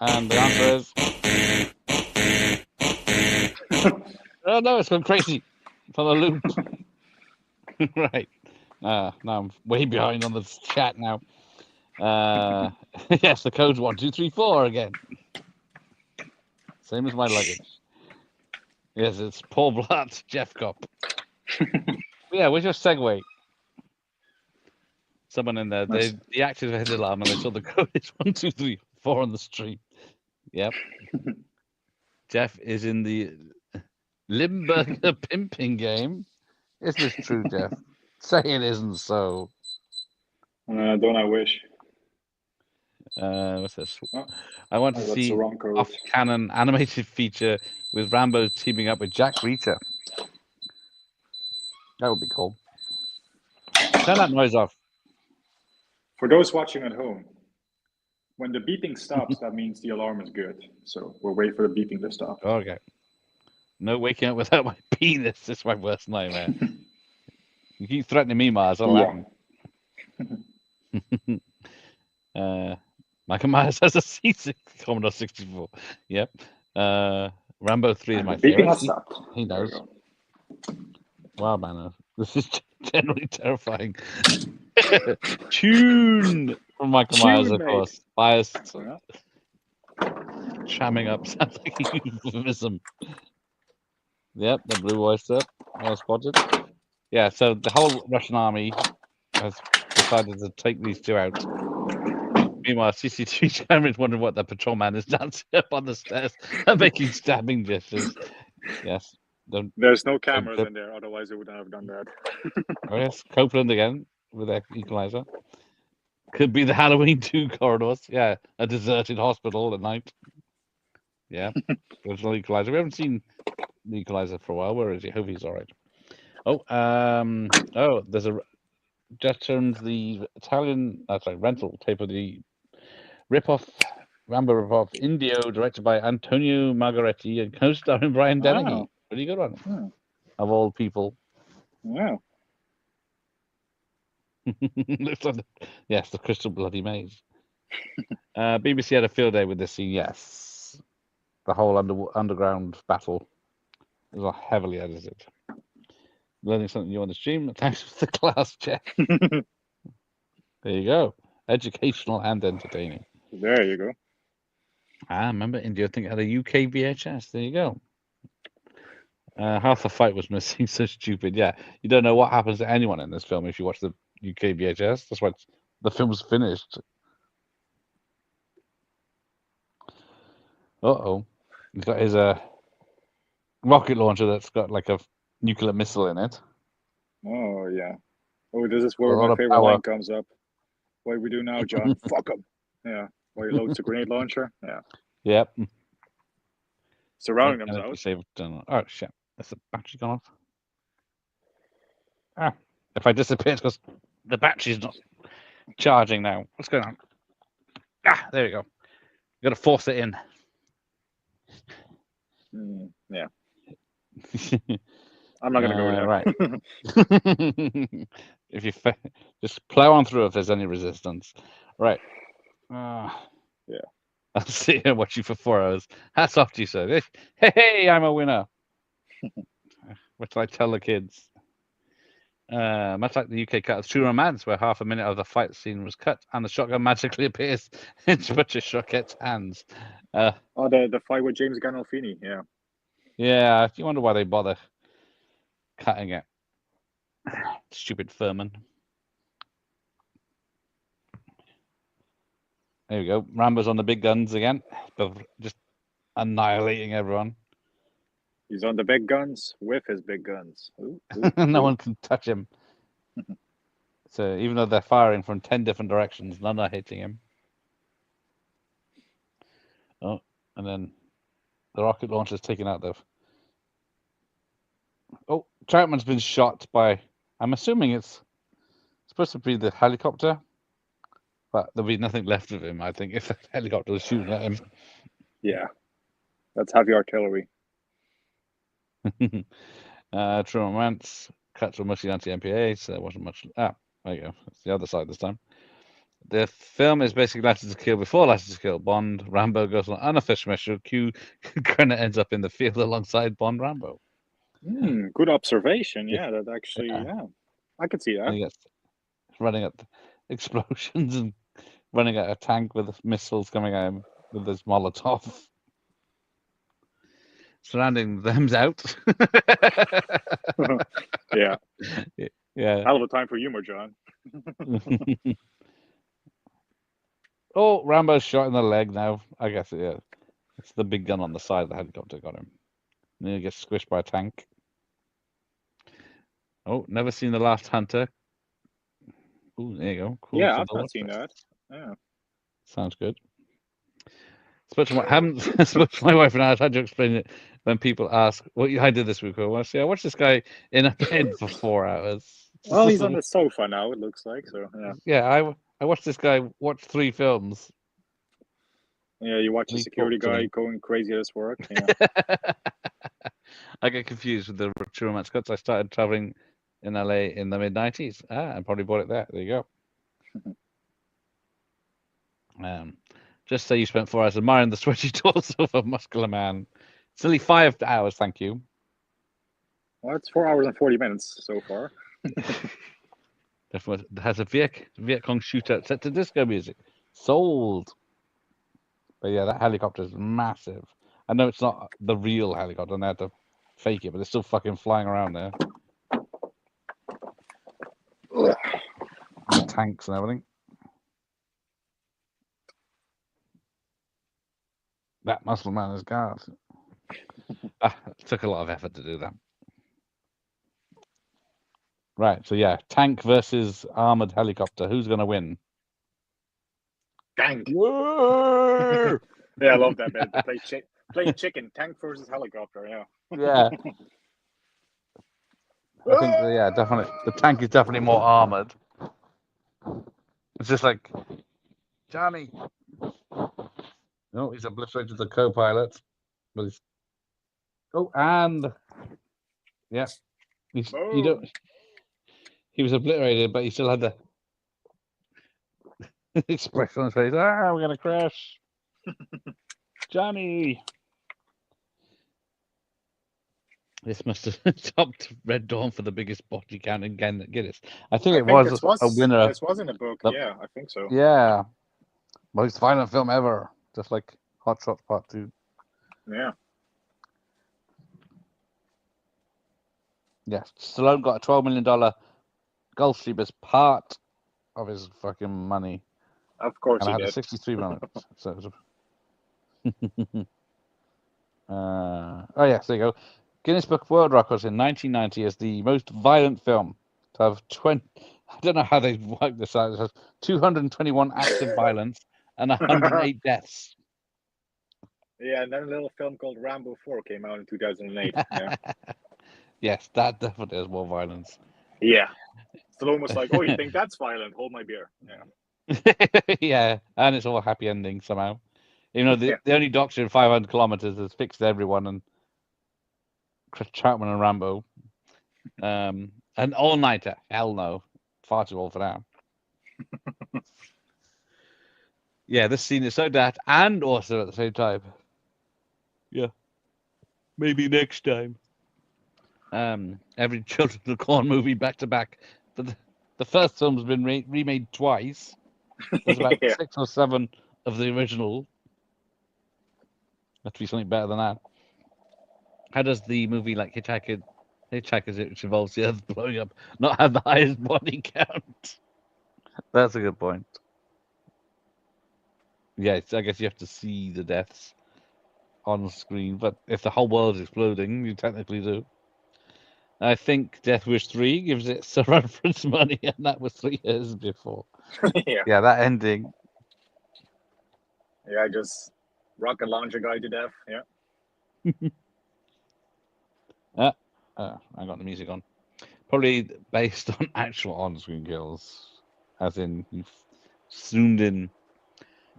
And the answer is... Oh no, it's gone crazy. It's on a loop. Right. Now I'm way behind on the chat now. Yes, the code's 1234 again. Same as my luggage. Yes, it's Paul Blatt, Jeff Cop. Yeah, where's your segue? Someone in there. They deactivated the alarm and they saw the code is 1234 on the stream. Yep. Jeff is in the Limburger pimping game. Is this true, Jeff? Say it isn't so. Don't I wish? What's this? I want to that's see the wrong code. off-canon animated feature with Rambo teaming up with Jack Reacher. That would be cool. Turn that noise off. For those watching at home, when the beeping stops, that means the alarm is good. So we'll wait for the beeping to stop. Okay. No waking up without my penis. It's my worst nightmare. You keep threatening me, Mars. I'll Yeah. laugh. Michael Myers has a C6 Commodore 64. Yep. Rambo 3 is And my the beeping favorite. has stopped. He There we knows. go. Wow, man. This is generally terrifying. Tune from Michael Myers, Tune, of mate. course. Biased. Yeah. Tramming up sounds like a euphemism. Yep, the blue oyster. Well spotted. Yeah, so the whole Russian army has decided to take these two out. Meanwhile, CCTV cameras wondering what the patrolman is dancing up on the stairs and making stabbing gestures. Yes. There's no cameras in there, otherwise they wouldn't have done that. Oh yes, Copeland again with their equalizer. Could be the Halloween 2 corridors. Yeah, a deserted hospital at night. Yeah, original equalizer. We haven't seen the equalizer for a while. Where is he? Hope he's all right. Oh, there's a just turned the Italian, rental tape of the rip-off, Rambo rip-off, Indio, directed by Antonio Margaretti and co-starring Brian Dennehy. Pretty good one. Of all people. Wow. Looks like yes, the Crystal Bloody Maze. BBC had a field day with this scene, yes. The whole underground battle was heavily edited. Learning something new on the stream. Thanks for the class, Jeff. There you go. Educational and entertaining. There you go. Remember India, I think it had a UK VHS. There you go. Half the fight was missing. So stupid. Yeah, you don't know what happens to anyone in this film if you watch the UK VHS. That's why the film's finished. Uh-oh. He's got his rocket launcher that's got like a nuclear missile in it. Oh, yeah. Oh, this is where my favorite line comes up. What do we do now, John? Fuck him. Yeah. Where he loads the grenade launcher. Yeah. Yep. Surrounding them, though. Oh, shit. Has the battery gone off? If I disappear, because the battery's not charging now. What's going on? There you go. You got to force it in. Yeah. I'm not going to go there. Right. If you just plow on through if there's any resistance. Right. Yeah. I'll sit here and watch you for 4 hours. Hats off to you, sir. Hey, I'm a winner. What do I tell the kids? Much like the UK cut of True Romance, where half a minute of the fight scene was cut and the shotgun magically appears in Butcher Shortcut's hands. The fight with James Gandolfini, yeah. Yeah, you wonder why they bother cutting it. Stupid Furman. There we go. Rambo's on the big guns again, just annihilating everyone. He's on the big guns with his big guns. Ooh, No one can touch him. So even though they're firing from 10 different directions, none are hitting him. Oh, and then the rocket launcher's taken out the... Oh, Troutman's been shot by... I'm assuming it's supposed to be the helicopter, but there'll be nothing left of him, I think, if the helicopter was shooting at him. Yeah, that's heavy artillery. True Romance cuts were mostly anti-MPA, so there wasn't much. There you go. It's the other side this time. The film is basically License to Kill before License to Kill. Bond, Rambo goes on an unofficial mission. Q Grenna ends up in the field alongside Bond Rambo. Good observation. Yeah, that actually, yeah. I could see that. He gets running at explosions and running at a tank with missiles coming at him with this Molotov. Surrounding them's out. Yeah. Yeah. Hell of a time for humor, John. Oh, Rambo's shot in the leg now. I guess, yeah. It's the big gun on the side of the helicopter got him. And then he gets squished by a tank. Oh, never seen The Last Hunter. Oh, there you go. Cool. Yeah, I've not seen that. Yeah. Sounds good. My wife and I tried to explain it when people ask what I did this week. I want to say I watched this guy in a bed for 4 hours. Well, he's on the sofa now, it looks like. So yeah. Yeah, I watched this guy watch 3 films. Yeah, you watch the security guy going crazy at his work. Yeah. I get confused with the true romance cuts. I started traveling in LA in the mid-90s. I probably bought it there. There you go. Just say you spent 4 hours admiring the sweaty torso of a muscular man. It's only 5 hours, thank you. Well, it's 4 hours and 40 minutes so far. It has a Viet Cong shootout set to disco music. Sold. But yeah, that helicopter is massive. I know it's not the real helicopter, and they had to fake it, but it's still fucking flying around there. The tanks and everything. That muscle man is God. It took a lot of effort to do that. Right, so yeah, tank versus armored helicopter. Who's going to win? Tank. Yeah, I love that bit. Play chicken. Tank versus helicopter. Yeah. Yeah. I think, yeah, definitely. The tank is definitely more armored. It's just like, Johnny. No, he's obliterated the co-pilot. But he's... Oh, and yeah, he was obliterated, but he still had the expression on his face. We're gonna crash, Johnny. This must have topped Red Dawn for the biggest body count in Guinness. I think it was a winner. This was in the book. Yeah, I think so. Yeah, most violent film ever, just like Hot Shots Part 2. Yeah. Yes, Stallone got a $12 million Gulfstream as part of his fucking money. Of course, and he I had did. a 63 moment. So it was oh yes, there you go. Guinness Book of World Records in 1990 as the most violent film to have 20. I don't know how they worked this out. It has 221 acts of violence and 108 deaths. Yeah, and then a little film called Rambo 4 came out in 2008. Yeah. Yes, that definitely has more violence. Yeah. Stallone was like, "Oh, you think that's violent? Hold my beer." Yeah. Yeah, and it's all a happy ending somehow. You know, the only doctor in 500 kilometers has fixed everyone, and Chris Chapman and Rambo. An all-nighter. Hell no. Far too old for that. Yeah, this scene is so daft and awesome at the same time. Yeah. Maybe next time. Every Children of the Corn movie back to back. But the first film's been remade twice. There's about 6 or 7 of the original. Have to be something better than that. How does the movie like Hitchhiker's, which involves the Earth blowing up, not have the highest body count? That's a good point. Yeah, I guess you have to see the deaths on screen, but if the whole world is exploding, you technically do. I think Death Wish 3 gives it Sir run for its money, and that was 3 years before. Yeah, that ending. Yeah, just rocket launch a guy to death. Yeah. I got the music on. Probably based on actual on-screen kills, as in you've zoomed in.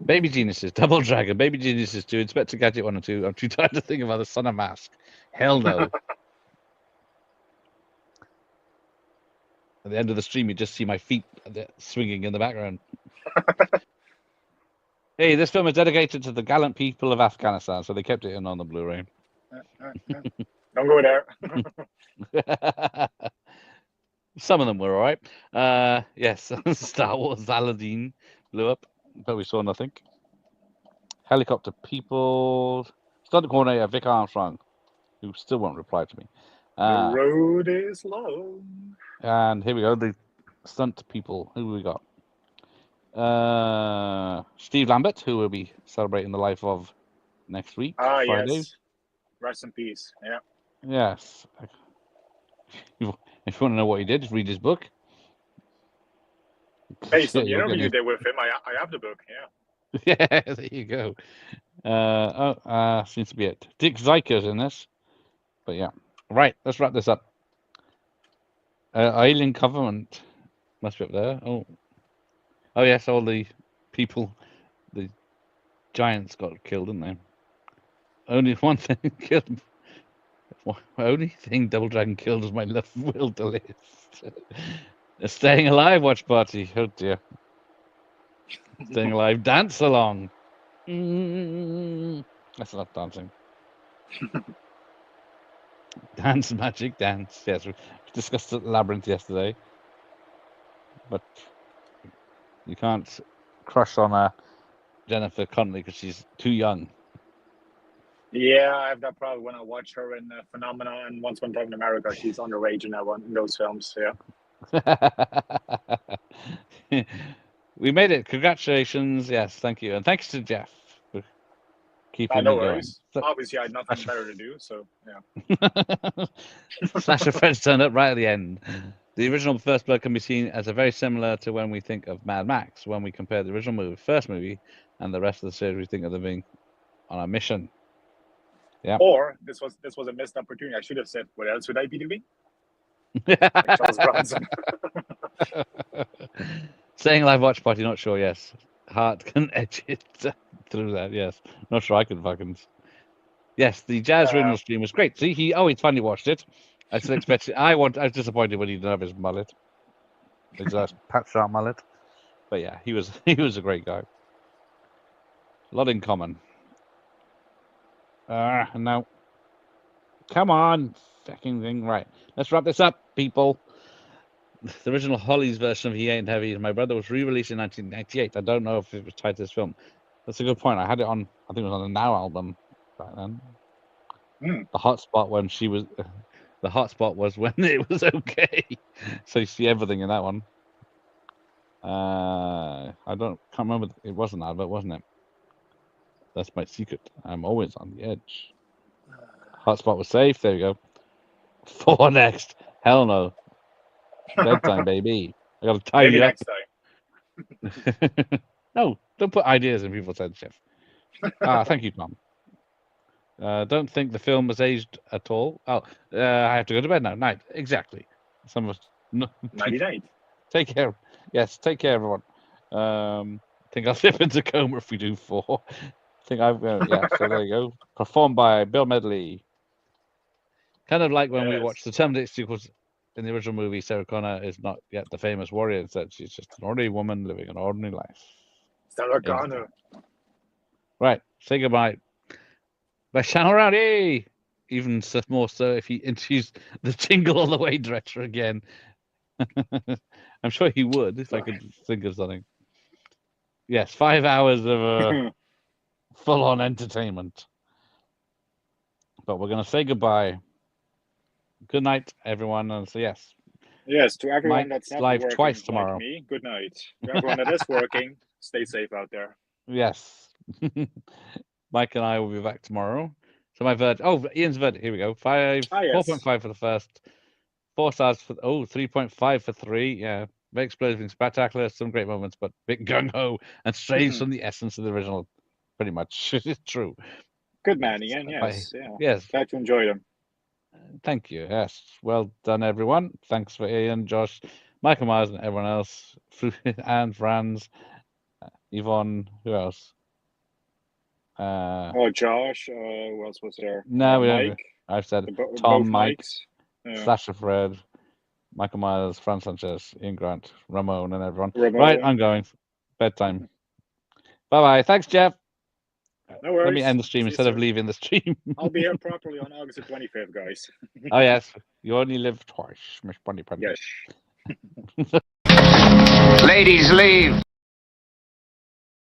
Baby Geniuses, Double Dragon, Baby Geniuses 2, Inspector Gadget 1 and 2. I'm too tired to think about the Son of Mask. Hell no. At the end of the stream, you just see my feet swinging in the background. Hey, this film is dedicated to the gallant people of Afghanistan, so they kept it in on the Blu-ray. Don't go there. Some of them were all right. Yes, Star Wars Aladdin blew up, but we saw nothing. Helicopter people. Stunt coordinator Vic Armstrong, who still won't reply to me. The road is long. And here we go, the stunt people. Who we got? Steve Lambert, who will be celebrating the life of next week, Friday. Yes. Rest in peace. Yeah. Yes. If you want to know what he did, just read his book. Based on the interview you did with him, I have the book. Yeah. Yeah, there you go. Seems to be it. Dick Zyker's in this. But yeah. Right, let's wrap this up. Alien Covenant must be up there. Oh, yes, all the people, the giants got killed, didn't they? Only one thing killed them. only thing Double Dragon killed was my love will to live. A Staying Alive watch party. Oh dear. Staying Alive dance along. That's not dancing. Dance, magic, dance. Yes, we discussed the Labyrinth yesterday. But you can't crush on Jennifer Connelly because she's too young. Yeah, I have that problem when I watch her in Phenomena and Once Upon a Time in America. She's underage in those films. Yeah. We made it. Congratulations. Yes, thank you. And thanks to Jeff for keeping No me going. worries. Obviously, I had nothing better to do, so yeah. Slasher Fred's turned up right at the end. The original First Blood can be seen as a very similar to when we think of Mad Max. When we compare the original movie, first movie, and the rest of the series, we think of them being on a mission. Yeah. Or this was a missed opportunity. I should have said, what else would I be doing? Like Charles Bronson. Staying Alive watch party, not sure. Yes, Hart can edge it through that. Yes, not sure I could fucking. Yes, the Jazz original stream was great. See, he finally watched it. I still expected. I was disappointed when he didn't have his mullet, his Pat Sharp mullet. But yeah, he was a great guy. A lot in common. No. Come on, fucking thing. Right, let's wrap this up, people. The original Holly's version of He Ain't Heavy, My Brother, was re-released in 1998. I don't know if it was tied to this film. That's a good point. I had it on, I think it was on the Now album back then. The hotspot when she was, the hotspot was when it was okay. So you see everything in that one. I can't remember. It wasn't that, but wasn't it? That's my secret. I'm always on the edge. Hotspot was safe. There you go. 4 next. Hell no. Bedtime, baby. I gotta tie you up. Next time. No, don't put ideas in people's heads, Jeff. Thank you, Tom. Don't think the film was aged at all. I have to go to bed now. Night. Exactly. Some of us. No, night. Take care. Yes, take care, everyone. Think I'll slip into coma if we do 4. Yeah, so there you go. Performed by Bill Medley. Kind of like when we watched the Terminator sequels in the original movie, Sarah Connor is not yet the famous warrior. Instead, she's just an ordinary woman living an ordinary life. Sarah Connor. Right. Say goodbye. Best channel around. Hey! Even more so if he introduced the Jingle All the Way director again. I'm sure he would if I could think of something. Yes, 5 hours of full-on entertainment. But we're going to say goodbye. Good night, everyone. And so, yes. Yes, to everyone Mike's that's not live working twice tomorrow. like me, good night. To everyone that is working, stay safe out there. Yes. Mike and I will be back tomorrow. So my verdict. Oh, Ian's verdict. Here we go. 4.5 for the first. 4 stars for 3.5 for 3. Yeah. Very explosive, spectacular, some great moments, but a bit gung-ho and strays from the essence of the original. Pretty much. It's true. Good man, Ian. Yes. Yes. Glad to enjoy them. Thank you. Yes. Well done, everyone. Thanks for Ian, Josh, Michael Myers, and everyone else. And Franz, Yvonne, who else? Josh. Who else was there? No, we Mike. don't. I've said both Tom, Mike, Mikes. Slasher Fred, Michael Myers, Franz Sanchez, Ian Grant, Ramon, and everyone. Ramon. Right, I'm going. Bedtime. Bye-bye. Thanks, Jeff. No worries. Let me end the stream instead of leaving the stream. I'll be here properly on August the 25th, guys. Oh, yes. You only live twice, Miss Bunny. Yes. Ladies, leave.